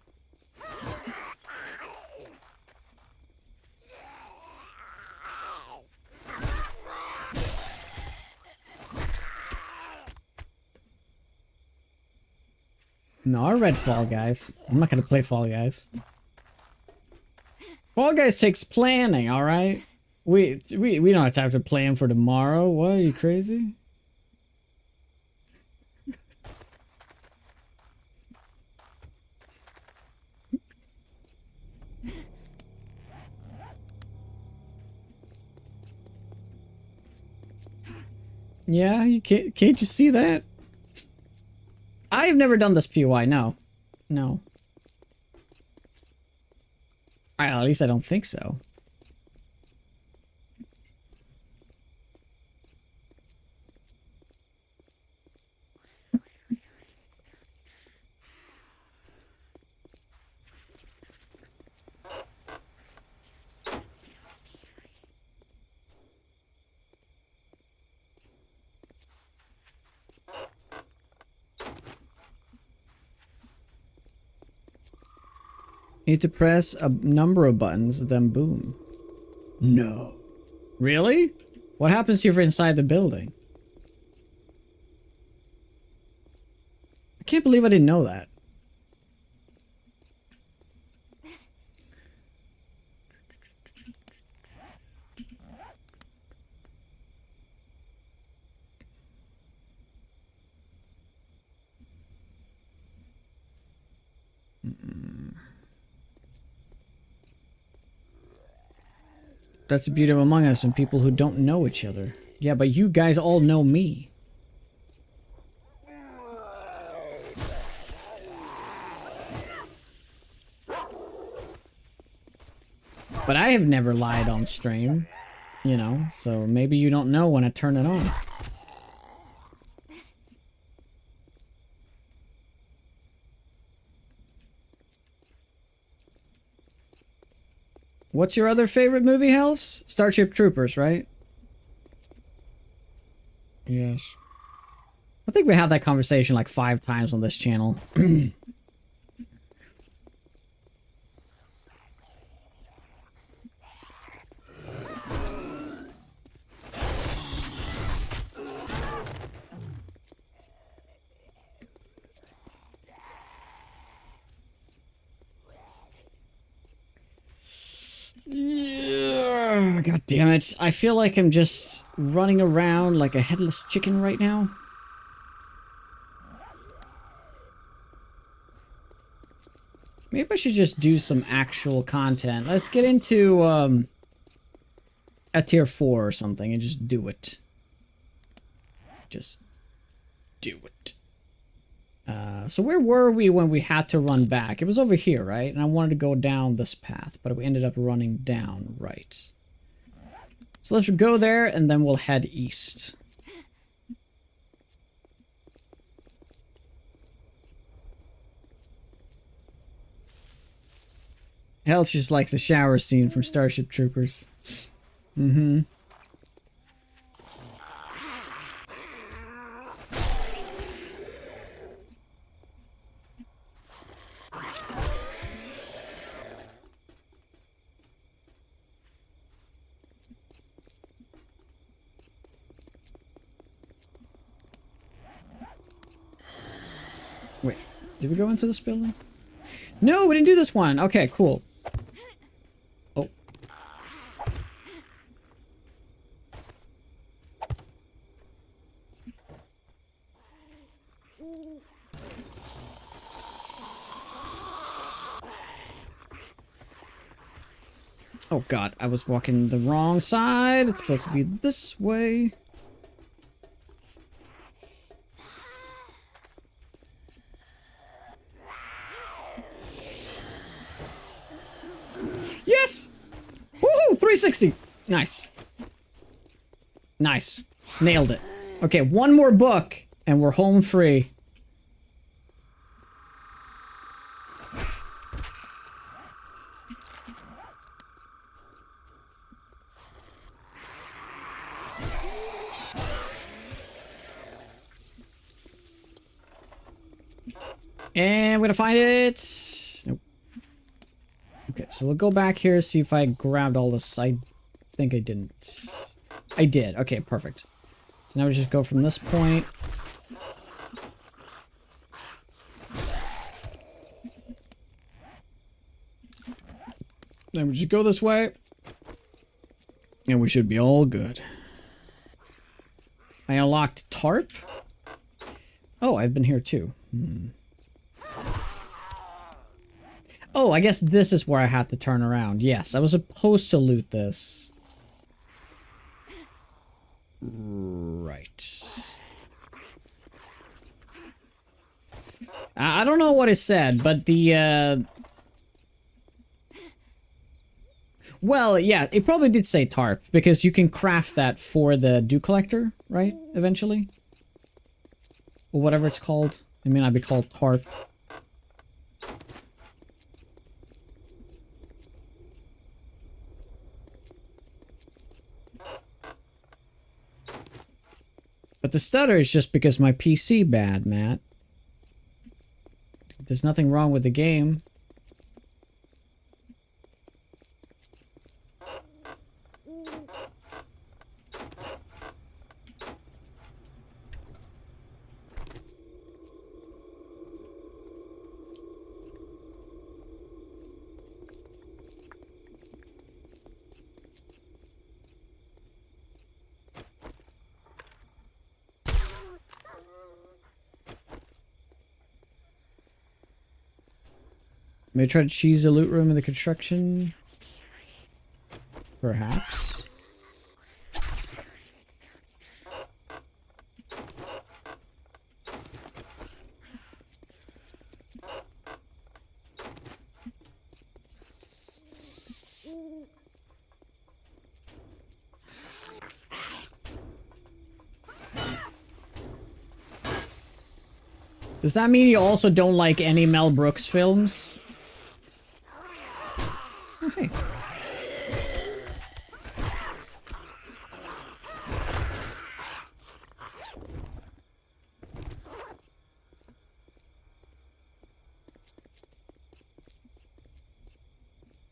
No, I read Fall Guys. I'm not gonna play Fall Guys. Fall Guys takes planning, alright? We don't have time to plan for tomorrow. What, are you crazy? Yeah, you can't you see that? I've never done this POI, no. No. At least I don't think so. You need to press a number of buttons, then boom. No. Really? What happens if you're inside the building? I can't believe I didn't know that. That's the beauty of Among Us and people who don't know each other. Yeah, but you guys all know me. But I have never lied on stream, you know, so maybe you don't know when I turn it on. What's your other favorite movie, Hells? Starship Troopers, right? Yes. I think we had that conversation like 5 times on this channel. Yeah, God damn it. I feel like I'm just running around like a headless chicken right now. Maybe I should just do some actual content. Let's get into a tier 4 or something and just do it. Just do it. So where were we when we had to run back? It was over here, right? And I wanted to go down this path, but we ended up running down, right? So let's go there and then we'll head east. Hell, she just likes the shower scene from Starship Troopers. Mm-hmm. Wait, did we go into this building? No, we didn't do this one. Okay, cool. Oh. Oh god, I was walking the wrong side. It's supposed to be this way. Yes! Woohoo! 360. Nice. Nice. Nailed it. Okay, one more book, and we're home free. And we're gonna find it. Nope. Okay, so we'll go back here, see if I grabbed all this. I think I didn't. I did. Okay, perfect. So now we just go from this point. Then we just go this way. And we should be all good. I unlocked tarp. Oh, I've been here too. Oh, I guess this is where I had to turn around. Yes, I was supposed to loot this. Right. I don't know what it said, but the, well, yeah, it probably did say tarp, because you can craft that for the dew collector, right? Eventually? Or whatever it's called. It may not be called tarp. But the stutter is just because my PC bad, Matt. There's nothing wrong with the game. Maybe try to cheese the loot room in the construction? Perhaps. Does that mean you also don't like any Mel Brooks films? Okay.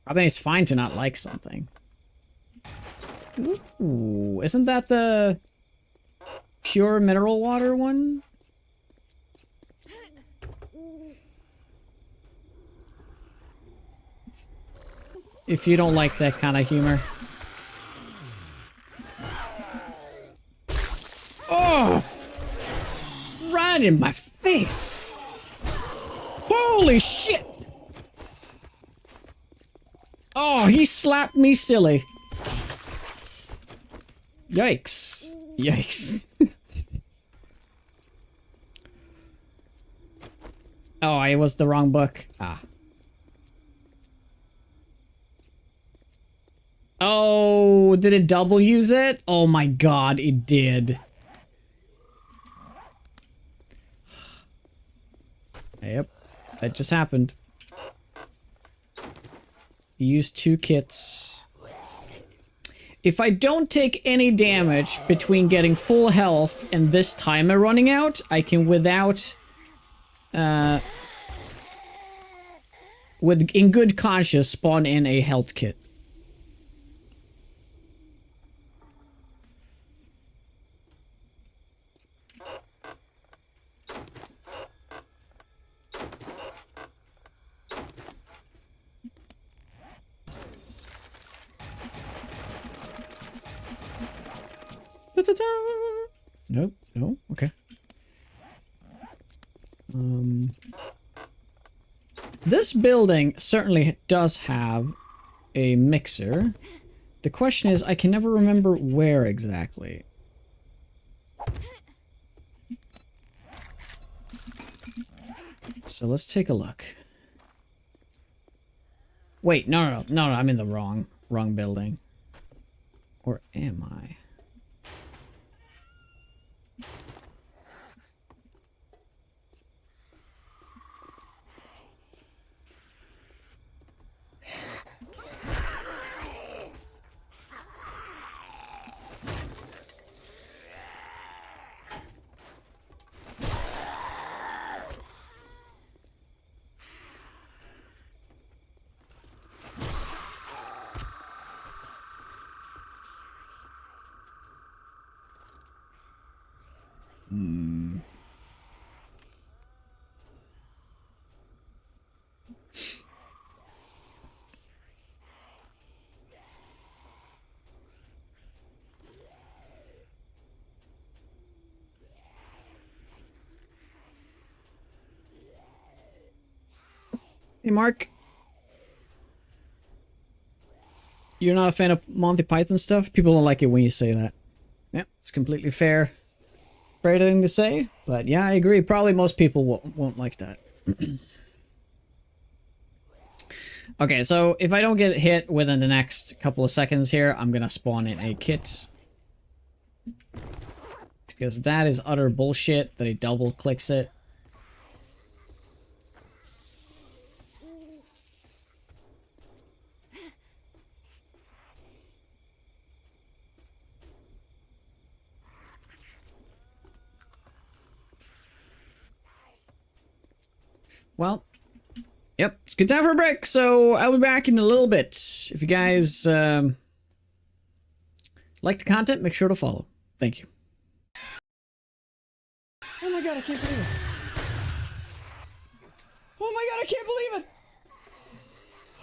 I mean, it's fine to not like something. Ooh, isn't that the pure mineral water one? If you don't like that kind of humor. Oh! Right in my face! Holy shit! Oh, he slapped me silly. Yikes. Yikes. Oh, it was the wrong book. Ah. Oh, did it double use it? Oh my god, it did. Yep, that just happened. You used 2 kits. If I don't take any damage between getting full health and this timer running out, I can without... in good conscience spawn in a health kit. Nope, no, okay. This building certainly does have a mixer. The question is, I can never remember where exactly. So let's take a look. Wait, no, I'm in the wrong building. Or am I? Hmm. Hey, Mark. You're not a fan of Monty Python stuff? People don't like it when you say that. Yeah, it's completely fair. Fair thing to say, but yeah, I agree. Probably most people won't like that. Okay, so if I don't get hit within the next couple of seconds here, I'm gonna spawn in a kit. Because that is utter bullshit that he double clicks it. Well, yep, it's good time for a break, so I'll be back in a little bit. If you guys like the content, make sure to follow. Thank you. Oh my god, I can't believe it. Oh my god, I can't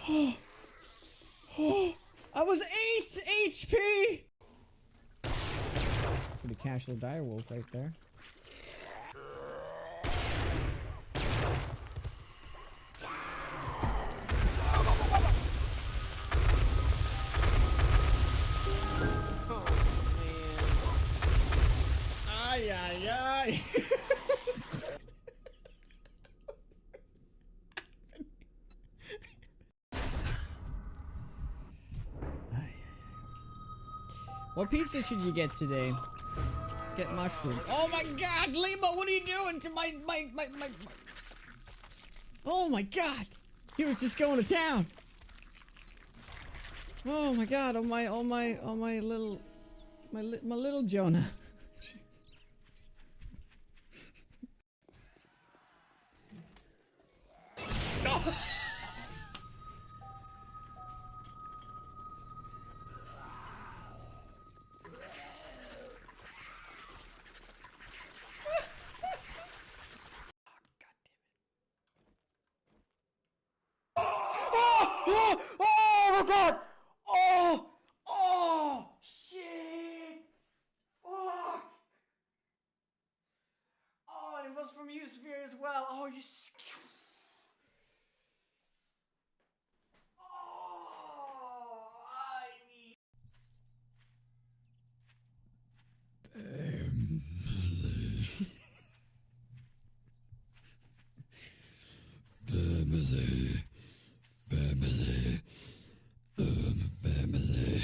believe it! Oh, I was 8 HP! Pretty casual direwolf right there. Ay, ay, ay. What pizza should you get today? Get mushroom. Oh my god, Lima, what are you doing to my... Oh my god. He was just going to town. Oh my god, my little Jonah. Oh my god! Oh! Oh! Shit! Oh! Oh, and it was from you, Sphere, as well. Oh, you... Oh! I need... Family.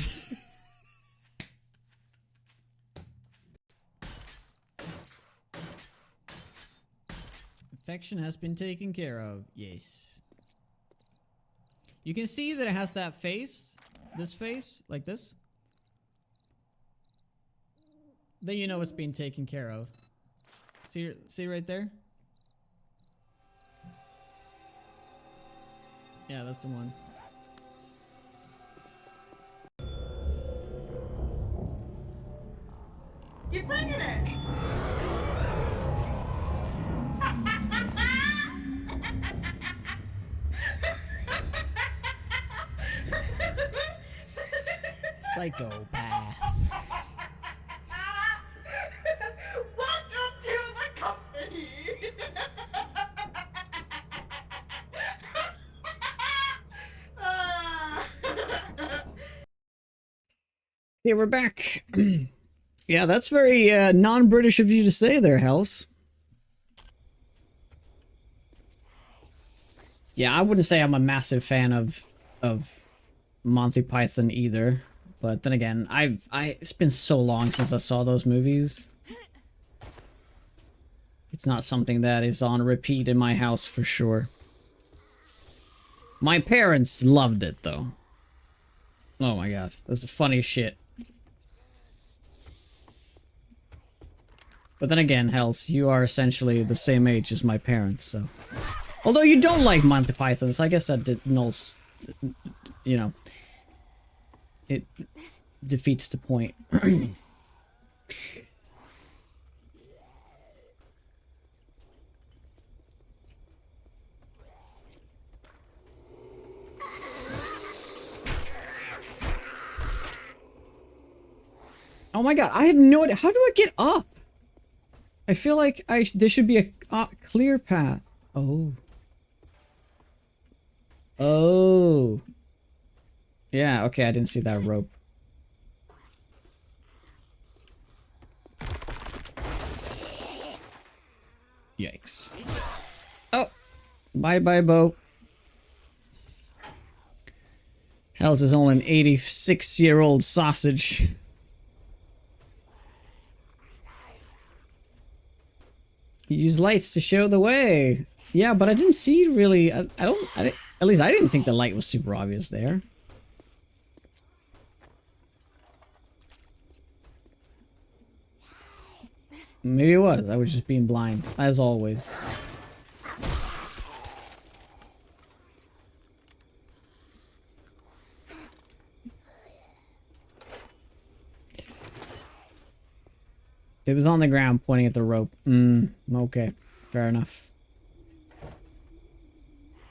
Infection has been taken care of. Yes. You can see that it has that face. This face. Like this. Then you know it's being taken care of. See right there? Yeah, that's the one. You're bringing it. Psychopath. Welcome to the company. Yeah, we're back. Yeah, that's very non-British of you to say there, Hells. Yeah, I wouldn't say I'm a massive fan of Monty Python either. But then again, it's been so long since I saw those movies. It's not something that is on repeat in my house for sure. My parents loved it though. Oh my god, that's the funniest shit. But then again, Hells, you are essentially the same age as my parents, so... Although you don't like Monty Python, so I guess that nulls... You know... It defeats the point. Oh my god, I have no idea. How do I get up? I feel like there should be a clear path. Oh. Oh. Yeah, okay, I didn't see that rope. Yikes. Oh. Bye-bye, Bo. Hell's is only an 86-year-old sausage. Use lights to show the way. Yeah, but I didn't see really. At least I didn't think the light was super obvious there. Maybe it was. I was just being blind, as always. It was on the ground pointing at the rope. Okay. Fair enough.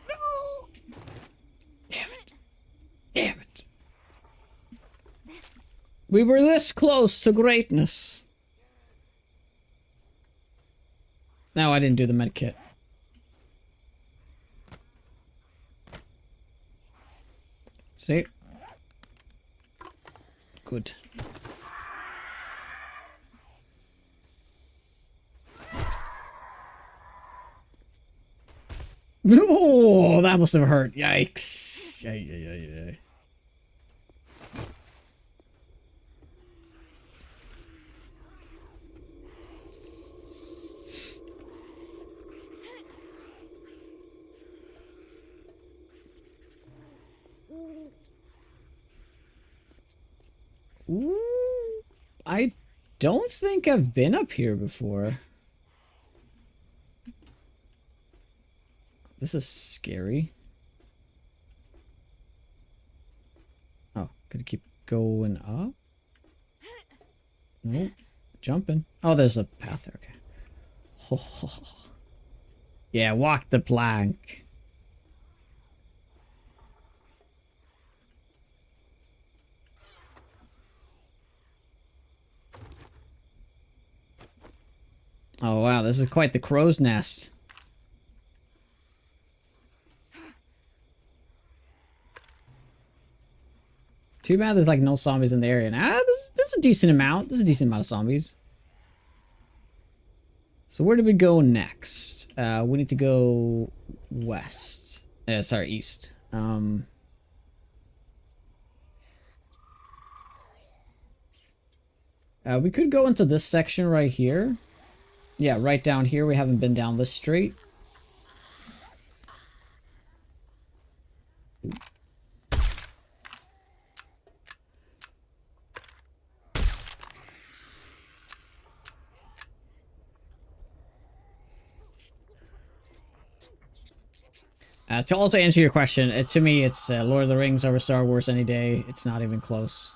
No! Damn it. Damn it. We were this close to greatness. No, I didn't do the med kit. See? Good. Oh, that must have hurt. Yikes. Yeah. Ooh, I don't think I've been up here before. This is scary. Oh, gotta keep going up? Nope. Jumping. Oh, there's a path there. Okay. Oh. Yeah, walk the plank. Oh wow, this is quite the crow's nest. Too bad there's like no zombies in the area. Nah, there's a decent amount. There's a decent amount of zombies. So where do we go next? We need to go west. Sorry, east. We could go into this section right here. Yeah, right down here. We haven't been down this street. To also answer your question, to me, it's Lord of the Rings over Star Wars any day. It's not even close.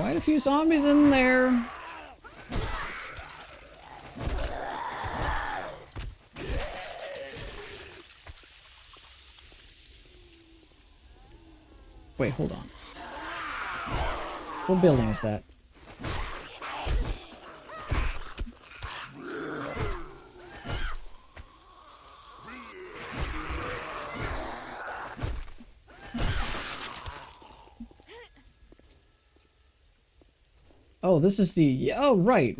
Quite a few zombies in there. Wait, hold on. What building is that? Oh, this is the... Oh, right.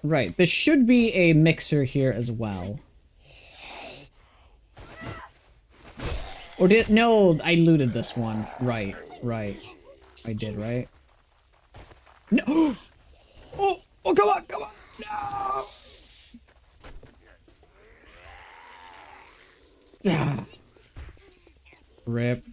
There should be a mixer here as well. Or did... No, I looted this one. Right. I did, right? No! Oh, come on! No! Ah. Rip.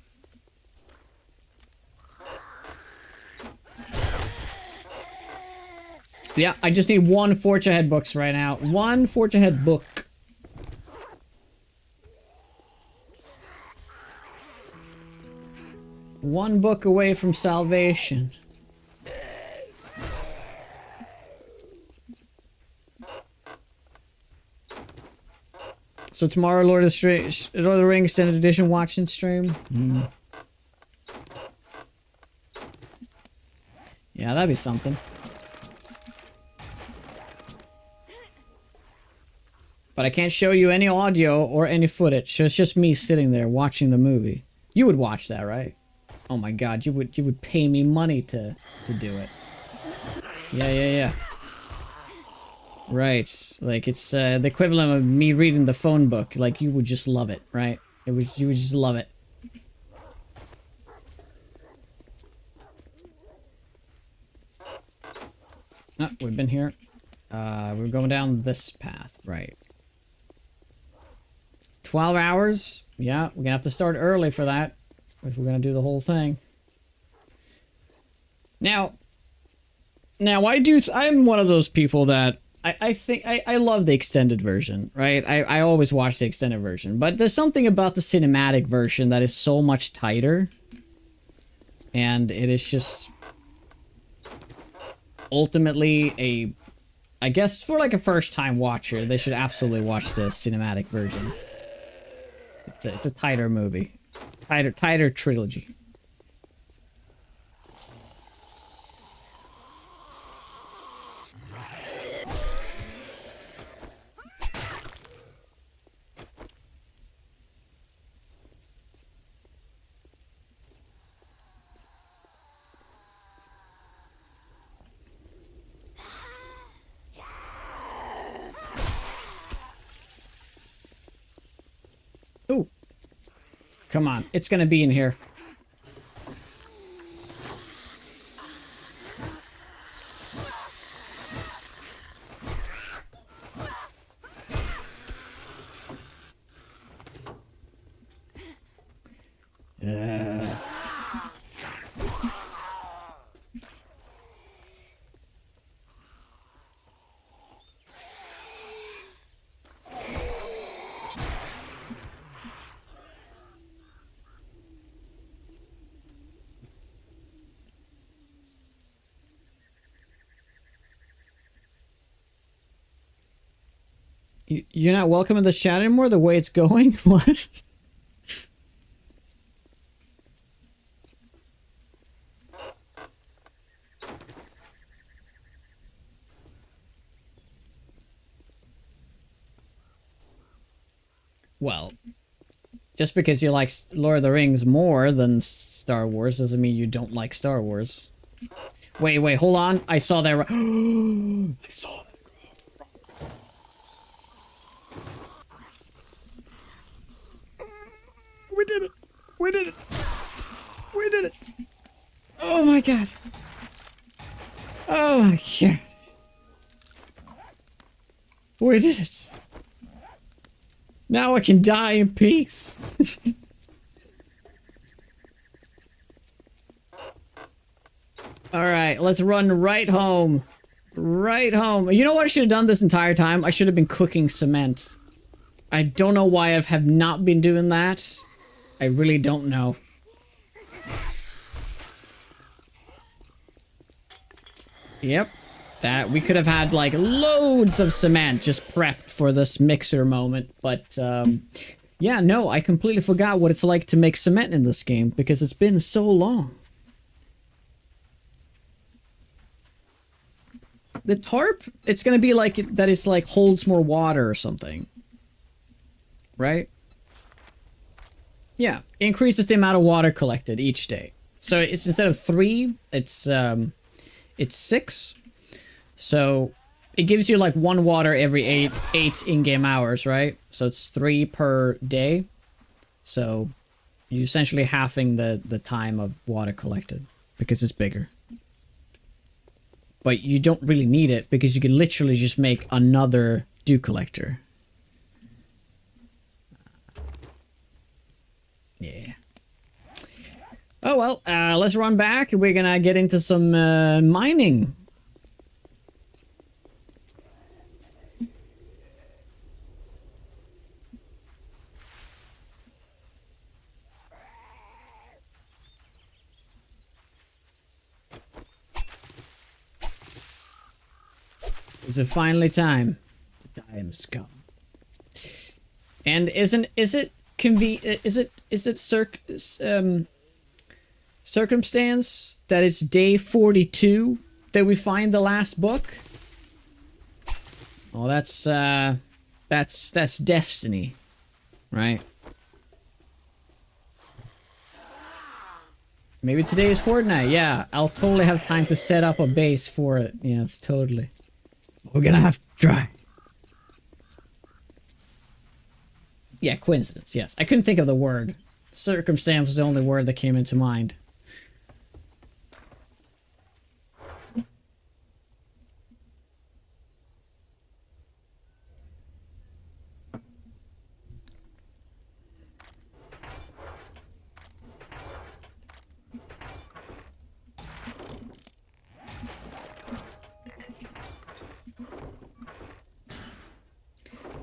Yeah, I just need one Forge Ahead books right now. One Forge Ahead book. One book away from salvation. So tomorrow, Lord of the Rings Extended Edition watching stream. Yeah, that'd be something. But I can't show you any audio or any footage, so it's just me sitting there watching the movie. You would watch that, right? Oh my god, you would pay me money to do it. Yeah. Right, like it's the equivalent of me reading the phone book. Like you would just love it, right? You would just love it. Oh, we've been here. We're going down this path, right? 12 hours? Yeah, we're gonna have to start early for that. If we're gonna do the whole thing. Now I'm one of those people that I think I love the extended version, right? I always watch the extended version, but there's something about the cinematic version that is so much tighter. And it is just ultimately I guess for like a first time watcher, they should absolutely watch the cinematic version. It's a tighter movie. Tighter trilogy. Ooh. Come on, it's gonna be in here. You're not welcome in this chat anymore the way it's going? What? Well, just because you like Lord of the Rings more than Star Wars doesn't mean you don't like Star Wars. Wait, hold on. I saw that. I saw that. We did it! We did it! We did it! Oh my god! Oh my god! We did it! Now I can die in peace! Alright, let's run right home. Right home. You know what I should have done this entire time? I should have been cooking cement. I don't know why I have not been doing that. I really don't know. Yep. That we could have had like loads of cement just prepped for this mixer moment, but yeah, no, I completely forgot what it's like to make cement in this game because it's been so long. The tarp, it's gonna be like that is like holds more water or something, right? Yeah, increases the amount of water collected each day. So it's instead of 3, it's 6. So it gives you like 1 water every 8 in-game hours, right? So it's 3 per day. So you're essentially halving the time of water collected because it's bigger. But you don't really need it because you can literally just make another dew collector. Yeah. Oh well, let's run back. We're gonna get into some mining. Is it finally time? The time has come. And is it circumstance that it's day 42 that we find the last book? Well, that's destiny, right? Maybe today is horde night. Yeah, I'll totally have time to set up a base for it. Yes, totally. We're gonna have to try. Yeah, coincidence, yes. I couldn't think of the word. Circumstance was the only word that came into mind.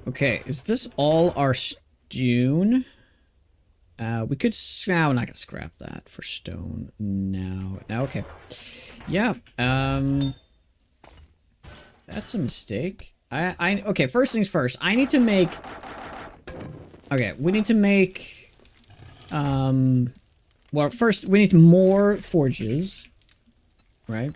Okay, is this all our stone? We could... No, we're not gonna scrap that for stone. No. Okay. Yeah, that's a mistake. Okay, first things first. I need to make... Okay, we need to make... Well, first, we need more forges. Right?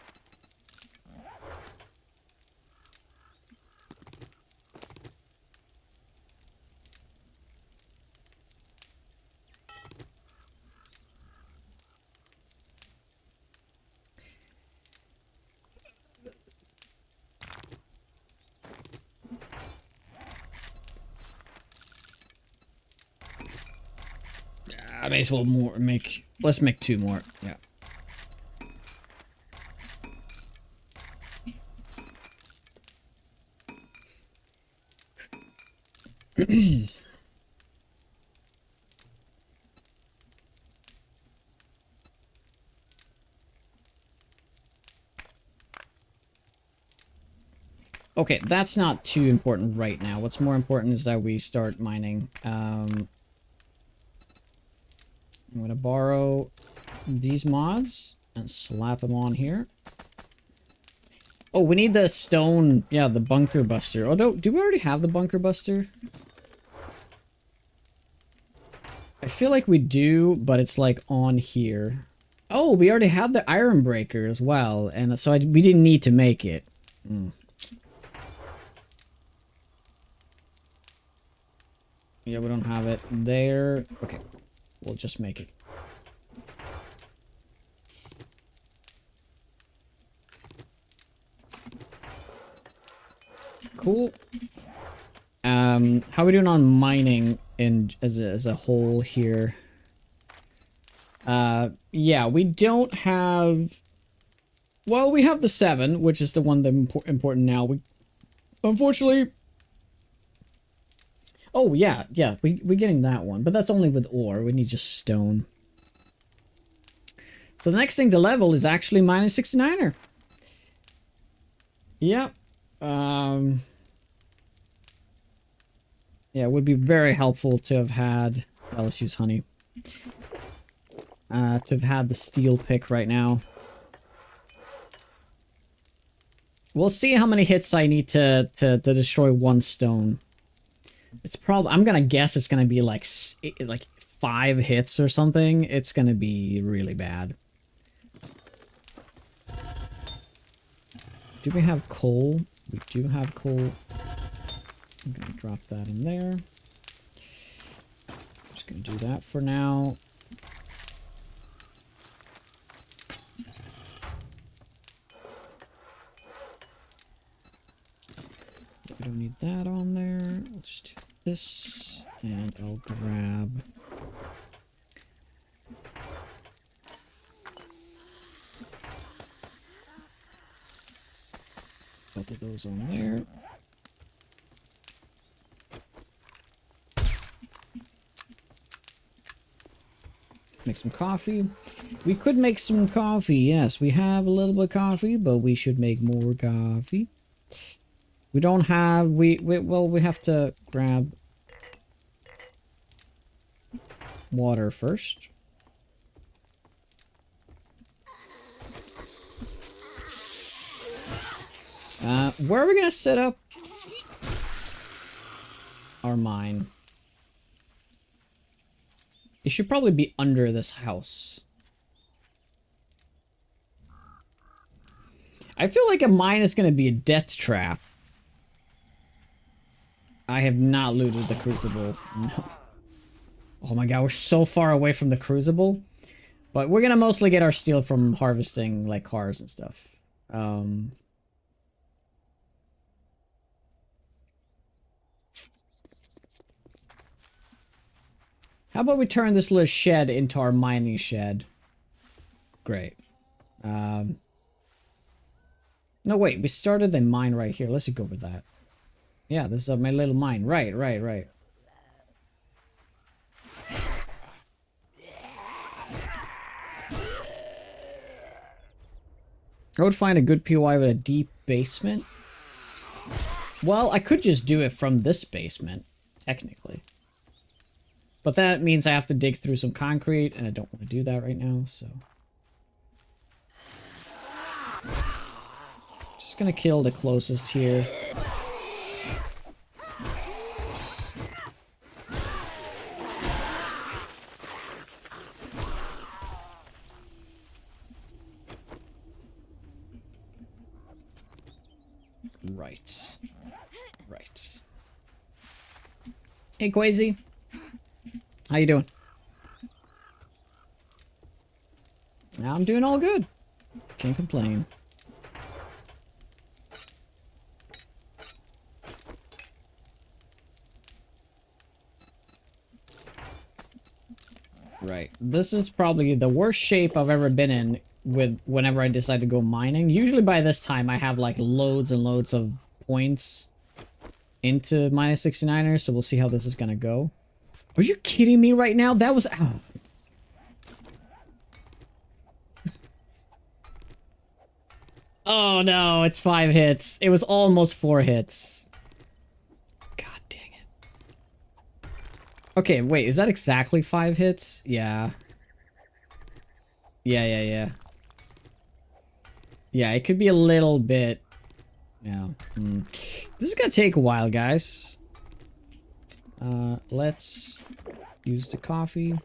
I may as well make... Let's make 2 more. Yeah. Okay, that's not too important right now. What's more important is that we start mining. I'm gonna borrow these mods and slap them on here. Oh, we need the stone, yeah, the bunker buster. Oh, do we already have the bunker buster? I feel like we do, but it's like on here. Oh, we already have the iron breaker as well, and so we didn't need to make it. Yeah, we don't have it there. Okay, we'll just make it. Cool. How are we doing on mining as a whole here? Yeah, we don't have... Well, we have the 7, which is the one that's important now. We unfortunately... Oh, yeah, we're getting that one. But that's only with ore. We need just stone. So the next thing to level is actually minus 69er. Yep. Yeah, it would be very helpful to have had... Well, let's use honey. To have had the steel pick right now. We'll see how many hits I need to destroy one stone. It's probably, I'm gonna guess it's gonna be like 5 hits or something. It's gonna be really bad. Do we have coal? We do have coal. I'm gonna drop that in there. Just gonna do that for now. We don't need that on there. Let's do this, and I'll grab both of those on there. Make some coffee. We could make some coffee. Yes, we have a little bit of coffee, but we should make more coffee. We don't have, well, we have to grab water first. Where are we gonna set up our mine? It should probably be under this house. I feel like a mine is gonna be a death trap. I have not looted the crucible. No. Oh my god, we're so far away from the crucible. But we're gonna mostly get our steel from harvesting like cars and stuff. How about we turn this little shed into our mining shed? Great. No, wait, we started the mine right here. Let's go with that. Yeah, this is my little mine. Right. I would find a good POI with a deep basement. Well, I could just do it from this basement, technically. But that means I have to dig through some concrete, and I don't want to do that right now, so... Just gonna kill the closest here. Right. Hey, Quasi. How you doing? I'm doing all good. Can't complain. Right. This is probably the worst shape I've ever been in with whenever I decide to go mining. Usually by this time I have like loads and loads of points into minus 69ers, so we'll see how this is gonna go. Are you kidding me right now? That was... Ow. Oh no, it's 5 hits. It was almost 4 hits. God dang it. Okay, wait, is that exactly 5 hits? Yeah. Yeah, it could be a little bit... Yeah. This is gonna take a while, guys. Let's use the coffee.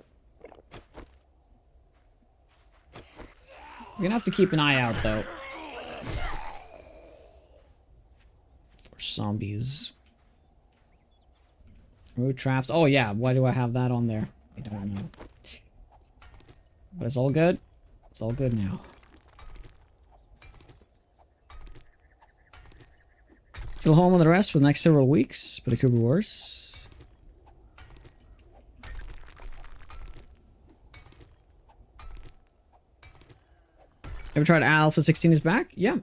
We're gonna have to keep an eye out, though. For zombies. Root traps. Oh, yeah. Why do I have that on there? I don't know. But it's all good. It's all good now. Still home with the rest for the next several weeks, but it could be worse. Ever tried Alpha 16 is back? Yeah.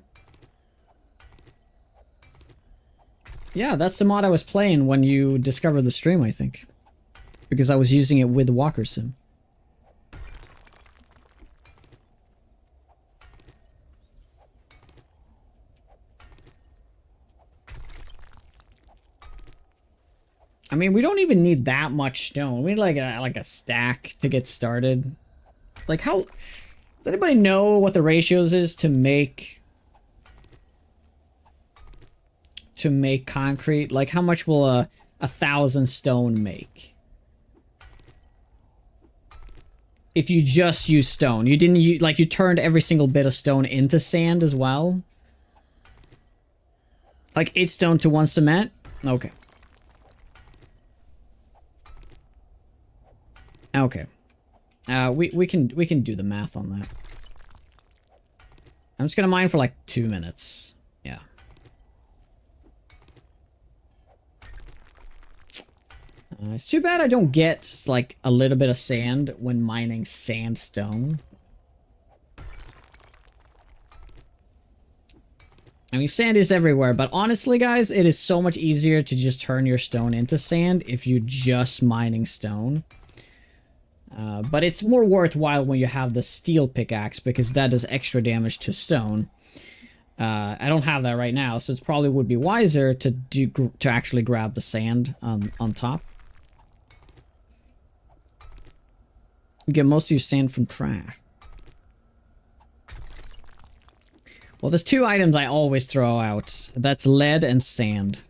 Yeah, that's the mod I was playing when you discovered the stream, I think. Because I was using it with Walker Sim. I mean, we don't even need that much stone. We need like a stack to get started. Like how... Does anybody know what the ratios is to make to make concrete? Like, how much will a 1,000 stone make? If you just use stone. You didn't use, like, you turned every single bit of stone into sand as well? Like 8 stone to 1 cement? Okay. Okay. We can do the math on that. I'm just gonna mine for like 2 minutes. Yeah. It's too bad I don't get like a little bit of sand when mining sandstone. I mean, sand is everywhere, but honestly, guys, it is so much easier to just turn your stone into sand if you're just mining stone. But it's more worthwhile when you have the steel pickaxe, because that does extra damage to stone. I don't have that right now, so it probably would be wiser to actually grab the sand on top. You get most of your sand from trash. Well, there's 2 items I always throw out. That's lead and sand.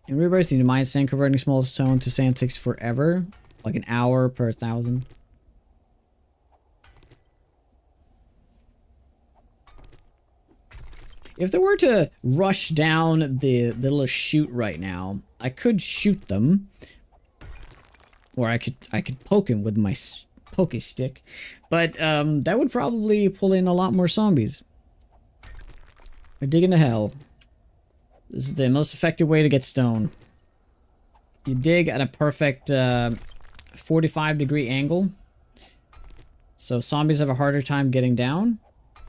In reverse, you need to mine sand. Converting small stone to sand takes forever. Like an hour per 1,000. If they were to rush down the little chute right now, I could shoot them. Or I could poke him with my pokey stick. But that would probably pull in a lot more zombies. We're digging to hell. This is the most effective way to get stone. You dig at a perfect 45-degree angle. So zombies have a harder time getting down.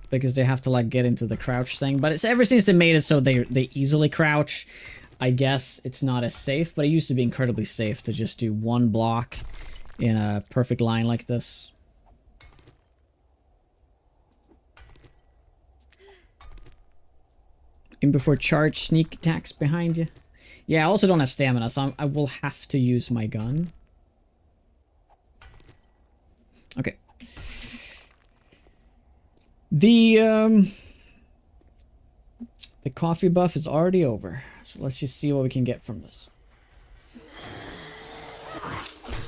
Because they have to like get into the crouch thing. But it's ever since they made it so they easily crouch, I guess it's not as safe, but it used to be incredibly safe to just do 1 block in a perfect line like this. In before charge sneak attacks behind you. Yeah, I also don't have stamina, so I will have to use my gun. Okay. The coffee buff is already over. So let's just see what we can get from this.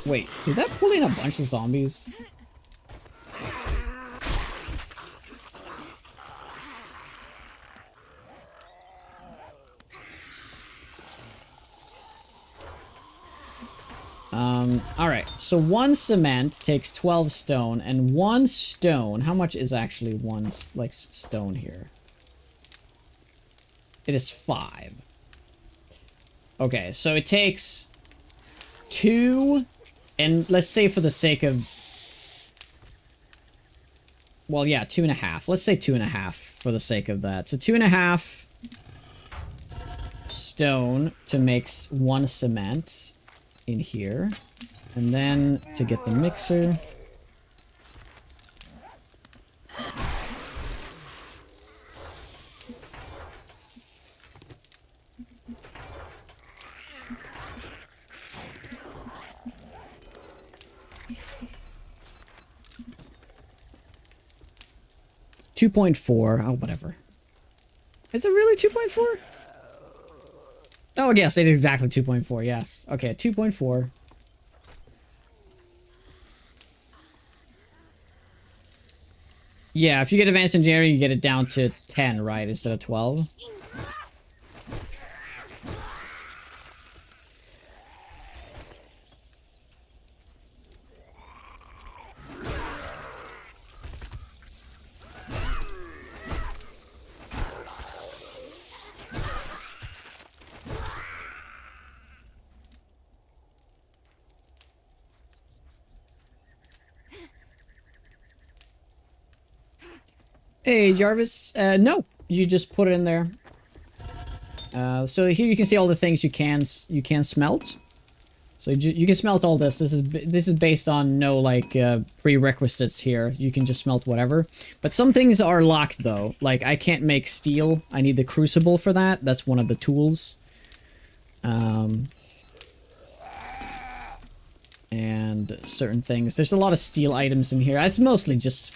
Wait, did that pull in a bunch of zombies? Alright, so 1 cement takes 12 stone, and 1 stone, how much is actually 1, like, stone here? It is 5. Okay, so it takes 2, and let's say for the sake of... Well, yeah, 2.5. Let's say 2.5 for the sake of that. So 2.5 stone to make 1 cement in here. And then to get the mixer. $2.4. Oh, whatever. Is it really 2.4? Oh, yes, it is exactly 2.4. Yes. Okay, 2.4. Yeah, if you get advanced engineering, you get it down to 10, right, instead of 12. Hey, Jarvis. No, you just put it in there. So here you can see all the things you can smelt. So you can smelt all this. This is based on no like prerequisites here. You can just smelt whatever. But some things are locked though. Like I can't make steel. I need the crucible for that. That's one of the tools. and certain things. There's a lot of steel items in here. It's mostly just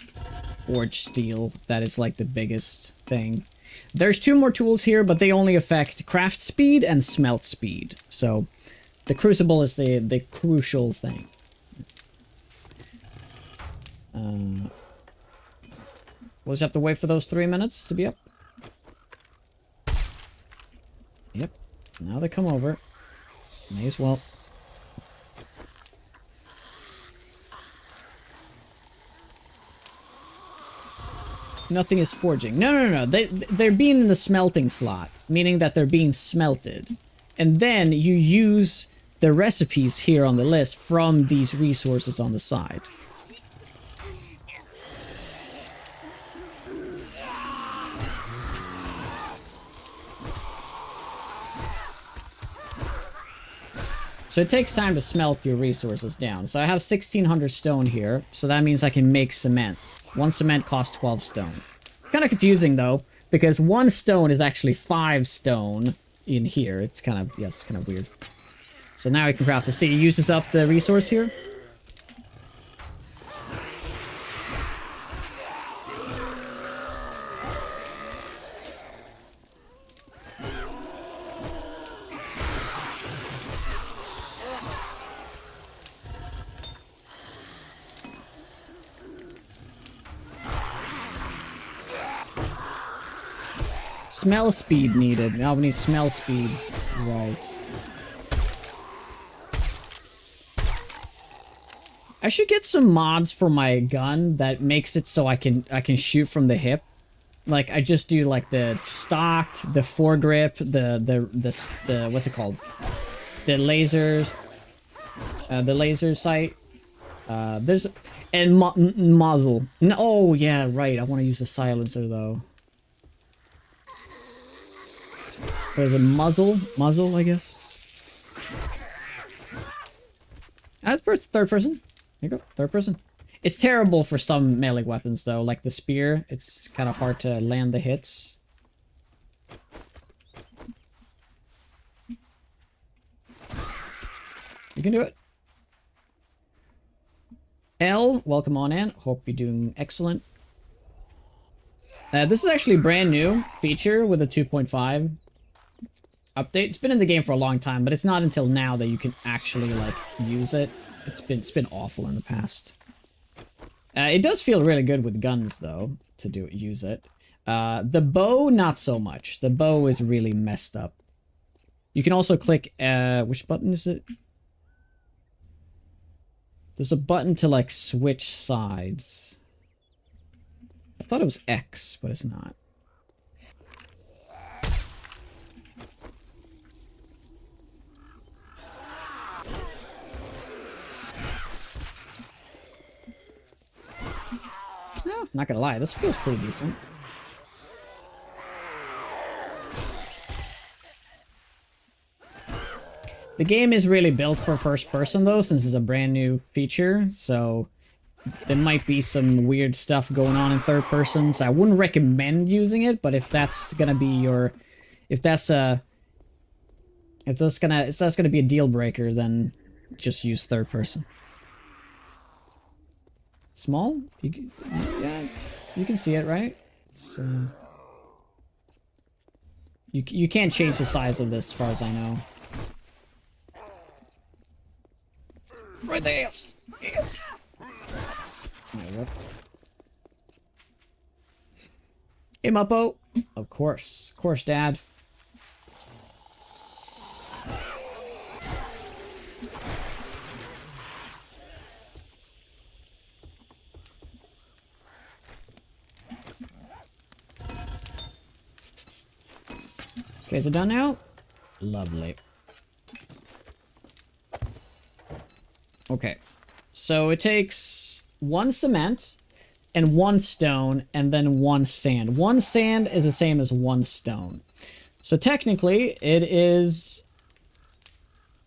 forged steel that is like the biggest thing. There's 2 more tools here, but they only affect craft speed and smelt speed. So the crucible is the crucial thing. We'll just have to wait for those 3 minutes to be up. Yep. Now they come over. May as well. Nothing is forging. No. They're being in the smelting slot, meaning that they're being smelted. And then you use the recipes here on the list from these resources on the side. So it takes time to smelt your resources down. So I have 1600 stone here, so that means I can make cement. 1 cement costs 12 stone. Kind of confusing though, because 1 stone is actually 5 stone in here. It's kind of, yeah, it's kind of weird. So now we can craft the sea. It uses up the resource here. Smell speed needed. Now we need smell speed. Right. I should get some mods for my gun that makes it so I can shoot from the hip. Like I just do like the stock, the foregrip, the what's it called? The lasers. The laser sight. There's and muzzle. No, oh yeah, right. I want to use a silencer though. There's a muzzle, I guess. That's third person. Here you go, third person. It's terrible for some melee weapons though, like the spear. It's kind of hard to land the hits. You can do it. L, welcome on in. Hope you're doing excellent. This is actually a brand new feature with a 2.5 update. It's been in the game for a long time, but it's not until now that you can actually like use it. It's been awful in the past. It does feel really good with guns though to use it. The bow, not so much. The bow is really messed up. You can also click which button is it? There's a button to like switch sides. I thought it was X, but it's not. No, not gonna lie, this feels pretty decent. The game is really built for first person though, since it's a brand new feature, so there might be some weird stuff going on in third person, so I wouldn't recommend using it, but if that's gonna be your... If that's gonna be a deal breaker, then just use third person. Small? Yeah, you can see it, right? It's, you can't change the size of this, as far as I know. Right there, yes! Yes! There we go. Hey, Muppo! Of course, Dad. Okay, is it done now? Lovely. Okay, so it takes 1 cement and 1 stone and then 1 sand. 1 sand is the same as 1 stone. So technically it is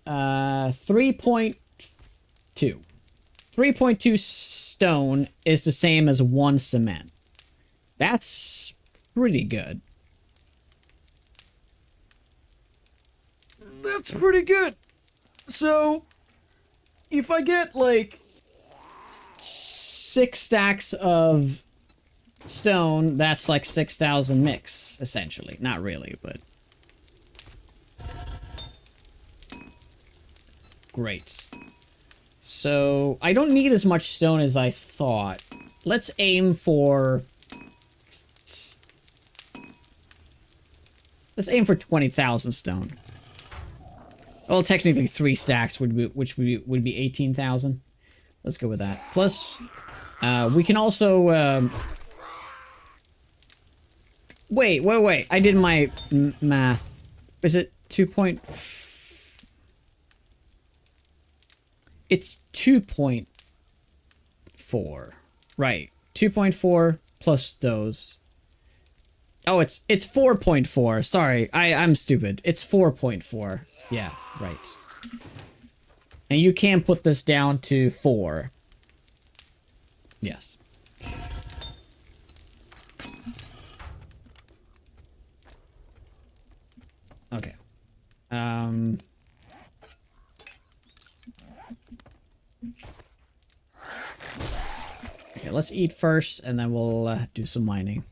3.2. 3.2 stone is the same as 1 cement. That's pretty good. That's pretty good. So if I get like 6 stacks of stone, that's like 6,000 mix, essentially. Not really, but great. So I don't need as much stone as I thought. Let's aim for 20,000 stone. Well, technically 3 stacks would be, would be 18,000. Let's go with that. Plus, we can also wait. I did my math. Is it 2 point? It's 2.4. Right. 2.4 plus those. Oh, it's 4.4. Sorry. I'm stupid. It's 4.4. Yeah, right. And you can put this down to 4. Yes. Okay. Okay, let's eat first, and then we'll do some mining.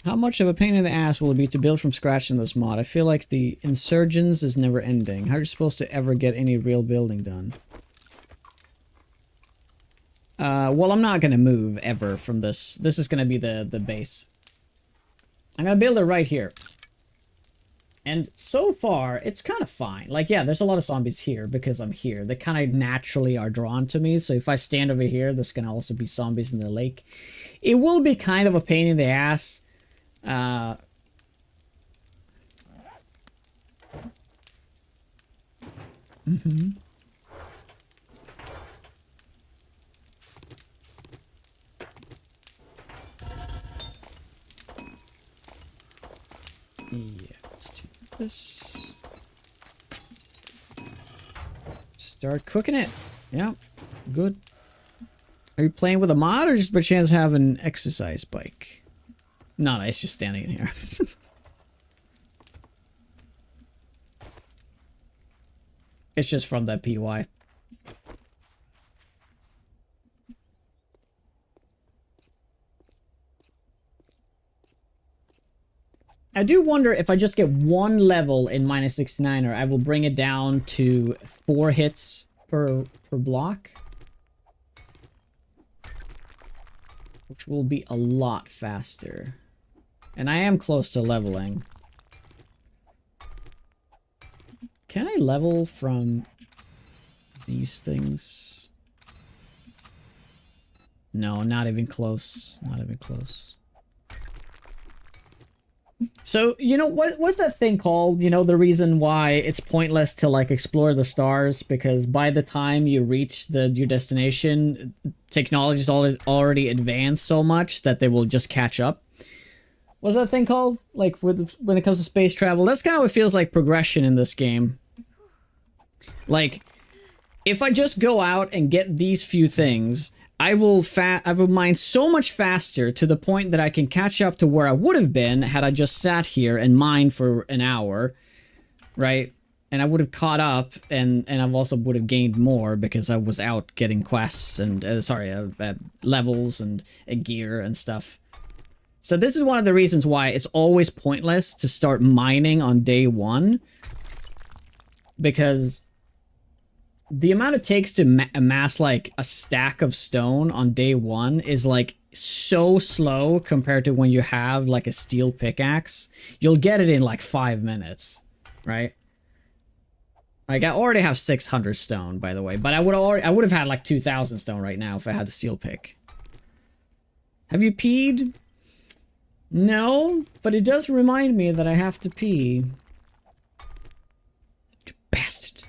How much of a pain in the ass will it be to build from scratch in this mod? I feel like the insurgence is never ending. How are you supposed to ever get any real building done? Well, I'm not gonna move ever from this. This is gonna be the base. I'm gonna build it right here. And so far, it's kind of fine. Like, yeah, there's a lot of zombies here because I'm here. They kind of naturally are drawn to me. So if I stand over here, there's gonna also be zombies in the lake. It will be kind of a pain in the ass. Yeah, let's do this. Start cooking it. Yeah, good. Are you playing with a mod or just by chance have an exercise bike? No, it's just standing in here. It's just from that PY. I do wonder if I just get 1 level in minus 69er, I will bring it down to 4 hits per block. Which will be a lot faster. And I am close to leveling. Can I level from these things? No, not even close. Not even close. So, you know, what's that thing called? You know, the reason why it's pointless to, like, explore the stars, because by the time you reach your destination, technology's already advanced so much that they will just catch up. What's that thing called? Like, when it comes to space travel? That's kind of what feels like progression in this game. Like, if I just go out and get these few things, I will mine so much faster to the point that I can catch up to where I would have been had I just sat here and mined for an hour, right? And I would have caught up, and I also would have gained more because I was out getting quests and levels and gear and stuff. So this is one of the reasons why it's always pointless to start mining on day 1, because the amount it takes to amass like a stack of stone on day 1 is like so slow compared to when you have like a steel pickaxe. You'll get it in like 5 minutes, right? Like I already have 600 stone, by the way, but I would have had like 2,000 stone right now if I had the steel pick. Have you peed? No, but it does remind me that I have to pee. You bastard.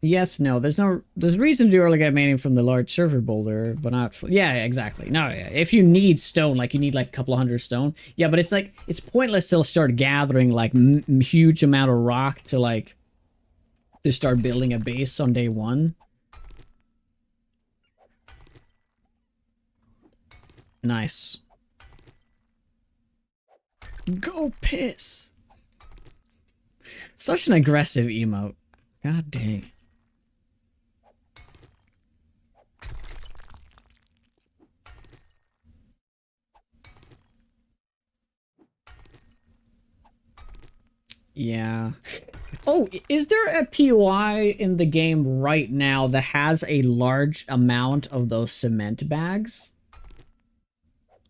Yes, no. There's reason to do early game mining from the large server boulder, but not. Yeah, exactly. No, yeah. If you need stone, like you need like a couple of hundred stone. Yeah, but it's like it's pointless to start gathering like huge amount of rock to like to start building a base on day one. Nice. Go piss. Such an aggressive emote. God dang. Yeah. Oh, is there a POI in the game right now that has a large amount of those cement bags?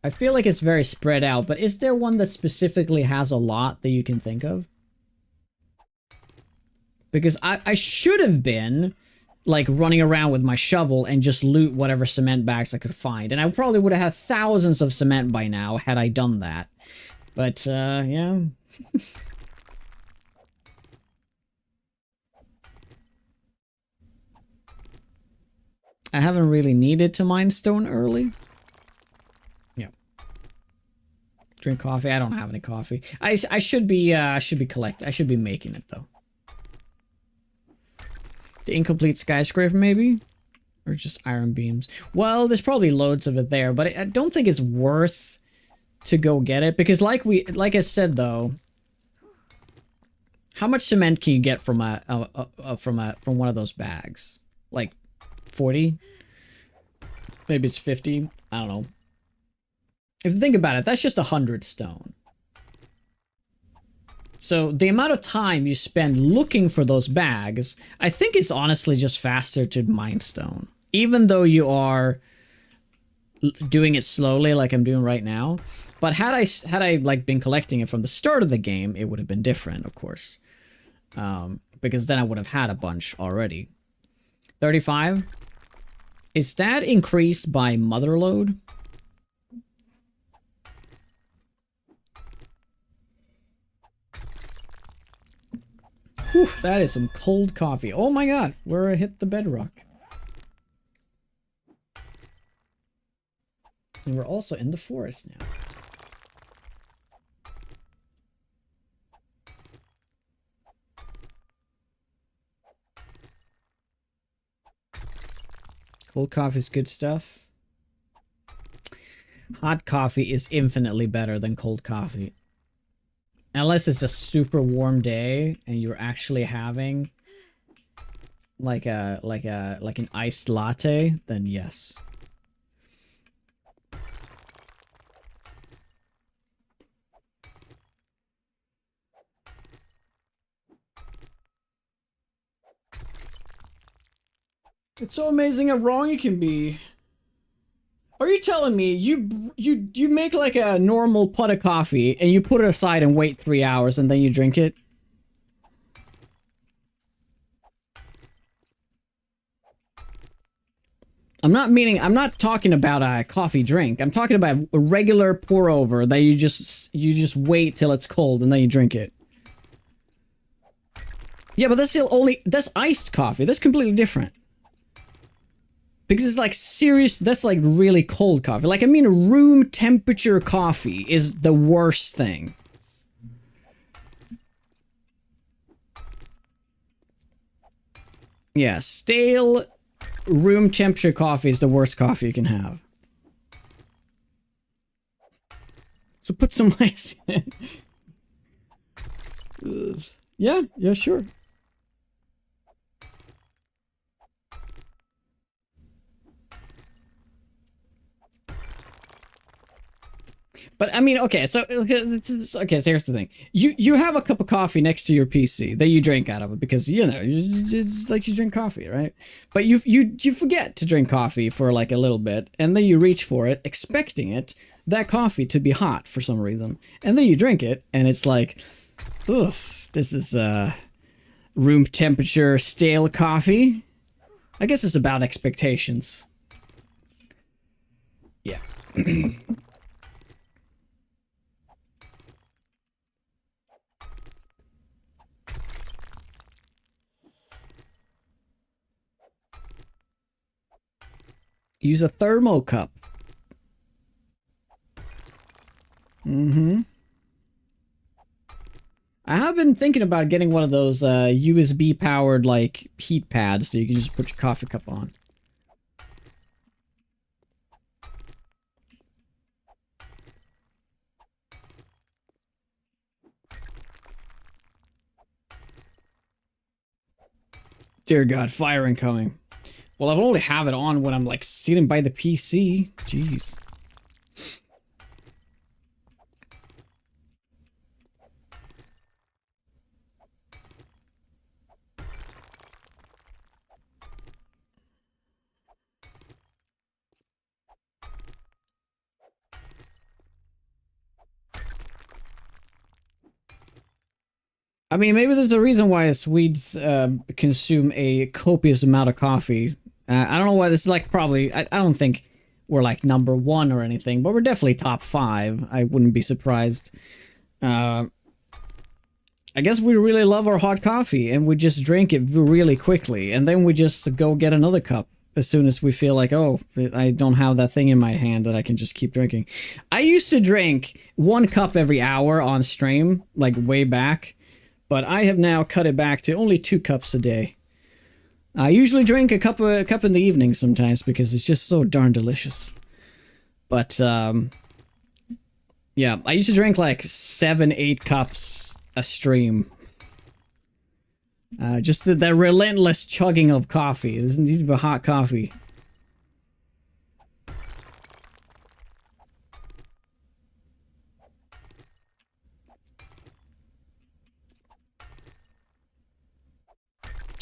I feel like it's very spread out, but is there one that specifically has a lot that you can think of? Because I should have been like running around with my shovel and just loot whatever cement bags I could find. And I probably would have had thousands of cement by now had I done that. But, yeah. I haven't really needed to mine stone early. Yeah. Drink coffee. I don't have any coffee. I should be I should be making it though. The incomplete skyscraper maybe? Or just iron beams. Well, there's probably loads of it there, but I don't think it's worth to go get it because like I said though, how much cement can you get from from one of those bags? Like 40? Maybe it's 50. I don't know. If you think about it, that's just 100 stone. So the amount of time you spend looking for those bags, I think it's honestly just faster to mine stone. Even though you are doing it slowly like I'm doing right now. But had I like been collecting it from the start of the game, it would have been different, of course. Because then I would have had a bunch already. 35? Is that increased by mother load? Whew, that is some cold coffee. Oh my god, where I hit the bedrock. And we're also in the forest now. Cold coffee is good stuff. Hot coffee is infinitely better than cold coffee. Unless it's a super warm day and you're actually having like an iced latte, then yes. It's so amazing how wrong you can be. Are you telling me you make like a normal pot of coffee and you put it aside and wait 3 hours and then you drink it? I'm not talking about a coffee drink. I'm talking about a regular pour over that you just wait till it's cold and then you drink it. Yeah, but that's iced coffee. That's completely different. Because it's like serious, that's like really cold coffee. Like, I mean, room temperature coffee is the worst thing. Yeah, stale room temperature coffee is the worst coffee you can have. So put some ice in it. Yeah, sure. But I mean, okay, so so here's the thing: you have a cup of coffee next to your PC that you drink out of it because it's like you drink coffee, right? But you forget to drink coffee for like a little bit, and then you reach for it, expecting that coffee to be hot for some reason, and then you drink it, and it's like, oof, this is room temperature stale coffee. I guess it's about expectations. Yeah. Use a thermo cup. I have been thinking about getting one of those USB powered like heat pads so you can just put your coffee cup on. Dear God, fire incoming. Well, I've only have it on when I'm like sitting by the PC. Jeez. I mean, maybe there's a reason why Swedes consume a copious amount of coffee. I don't know why this is like probably... I don't think we're like #1 or anything, but we're definitely top 5. I wouldn't be surprised. I guess we really love our hot coffee and we just drink it really quickly. And then we just go get another cup as soon as we feel like, oh, I don't have that thing in my hand that I can just keep drinking. I used to drink 1 cup every hour on stream, like way back. But I have now cut it back to only 2 cups a day. I usually drink a cup in the evening sometimes because it's just so darn delicious. But yeah, I used to drink like 7-8 cups a stream. Just the relentless chugging of coffee. This needs to be hot coffee.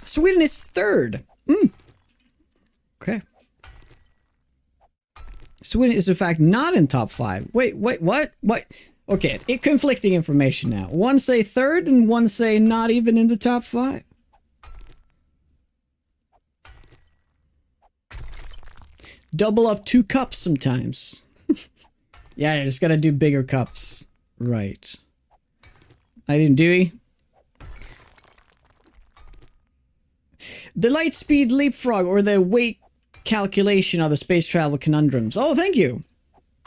Sweden is 3rd. Okay. Sweden is in fact not in top 5. Wait, what? Okay, conflicting information now. One say 3rd and one say not even in the top 5. Double up 2 cups sometimes. Yeah, you just gotta do bigger cups. Right. I didn't do it. The light speed leapfrog or the weight calculation of the space travel conundrums. Oh, thank you.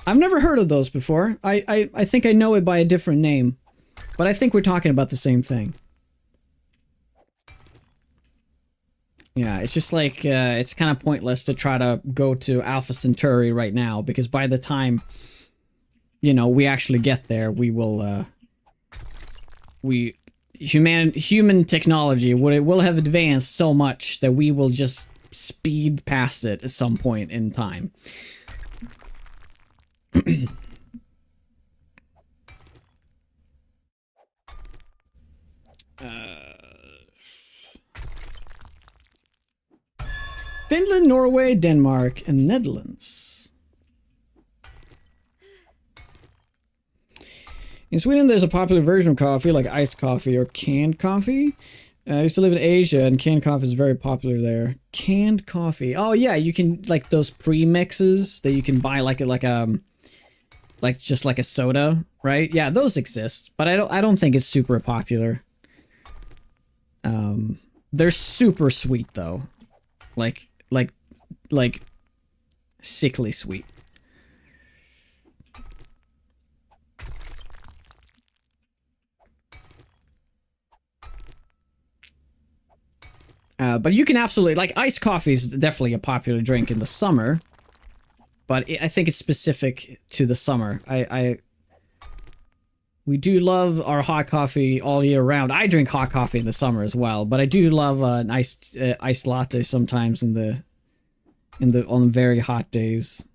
I've never heard of those before. I think I know it by a different name. But I think we're talking about the same thing. Yeah, it's just like, it's kind of pointless to try to go to Alpha Centauri right now. Because by the time, you know, we actually get there, we will, human technology will have advanced so much that we will just speed past it at some point in time. Finland, Norway, Denmark, and Netherlands. In Sweden, there's a popular version of coffee, like iced coffee or canned coffee. I used to live in Asia, and canned coffee is very popular there. Canned coffee. Oh yeah, you can like those pre-mixes that you can buy like just like a soda, right? Yeah, those exist, but I don't think it's super popular. They're super sweet though, like sickly sweet. But you can absolutely, like, iced coffee is definitely a popular drink in the summer. But I think it's specific to the summer. We do love our hot coffee all year round. I drink hot coffee in the summer as well, but I do love an iced latte sometimes on very hot days.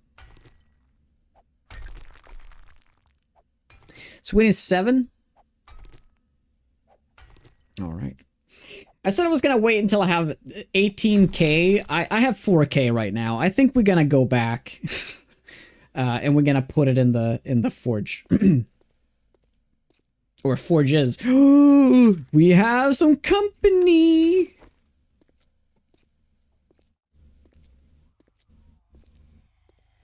Sweden is 7. All right. I said I was gonna wait until I have 18K. I have 4K right now. I think we're gonna go back, and we're gonna put it in the forge. Or forges. We have some company.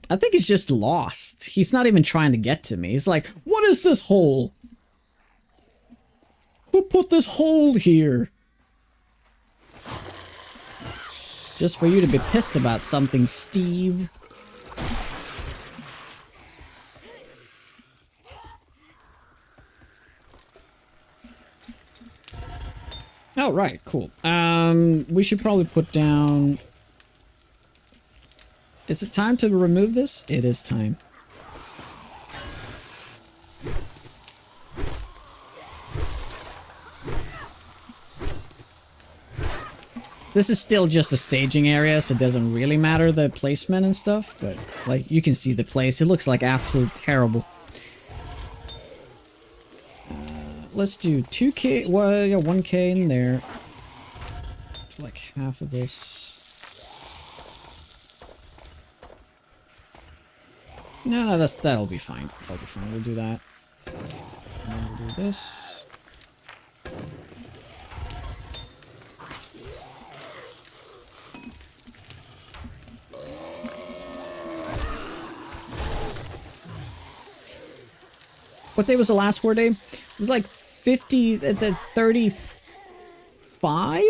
I think he's just lost. He's not even trying to get to me. He's like, what is this hole? Who put this hole here? Just for you to be pissed about something, Steve. Oh, right, cool. We should probably put down... Is it time to remove this? It is time. This is still just a staging area, so it doesn't really matter the placement and stuff, but, like, you can see the place. It looks like absolute terrible. Let's do 2k, well, yeah, 1k in there. Like half of this. No, that'll be fine. That'll be fine. We'll do that. And then we'll do this. What day was the last Horde day? It was like 50, the 35?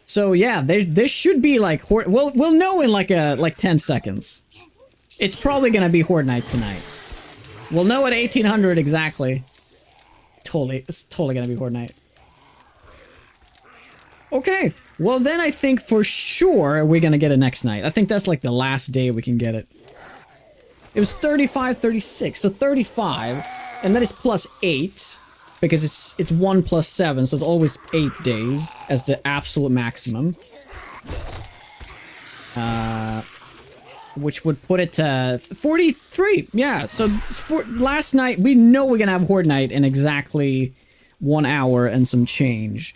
So yeah, there should be like Horde. We'll know in like 10 seconds. It's probably gonna be Horde night tonight. We'll know at 1800 exactly. It's totally gonna be Horde night. Okay, well then I think for sure we're gonna get it next night. I think that's like the last day we can get it. It was 35, 36, so 35, and that is plus 8. Because it's 1 plus 7, so it's always 8 days as the absolute maximum. Which would put it to 43. Yeah, so for last night, we know we're gonna have Horde night in exactly 1 hour and some change.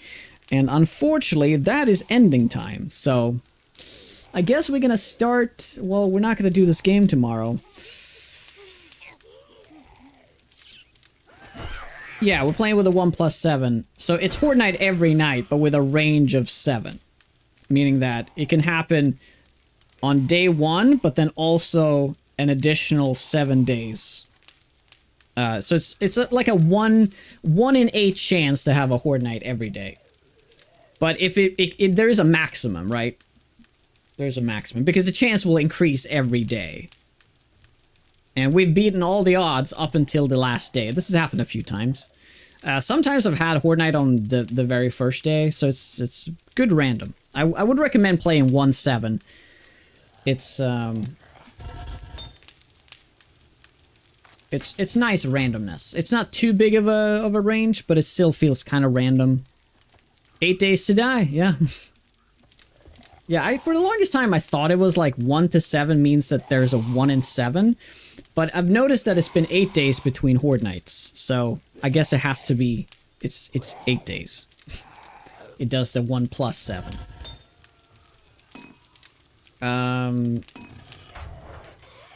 And unfortunately, that is ending time. So I guess we're gonna start... Well, we're not gonna do this game tomorrow. Yeah, we're playing with a 1 plus 7. So it's Horde night every night, but with a range of 7. Meaning that it can happen on day 1, but then also an additional 7 days. So it's like a 1 in 8 chance to have a Horde night every day. But if there is a maximum, right? There's a maximum. Because the chance will increase every day. And we've beaten all the odds up until the last day. This has happened a few times. Sometimes I've had Horde night on the very first day, so it's good random. I would recommend playing 1-7. It's nice randomness. It's not too big of a range, but it still feels kind of random. 8 days to die, yeah. Yeah, for the longest time I thought it was like 1 to 7 means that there's a 1 in 7. But I've noticed that it's been 8 days between Horde nights, so I guess it has to be... It's 8 days. It does the 1 plus 7.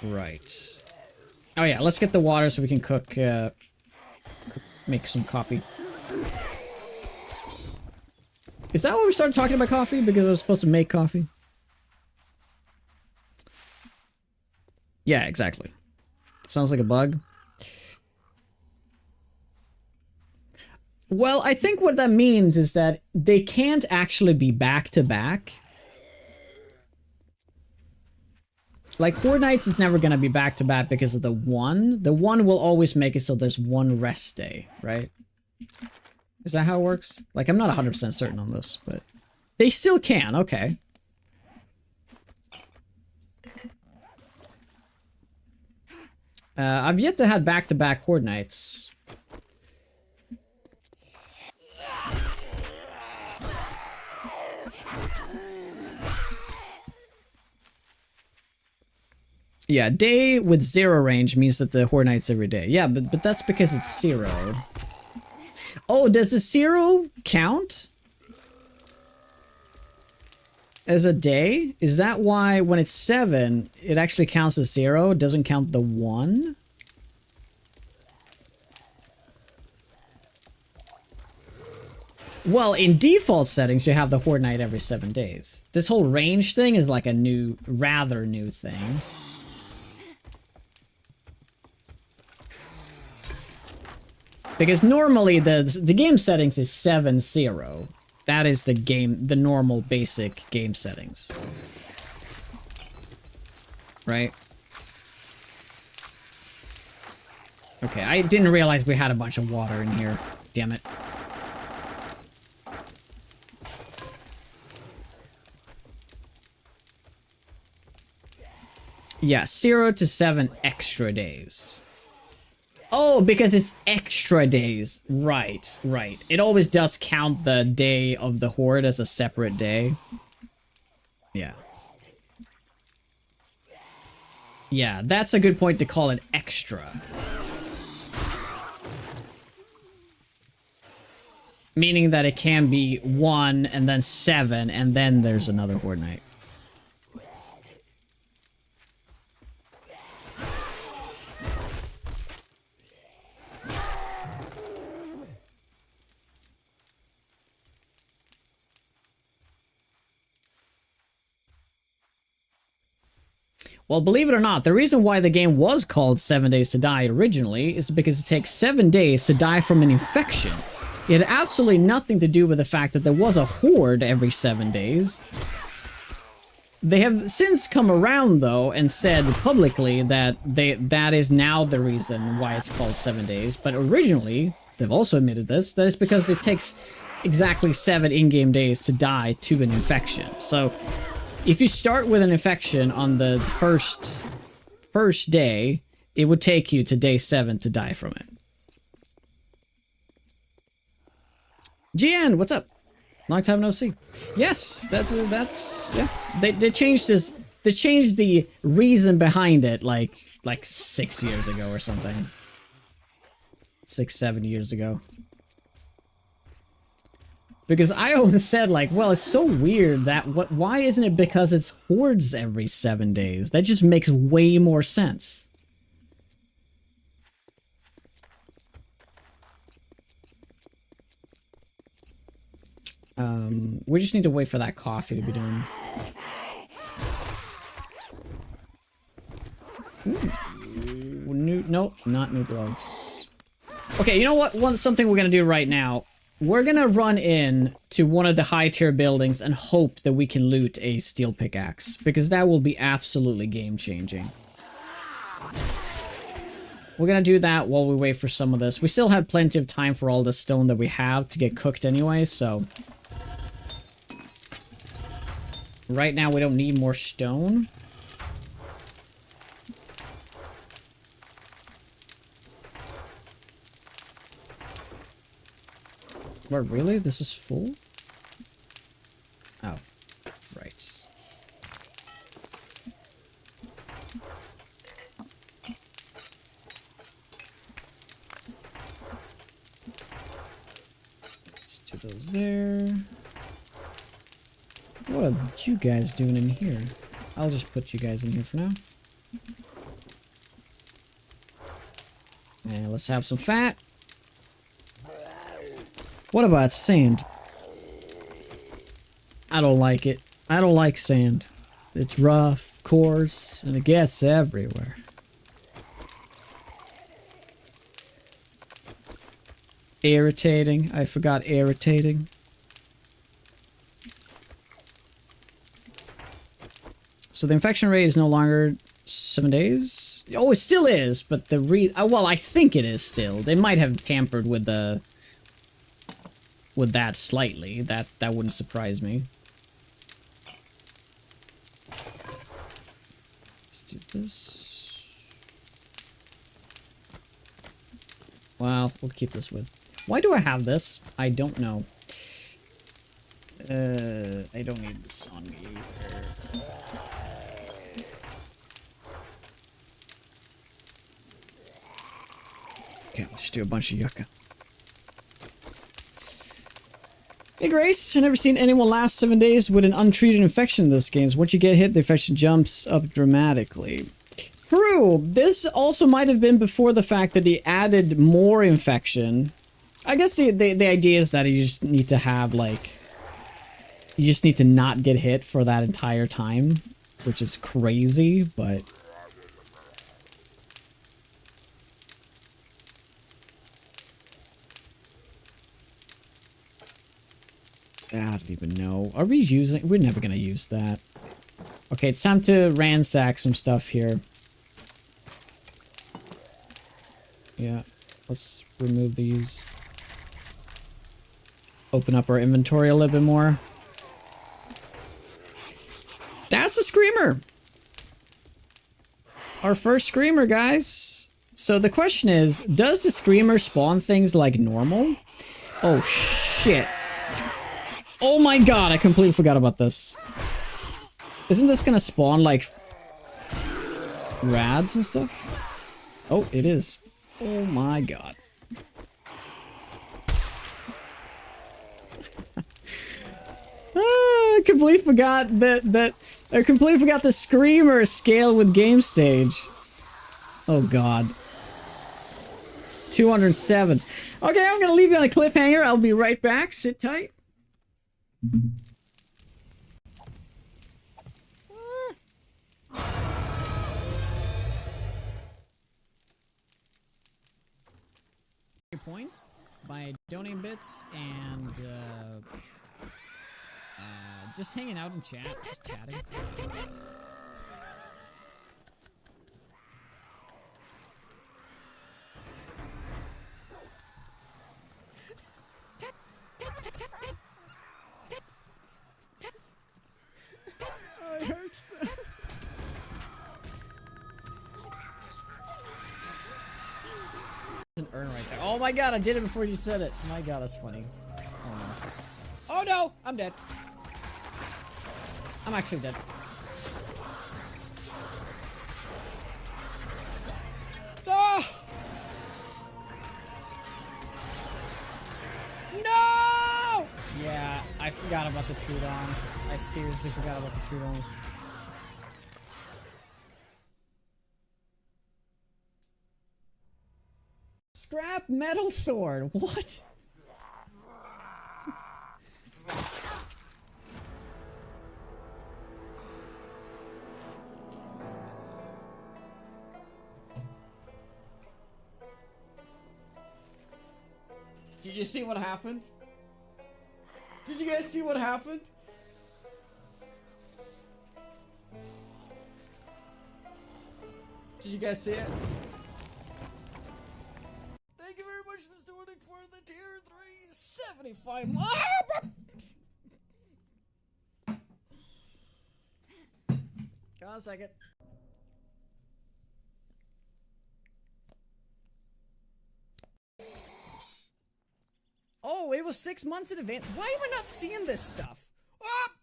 Right. Oh yeah, let's get the water so we can cook, make some coffee. Is that what we started talking about coffee? Because I was supposed to make coffee? Yeah, exactly. Sounds like a bug. Well, I think what that means is that they can't actually be back-to-back. Like, Horde nights is never going to be back-to-back because of the 1. The 1 will always make it so there's 1 rest day, right? Is that how it works? Like, I'm not 100% certain on this, but... They still can, okay. I've yet to have back-to-back Horde nights. Yeah, day with 0 range means that the Horde night's every day. Yeah, but that's because it's 0. Oh, does the 0 count as a day? Is that why when it's 7, it actually counts as 0? It doesn't count the 1? Well, in default settings, you have the Horde night every 7 days. This whole range thing is like a new, rather new thing. Because normally the game settings is 7-0. That is the normal basic game settings. Right? Okay, I didn't realize we had a bunch of water in here. Damn it. Yeah, 0 to 7 extra days. Oh, because it's extra days. Right, right. It always does count the day of the horde as a separate day. Yeah. Yeah, that's a good point to call it extra. Meaning that it can be 1 and then 7 and then there's another horde night. Well, believe it or not, the reason why the game was called 7 Days to Die originally is because it takes 7 days to die from an infection. It had absolutely nothing to do with the fact that there was a horde every 7 days. They have since come around, though, and said publicly that that is now the reason why it's called 7 days. But originally, they've also admitted this, that it's because it takes exactly 7 in-game days to die to an infection. So if you start with an infection on the first day, it would take you to day 7 to die from it. GN, what's up? Long time no see. Yes, that's yeah. They changed this. They changed the reason behind it like 6 years ago or something. 6-7 years ago. Because I always said, like, well, it's so weird that why isn't it because it's hordes every 7 days? That just makes way more sense. We just need to wait for that coffee to be done. Ooh. Nope, not new gloves. Okay, you know what? Something we're gonna do right now. We're gonna run in to one of the high tier buildings and hope that we can loot a steel pickaxe, because that will be absolutely game changing. We're gonna do that while we wait for some of this. We still have plenty of time for all the stone that we have to get cooked anyway, so right now we don't need more stone. What, really? This is full? Oh, right. Let's do those there. What are you guys doing in here? I'll just put you guys in here for now. And let's have some fat. What about sand? I don't like it. I don't like sand. It's rough, coarse, and it gets everywhere. Irritating. I forgot irritating. So the infection rate is no longer 7 days? Oh, it still is, but the well, I think it is still. They might have tampered with the that slightly. That wouldn't surprise me. Let's do this. Well, we'll keep this with. Why do I have this? I don't know. I don't need this on me either. Okay, let's do a bunch of yucca. Hey Grace, I've never seen anyone last 7 days with an untreated infection in this game. So once you get hit, the infection jumps up dramatically. True. This also might have been before the fact that he added more infection. I guess the idea is that you just need to have, like... You just need to not get hit for that entire time. Which is crazy, but... I don't even know. Are we using... We're never gonna use that. Okay, it's time to ransack some stuff here. Yeah. Let's remove these. Open up our inventory a little bit more. That's a screamer! Our first screamer, guys. So the question is, does the screamer spawn things like normal? Oh, shit. Oh my god, I completely forgot about this. Isn't this gonna spawn, like, rads and stuff? Oh, it is. Oh my god. I completely forgot I completely forgot the screamer scale with game stage. Oh god. 207. Okay, I'm gonna leave you on a cliffhanger. I'll be right back. Sit tight. Points by donating bits and just hanging out in chat, just chatting. Oh, it hurts. An urn right there. Oh my god, I did it before you said it. My god, that's funny. Oh no. Oh no! I'm dead. I'm actually dead. Oh! No! Yeah, I forgot about the Trudons. I seriously forgot about the Trudons. Scrap metal sword. What? Did you see what happened? Did you guys see what happened? Did you guys see it? Thank you very much, Mr. Winnick, for the tier 3 75. Go on a second. Oh, it was 6 months in advance. Why am I not seeing this stuff? Ah!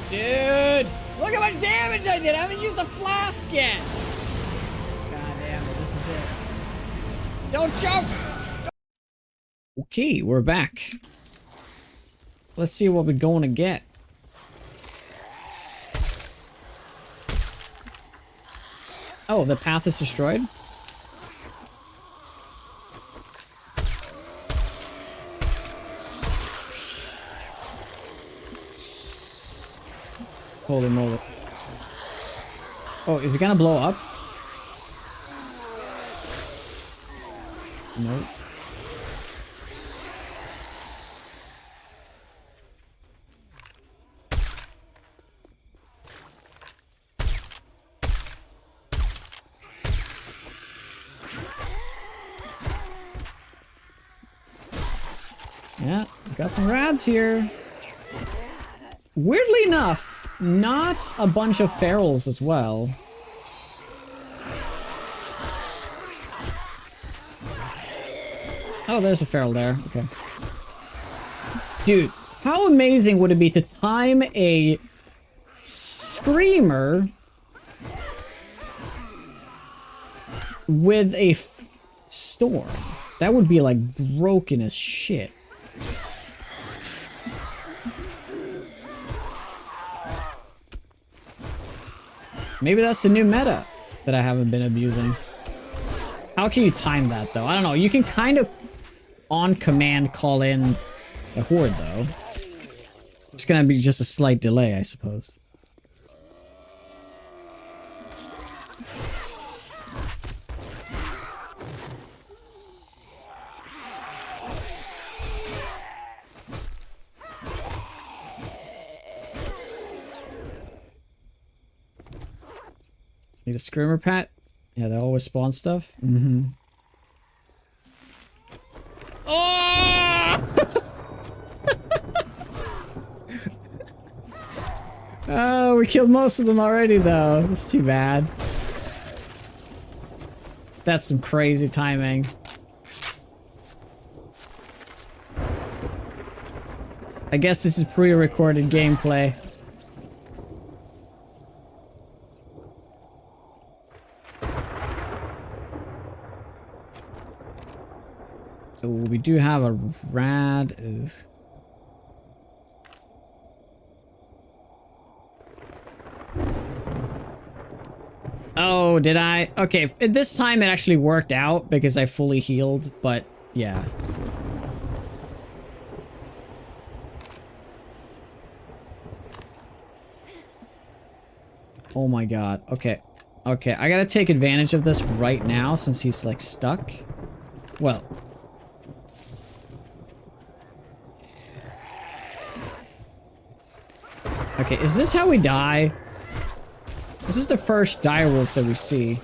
Dude! Look how much damage I did! I haven't used the flask yet! God damn it, this is it. Don't choke! Okay, we're back. Let's see what we're going to get. Oh, the path is destroyed? Holy moly. Oh, is it gonna blow up? Nope. Yeah, got some rads here. Weirdly enough, not a bunch of ferals as well. Oh, there's a feral there. Okay. Dude, how amazing would it be to time a screamer with a storm? That would be like broken as shit. Maybe that's the new meta that I haven't been abusing. How can you time that though? I don't know. You can kind of on command call in a horde though. It's gonna be just a slight delay, I suppose. Need a screamer pet? Yeah, they always spawn stuff. Mm-hmm. Oh! Oh, we killed most of them already, though. That's too bad. That's some crazy timing. I guess this is pre-recorded gameplay. Oh, we do have a rad. Ugh. Oh, did I? Okay, this time it actually worked out because I fully healed, but yeah. Oh my god. Okay. Okay, I gotta take advantage of this right now since he's like stuck. Well. Okay, is this how we die? This is the first direwolf that we see.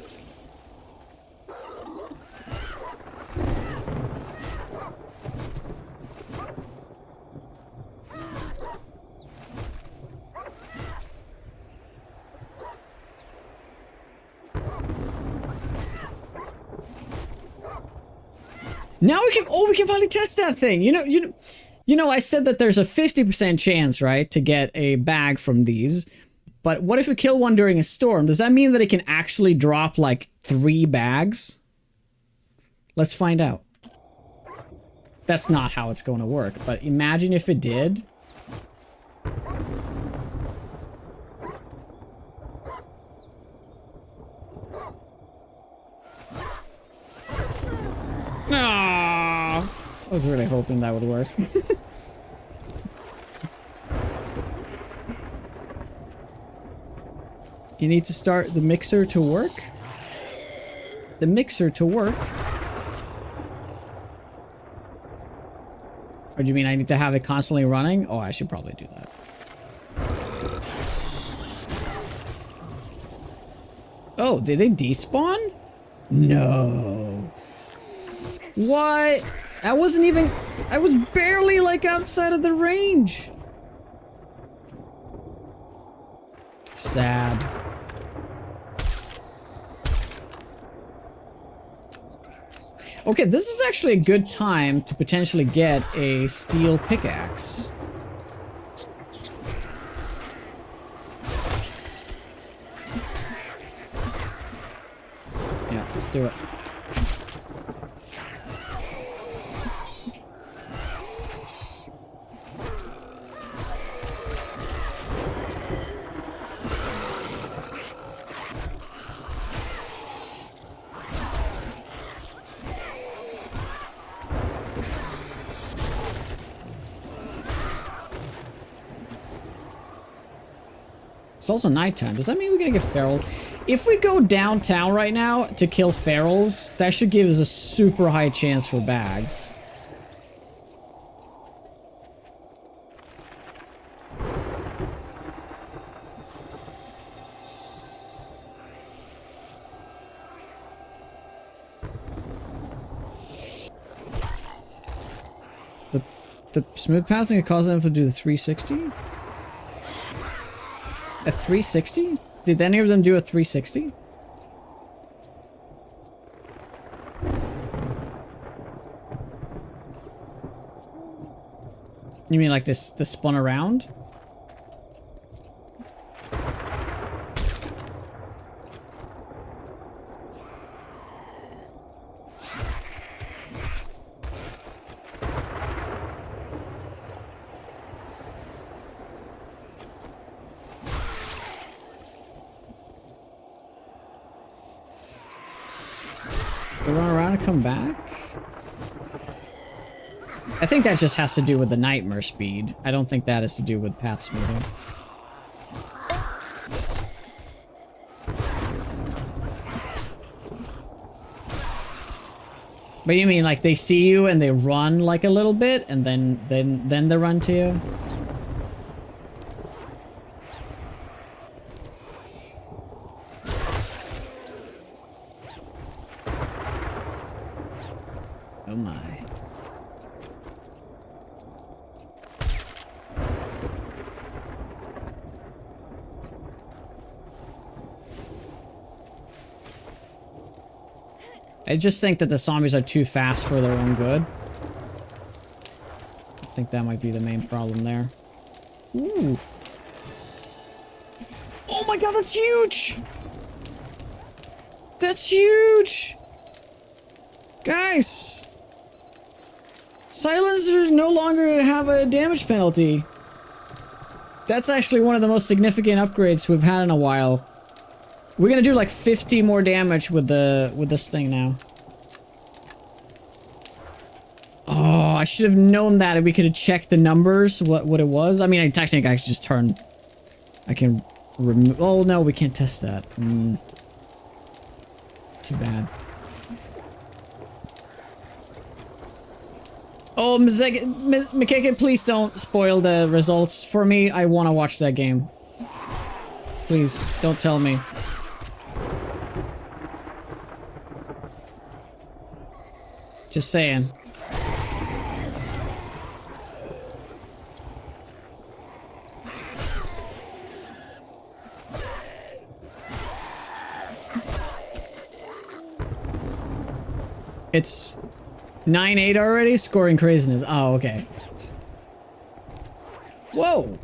Now we can finally test that thing. You know, I said that there's a 50% chance, right, to get a bag from these. But what if we kill one during a storm? Does that mean that it can actually drop like 3 bags? Let's find out. That's not how it's going to work, but imagine if it did. I was really hoping that would work. You need to start the mixer to work? The mixer to work? Or do you mean I need to have it constantly running? Oh, I should probably do that. Oh, did they despawn? No. What? I wasn't even... I was barely, like, outside of the range. Sad. Okay, this is actually a good time to potentially get a steel pickaxe. Yeah, let's do it. It's also nighttime. Does that mean we're gonna get ferals? If we go downtown right now to kill ferals, that should give us a super high chance for bags. The smooth passing could cause them to do the 360? A 360? Did any of them do a 360? You mean like this spun around? They run around and come back? I think that just has to do with the nightmare speed. I don't think that has to do with path smoothing. But you mean like they see you and they run like a little bit and then they run to you? Oh my. I just think that the zombies are too fast for their own good. I think that might be the main problem there. Ooh. Oh my god, that's huge! That's huge! Guys! Silencers no longer have a damage penalty. That's actually one of the most significant upgrades we've had in a while. We're gonna do like 50 more damage with this thing now. Oh, I should have known that if we could have checked the numbers, what it was. I mean, I technically I could just turn. I can remove. Oh no, we can't test that. Too bad. Oh, Mikeke, please don't spoil the results for me. I want to watch that game. Please, don't tell me. Just saying. It's 9-8 already? Scoring craziness. Oh, okay. Whoa!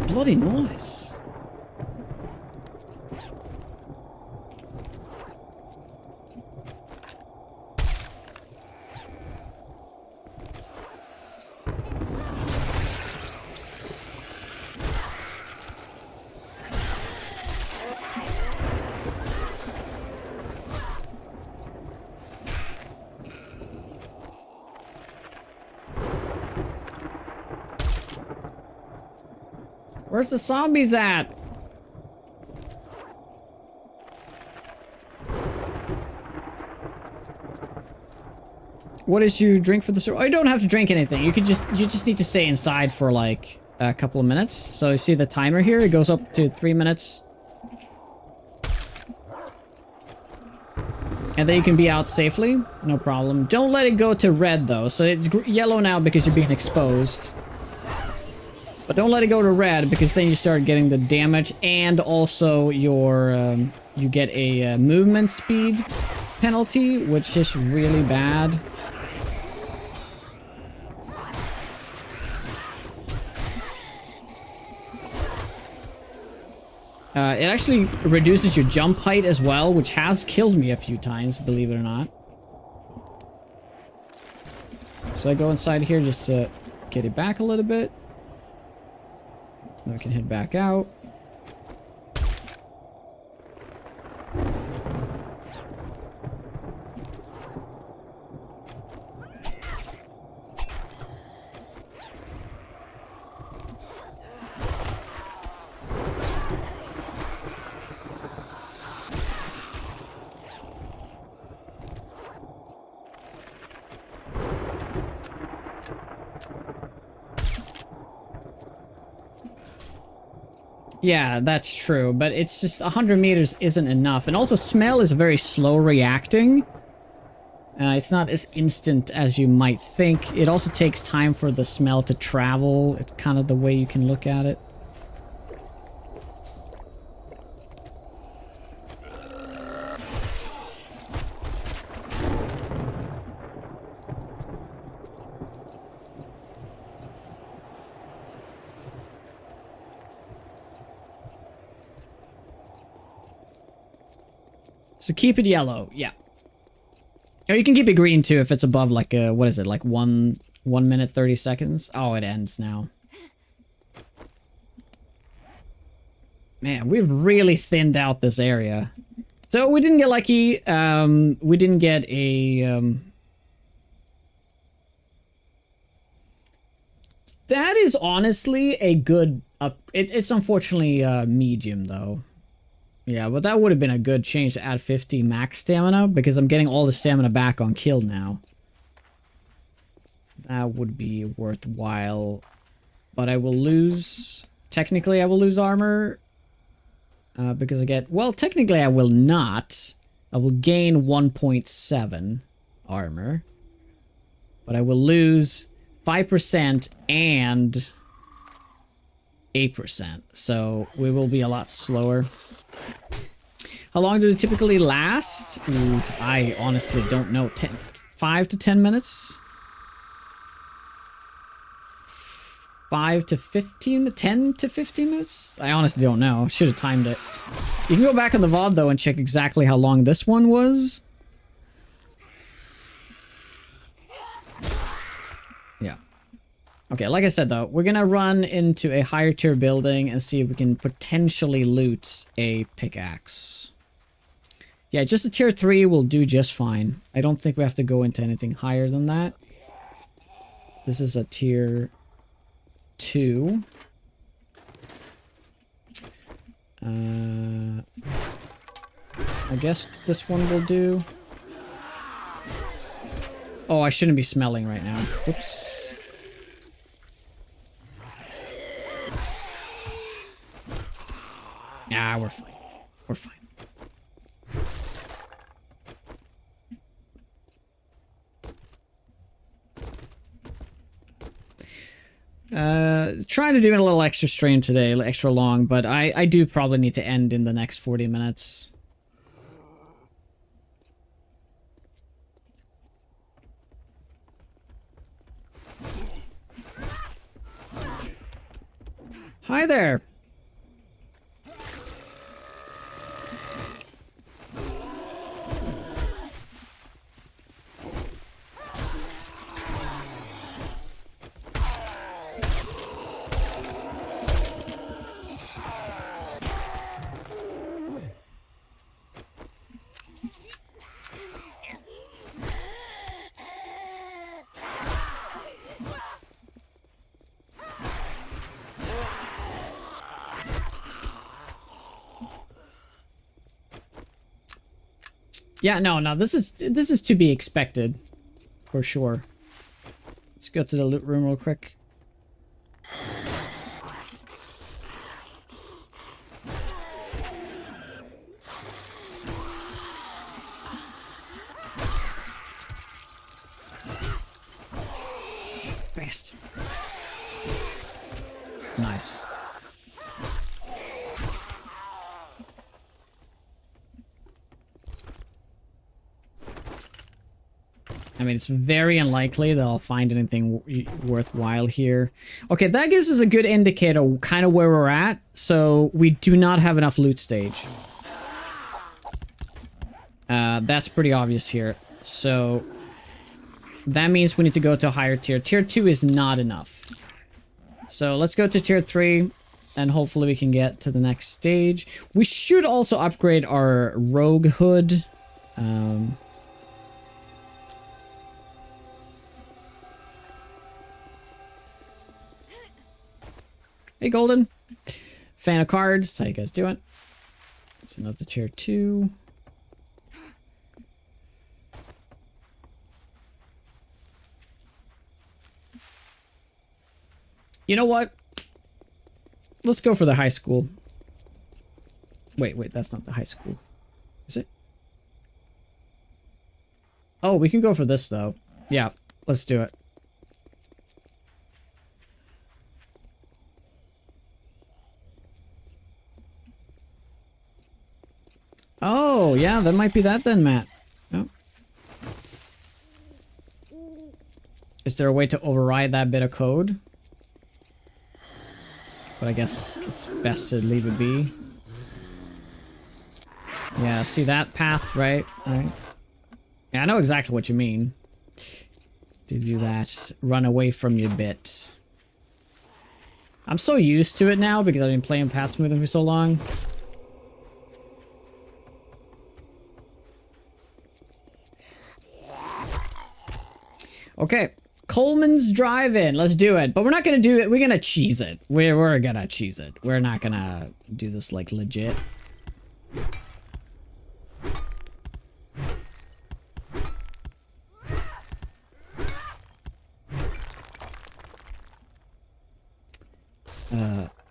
Bloody noise. Where's the zombies at? What is you drink for the sur- Oh, you don't have to drink anything. You just need to stay inside for like a couple of minutes. So you see the timer here? It goes up to 3 minutes. And then you can be out safely. No problem. Don't let it go to red though. So it's yellow now because you're being exposed. But don't let it go to red because then you start getting the damage and also your you get a movement speed penalty, which is really bad. It actually reduces your jump height as well, which has killed me a few times, believe it or not. So I go inside here just to get it back a little bit. Then we can head back out. Yeah, that's true, but it's just 100 meters isn't enough. And also smell is very slow reacting. It's not as instant as you might think. It also takes time for the smell to travel. It's kind of the way you can look at it. So keep it yellow, yeah. Oh, you can keep it green too if it's above like what is it, like 1 minute 30 seconds? Oh, it ends now. Man, we've really thinned out this area. So we didn't get lucky. We didn't get a that is honestly a good up. It's unfortunately medium though. Yeah, but that would have been a good change to add 50 max stamina, because I'm getting all the stamina back on kill now. That would be worthwhile. But I will lose... Technically, I will lose armor. Because I get... Well, technically, I will not. I will gain 1.7 armor, but I will lose 5% and 8%. So we will be a lot slower. How long do they typically last? Ooh, I honestly don't know. 5 to 10 minutes? 5 to 15? 10 to 15 minutes? I honestly don't know. Should have timed it. You can go back on the VOD though and check exactly how long this one was. Yeah. Okay, like I said though, we're gonna run into a higher tier building and see if we can potentially loot a pickaxe. Yeah, just a tier 3 will do just fine. I don't think we have to go into anything higher than that. This is a tier 2. I guess this one will do. Oh, I shouldn't be smelling right now. Oops. Ah, we're fine. We're fine. Trying to do it a little extra stream today, extra long, but I do probably need to end in the next 40 minutes. Hi there. Yeah, no, this is to be expected, for sure. Let's go to the loot room real quick. Best. Nice. I mean, it's very unlikely that I'll find anything worthwhile here. Okay, that gives us a good indicator kind of where we're at. So we do not have enough loot stage. That's pretty obvious here. So that means we need to go to a higher tier. Tier 2 is not enough. So let's go to tier 3 and hopefully we can get to the next stage. We should also upgrade our rogue hood. Hey, Golden. Fan of cards. How you guys doing? It's another tier 2. You know what? Let's go for the high school. Wait, that's not the high school. Is it? Oh, we can go for this, though. Yeah, let's do it. Oh, yeah, that might be that then, Matt. Oh. Is there a way to override that bit of code? But I guess it's best to leave it be. Yeah, see that path, right? Right. Yeah, I know exactly what you mean. To do that, run away from your bit. I'm so used to it now because I've been playing Path Smoothing for so long. Okay, Coleman's Drive-In. Let's do it. But we're not gonna do it. We're gonna cheese it. We're gonna cheese it. We're not gonna do this like legit.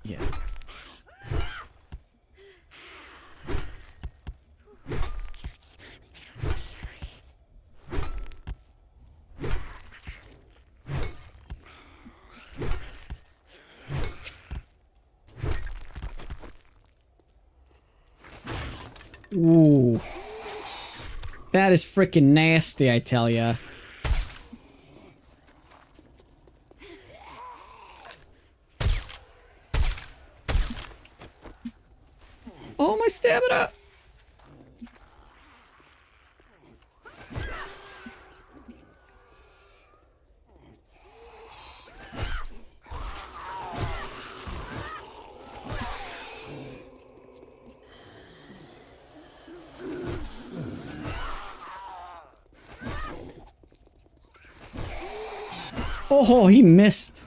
Yeah. Ooh. That is freaking nasty, I tell ya. Oh, my stamina! Oh, he missed.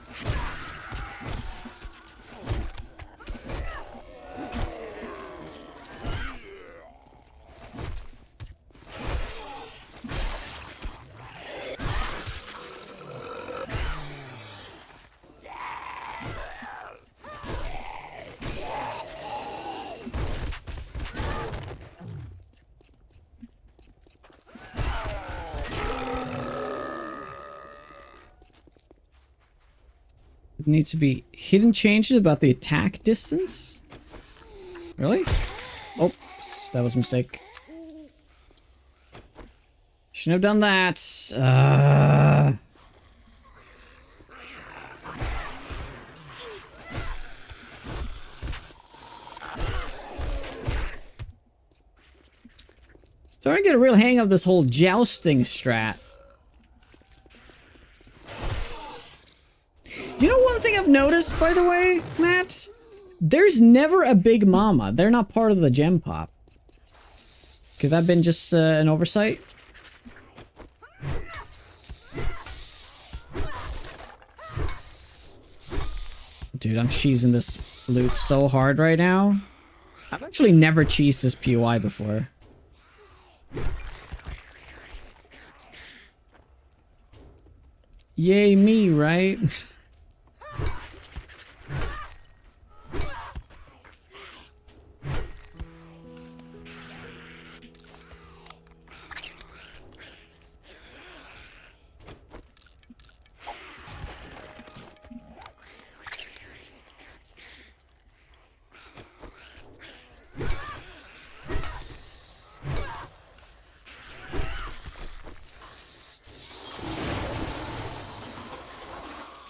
It needs to be hidden changes about the attack distance? Really? Oops, that was a mistake. Shouldn't have done that. Starting to get a real hang of this whole jousting strat. You know one thing I've noticed, by the way, Matt? There's never a Big Mama. They're not part of the gem pop. Could that have been just an oversight? Dude, I'm cheesing this loot so hard right now. I've actually never cheesed this POI before. Yay me, right?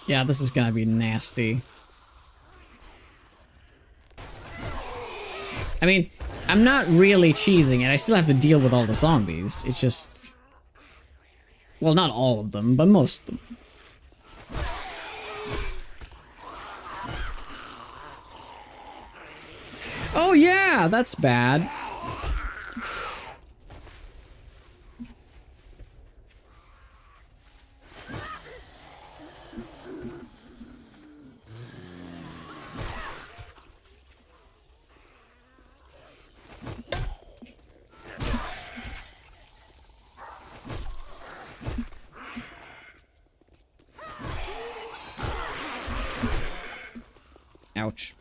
Yeah, this is gonna be nasty. I mean, I'm not really cheesing it. I still have to deal with all the zombies. It's just... Well, not all of them, but most of them. Oh yeah, that's bad. Ouch.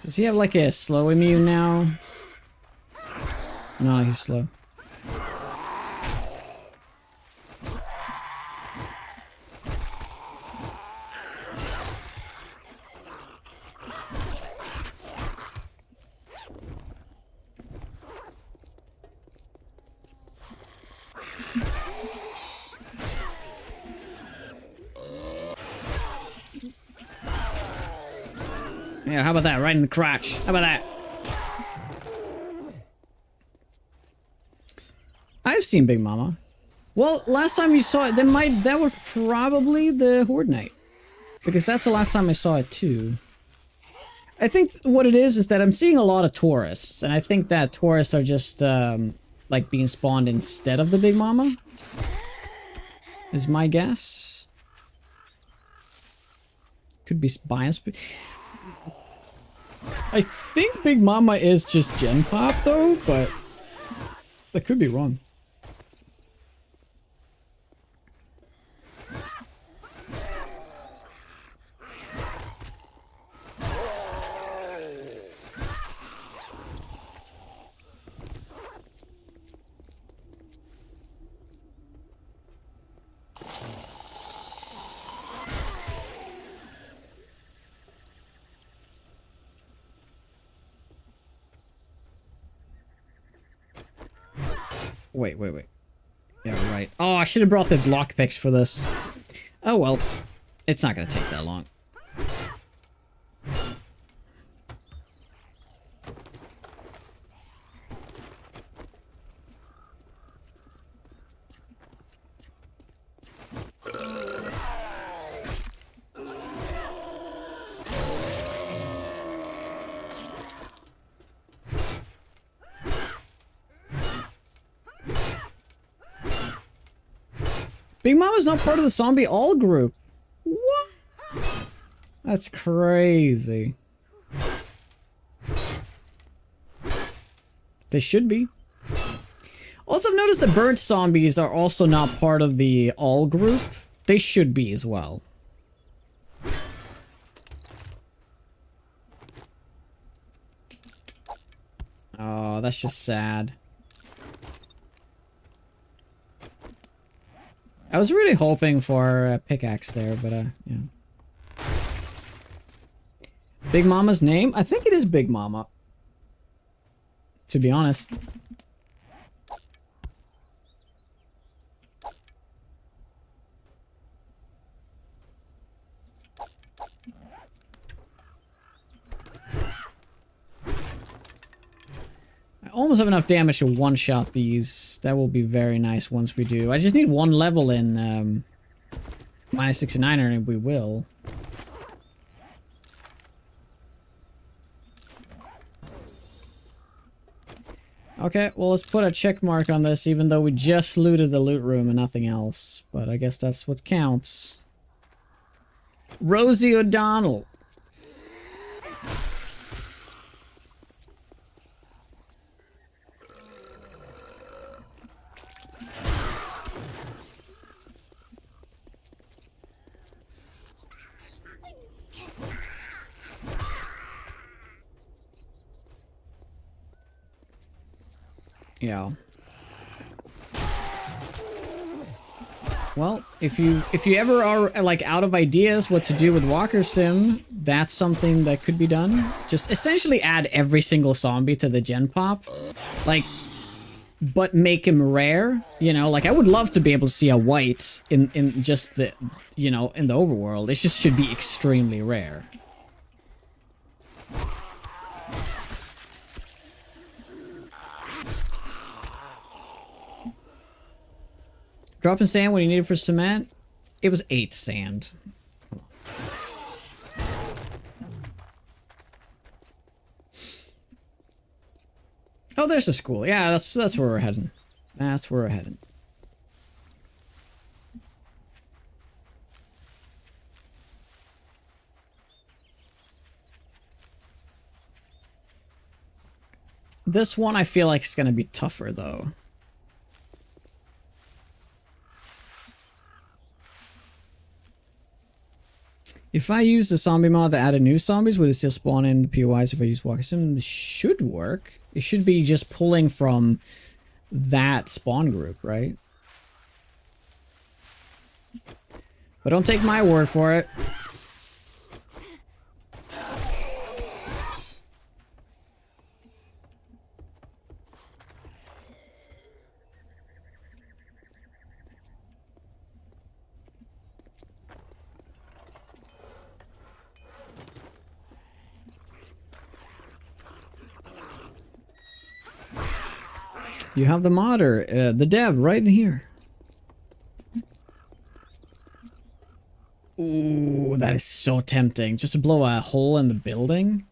Does he have like a slow immune now? No, he's slow. Yeah, how about that? Right in the crotch. How about that? I've seen Big Mama. Well, last time you saw it, that was probably the Horde Night. Because that's the last time I saw it too. I think what it is that I'm seeing a lot of tourists. And I think that tourists are just, like being spawned instead of the Big Mama. Is my guess. Could be biased. I think Big Mama is just Gen Pop though, but I could be wrong. Wait. Yeah, right. Oh, I should have brought the lockpicks for this. Oh well. It's not gonna take that long. Big Mama's not part of the zombie all group. What? That's crazy. They should be. Also, I've noticed that bird zombies are also not part of the all group. They should be as well. Oh, that's just sad. I was really hoping for a pickaxe there, but yeah. Big Mama's name? I think it is Big Mama. To be honest. I almost have enough damage to one-shot these. That will be very nice once we do. I just need one level in minus 69 and we will. Okay, well let's put a check mark on this even though we just looted the loot room and nothing else. But I guess that's what counts. Rosie O'Donnell. Yeah. Well, if you ever are like out of ideas what to do with Walker Sim, that's something that could be done. Just essentially add every single zombie to the gen pop. Like, but make him rare, you know? Like, I would love to be able to see a white in just the, you know, in the overworld. It just should be extremely rare. Dropping sand when you need it for cement? It was 8 sand. Oh, there's a school. Yeah, that's where we're heading. That's where we're heading. This one I feel like is going to be tougher though. If I use the zombie mod that added new zombies, would it still spawn in POIs if I use Walker Sim? It should work. It should be just pulling from that spawn group, right? But don't take my word for it. You have the modder, the dev, right in here. Ooh, that is so tempting. Just to blow a hole in the building.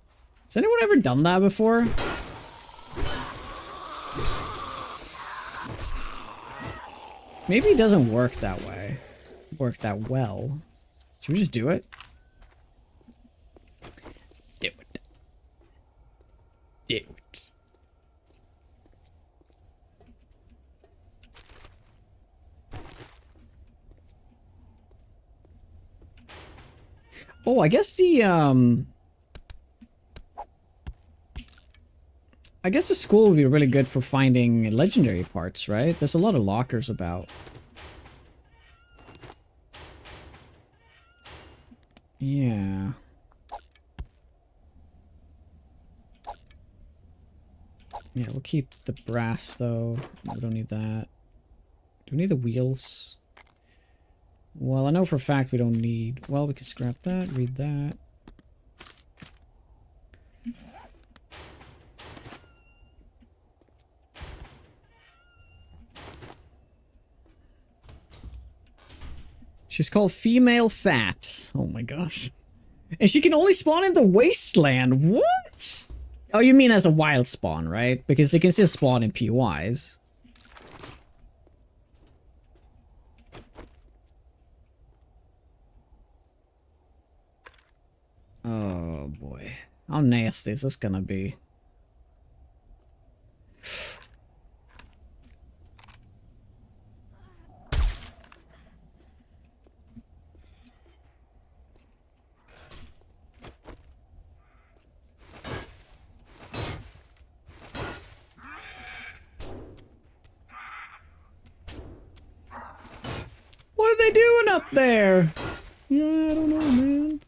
Has anyone ever done that before? Maybe it doesn't work that way. Work that well. Should we just do it? Do it. Do it. Oh, I guess the school would be really good for finding legendary parts, right? There's a lot of lockers about. Yeah. Yeah, we'll keep the brass though. No, we don't need that. Do we need the wheels? Well, I know for a fact we don't need... Well, we can scrap that, read that. She's called Female Fat. Oh my gosh. And she can only spawn in the wasteland. What? Oh, you mean as a wild spawn, right? Because they can still spawn in POIs. Oh boy. How nasty is this gonna be? What are they doing up there? Yeah, I don't know, man.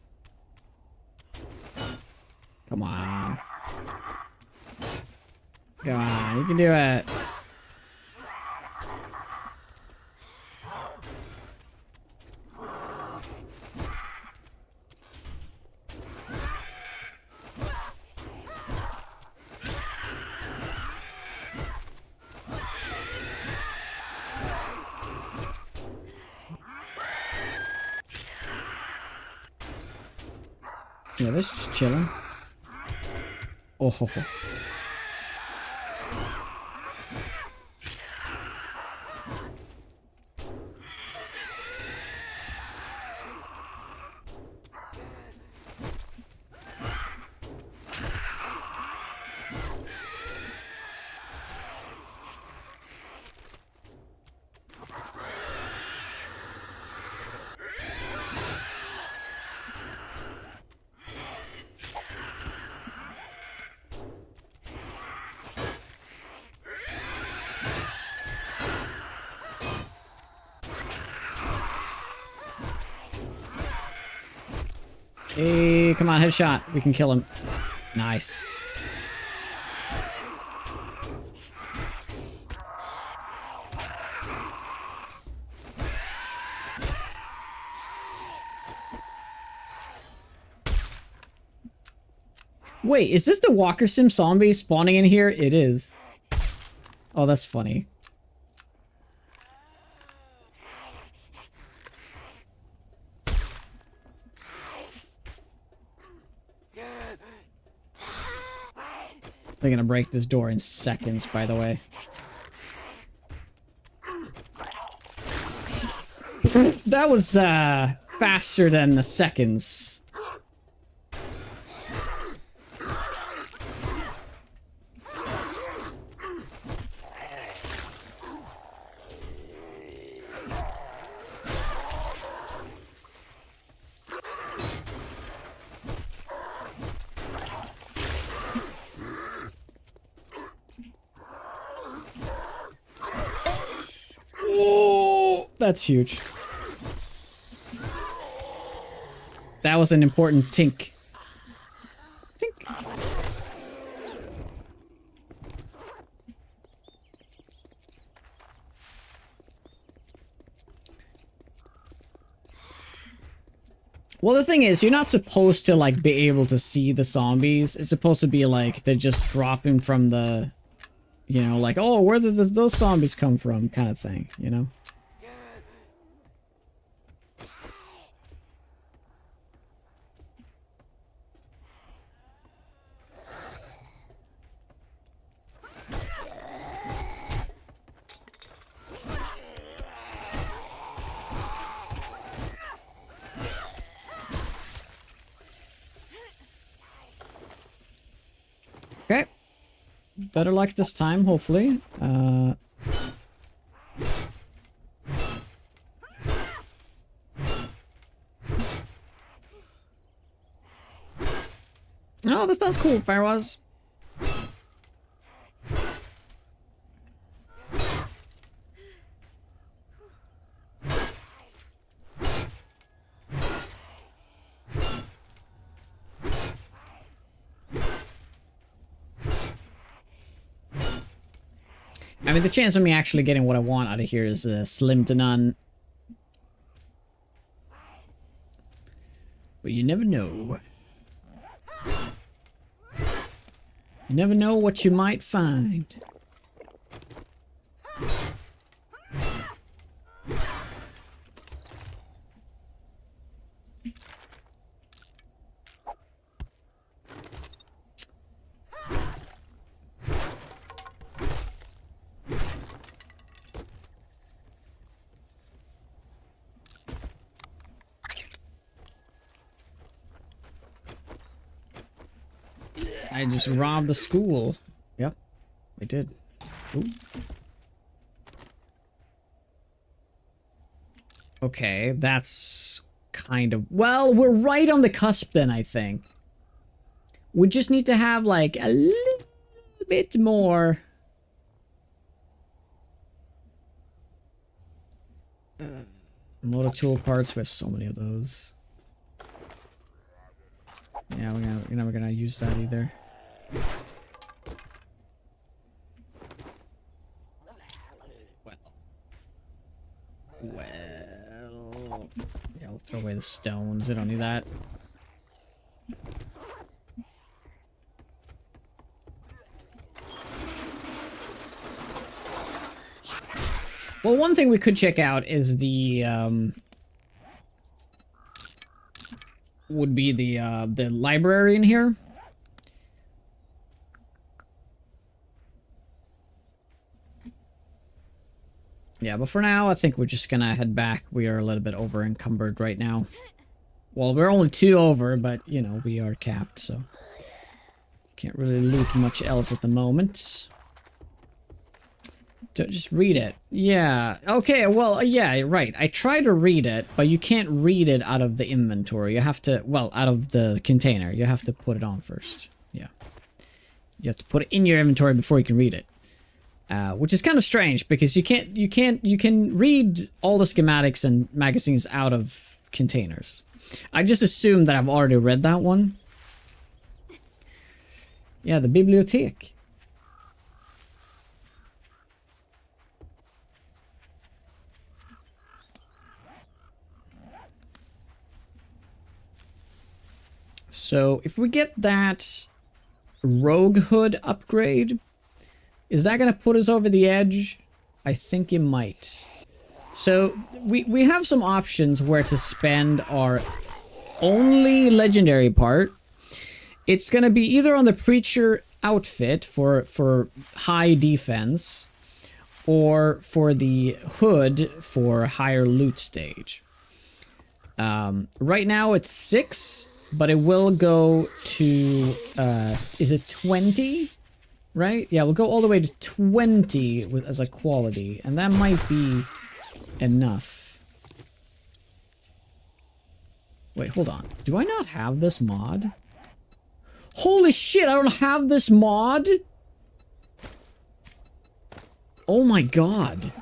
Come on. Come on, you can do it. Yeah, this is chilling. Oh ho ho. Hey, come on, headshot. We can kill him. Nice. Wait, is this the Walker Sim zombie spawning in here? It is. Oh, that's funny. They're gonna break this door in seconds, by the way. That was, faster than the seconds. That's huge. That was an important tink. Tink. Well, the thing is, you're not supposed to, like, be able to see the zombies. It's supposed to be, like, they're just dropping from the... You know, like, oh, where did those zombies come from? Kind of thing, you know? Okay. Better luck this time, hopefully. Oh, this sounds cool, Firewaz. I mean, the chance of me actually getting what I want out of here is slim to none. But you never know. You never know what you might find. I just robbed a school. Yep, I did. Ooh. Okay, that's kind of... Well, we're right on the cusp then, I think. We just need to have, like, a little bit more... motor tool parts, we have so many of those. Yeah, we're never gonna use that either. Well, yeah, we'll throw away the stones. We don't need that. Well, one thing we could check out is the would be the library in here. Yeah, but for now, I think we're just gonna head back. We are a little bit over encumbered right now. Well, we're only 2 over, but, you know, we are capped, so... Can't really loot much else at the moment. Don't just read it. Yeah, okay, well, yeah, right. I try to read it, but you can't read it out of the inventory. You have to, well, out of the container. You have to put it on first. Yeah. You have to put it in your inventory before you can read it. Which is kind of strange because you can read all the schematics and magazines out of containers. I just assumed that I've already read that one. Yeah, the bibliothek. So if we get that rogue hood upgrade, is that going to put us over the edge? I think it might. So we have some options where to spend our only legendary part. It's going to be either on the preacher outfit for high defense, or for the hood for higher loot stage. Right now it's 6, but it will go to is it 20? Right? Yeah, we'll go all the way to 20 as a quality, and that might be enough. Wait, hold on. Do I not have this mod? Holy shit, I don't have this mod? Oh my god.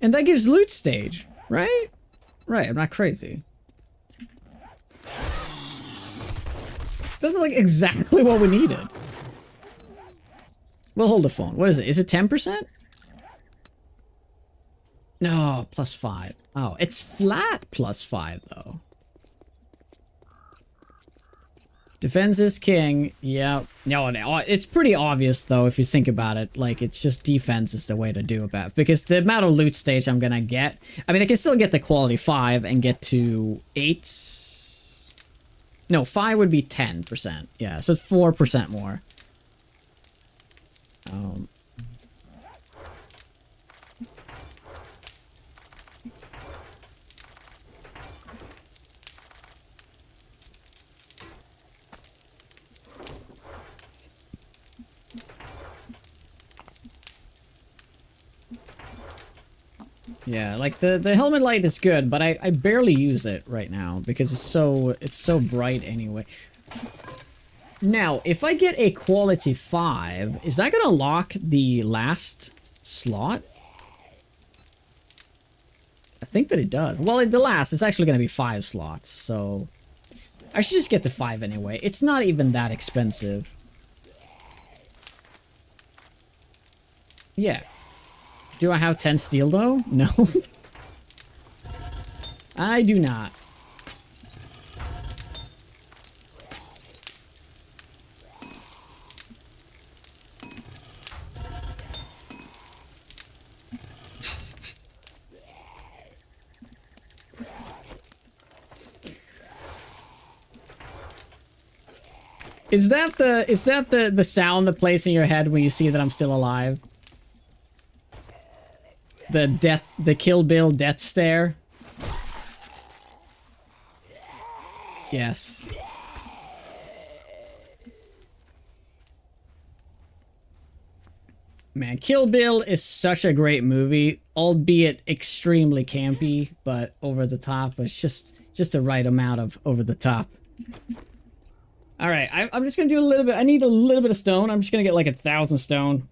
And that gives loot stage, right? Right, I'm not crazy. This is like exactly what we needed. We'll hold the phone. What is it? Is it 10%? No, +5. Oh, it's flat +5 though. Defense is king. Yeah. No, it's pretty obvious though if you think about it. Like, it's just defense is the way to do it, because the amount of loot stage I'm gonna get. I mean, I can still get the quality 5 and get to 8. No, 5 would be 10%. Yeah, so 4% more. Yeah, like the helmet light is good, but I barely use it right now because it's so bright anyway. Now, if I get a quality 5, is that gonna lock the last slot? I think that it does. Well, the last, it's actually gonna be 5 slots, so I should just get the 5 anyway. It's not even that expensive. Yeah. Do I have 10 steel though? No. I do not. Is that the sound that plays in your head when you see that I'm still alive? The Kill Bill death stare? Yes. Man, Kill Bill is such a great movie, albeit extremely campy, but over the top. It's just the right amount of over the top. All right, I'm just gonna do a little bit. I need a little bit of stone. I'm just gonna get like 1,000 stone.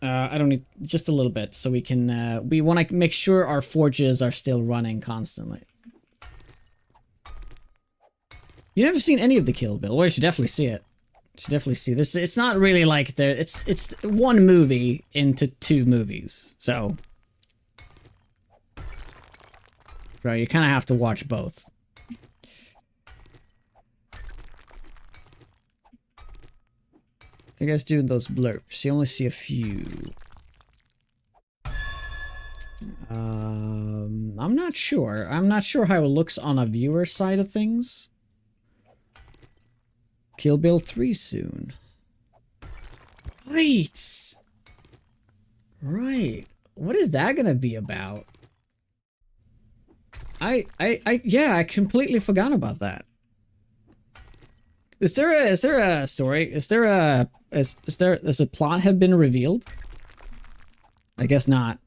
I don't need just a little bit, so we can. We want to make sure our forges are still running constantly. You never seen any of the Kill Bill? Well, you should definitely see it. You should definitely see this. It's not really like the. It's one movie into 2 movies, so. Right, you kind of have to watch both. You guys doing those blurps? You only see a few. I'm not sure. I'm not sure how it looks on a viewer side of things. Kill Bill 3 soon. Right. Right. What is that gonna be about? Yeah, I completely forgot about that. Is there a story? Is there a plot have been revealed? I guess not.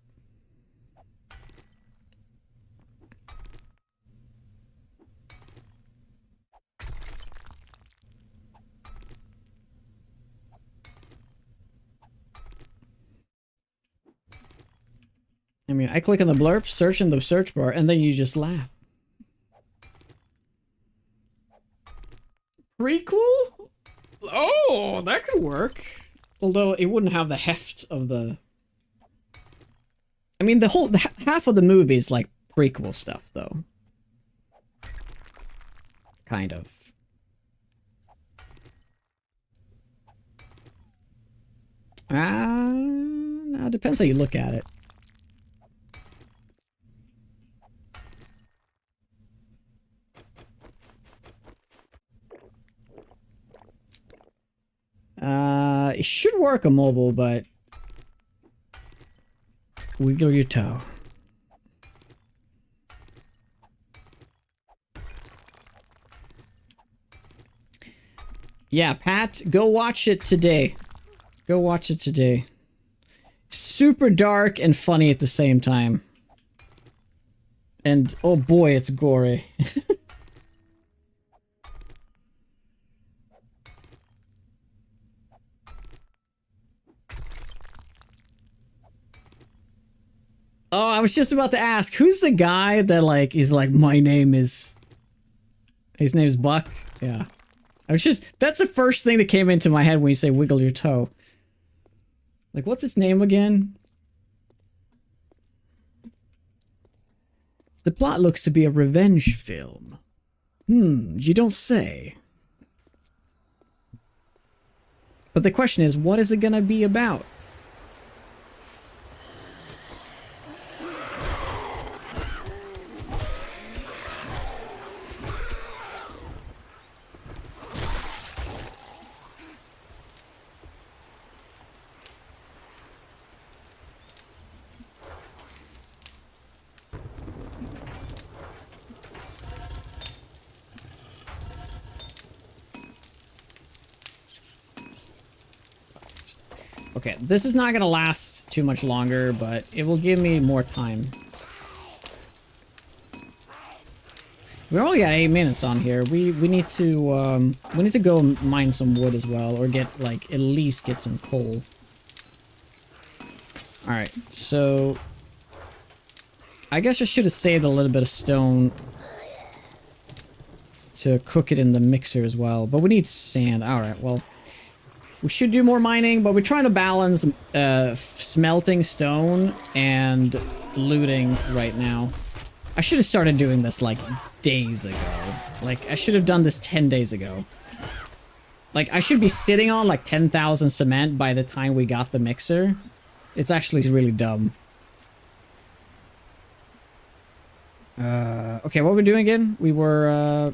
I mean, I click on the blurb, search in the search bar, and then you just laugh. Prequel? Oh, that could work. Although it wouldn't have the heft of the... I mean, half of the movie is like prequel stuff, though. Kind of. No, it depends how you look at it. It should work on mobile, but wiggle your toe. Yeah, Pat, go watch it today. Go watch it today. Super dark and funny at the same time. And oh boy, it's gory. Oh, I was just about to ask, who's the guy that like is like, my name is... His name's Buck? Yeah. That's the first thing that came into my head when you say wiggle your toe. Like, what's its name again? The plot looks to be a revenge film. You don't say. But the question is, what is it gonna be about? Okay, this is not gonna last too much longer, but it will give me more time. We only got 8 minutes on here. We need to go mine some wood as well, or get like at least get some coal. All right, so I guess I should have saved a little bit of stone to cook it in the mixer as well, but we need sand. All right, well. We should do more mining, but we're trying to balance smelting stone and looting right now. I should have started doing this like days ago. Like I should have done this 10 days ago. Like I should be sitting on like 10,000 cement by the time we got the mixer. It's actually really dumb. Okay, what were we doing again? We were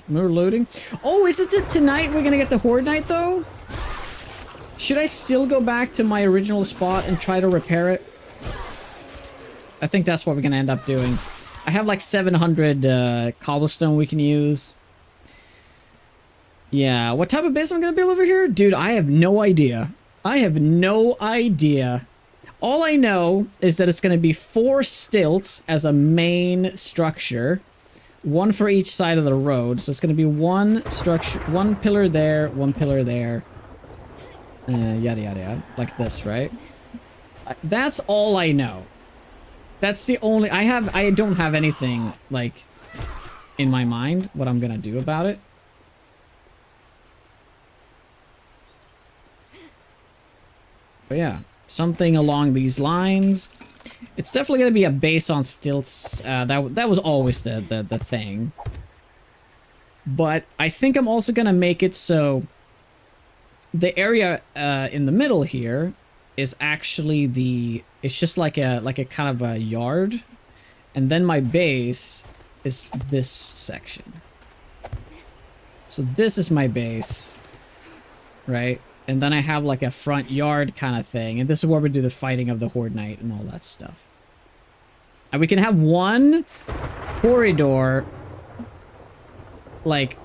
we're loading. Oh, is it tonight we're gonna get the horde night though? Should I still go back to my original spot and try to repair it? I think that's what we're gonna end up doing. I have like 700 cobblestone we can use. Yeah, what type of base am I gonna build over here? Dude, I have no idea. I have no idea. All I know is that it's gonna be 4 stilts as a main structure. 1 for each side of the road. So it's gonna be 1 structure, 1 pillar there, 1 pillar there. Yada yada yada. Like this, right? That's all I know. That's the only... I don't have anything, like, in my mind what I'm gonna do about it. But yeah, something along these lines. It's definitely gonna be a base on stilts. That was always the thing. But I think I'm also gonna make it so the area in the middle here is actually it's just like a kind of a yard, and then my base is this section. So this is my base, right? And then I have like a front yard kind of thing, and this is where we do the fighting of the horde night and all that stuff. And we can have 1 corridor like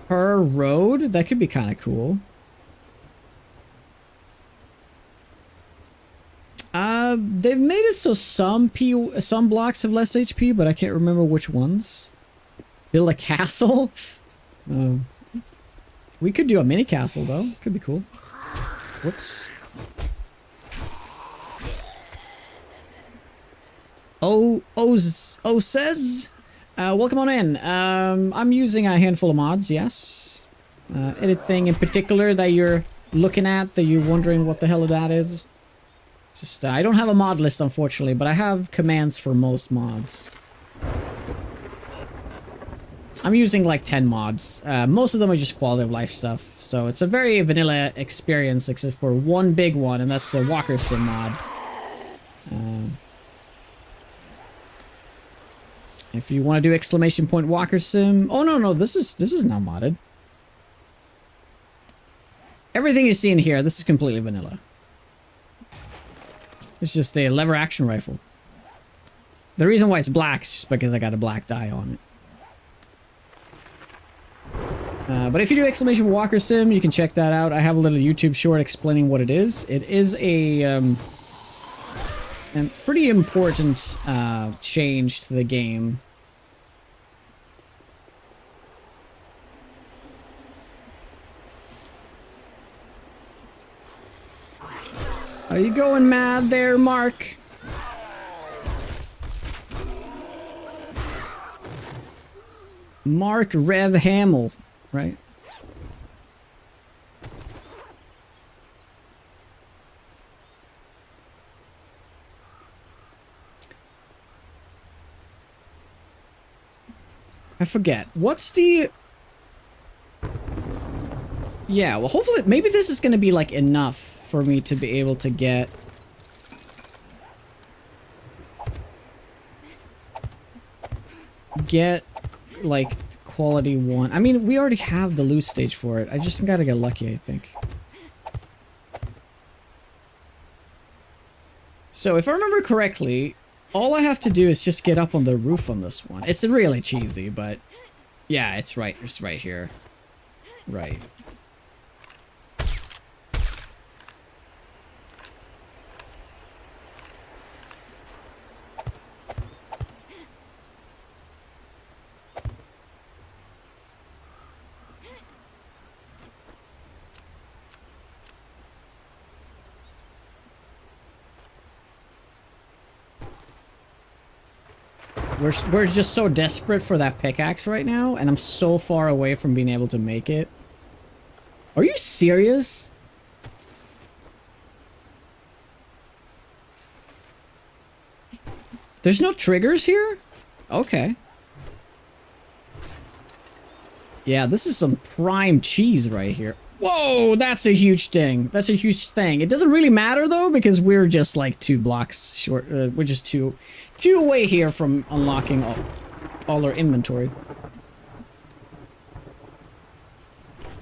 per road. That could be kind of cool. They've made it so some blocks have less HP, but I can't remember which ones. Build a castle? We could do a mini castle though. Could be cool. Whoops. Says, welcome on in. I'm using a handful of mods, yes. Anything in particular that you're looking at that you're wondering what the hell that is? Just, I don't have a mod list, unfortunately, but I have commands for most mods. I'm using like 10 mods. Most of them are just quality of life stuff, so it's a very vanilla experience, except for one big one, and that's the Walker Sim mod. If you want to do exclamation point Walker Sim... Oh, no, this is not modded. Everything you see in here, this is completely vanilla. It's just a lever action rifle. The reason why it's black is just because I got a black dye on it. But if you do exclamation Walker Sim, you can check that out. I have a little YouTube short explaining what it is. It is a pretty important change to the game. Are you going mad there, Mark? Mark Rev Hamill, right? I forget. What's the... Yeah, well, hopefully... Maybe this is going to be, like, enough for me to be able to get... like, quality 1. I mean, we already have the loot stage for it. I just gotta get lucky, I think. So, if I remember correctly, all I have to do is just get up on the roof on this one. It's really cheesy, but... Yeah, it's right here. Right. We're just so desperate for that pickaxe right now, and I'm so far away from being able to make it. Are you serious? There's no triggers here? Okay. Yeah, this is some prime cheese right here. Whoa, that's a huge thing. That's a huge thing. It doesn't really matter though, because we're just like 2 blocks short. We're just two away here from unlocking all our inventory.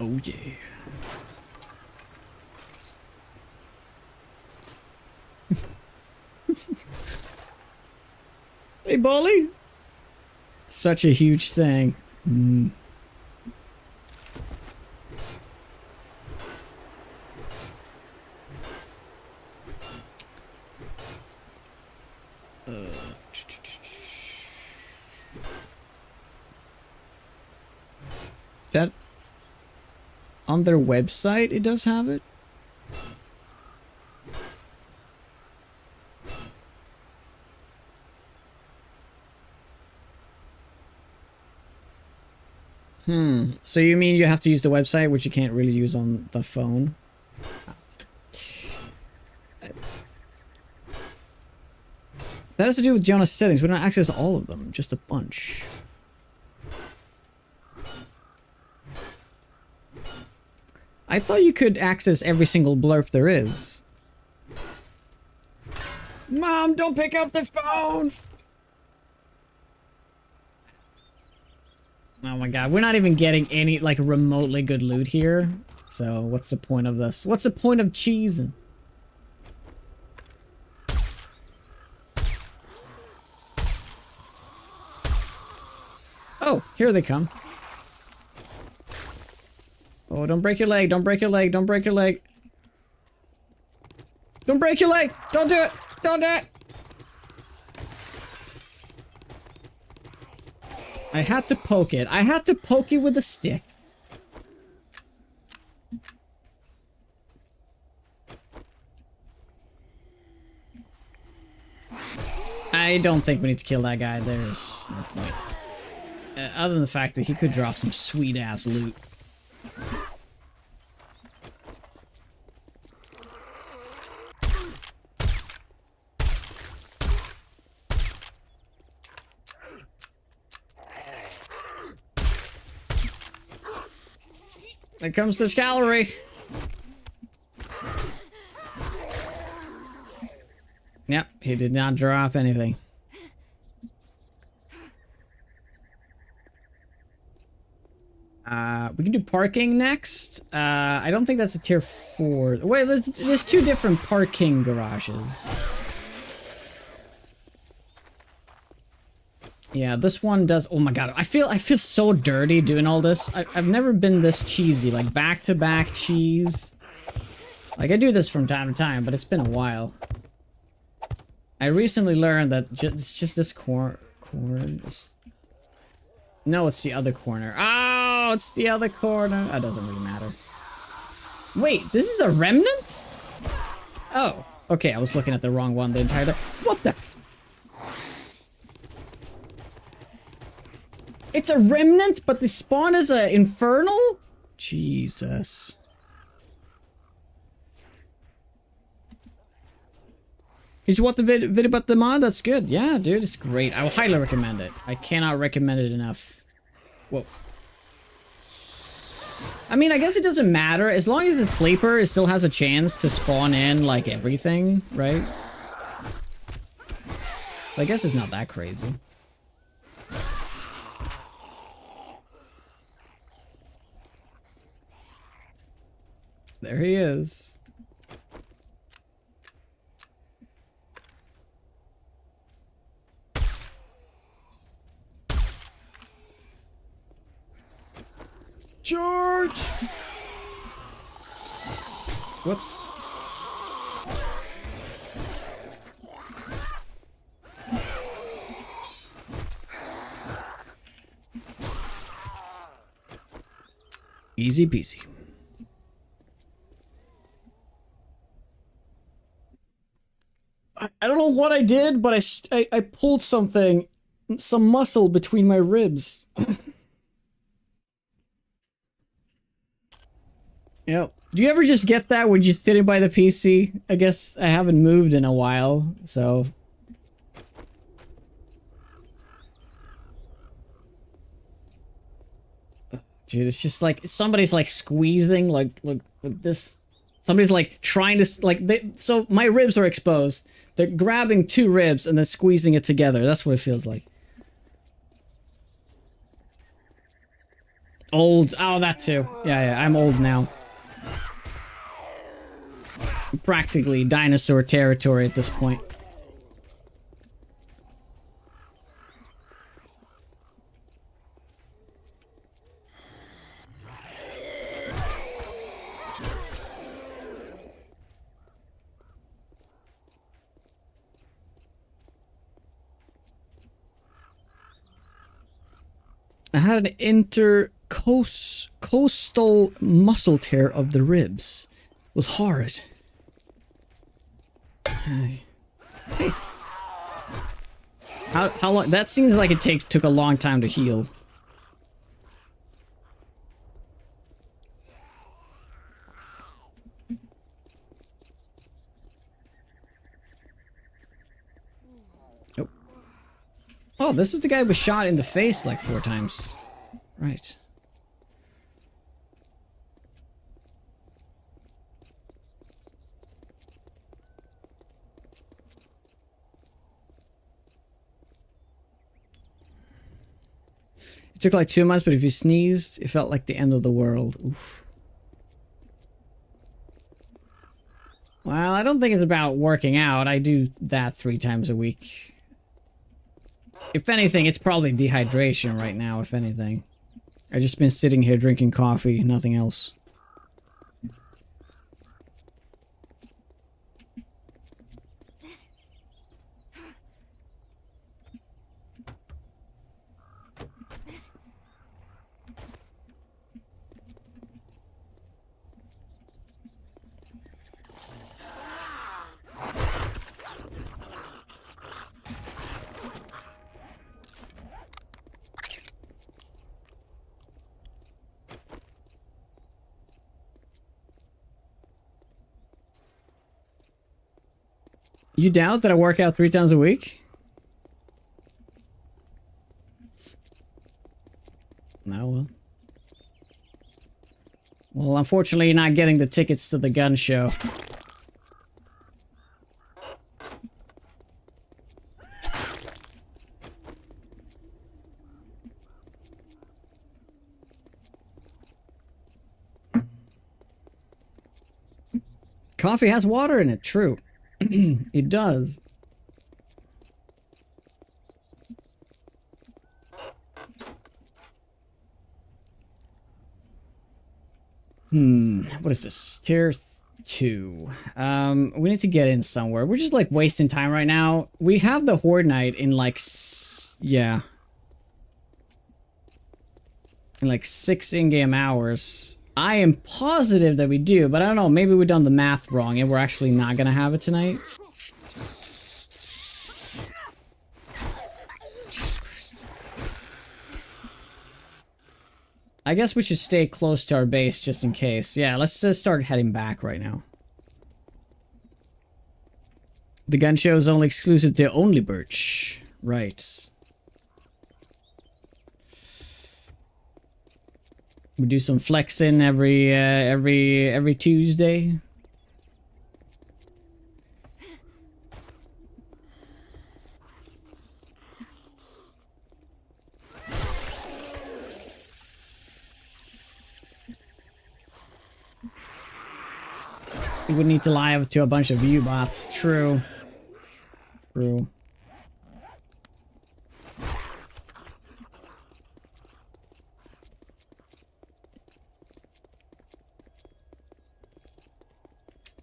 Oh yeah. Hey, Bully. Such a huge thing. Mm. That on their website it does have it. So you mean you have to use the website, which you can't really use on the phone? That has to do with Jonas' settings. We don't access all of them, just a bunch. I thought you could access every single blurb there is. Mom, don't pick up the phone! Oh my god, we're not even getting any, like, remotely good loot here. So, what's the point of this? What's the point of cheesing? Oh, here they come. Oh, don't break your leg, don't break your leg, don't break your leg. Don't break your leg! Don't do it! Don't do it! I had to poke it. I had to poke it with a stick. I don't think we need to kill that guy. There's no point. Other than the fact that he could drop some sweet-ass loot. There comes the cavalry. Yep, he did not drop anything. We can do parking next. I don't think that's a tier 4. Wait, there's 2 different parking garages. Yeah, this one does. Oh my god, I feel so dirty doing all this. I've never been this cheesy, like back-to-back cheese. Like, I do this from time to time, but it's been a while. I recently learned that it's just this corner. No, it's the other corner. Oh, it's the other corner. That doesn't really matter. Wait, this is a remnant? Oh, okay, I was looking at the wrong one the entire time. What the f— It's a remnant, but the spawn is a infernal? Jesus. Did you watch the video about the mod? That's good. Yeah, dude, it's great. I will highly recommend it. I cannot recommend it enough. Whoa. I mean, I guess it doesn't matter. As long as it's sleeper, it still has a chance to spawn in, like, everything, right? So I guess it's not that crazy. There he is. George! Whoops. Easy peasy. I don't know what I did, but I pulled something some muscle between my ribs. Yep. Do you ever just get that when you're sitting by the PC? I guess I haven't moved in a while, so... Dude, it's just like somebody's like squeezing, like this. Somebody's like trying to so my ribs are exposed. They're grabbing two ribs and then squeezing it together. That's what it feels like. Old. Oh, that too. Yeah, I'm old now. Practically dinosaur territory at this point. I had an intercostal muscle tear of the ribs. It was horrid. Hey. How long? That seems like it took a long time to heal. Oh. Oh, this is the guy who was shot in the face like 4 times. Right. It took like 2 months, but if you sneezed, it felt like the end of the world. Oof. Well, I don't think it's about working out. I do that 3 times a week. If anything, it's probably dehydration right now, if anything. I've just been sitting here drinking coffee, nothing else. You doubt that I work out 3 times a week? No, well. Well, unfortunately, you're not getting the tickets to the gun show. Coffee has water in it, true. It does. What is this? Tier 2. We need to get in somewhere. We're just like wasting time right now. We have the horde night in like yeah. In like 6 in-game hours. I am positive that we do, but I don't know, maybe we've done the math wrong and we're actually not gonna have it tonight. Jesus Christ. I guess we should stay close to our base just in case. Yeah, let's just start heading back right now. The gun show is only exclusive to Only Birch. Right. We do some flexing every Tuesday. We would need to lie to a bunch of U-bots. True. True.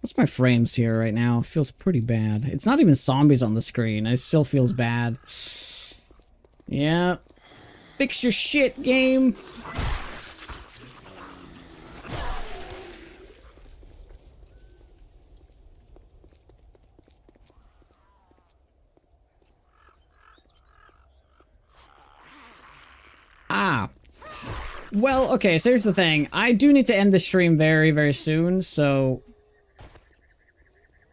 What's my frames here right now? It feels pretty bad. It's not even zombies on the screen. It still feels bad. Yeah. Fix your shit, game. Well, okay, so here's the thing. I do need to end the stream very, very soon, so...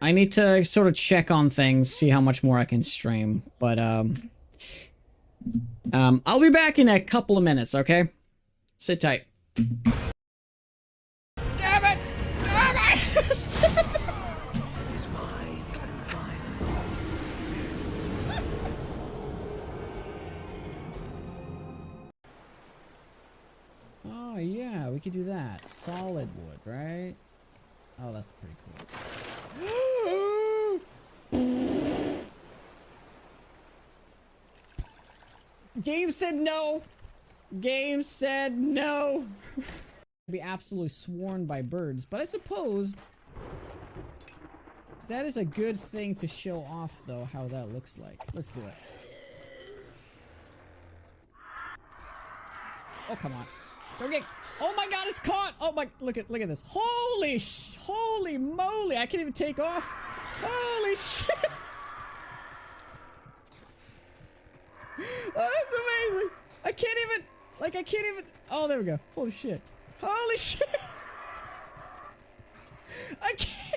I need to sort of check on things, see how much more I can stream. But, I'll be back in a couple of minutes, okay? Sit tight. Damn it! Damn it! Oh, yeah, we could do that. Solid wood, right? Oh, that's pretty cool. Game said no! Game said no! Be absolutely sworn by birds, but I suppose that is a good thing to show off, though, how that looks like. Let's do it. Oh, come on. Don't get... Oh my god, it's caught! Oh my... Look at this. Holy moly! I can't even take off. Holy shit! Oh, that's amazing! I can't even... Like, I can't even... Oh, there we go. Holy shit. Holy shit! I can't...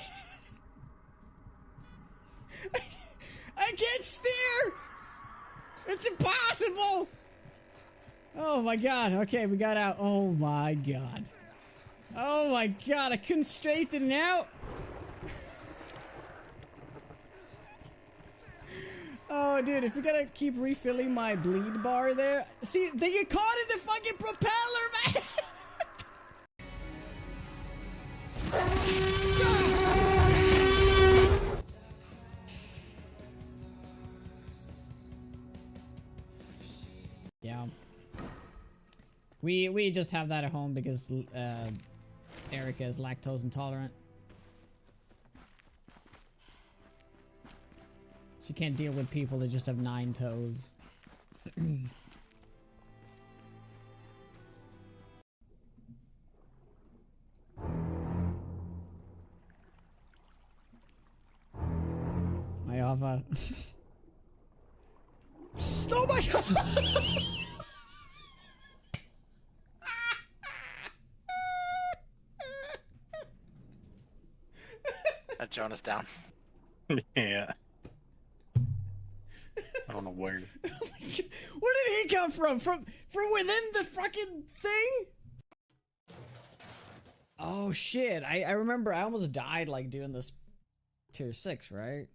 I can't steer! It's impossible! Oh my god, okay, we got out. Oh my god. Oh my god, I couldn't straighten it out! Oh dude, if we gotta keep refilling my bleed bar there... See, they get caught in the fucking propeller, man! Yeah. We just have that at home because Erica is lactose intolerant. She can't deal with people that just have 9 toes. My Ava. Oh my god! That Jonah's down. Yeah. I don't know where. Where did he come from? From within the fucking thing? Oh shit! I remember I almost died like doing this tier 6, right?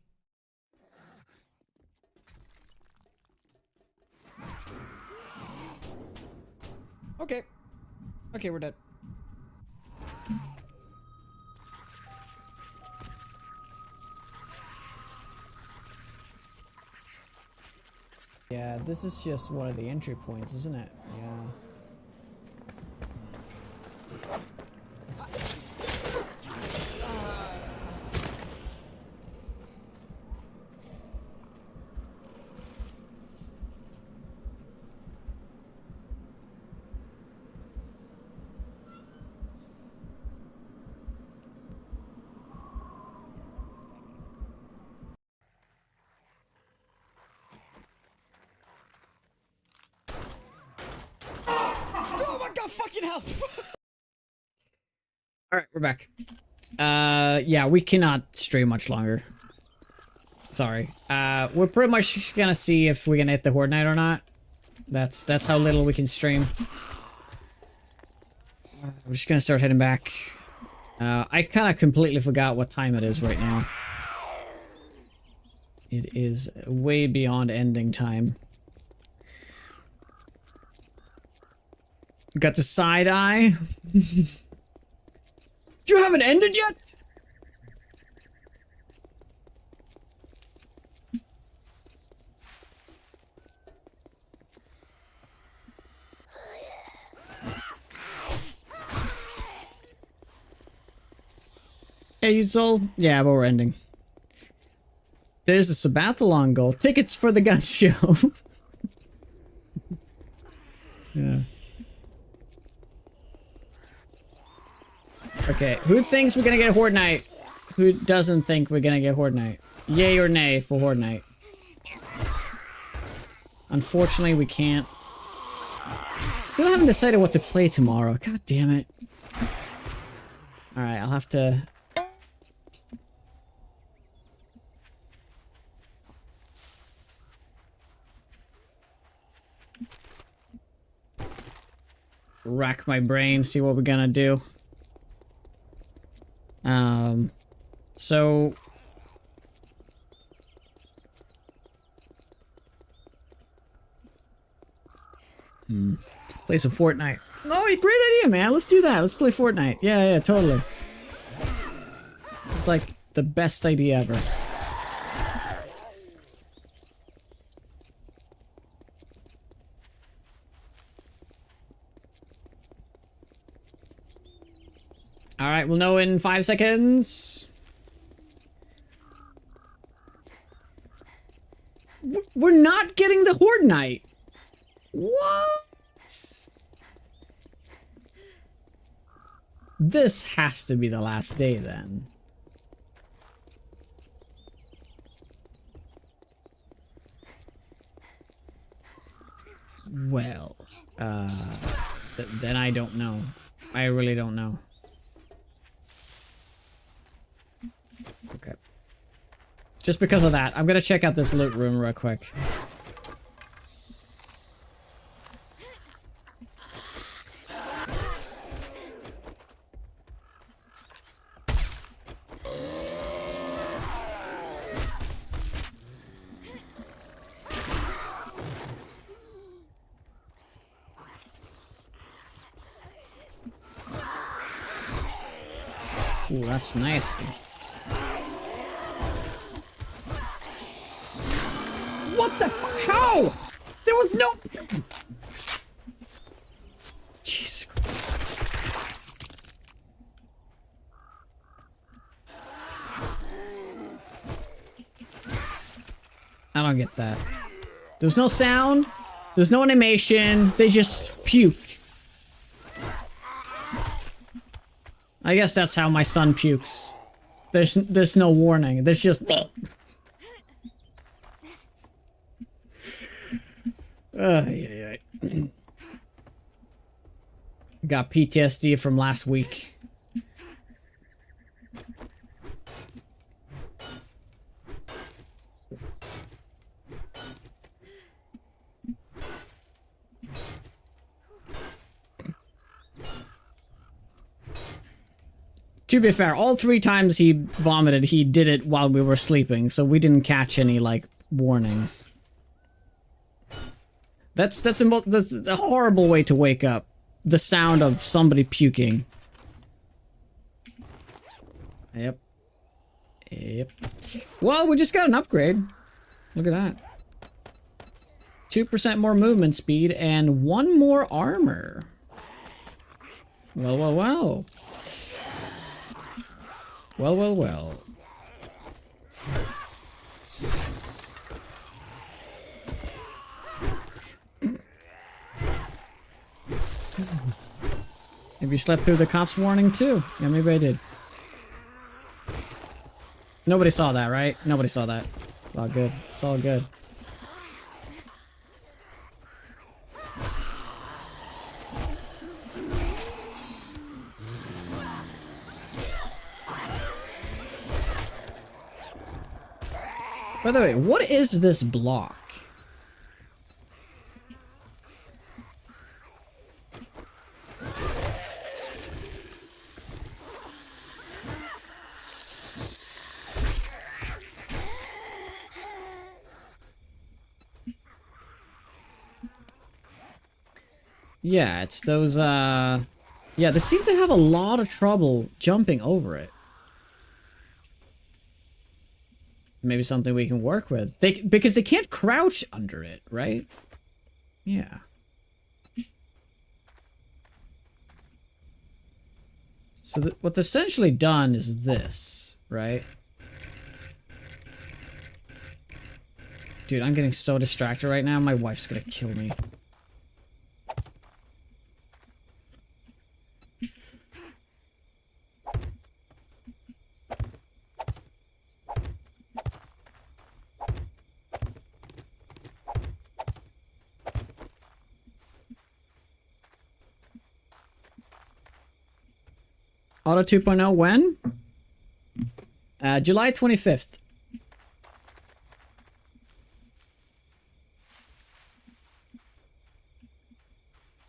Okay. Okay, we're dead. Yeah, this is just one of the entry points, isn't it? Yeah. Oh my god, fucking hell! Alright, we're back. Yeah, we cannot stream much longer. Sorry. We're pretty much just gonna see if we're gonna hit the Horde Night or not. That's how little we can stream. We're just gonna start heading back. I kind of completely forgot what time it is right now. It is way beyond ending time. Got the side eye. You haven't ended yet? Hey, you soul? Yeah, but we're ending. There's a Sabathalon goal. Tickets for the gun show. Yeah. Okay, who thinks we're gonna get Horde Night? Who doesn't think we're gonna get Horde Night? Yay or nay for Horde Night? Unfortunately, we can't. Still haven't decided what to play tomorrow. God damn it. Alright, I'll have to... rack my brain, see what we're gonna do. So... Play some Fortnite. Oh, great idea, man. Let's do that. Let's play Fortnite. Yeah, totally. It's like the best idea ever. Alright, we'll know in 5 seconds. We're not getting the Horde Night. What? This has to be the last day then. Well, then I don't know. I really don't know. Okay. Just because of that, I'm gonna check out this loot room real quick. Ooh, that's nasty. What the? How? There was no... Jesus Christ. I don't get that. There's no sound. There's no animation. They just puke. I guess that's how my son pukes. There's no warning. There's just... yeah. Got PTSD from last week. To be fair, all 3 times he vomited, he did it while we were sleeping, so we didn't catch any, like, warnings. That's a horrible way to wake up. The sound of somebody puking. Yep. Well, we just got an upgrade. Look at that. 2% more movement speed and 1 more armor. Well. Well. Maybe you slept through the cops warning too. Yeah, maybe I did. Nobody saw that, right? Nobody saw that. It's all good. It's all good. By the way, what is this block? Yeah, it's those, yeah, they seem to have a lot of trouble jumping over it. Maybe something we can work with. Because they can't crouch under it, right? Yeah. So what they've essentially done is this, right? Dude, I'm getting so distracted right now. My wife's gonna kill me. Auto 2.0 when? July 25th.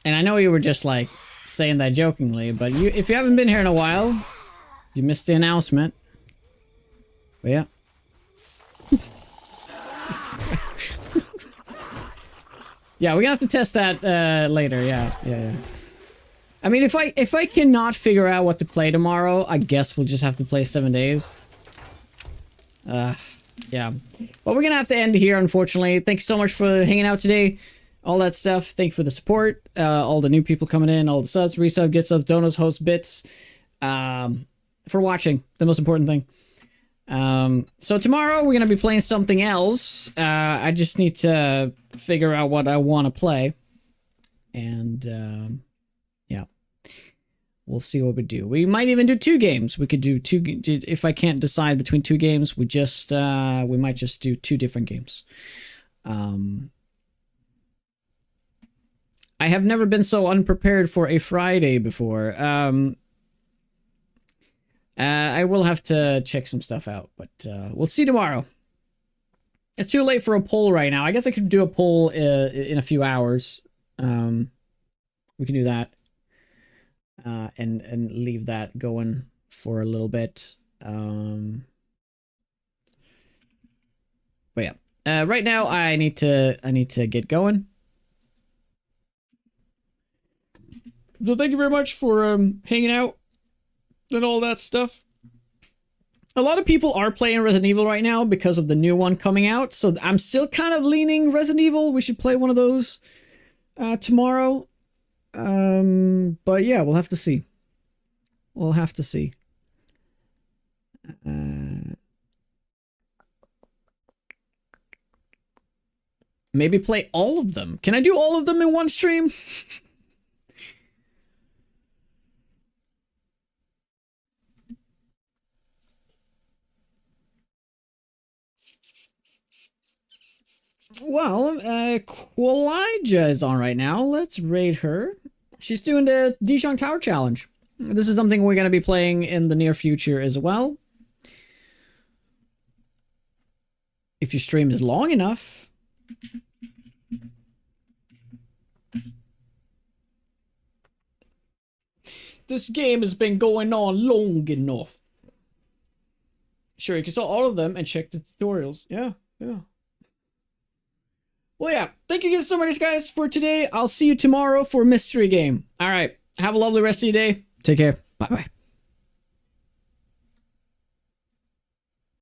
And I know you were just like saying that jokingly, but if you haven't been here in a while, you missed the announcement. But yeah. Yeah, we're gonna have to test that later. Yeah. I mean, if I cannot figure out what to play tomorrow, I guess we'll just have to play 7 days. Yeah. But we're gonna have to end here, unfortunately. Thanks so much for hanging out today. All that stuff. Thank you for the support. All the new people coming in, all the subs, resub, get subs, donos, host, bits. For watching, the most important thing. So tomorrow we're gonna be playing something else. I just need to figure out what I want to play. And, yeah. We'll see what we do. We might even do 2 games. We could do 2, if I can't decide between 2 games, we might just do 2 different games. I have never been so unprepared for a Friday before. I will have to check some stuff out, but we'll see tomorrow. It's too late for a poll right now. I guess I could do a poll in a few hours. We can do that. And leave that going for a little bit. But yeah. Right now I need to get going. So thank you very much for hanging out and all that stuff. A lot of people are playing Resident Evil right now because of the new one coming out, so I'm still kind of leaning Resident Evil. We should play one of those tomorrow. But yeah, we'll have to see. We'll have to see. Maybe play all of them. Can I do all of them in one stream? Well, Qualija is on right now. Let's raid her. She's doing the Dijon Tower Challenge. This is something we're going to be playing in the near future as well. If your stream is long enough. This game has been going on long enough. Sure, you can install all of them and check the tutorials. Yeah. Well, yeah. Thank you guys so much, guys, for today. I'll see you tomorrow for Mystery Game. All right. Have a lovely rest of your day. Take care. Bye-bye.